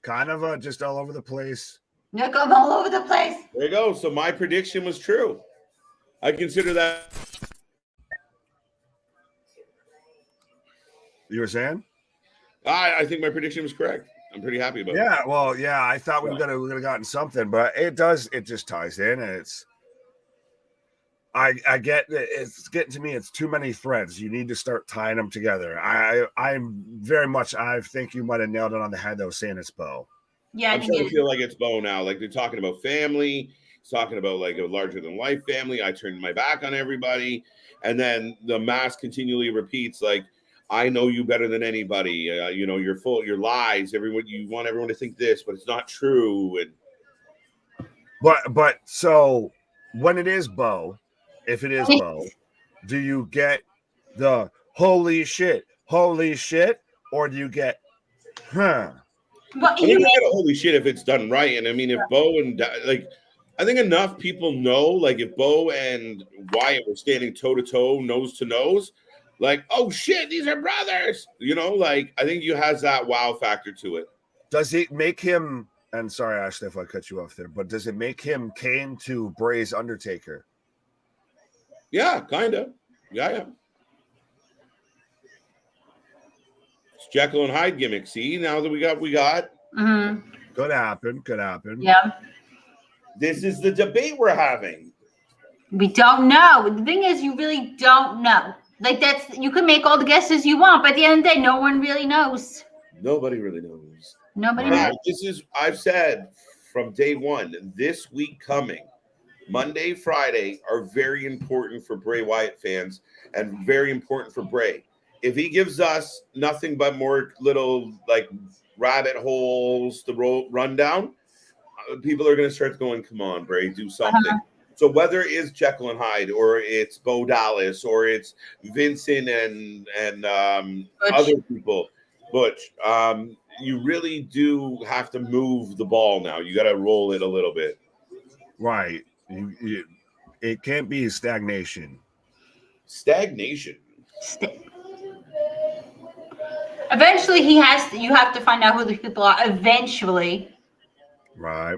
S2: Kind of just all over the place.
S3: Look, I'm all over the place.
S1: There you go. So my prediction was true. I consider that.
S2: You were saying?
S1: I think my prediction was correct. I'm pretty happy about it.
S2: Yeah, well, yeah, I thought we would have gotten something, but it just ties in, and it's I get that it's getting to me, it's too many threads. You need to start tying them together. I'm very much, I think you might have nailed it on the head though, saying it's Bo.
S3: Yeah,
S1: I'm starting to feel like it's Bo now. Like they're talking about family, talking about like a larger than life family. I turned my back on everybody, and then the mask continually repeats like, I know you better than anybody. You're full, your lies. You want everyone to think this, but it's not true. And
S2: but so when it is Bo, if it is Bo, do you get the holy shit, or do you get
S3: Well,
S1: I think you get a holy shit if it's done right. And I mean, if Bo and I think enough people know, like if Bo and Wyatt were standing toe to toe, nose to nose. Like, oh shit, these are brothers. I think you has that wow factor to it.
S2: Does it make him? And sorry, Ashley, if I cut you off there, but does it make him Kane to Bray's Undertaker?
S1: Yeah, kind of. Yeah. It's Jekyll and Hyde gimmick. See, now that we got.
S3: Mm-hmm.
S2: Could happen.
S3: Yeah.
S1: This is the debate we're having.
S3: We don't know. The thing is, you really don't know. Like you can make all the guesses you want, but at the end of the day, no one really knows.
S1: Nobody really knows.
S3: Nobody knows.
S1: I've said from day one, this week coming, Monday, Friday are very important for Bray Wyatt fans and very important for Bray. If he gives us nothing but more little like rabbit holes, the rundown, people are going to start going, come on, Bray, do something. So whether it's Jekyll and Hyde or it's Bo Dallas or it's Vincent and other people, Butch, you really do have to move the ball now. You got to roll it a little bit.
S2: Right. It can't be stagnation.
S3: Eventually, you have to find out who these people are. Eventually.
S2: Right.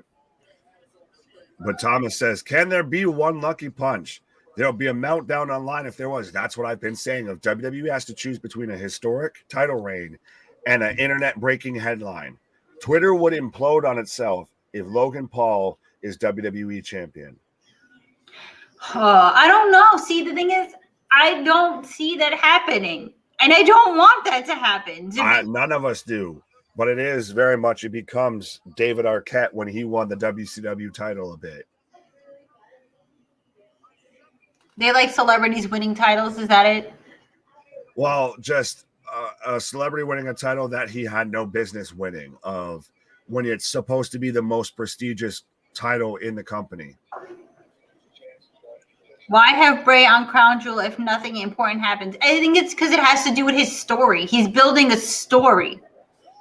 S2: But Thomas says, can there be one lucky punch? There'll be a meltdown online if there was. That's what I've been saying. If WWE has to choose between a historic title reign and an internet-breaking headline, Twitter would implode on itself if Logan Paul is WWE champion.
S3: I don't know. See, the thing is, I don't see that happening. And I don't want that to happen.
S2: None of us do. But it is very much, it becomes David Arquette when he won the WCW title a bit.
S3: They like celebrities winning titles. Is that it?
S2: Well, just a celebrity winning a title that he had no business winning, of when it's supposed to be the most prestigious title in the company.
S3: Why have Bray on Crown Jewel if nothing important happens? I think it's because it has to do with his story. He's building a story.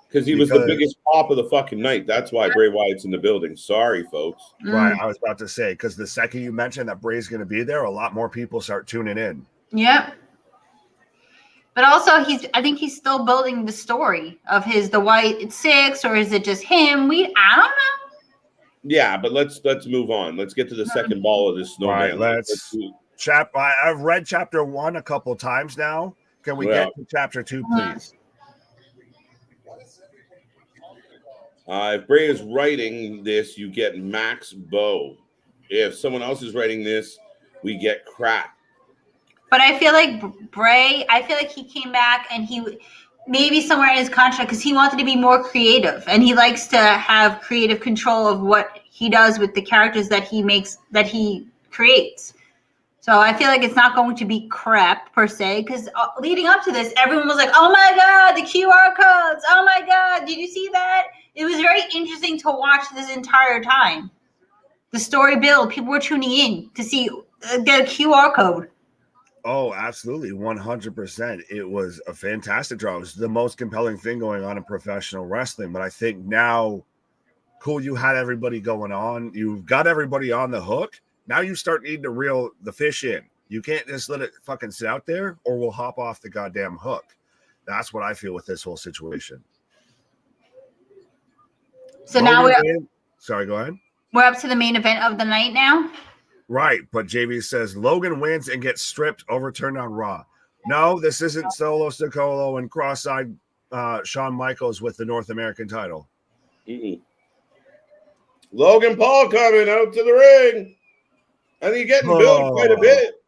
S1: Because he was the biggest pop of the fucking night. That's why Bray Wyatt's in the building. Sorry, folks.
S2: Right, I was about to say, because the second you mention that Bray's going to be there, a lot more people start tuning in.
S3: Yep. But also, I think he's still building the story of the White Six, or is it just him? I don't know.
S1: Yeah, but let's move on. Let's get to the second ball of this snowman.
S2: Right, I've read chapter 1 a couple times now. Can we get to chapter 2, please?
S1: If Bray is writing this, you get Max Bow. If someone else is writing this, we get crap.
S3: But I feel like Bray, he came back and he maybe somewhere in his contract, because he wanted to be more creative and he likes to have creative control of what he does with the characters that he creates. So I feel like it's not going to be crap per se, because leading up to this, everyone was like, oh my God, the QR codes. Oh my God, did you see that? It was very interesting to watch this entire time. The story build, people were tuning in to see the QR code.
S2: Oh, absolutely. 100%. It was a fantastic draw. It was the most compelling thing going on in professional wrestling. But I think now, cool, you had everybody going on. You've got everybody on the hook. Now you start needing to reel the fish in. You can't just let it fucking sit out there, or we'll hop off the goddamn hook. That's what I feel with this whole situation.
S3: So now
S2: sorry, go ahead.
S3: We're up to the main event of the night now.
S2: Right, but JV says Logan wins and gets stripped, overturned on Raw. No, this isn't Solo Sikoa and cross-eyed Shawn Michaels with the North American title.
S1: Logan Paul coming out to the ring. I think he's getting built quite a bit.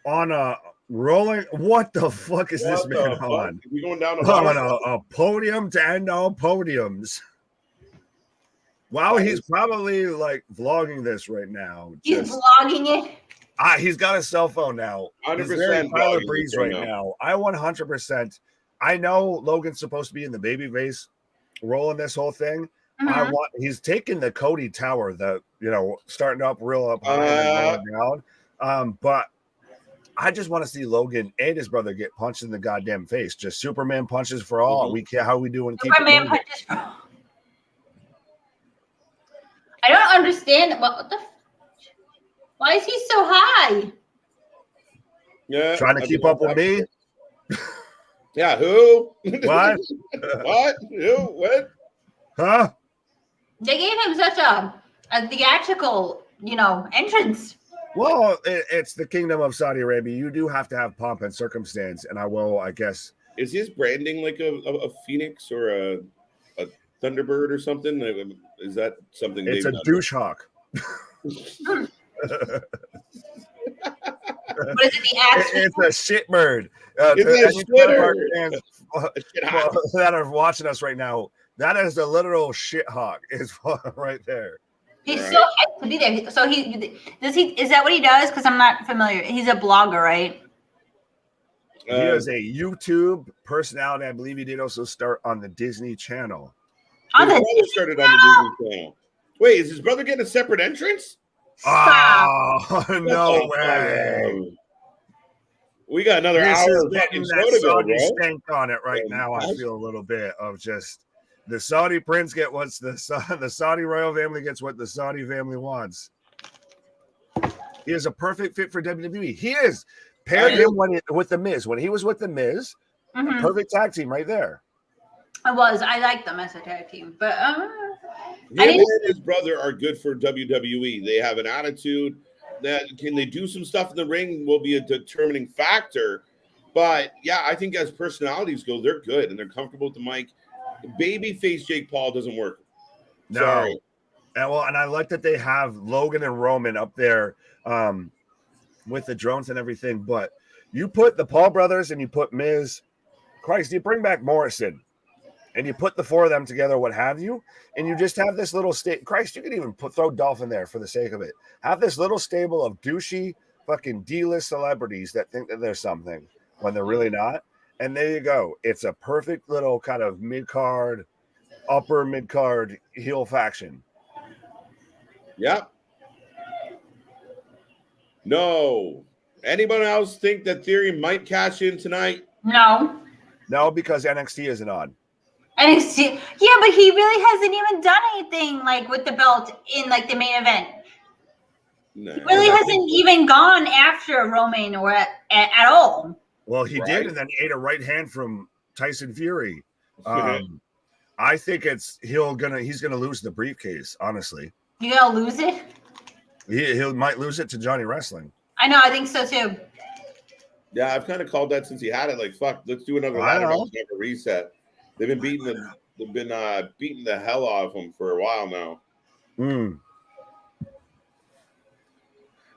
S2: On a rolling, what the fuck is this man on?
S1: Is he going down
S2: a podium to end all podiums. Wow, he's probably like vlogging this right now.
S3: He's vlogging it.
S2: He's got a cell phone now.
S1: 100%
S2: Tyler Breeze right now. I 100%. I know Logan's supposed to be in the baby face role in this whole thing. He's taking the Cody Tower, starting up real up high and going down. But I just want to see Logan and his brother get punched in the goddamn face. Just Superman punches for all. We care how we do and keep
S3: Superman punches for all. I don't understand. Why is he so high?
S1: Yeah,
S2: trying to keep up with me.
S1: Yeah, who?
S2: What?
S1: What? Who? What?
S2: Huh?
S3: They gave him such a theatrical, entrance.
S2: Well, it's the Kingdom of Saudi Arabia. You do have to have pomp and circumstance, and I guess. Is
S1: his branding like a phoenix or a Thunderbird or something? Is that something?
S2: It's a douche hawk.
S3: What is it? The actual?
S2: It's a shit bird.
S1: It's a shitter.
S2: That are watching us right now, that is the literal shit hawk. Is right there.
S3: He's so hyped to be there. So is that what he does? Because I'm not familiar. He's a blogger, right?
S2: He is a YouTube personality. I believe he did also start on the Disney Channel.
S1: Started on the Disney Channel. Wait, is his brother getting a separate entrance?
S2: Oh, no way.
S1: We got another hour of fucking show to go, bro.
S2: Stank on it right now. I feel a little bit of just the Saudi prince get what's the Saudi royal family gets what the Saudi family wants. He is a perfect fit for WWE. He is. Paired him with the Miz. When he was with the Miz, a perfect tag team right there.
S3: I like them as a tag team, but
S1: him and his brother are good for WWE. They have an attitude that can they do some stuff in the ring will be a determining factor. But yeah, I think as personalities go, they're good and they're comfortable with the mic. Babyface Jake Paul doesn't work.
S2: No.
S1: Sorry.
S2: And I like that they have Logan and Roman up there with the drones and everything. But you put the Paul brothers and you put Miz Christ, you bring back Morrison and you put the four of them together, what have you, and you just have this little Christ, you could even throw Dolph in there for the sake of it. Have this little stable of douchey fucking D-list celebrities that think that they're something when they're really not. And there you go. It's a perfect little kind of mid-card, upper mid-card heel faction.
S1: Yep. No. Anyone else think that Theory might cash in tonight?
S3: No.
S2: No, because NXT isn't on.
S3: NXT, yeah, but he really hasn't even done anything like with the belt in like the main event.
S1: No.
S3: He really hasn't even gone after Roman or at all.
S2: Well, he did, and then ate a right hand from Tyson Fury. I think he's gonna lose the briefcase. Honestly,
S3: You gonna lose it?
S2: he might lose it to Johnny Wrestling.
S3: I know. I think so too.
S1: Yeah, I've kind of called that since he had it. Like, fuck, let's do another ladder match, have a reset. They've been beating the hell out of him for a while now.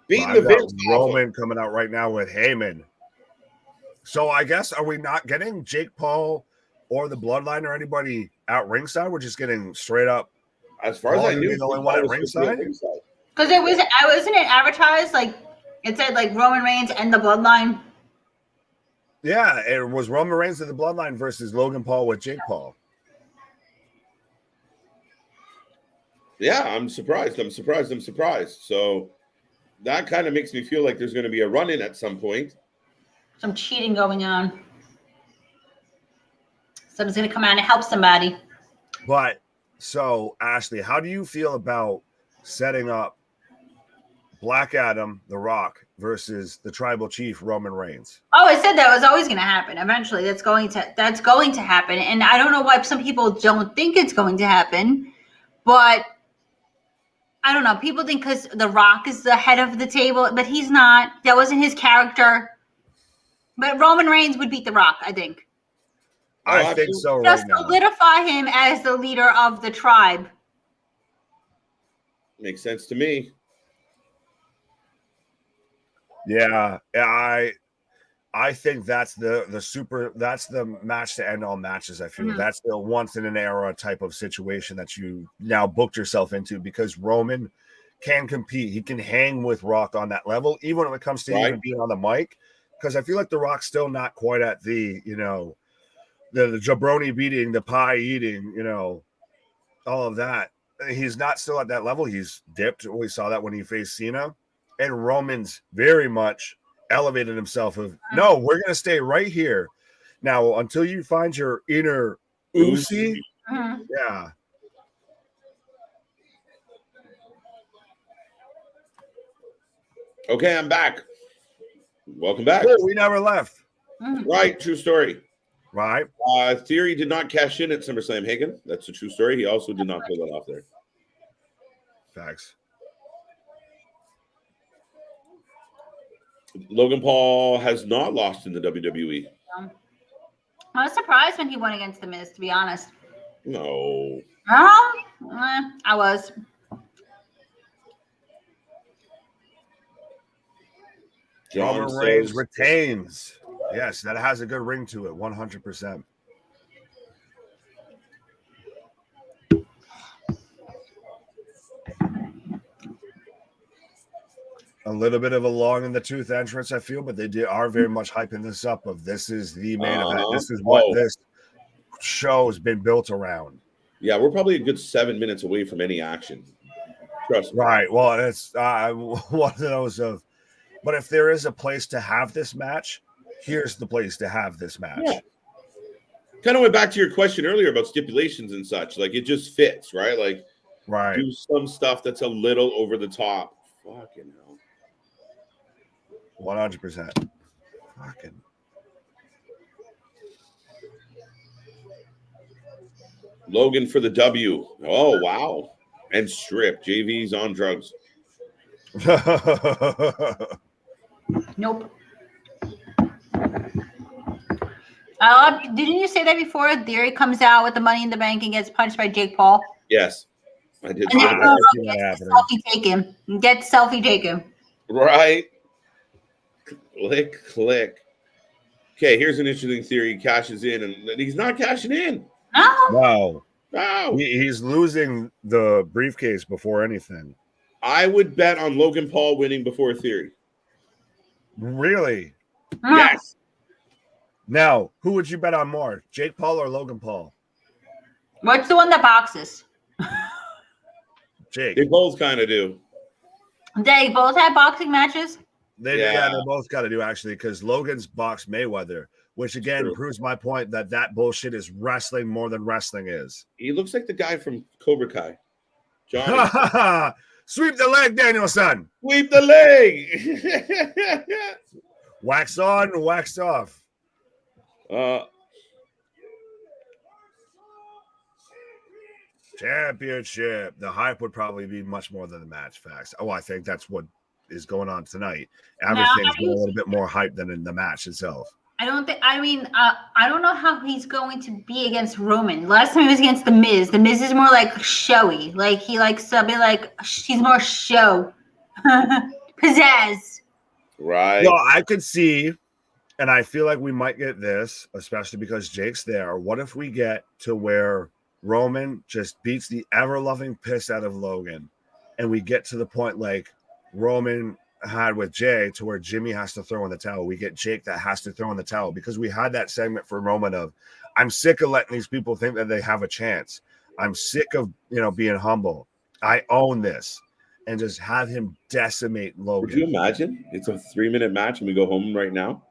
S1: Beating the Vince
S2: Roman coming out right now with Heyman. So I guess, are we not getting Jake Paul or the Bloodline or anybody at ringside? We're just getting straight up.
S1: As far as I knew,
S2: the only one at ringside.
S3: Because wasn't it advertised like it said like Roman Reigns and the Bloodline?
S2: Yeah, it was Roman Reigns and the Bloodline versus Logan Paul with Jake Paul.
S1: Yeah, I'm surprised. So that kind of makes me feel like there's going to be a run-in at some point.
S3: Some cheating going on. Someone's going to come out and help somebody.
S2: But so, Ashley, how do you feel about setting up Black Adam, The Rock, versus the Tribal Chief Roman Reigns?
S3: Oh, I said that was always going to happen. Eventually, that's going to happen. And I don't know why some people don't think it's going to happen, but I don't know. People think because The Rock is the head of the table, but he's not. That wasn't his character. But Roman Reigns would beat The Rock, I think.
S2: I think so.
S3: Just
S2: right now.
S3: solidify him as the leader of the tribe.
S1: Makes sense to me.
S2: Yeah, I think that's that's the match to end all matches. I feel that's the once in an era type of situation that you now booked yourself into, because Roman can compete. He can hang with Rock on that level, even when it comes to even being on the mic. Because I feel like The Rock's still not quite at the, the jabroni beating, the pie eating, all of that. He's not still at that level. He's dipped. We saw that when he faced Cena. And Roman's very much elevated himself of, no, we're going to stay right here. Now, until you find your inner Uzi, yeah.
S1: Okay, I'm back. Welcome back.
S2: Oh, we never left.
S1: Right, true story.
S2: Right.
S1: Theory did not cash in at SummerSlam, Hagen. That's a true story. He also did not pull that off there.
S2: Facts.
S1: Logan Paul has not lost in the WWE.
S3: I was surprised when he went against The Miz, to be honest.
S1: No.
S3: I was.
S2: Roman Reigns retains. Yes, that has a good ring to it, 100%. A little bit of a long in the tooth entrance, I feel, but they are very much hyping this up of this is the main event. This is what this show has been built around.
S1: Yeah, we're probably a good 7 minutes away from any action. Trust me.
S2: Right. Well, it's one of those of, but if there is a place to have this match, here's the place to have this match.
S1: Yeah. Kind of went back to your question earlier about stipulations and such. Like, it just fits, right? Like, do some stuff that's a little over the top. Fucking hell.
S2: 100%. Fucking.
S1: Logan for the W. Oh, wow. And strip. JV's on drugs.
S3: Nope. Didn't you say that before? Theory comes out with the Money in the Bank and gets punched by Jake Paul.
S1: Yes, I did.
S3: And selfie taken. Get selfie taken.
S1: Right. Click. Okay, here's an interesting theory. He cashes in, and he's not cashing in.
S3: No.
S1: No.
S2: He's losing the briefcase before anything.
S1: I would bet on Logan Paul winning before Theory.
S2: Really?
S1: Yes.
S2: Now, who would you bet on more, Jake Paul or Logan Paul?
S3: What's the one that boxes?
S2: Jake.
S1: They both kind of do.
S3: They both have boxing matches?
S2: They both got to do, actually, because Logan's boxed Mayweather, which, again, proves my point that bullshit is wrestling more than wrestling is.
S1: He looks like the guy from Cobra Kai. Johnny.
S2: Sweep the leg, Danielson.
S1: Sweep the leg.
S2: Wax on, wax off. Championship. The hype would probably be much more than the match, facts. Oh, I think that's what is going on tonight. Everything's a little bit more hype than in the match itself.
S3: I don't know how he's going to be against Roman. Last time he was against The Miz. The Miz is more like showy. Like he likes to be like, he's more show. Pizzazz.
S1: Right.
S2: No, I could see, and I feel like we might get this, especially because Jake's there. What if we get to where Roman just beats the ever-loving piss out of Logan, and we get to the point like Roman had with Jay, to where Jimmy has to throw in the towel. We get Jake that has to throw in the towel, because we had that segment for Roman of, I'm sick of letting these people think that they have a chance. I'm sick of, being humble. I own this. And just have him decimate Logan.
S1: Could you imagine? It's a 3-minute match and we go home right now.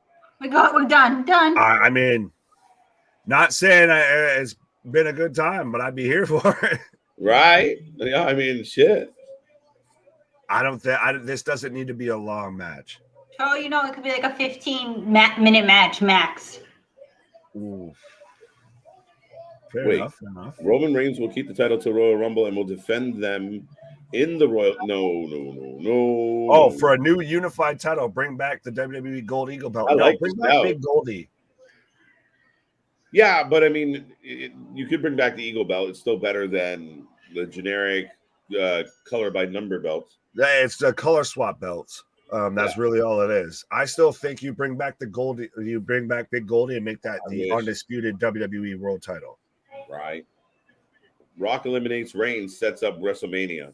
S3: We're done.
S2: I mean, not saying it's been a good time, but I'd be here for it.
S1: Right? Yeah, I mean, shit.
S2: I don't think this doesn't need to be a long match.
S3: Oh, it could be like a 15-minute match max.
S2: Ooh. Fair enough.
S1: Roman Reigns will keep the title to Royal Rumble and will defend them in the Royal. No.
S2: Oh, for a new unified title, bring back the WWE Gold Eagle belt. Bring back Big Goldie.
S1: Yeah, but I mean, you could bring back the Eagle belt. It's still better than the generic color by number belts.
S2: It's the color swap belts. That's really all it is. I still think you bring back the Goldie. You bring back Big Goldie and make that the undisputed WWE World Title.
S1: Right. Rock eliminates Reigns, sets up WrestleMania.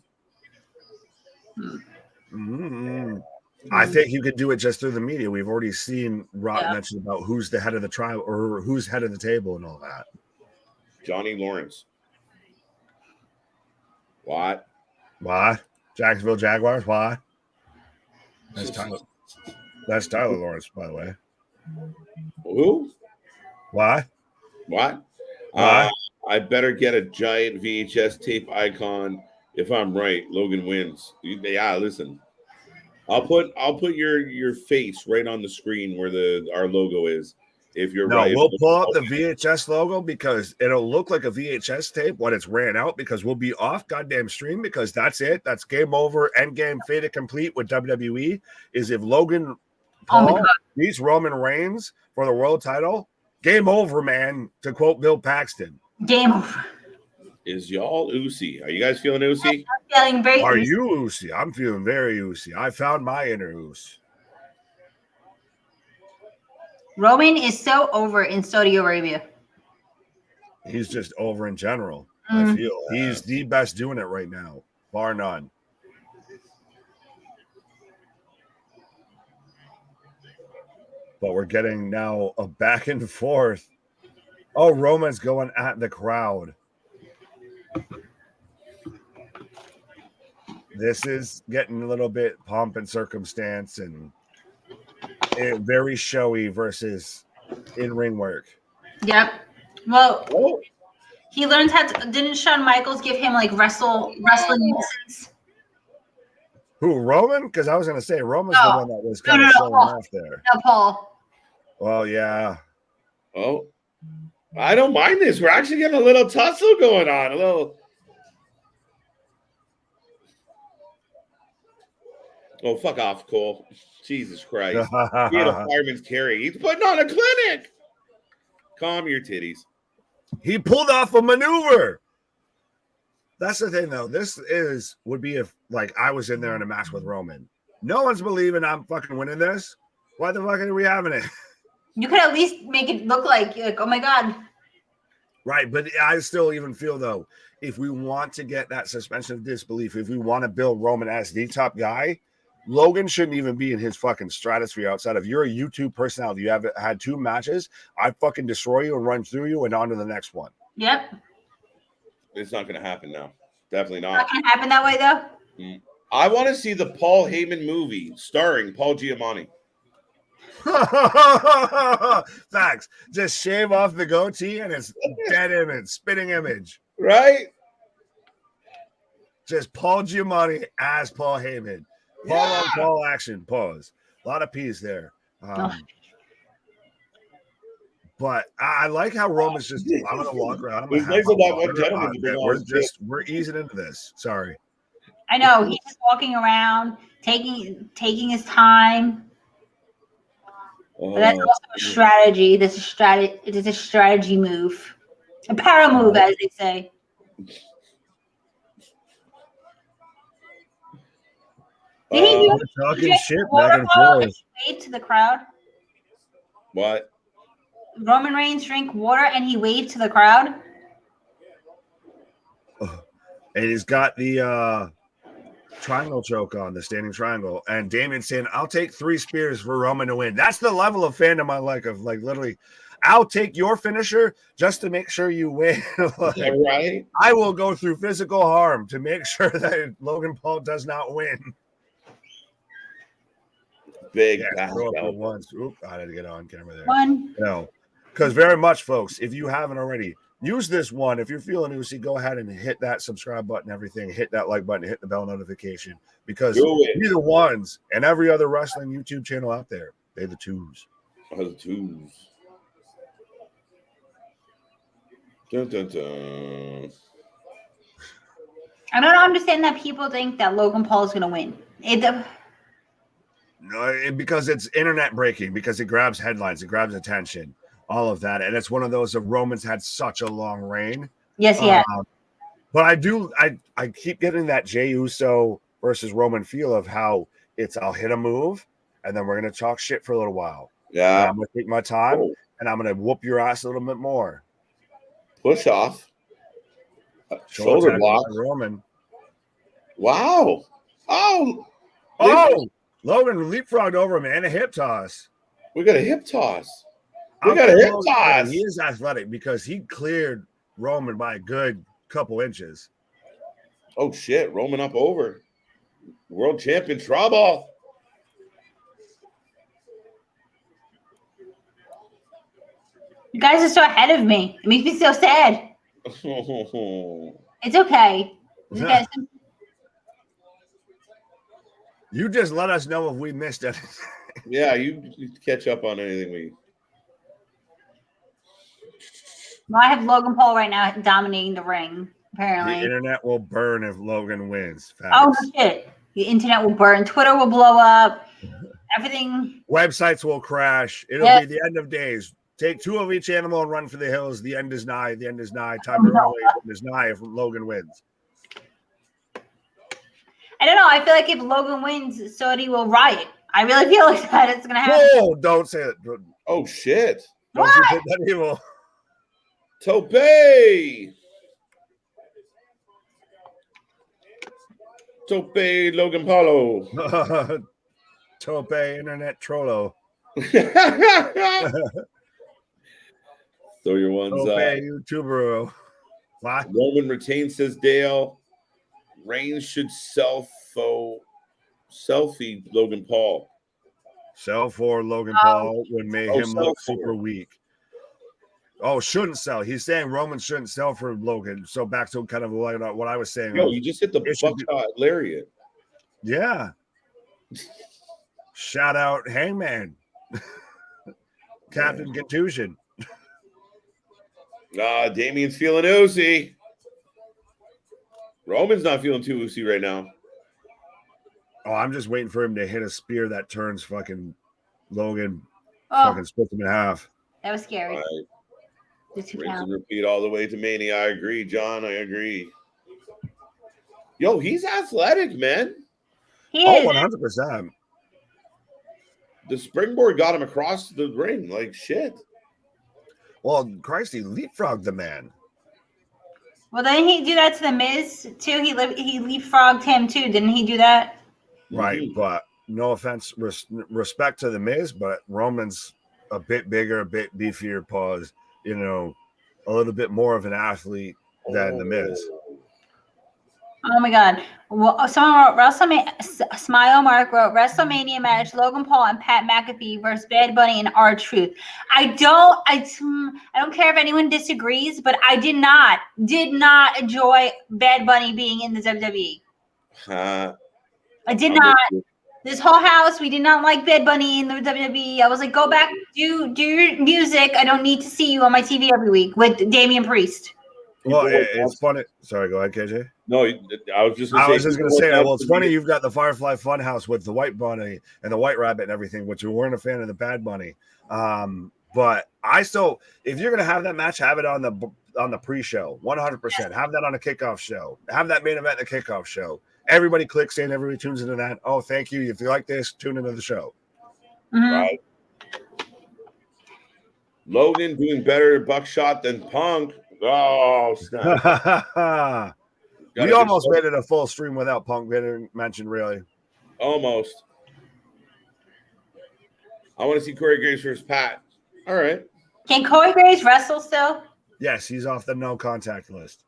S2: Mm-hmm. I think you could do it just through the media. We've already seen Rock mention about who's the head of the tribe or who's head of the table and all that.
S1: Johnny Lawrence. What?
S2: Why? Jacksonville Jaguars? Why? That's Tyler Lawrence, by the way.
S1: Who?
S2: Why?
S1: What?
S2: Why?
S1: I better get a giant VHS tape icon. If I'm right, Logan wins. Yeah, listen. I'll put your face right on the screen where our logo is. If you're right.
S2: We'll pull up the VHS logo because it'll look like a VHS tape when it's ran out, because we'll be off goddamn stream, because that's it. That's game over. End game, fait complete with WWE is if Logan Paul beats Roman Reigns for the world title. Game over, man, to quote Bill Paxton.
S3: Game over.
S1: Is y'all oozy? Are you guys feeling oozy?
S3: I'm feeling very
S2: Are you oozy? I'm feeling very oozy. I found my inner ooze.
S3: Roman is so over in Saudi Arabia.
S2: He's just over in general. I feel he's the best doing it right now, bar none. But we're getting now a back and forth. Oh, Roman's going at the crowd. This is getting a little bit pomp and circumstance and very showy versus in-ring work.
S3: Yep. Well, he learns how to. Didn't Shawn Michaels give him like wrestling lessons?
S2: Who, Roman? Because I was going to say Roman's the one that was kind of showing off there.
S3: No, Paul.
S2: Well, yeah.
S1: Oh, I don't mind this. We're actually getting a little tussle going on. A little. Oh, fuck off, Cole. Jesus Christ. He had a fireman's carry. He's putting on a clinic. Calm your titties.
S2: He pulled off a maneuver. That's the thing, though. This would be if, like, I was in there in a match with Roman. No one's believing I'm fucking winning this. Why the fuck are we having it?
S3: You could at least make it look like oh my god.
S2: Right, but I still even feel though, if we want to get that suspension of disbelief, if we want to build Roman as the top guy, Logan shouldn't even be in his fucking stratosphere outside of you're a YouTube personality. You have had 2 matches. I fucking destroy you and run through you and on to the next one.
S3: Yep.
S1: It's not going to happen now. Definitely not.
S3: Not gonna happen that way though.
S1: I want to see the Paul Heyman movie starring Paul Giamatti.
S2: Facts. Just shave off the goatee and it's dead image, spitting image.
S1: Right?
S2: Just Paul Giamatti as Paul Heyman. Paul on Paul action. Pause. A lot of P's there. But I like how Roman's just. I'm gonna walk around. We're easing into this. Sorry.
S3: I know he's just walking around, taking his time. But that's also a strategy. This is strategy. It is a strategy move, a power move, as they say. Did he
S2: talking shit
S3: water
S2: back and forth.
S3: Waved to the crowd.
S1: What?
S3: Roman Reigns drank water and he waved to the crowd.
S2: And he's got the triangle choke on, the standing triangle. And Damien's saying, I'll take 3 spears for Roman to win. That's the level of fandom I like, of like literally, I'll take your finisher just to make sure you win. Like,
S1: right?
S2: I will go through physical harm to make sure that Logan Paul does not win.
S1: Big
S2: once. Oop, I had to get on camera there.
S3: One.
S2: No, because very much, folks, if you haven't already, use this one. If you're feeling Uzi, go ahead and hit that subscribe button, everything. Hit that like button, hit the bell notification. Because you're the ones and every other wrestling YouTube channel out there, they're the twos.
S1: The twos. Dun, dun, dun.
S3: I don't understand that people think that Logan Paul is going to win.
S2: No, because it's internet breaking, because it grabs headlines, it grabs attention, all of that. And it's one of those of Roman's had such a long reign.
S3: Yes, yeah.
S2: But I keep getting that Jey Uso versus Roman feel of how it's I'll hit a move and then we're going to talk shit for a little while.
S1: Yeah.
S2: And I'm going to take my time and I'm going to whoop your ass a little bit more.
S1: Push off. Shoulder block.
S2: Roman.
S1: Wow. Oh.
S2: Logan leapfrogged over him and a hip toss.
S1: We got a hip toss. We got a hip toss.
S2: He is athletic because he cleared Roman by a good couple inches.
S1: Oh, shit. Roman up over. World champion trouble.
S3: You guys are so ahead of me. It makes me so sad. It's okay.
S2: You just let us know if we missed anything.
S1: Yeah, you catch up on anything we.
S3: Well, I have Logan Paul right now dominating the ring, apparently.
S2: The internet will burn if Logan wins. Facts.
S3: Oh, shit. The internet will burn. Twitter will blow up. Everything.
S2: Websites will crash. It'll be the end of days. Take 2 of each animal and run for the hills. The end is nigh. The end is nigh. Time to run away. The end is nigh if Logan wins.
S3: I don't know. I feel like if Logan wins, Saudi will riot. I really feel like that it's going to happen.
S2: Oh, don't say it.
S1: Oh, shit.
S2: Don't you put that evil.
S1: Tope. Tope Logan Paulo.
S2: Tope Internet Trollo.
S1: Throw your ones
S2: Tope YouTuber. What?
S1: Roman retains, says Dale. Reigns should selfie Logan Paul.
S2: Sell for Logan Paul would make him look super weak. Oh, shouldn't sell. He's saying Roman shouldn't sell for Logan. So back to kind of like what I was saying.
S1: No, you just hit the buckshot lariat.
S2: Yeah. Shout out Hangman. Captain Contusion.
S1: Damien's feeling oozy. Roman's not feeling too oozy right now.
S2: Oh, I'm just waiting for him to hit a spear that turns fucking Logan, fucking splits him in half.
S3: That was scary.
S1: All right. Rinse and repeat all the way to Mania. I agree, John. I agree. Yo, he's athletic, man.
S3: He is.
S2: 100%.
S1: The springboard got him across the ring like shit.
S2: Well, Christ, he leapfrogged the man.
S3: Well, didn't he do that to the Miz too? He leapfrogged him too, didn't he do that?
S2: Right, but no offense, respect to the Miz, but Roman's a bit bigger, a bit beefier, paws, you know, a little bit more of an athlete than the Miz.
S3: Oh my God! Well, someone wrote Smile Mark wrote WrestleMania match: Logan Paul and Pat McAfee versus Bad Bunny and R-Truth. I don't care if anyone disagrees, but I did not enjoy Bad Bunny being in the WWE. I did not. This whole house, we did not like Bad Bunny in the WWE. I was like, go back, do your music. I don't need to see you on my TV every week with Damian Priest.
S2: Well, it's funny. Sorry, go ahead, KJ.
S1: No, I was just
S2: going to say, well, it's funny you've got the Firefly Funhouse with the White Bunny and the White Rabbit and everything, which you weren't a fan of the Bad Bunny. But I still, if you're going to have that match, have it on the pre-show, 100%. Have that on a kickoff show. Have that main event in the kickoff show. Everybody clicks in, everybody tunes into that. Oh, thank you. If you like this, tune into the show.
S3: Mm-hmm.
S1: Right. Logan doing better Buckshot than Punk. Oh, snap.
S2: We almost made it a full stream without Punk getting mentioned, really.
S1: Almost. I want to see Corey Graves versus Pat. All right.
S3: Can Corey Graves wrestle still?
S2: Yes, he's off the no contact list.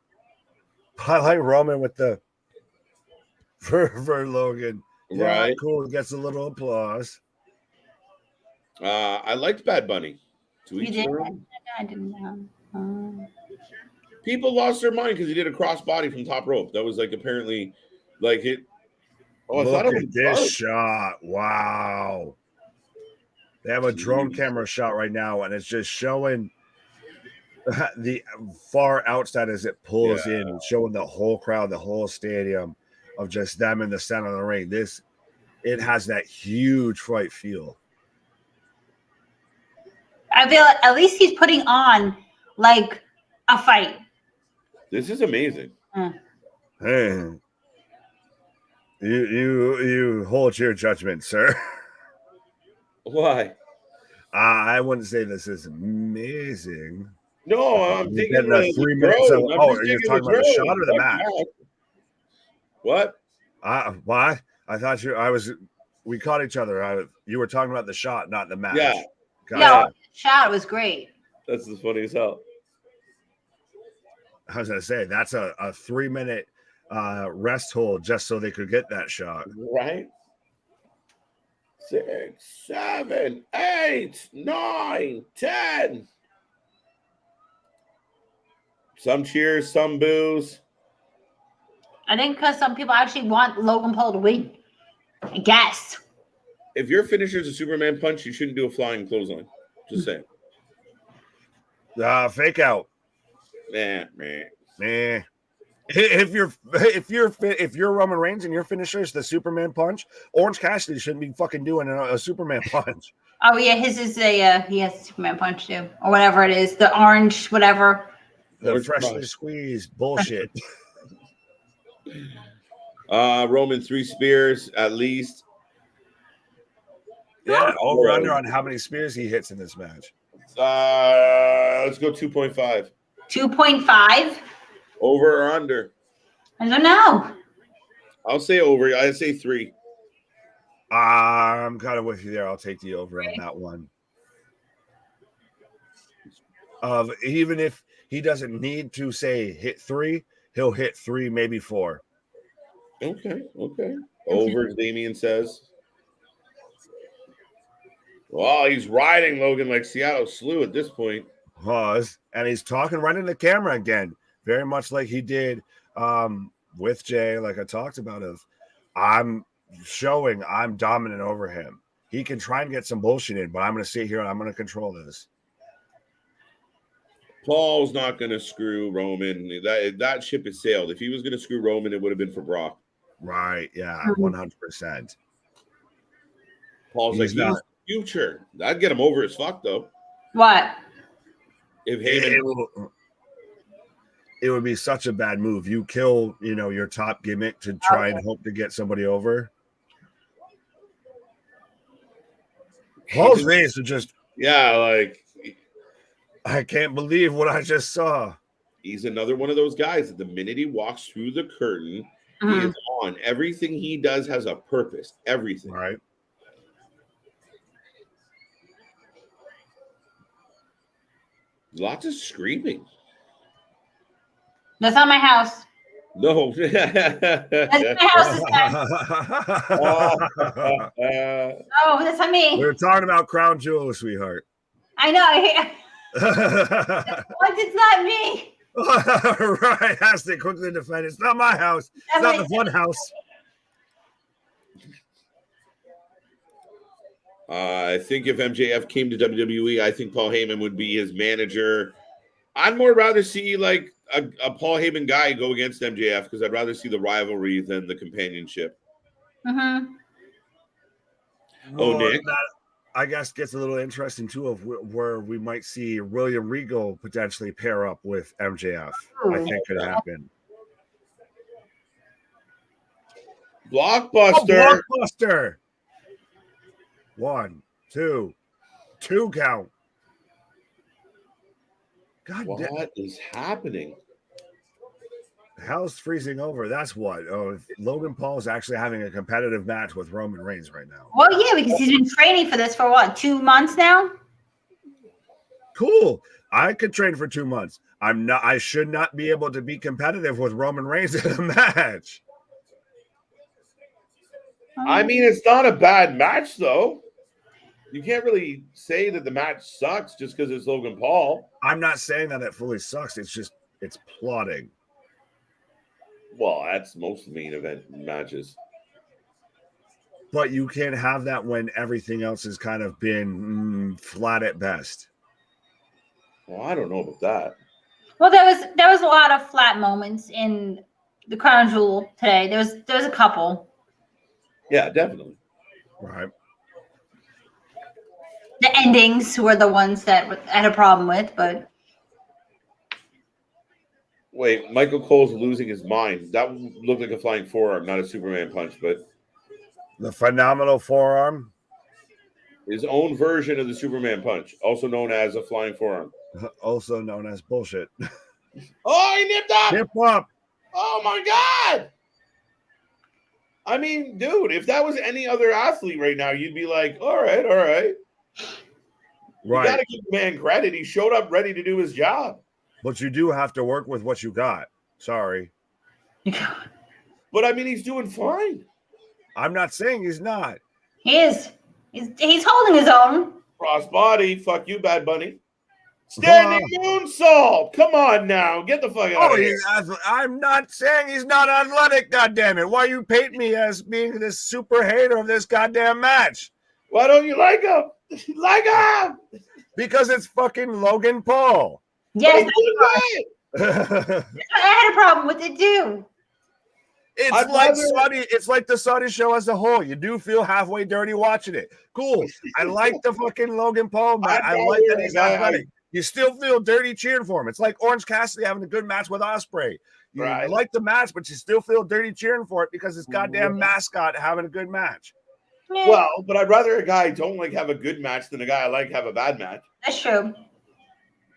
S2: I like Roman with the for Logan. Yeah,
S1: right.
S2: Cool. Gets a little applause.
S1: I liked Bad Bunny.
S3: You did? I didn't know.
S1: People lost their mind because he did a crossbody from top rope. That was like apparently like it. Oh, I
S2: Look
S1: thought it was
S2: at this shot. Wow. They have a drone camera shot right now, and it's just showing the far outside as it pulls in, showing the whole crowd, the whole stadium of just them in the center of the ring. It has that huge fight feel.
S3: I feel at least he's putting on like a fight.
S1: This is amazing.
S2: Hey, you hold your judgment, sir.
S1: Why?
S2: I wouldn't say this is amazing.
S1: No, I'm thinking
S2: the 3 minutes of. Oh, are you talking about the shot or the match?
S1: What?
S2: Why? I thought we caught each other. You were talking about the shot, not the match.
S1: Yeah.
S3: Yeah, the shot was great.
S1: That's as funny as hell.
S2: I was gonna say that's a 3 minute rest hold just so they could get that shot.
S1: Right. 6, 7, 8, 9, 10. Some cheers, some boos.
S3: I think because some people actually want Logan Paul to win. I guess.
S1: If your finisher is a Superman punch, you shouldn't do a flying clothesline. Just saying.
S2: Fake out.
S1: Nah.
S2: If you're Roman Reigns and your finisher is the Superman punch, Orange Cassidy shouldn't be fucking doing a Superman punch.
S3: Oh yeah, his is he has a Superman punch too, or whatever it is, the orange whatever.
S2: The
S1: Orange
S2: freshly
S1: punch.
S2: squeezed bullshit.
S1: Roman 3 spears at least.
S2: Yeah, over under on how many spears he hits in this match.
S1: Let's go 2.5.
S3: 2.5.
S1: Over or under?
S3: I don't know.
S1: I'll say over. I'd say 3.
S2: I'm kind of with you there. I'll take the over on that one. Even if he doesn't need to say hit 3, he'll hit 3, maybe 4.
S1: Okay. Over, Damien says. Well, he's riding Logan like Seattle Slew at this point.
S2: Pause. And he's talking right in the camera again, very much like he did with Jay, like I talked about. I'm showing I'm dominant over him. He can try and get some bullshit in, but I'm going to sit here and I'm going to control this.
S1: Paul's not going to screw Roman. That ship has sailed. If he was going to screw Roman, it would have been for Brock.
S2: Right. Yeah. 100%.
S1: Paul's
S2: he's
S1: like, he's future. That'd get him over as fuck, though.
S3: What?
S1: If Heyman...
S2: It would be such a bad move. You kill, your top gimmick to try and hope to get somebody over. Paul's face is just,
S1: yeah, like
S2: I can't believe what I just saw.
S1: he's another one of those guys that the minute he walks through the curtain, he is on. Everything he does has a purpose. Everything.
S2: Right.
S1: Lots of screaming.
S3: That's not my house.
S1: No.
S3: That's my house this time. Oh, that's not me.
S2: We're talking about Crown Jewel, sweetheart.
S3: I know. What? It's not me.
S2: Right, has to quickly defend. It's not my house. It's not the fun house.
S1: I think if MJF came to WWE, I think Paul Heyman would be his manager. I'd more rather see like a Paul Heyman guy go against MJF because I'd rather see the rivalry than the companionship.
S3: Mm-hmm.
S1: Oh, Nick.
S2: That, I guess gets a little interesting too of where we might see William Regal potentially pair up with MJF. I think could happen.
S1: Blockbuster.
S2: Oh, Blockbuster. 1, 2 count. God damn.
S1: What is happening?
S2: Hell's freezing over. That's what. Oh, if Logan Paul is actually having a competitive match with Roman Reigns right now.
S3: Well, yeah, because he's been training for this for what, 2 months now?
S2: Cool. I could train for 2 months. I should not be able to be competitive with Roman Reigns in a match.
S1: I mean, it's not a bad match, though. You can't really say that the match sucks just because it's Logan Paul.
S2: I'm not saying that it fully sucks. It's just, it's plotting.
S1: Well, that's most main event matches.
S2: But you can't have that when everything else has kind of been flat at best.
S1: Well, I don't know about that.
S3: Well, there was a lot of flat moments in the Crown Jewel today. There was a couple.
S1: Yeah, definitely.
S2: Right.
S3: The endings were the ones that I had a problem with, but
S1: Wait, Michael Cole's losing his mind. That looked like a flying forearm, not a Superman punch, but
S2: The phenomenal forearm.
S1: his own version of the Superman punch, also known as a flying forearm.
S2: Also known as bullshit.
S1: Oh, he nipped up!
S2: Hip up.
S1: Oh my God! I mean, dude, if that was any other athlete right now, you'd be like, all right.
S2: Right.
S1: You gotta give the man credit. He showed up ready to do his job.
S2: But you do have to work with what you got. Sorry.
S1: But I mean, he's doing fine.
S2: I'm not saying he's not.
S3: he is. He's holding his own.
S1: Crossbody, fuck you, Bad Bunny. Standing moonsault. Come on now, get the fuck out of here.
S2: I'm not saying he's not athletic, goddammit. Why you paint me as being this super hater of this goddamn match?
S1: Why don't you like him? Like him!
S2: Because it's fucking Logan Paul.
S3: Yes,
S1: It's
S3: I had a problem with it too.
S2: It's like the Saudi show as a whole. You do feel halfway dirty watching it. Cool. I like the fucking Logan Paul match. I like that he's athletic. You still feel dirty cheering for him. It's like Orange Cassidy having a good match with Ospreay. You like the match, but you still feel dirty cheering for it because it's goddamn mascot having a good match.
S1: Well, but I'd rather a guy I don't like have a good match than a guy I like have a bad match.
S3: That's true.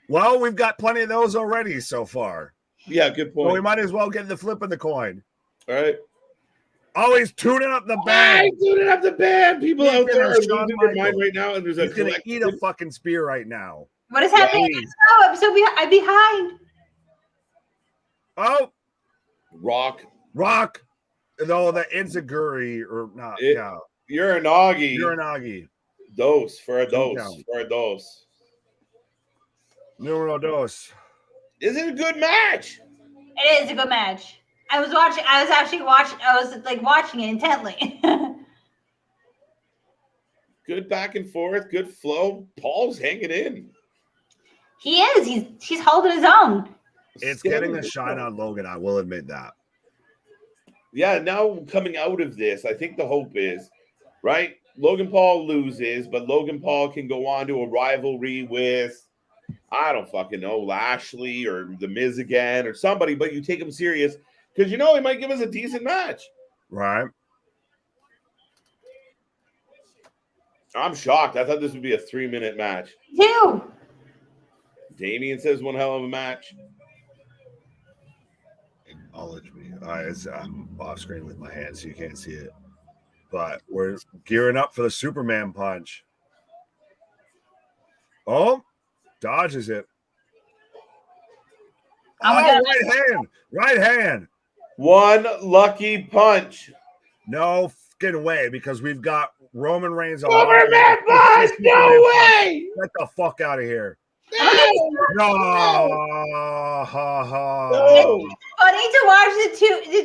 S2: Well, we've got plenty of those already so far.
S1: Yeah, good point.
S2: Well, we might as well get the flip of the coin.
S1: All right.
S2: Always tuning up the band.
S1: Tuning up the band. People out there are losing their mind right now, and there's a
S2: He's gonna eat a fucking spear right now.
S3: What is happening? Oh, I'm so I'm behind.
S2: Oh,
S1: Rock.
S2: No, the Enziguri or not. Yeah.
S1: Uranagi. Dose for a dose.
S2: Numero dos.
S1: Is it a good match?
S3: It is a good match. I was watching it intently.
S1: Good back and forth, good flow. Paul's hanging in.
S3: He is. He's holding his own.
S2: It's getting a shine on Logan. I will admit that.
S1: Yeah, now coming out of this, I think the hope is, right? Logan Paul loses, but Logan Paul can go on to a rivalry with, I don't fucking know, Lashley or The Miz again or somebody, but you take him serious because he might give us a decent match.
S2: Right.
S1: I'm shocked. I thought this would be a 3-minute match.
S3: Two.
S1: Damien says one hell of a match.
S2: Acknowledge me. I'm off screen with my hands, so you can't see it. But we're gearing up for the Superman punch. Oh, dodges it.
S3: Oh my God.
S2: Right hand. Right hand.
S1: One lucky punch.
S2: No fucking way, because we've got Roman Reigns on.
S1: Superman punch! No way!
S2: Get the fuck out of here.
S1: No!
S2: No.
S3: Funny to watch the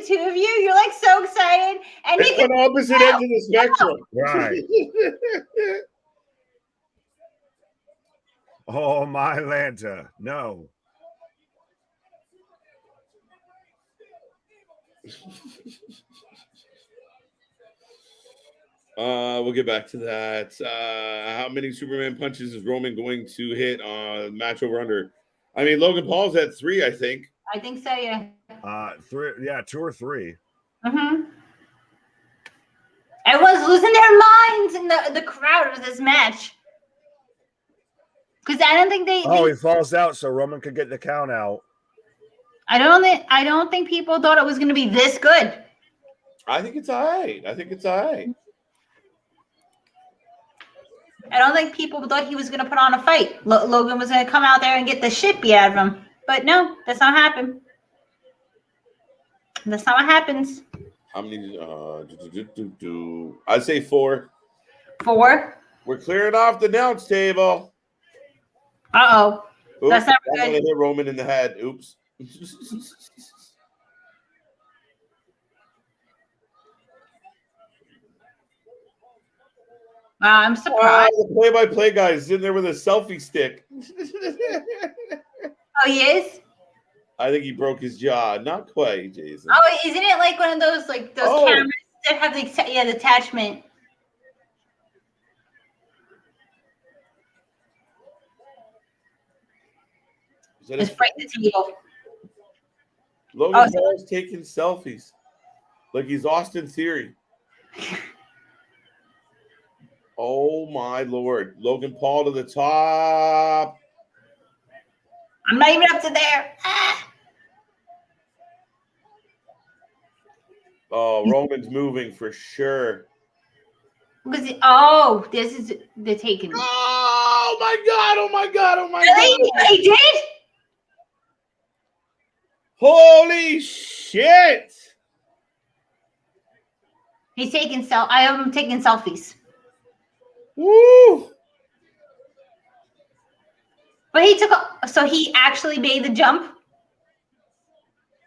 S3: two of you. You're like so excited, and
S1: It's on opposite ends of the spectrum.
S2: Right. Oh, my Lanta. No.
S1: We'll get back to that. How many Superman punches is Roman going to hit on match over under? I mean, Logan Paul's at 3, I think.
S3: I think so, yeah.
S2: 3, yeah, 2 or 3.
S3: Mm-hmm. Everyone's losing their minds in the crowd of this match. Because I don't think they.
S2: Oh, he falls out so Roman could get the count out.
S3: I don't think people thought it was going to be this good.
S1: I think it's all right.
S3: I don't think people thought he was going to put on a fight. Logan was going to come out there and get the shit beat out of him. But no, that's not happened. That's not what happens.
S1: How many? I'd say 4.
S3: 4.
S1: We're clearing off the announce table.
S3: Uh-oh.
S1: Oops,
S3: That's not
S1: I'm
S3: good.
S1: gonna hit Roman in the head. Oops.
S3: Wow, I'm surprised.
S1: The play-by-play guy is in there with a selfie stick.
S3: Oh, he is?
S1: I think he broke his jaw. Not quite, Jason.
S3: Oh, isn't it like one of those cameras that have the attachment? Let's break the table.
S1: Logan Paul's taking selfies. Like he's Austin Theory. Oh my Lord. Logan Paul to the top.
S3: I'm not even up to there. Ah.
S1: Oh, Roman's moving for sure.
S3: This is the taking.
S1: Oh my God.
S3: Really? He did?
S1: Holy shit.
S3: He's taking I have him taking selfies.
S1: Woo.
S3: But he actually made the jump.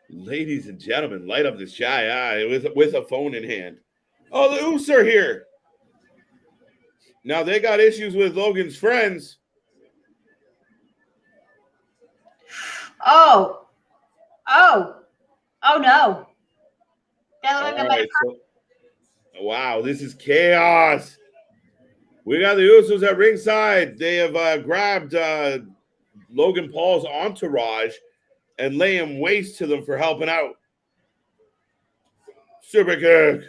S1: Ladies and gentlemen, light up this guy with a phone in hand. Oh, the Usos are here. Now they got issues with Logan's friends.
S3: Oh no.
S1: Wow, this is chaos. We got the Usos at ringside. They have grabbed Logan Paul's entourage and laying waste to them for helping out. Super kick.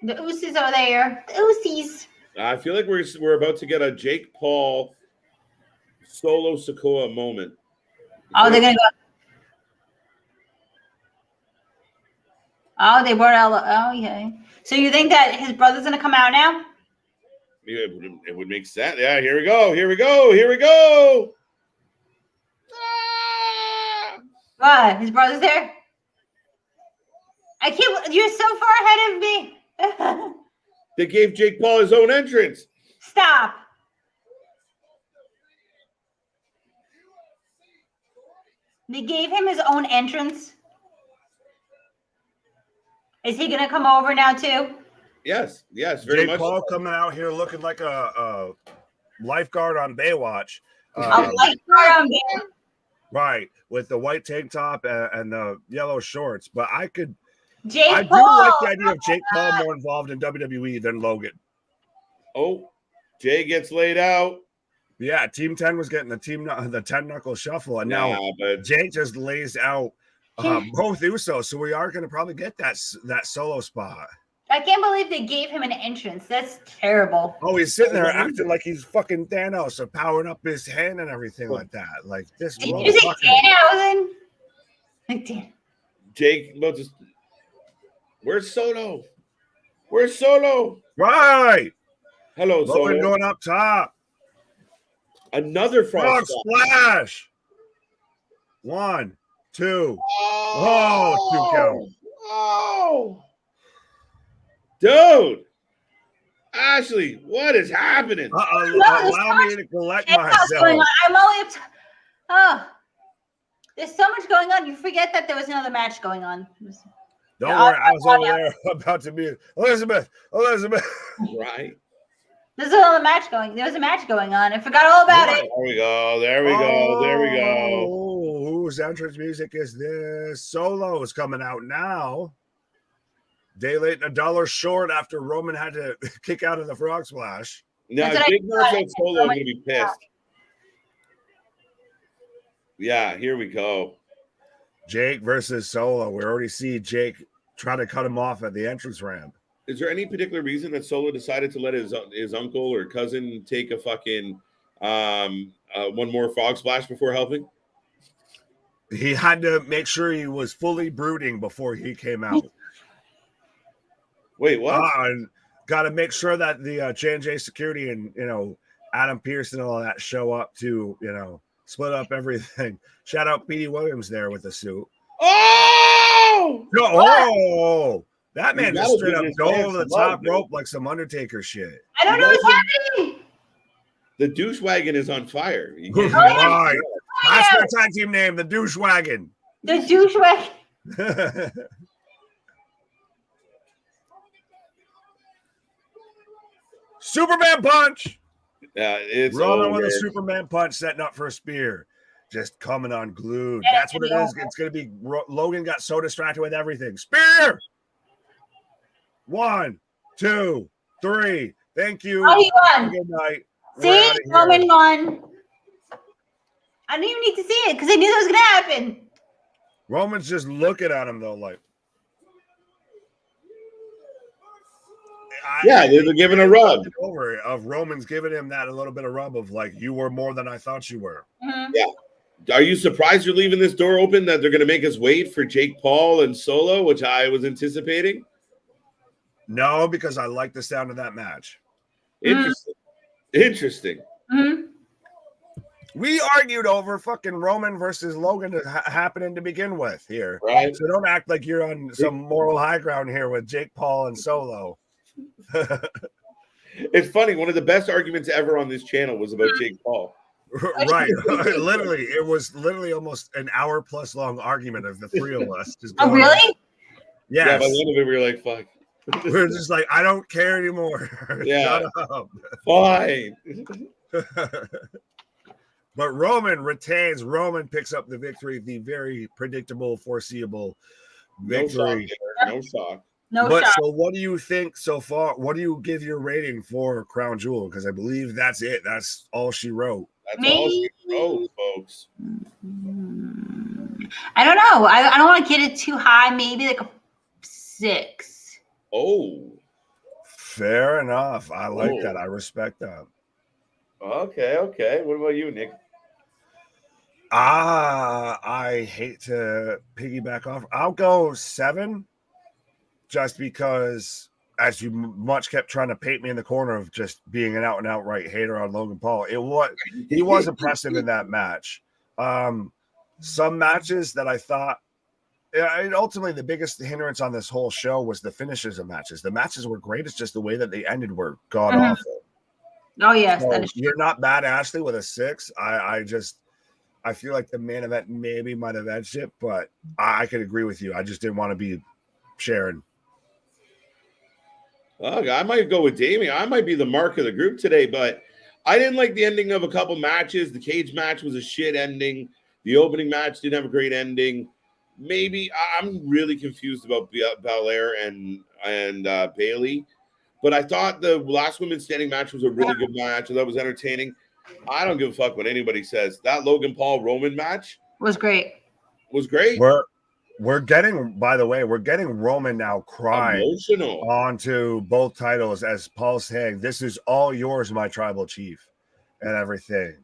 S3: The Usos are there. The Usos.
S1: I feel like we're about to get a Jake Paul Solo Sikoa moment.
S3: Oh, they're gonna go. Oh, they brought out. Oh, yeah. So you think that his brother's gonna come out now?
S1: Yeah, it would make sense. Yeah, here we go. Ah!
S3: What? His brother's there? I can't. You're so far ahead of me.
S1: They gave Jake Paul his own entrance.
S3: Stop. They gave him his own entrance. Is he gonna come over now too?
S1: Yes, very
S2: Jake
S1: much.
S2: Paul coming out here looking like a lifeguard on Baywatch.
S3: A lifeguard on there.
S2: Right, with the white tank top and the yellow shorts. But I do
S3: Jake
S2: like
S3: Paul.
S2: the idea of Jake Paul more involved in WWE than Logan.
S1: Oh, Jay gets laid out.
S2: Yeah, Team 10 was getting the 10 knuckle shuffle, and now
S1: but
S2: Jake just lays out both Usos. So we are going to probably get that solo spot.
S3: I can't believe they gave him an entrance. That's terrible.
S2: Oh, he's sitting there acting like he's fucking Thanos, or powering up his hand and everything like that. Like this.
S3: Did you say Danhausen? Like, damn.
S1: Jake, where's Solo? Where's Solo?
S2: Right.
S1: Hello,
S2: Logan
S1: Solo.
S2: going up top.
S1: Another frog
S2: splash. 1, 2. Oh, 2 count.
S1: Oh, dude. Ashley, what is happening?
S2: Allow me to collect myself.
S3: I'm only up to, oh, there's so much going on. You forget that there was another match going on.
S2: Don't worry, I was over there about to be Elizabeth.
S1: Right.
S3: There's another match going. There was a match going on. I forgot all about it.
S1: There we go. There we go. There we go.
S2: Whose entrance music is this? Solo is coming out now. Day late and $1 short after Roman had to kick out of the frog splash.
S1: Now, Jake versus Solo is going to be pissed. Yeah, here we go.
S2: Jake versus Solo. We already see Jake try to cut him off at the entrance ramp.
S1: Is there any particular reason that Solo decided to let his uncle or cousin take a fucking one more frog splash before helping?
S2: He had to make sure he was fully brooding before he came out.
S1: Wait, what?
S2: And got to make sure that the J&J security and, Adam Pearce and all that show up to, split up everything. Shout out Petey Williams there with the suit.
S1: Oh!
S2: Oh! That man just straight up go over the top rope like some Undertaker shit.
S3: I don't know what's happening.
S1: The douche wagon is on fire.
S2: Right. That's their tag team name, the douche wagon.
S3: The douche wagon.
S2: Superman punch.
S1: It's
S2: rolling with a Superman punch, setting up for a spear. Just coming unglued. That's what it is. It's going to be Logan got so distracted with everything. Spear. 1, 2, 3. Thank you.
S3: Oh, he won.
S2: Good night.
S3: See, Roman won. I didn't even need to see it because I knew that was going to happen.
S2: Roman's just looking at him though, like.
S1: Yeah, they're giving a rub.
S2: Over of Roman's giving him that a little bit of rub of like, you were more than I thought you were.
S3: Mm-hmm.
S1: Yeah. Are you surprised you're leaving this door open that they're going to make us wait for Jake Paul and Solo, which I was anticipating?
S2: No, because I like the sound of that match.
S1: Interesting. Interesting.
S3: Mm-hmm.
S2: We argued over fucking Roman versus Logan happening to begin with here.
S1: Right.
S2: So don't act like you're on some moral high ground here with Jake Paul and Solo.
S1: It's funny. One of the best arguments ever on this channel was about Jake Paul.
S2: Right. Literally, it was literally almost an hour plus long argument of the three of us. Just
S3: Oh, really?
S1: Yeah,
S2: Yes.
S1: by the end of it, we were like, fuck.
S2: We're just like, I don't care anymore.
S1: Yeah.
S2: Shut up.
S1: Fine.
S2: But Roman retains. Roman picks up the victory, the very predictable, foreseeable victory.
S1: No shock.
S3: No
S2: But
S3: shot.
S2: so what do you think so far? What do you give your rating for Crown Jewel? Because I believe that's it. That's all she wrote.
S1: That's all she wrote, folks.
S3: I don't know. I don't want to get it too high. Maybe like a 6.
S1: Oh.
S2: Fair enough. I like that. I respect that.
S1: Okay. What about you, Nick?
S2: I hate to piggyback off. I'll go 7. Just because, as you much kept trying to paint me in the corner of just being an out and outright hater on Logan Paul, he was impressive in that match. Some matches that I thought, and ultimately the biggest hindrance on this whole show was the finishes of matches. The matches were great. It's just the way that they ended were god awful.
S3: Oh yes,
S2: So
S3: that is true.
S2: you're not bad, Ashley, with a 6. I feel like the main event maybe might have edged it, but I could agree with you. I just didn't want to be sharing.
S1: Look, I might go with Damien. I might be the mark of the group today, but I didn't like the ending of a couple matches. The cage match was a shit ending. The opening match didn't have a great ending. Maybe I'm really confused about Belair and Bayley, but I thought the last women's standing match was a really good match. I thought it was entertaining. I don't give a fuck what anybody says. That Logan Paul Roman match
S3: Was great.
S1: was great.
S2: We're getting, by the way, we're getting Roman now crying
S1: Emotional.
S2: onto both titles as Paul's saying, "This is all yours, my tribal chief," and everything.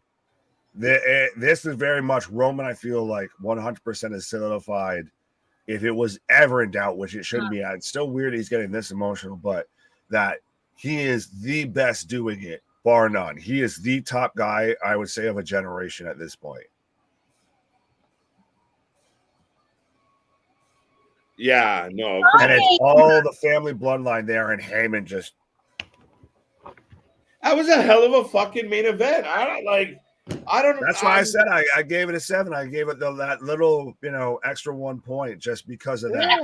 S2: This is very much Roman. I feel like 100% is solidified. If it was ever in doubt, which it shouldn't be, it's still weird he's getting this emotional, but that he is the best doing it, bar none. He is the top guy, I would say, of a generation at this point.
S1: Yeah, no.
S2: And it's all the family bloodline there, and Heyman just.
S1: That was a hell of a fucking main event. I don't.
S2: That's why I said I gave it a 7. I gave it that little, extra 1 point just because of that.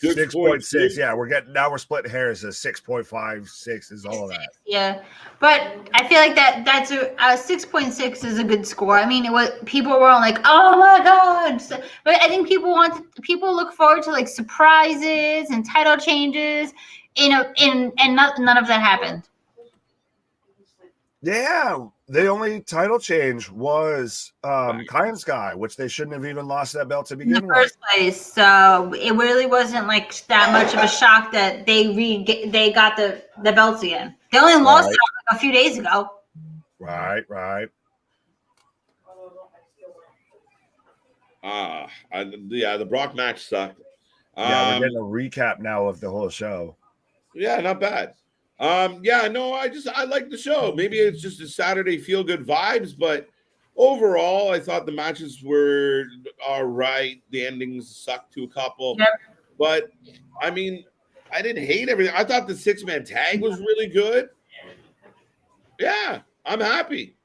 S2: 6.6. Yeah, we're splitting hairs. A 6.5, 6 is all of that.
S3: Yeah, but I feel like that's a 6.6 is a good score. I mean, people were like, oh my god, but I think people look forward to like surprises and title changes. And none of that happened.
S2: Yeah, the only title change was Kyan Sky, which they shouldn't have even lost that belt to begin with.
S3: In the first place, so it really wasn't like that much of a shock that they got the belts again. They only lost it a few days ago.
S2: Right.
S1: The Brock match sucked.
S2: We're getting a recap now of the whole show.
S1: Yeah, not bad. I like the show. Maybe it's just a Saturday feel good vibes, but overall, I thought the matches were all right. The endings sucked to a couple, but I mean, I didn't hate everything. I thought the 6-man tag was really good. Yeah, I'm happy.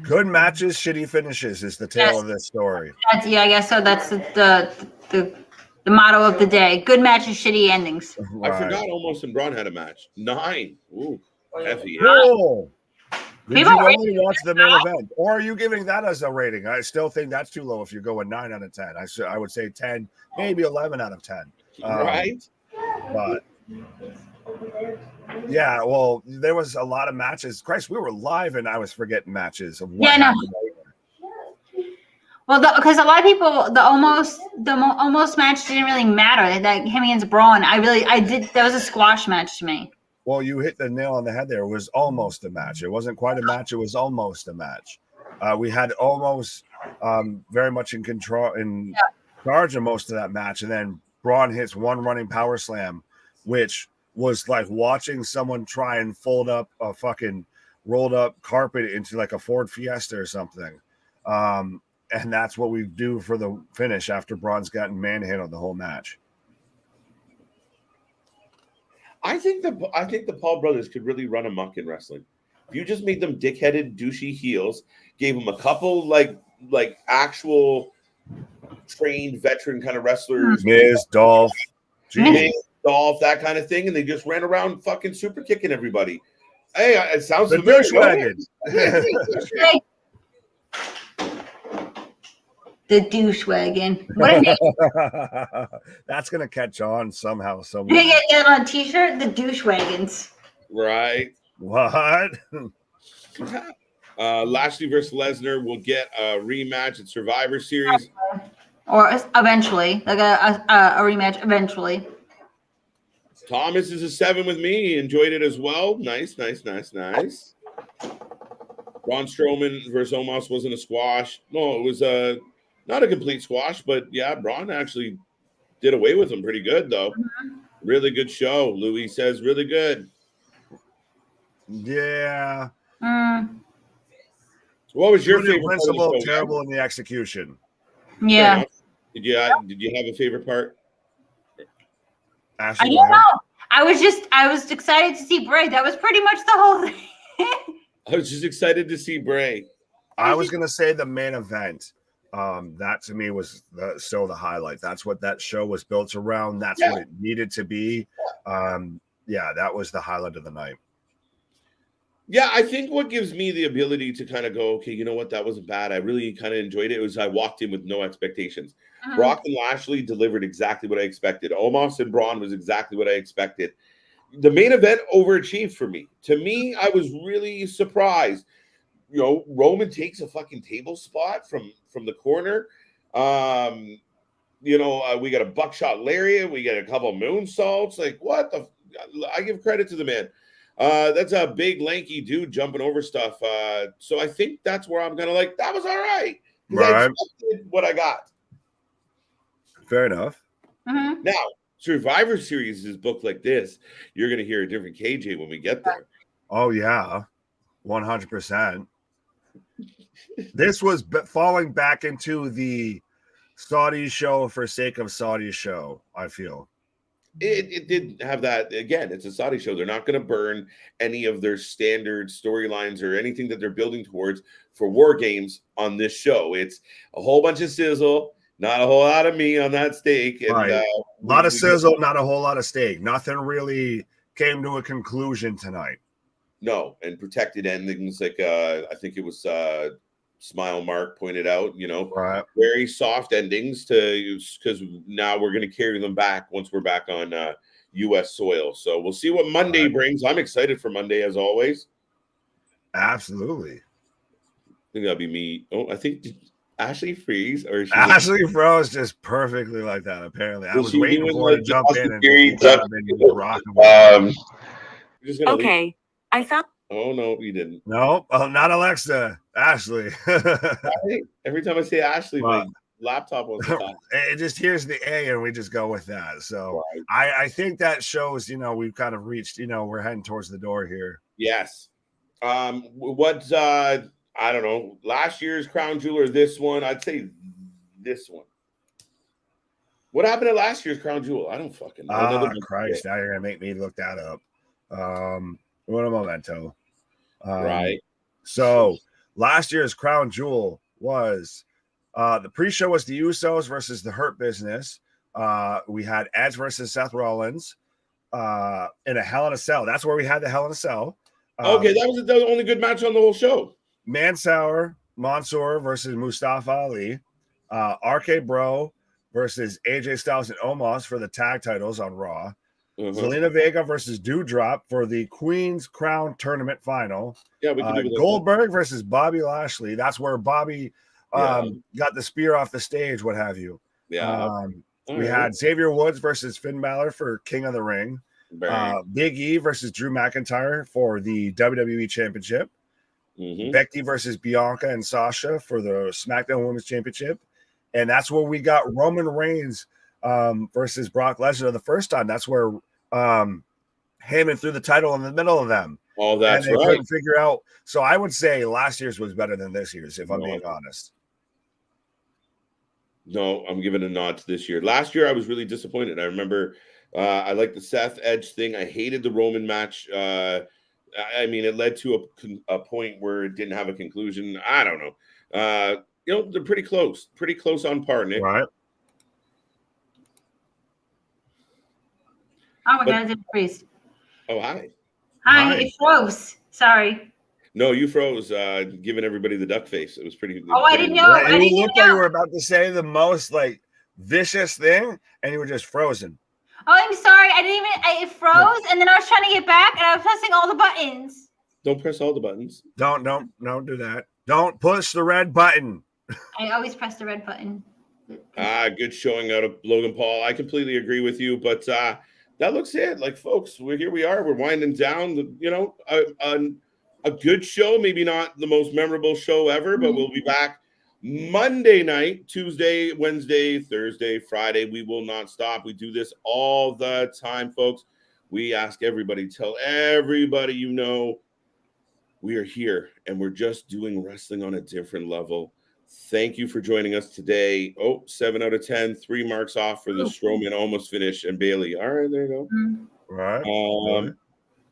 S2: Good matches, shitty finishes is the tale of this story.
S3: I guess so. That's the motto of the day. Good matches, shitty endings.
S2: Right.
S1: I forgot Omos and Braun had a match. 9. Ooh, heavy.
S2: Cool. Did you only watch the main event? Or are you giving that as a rating? I still think that's too low if you're going 9 out of 10. I would say 10, maybe 11 out of 10.
S1: Right.
S2: But yeah, well, there was a lot of matches. Christ, we were live and I was forgetting matches of what happened.
S3: Well, because a lot of people, the almost match didn't really matter. That him against Braun, that was a squash match to me.
S2: Well, you hit the nail on the head there. It was almost a match. It wasn't quite a match. It was almost a match. We had almost very much in control, charge of most of that match. And then Braun hits one running power slam, which was like watching someone try and fold up a fucking rolled up carpet into like a Ford Fiesta or something. And that's what we do for the finish after Braun's gotten manhandled the whole match.
S1: I think the Paul brothers could really run amok in wrestling. If you just made them dickheaded, douchey heels, gave them a couple like actual trained veteran kind of wrestlers,
S2: Miz, Dolph,
S1: that kind of thing, and they just ran around fucking super kicking everybody. Hey, it sounds familiar.
S3: The douche wagon. What a name.
S2: That's gonna catch on somehow. Somewhere.
S3: You get that on a t-shirt? The douche wagons.
S1: Right.
S2: What?
S1: Lashley versus Lesnar will get a rematch at Survivor Series.
S3: Or eventually. Like a rematch eventually.
S1: Thomas is a 7 with me. He enjoyed it as well. Nice. Braun Strowman versus Omos wasn't a squash. No, it was not a complete squash, but yeah, Braun actually did away with him pretty good, though. Mm-hmm. Really good show. Louis says really good.
S2: Yeah.
S1: So what was your favorite
S2: principle?
S1: Part of the show,
S2: terrible in the execution.
S3: Yeah.
S1: Did you have a favorite part?
S2: Ashley,
S3: I don't know. I was excited to see Bray. That was pretty much the whole thing.
S1: I was just excited to see Bray.
S2: I was gonna say the main event. That to me was still the highlight. That's what that show was built around. That's what it needed to be. That was the highlight of the night.
S1: Yeah, I think what gives me the ability to kind of go, okay, you know what, that wasn't bad. I really kind of enjoyed it. Was I walked in with no expectations. Uh-huh. Brock and Lashley delivered exactly what I expected. Omos and Braun was exactly what I expected. The main event overachieved for me. To me, I was really surprised. You know, Roman takes a fucking table spot from the corner. We got a buckshot lariat. We got a couple moonsaults. Like, what the? I give credit to the man. That's a big, lanky dude jumping over stuff. So I think that's where I'm gonna like. That was all right. I expected what I got.
S2: Fair enough.
S3: Mm-hmm.
S1: Now, Survivor Series is booked like this. You're gonna hear a different KJ when we get there.
S2: Oh yeah, 100%. This was falling back into the Saudi show for sake of Saudi show. I feel
S1: it did have that. Again, it's a Saudi show. They're not going to burn any of their standard storylines or anything that they're building towards for War Games on this show. It's a whole bunch of sizzle, not a whole lot of meat on that steak. And,
S2: right. A lot of sizzle, not a whole lot of steak. Nothing really came to a conclusion tonight.
S1: No, and protected endings, like I think it was Smile Mark pointed out,
S2: right.
S1: Very soft endings because now we're going to carry them back once we're back on U.S. soil. So we'll see what Monday brings. I'm excited for Monday as always.
S2: Absolutely.
S1: I think that'll be me. Oh, I think Ashley freeze or
S2: Ashley froze just perfectly like that. Apparently, I was waiting for her to jump in and rock.
S5: Okay. I found.
S1: Oh no, you didn't.
S2: No, not Alexa. Ashley.
S1: Every time I say Ashley, my laptop wants to talk.
S2: It just hears the A, and we just go with that. So I think that shows. We've kind of reached. We're heading towards the door here.
S1: Yes. What? I don't know. Last year's Crown Jewel or this one? I'd say this one. What happened at last year's Crown Jewel? I don't fucking know.
S2: Oh, Christ! Now you're gonna make me look that up. What a momento.
S1: Right.
S2: So last year's Crown Jewel was the pre-show was the Usos versus the Hurt Business. We had Edge versus Seth Rollins in a Hell in a Cell. That's where we had the Hell in a Cell.
S1: Okay, that was the only good match on the whole show.
S2: Mansoor versus Mustafa Ali. RK Bro versus AJ Styles and Omos for the tag titles on Raw. Zelina Vega versus Doudrop for the Queen's Crown Tournament final.
S1: Yeah, we can do
S2: Goldberg versus Bobby Lashley. That's where Bobby got the spear off the stage, what have you.
S1: Yeah.
S2: We had Xavier Woods versus Finn Balor for King of the Ring. Big E versus Drew McIntyre for the WWE Championship. Becky versus Bianca and Sasha for the SmackDown Women's Championship. And that's where we got Roman Reigns versus Brock Lesnar the first time. That's where Heyman threw the title in the middle of them.
S1: Oh, that's
S2: and they
S1: right.
S2: couldn't figure out. So I would say last year's was better than this year's, if I'm being honest.
S1: No, I'm giving a nod to this year. Last year, I was really disappointed. I remember I liked the Seth Edge thing. I hated the Roman match. I mean, it led to a point where it didn't have a conclusion. I don't know. They're pretty close on par, Nick.
S2: Right.
S3: Oh my God, it freeze.
S1: Oh, hi.
S3: Hi, it froze. Sorry.
S1: No, you froze, giving everybody the duck face. It was pretty.
S3: Oh, I didn't know.
S2: Yeah, you looked like you were about to say the most vicious thing, and you were just frozen.
S3: Oh, I'm sorry. I didn't even. It froze, and then I was trying to get back, and I was pressing all the buttons.
S1: Don't press all the buttons.
S2: Don't do that. Don't push the red button.
S3: I always press the red button.
S1: Good showing out of Logan Paul. I completely agree with you, but that looks it. Like, folks, here we are. We're winding down. A good show, maybe not the most memorable show ever, but we'll be back Monday night, Tuesday, Wednesday, Thursday, Friday. We will not stop. We do this all the time, folks. We ask everybody, tell everybody we are here, and we're just doing wrestling on a different level. Thank you for joining us today. 7 out of 10, 3 marks off for the Strowman almost finish and Bayley. All right, there you go.
S2: Right.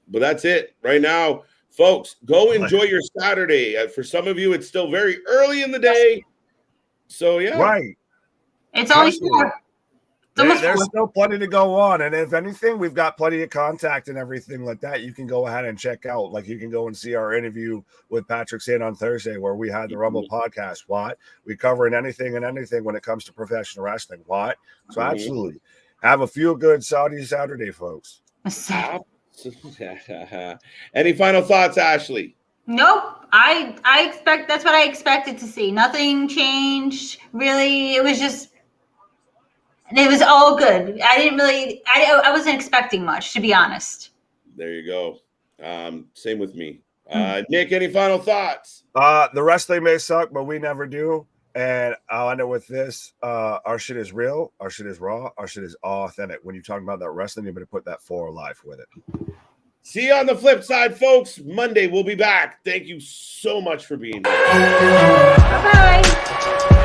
S1: But that's it right now. Folks, go enjoy your Saturday. For some of you, it's still very early in the day. So, yeah.
S2: Right.
S3: It's only 4.
S2: There's still plenty to go on. And if anything, we've got plenty of contact and everything like that. You can go ahead and check out. Like, you can go and see our interview with Patrick Sane on Thursday where we had the Rumble podcast. What? We cover anything when it comes to professional wrestling. What? So, absolutely. Have a feel-good Saturday, folks.
S1: Any final thoughts, Ashley?
S3: Nope. I expect that's what I expected to see. Nothing changed really. It was all good. I wasn't expecting much, to be honest.
S1: There you go. Same with me. Nick, any final thoughts?
S2: The wrestling may suck, but we never do. And I'll end it with this. Our shit is real. Our shit is raw. Our shit is authentic. When you're talking about that wrestling, you better put that 4 life with it.
S1: See you on the flip side, folks. Monday, we'll be back. Thank you so much for being here.
S3: Bye-bye.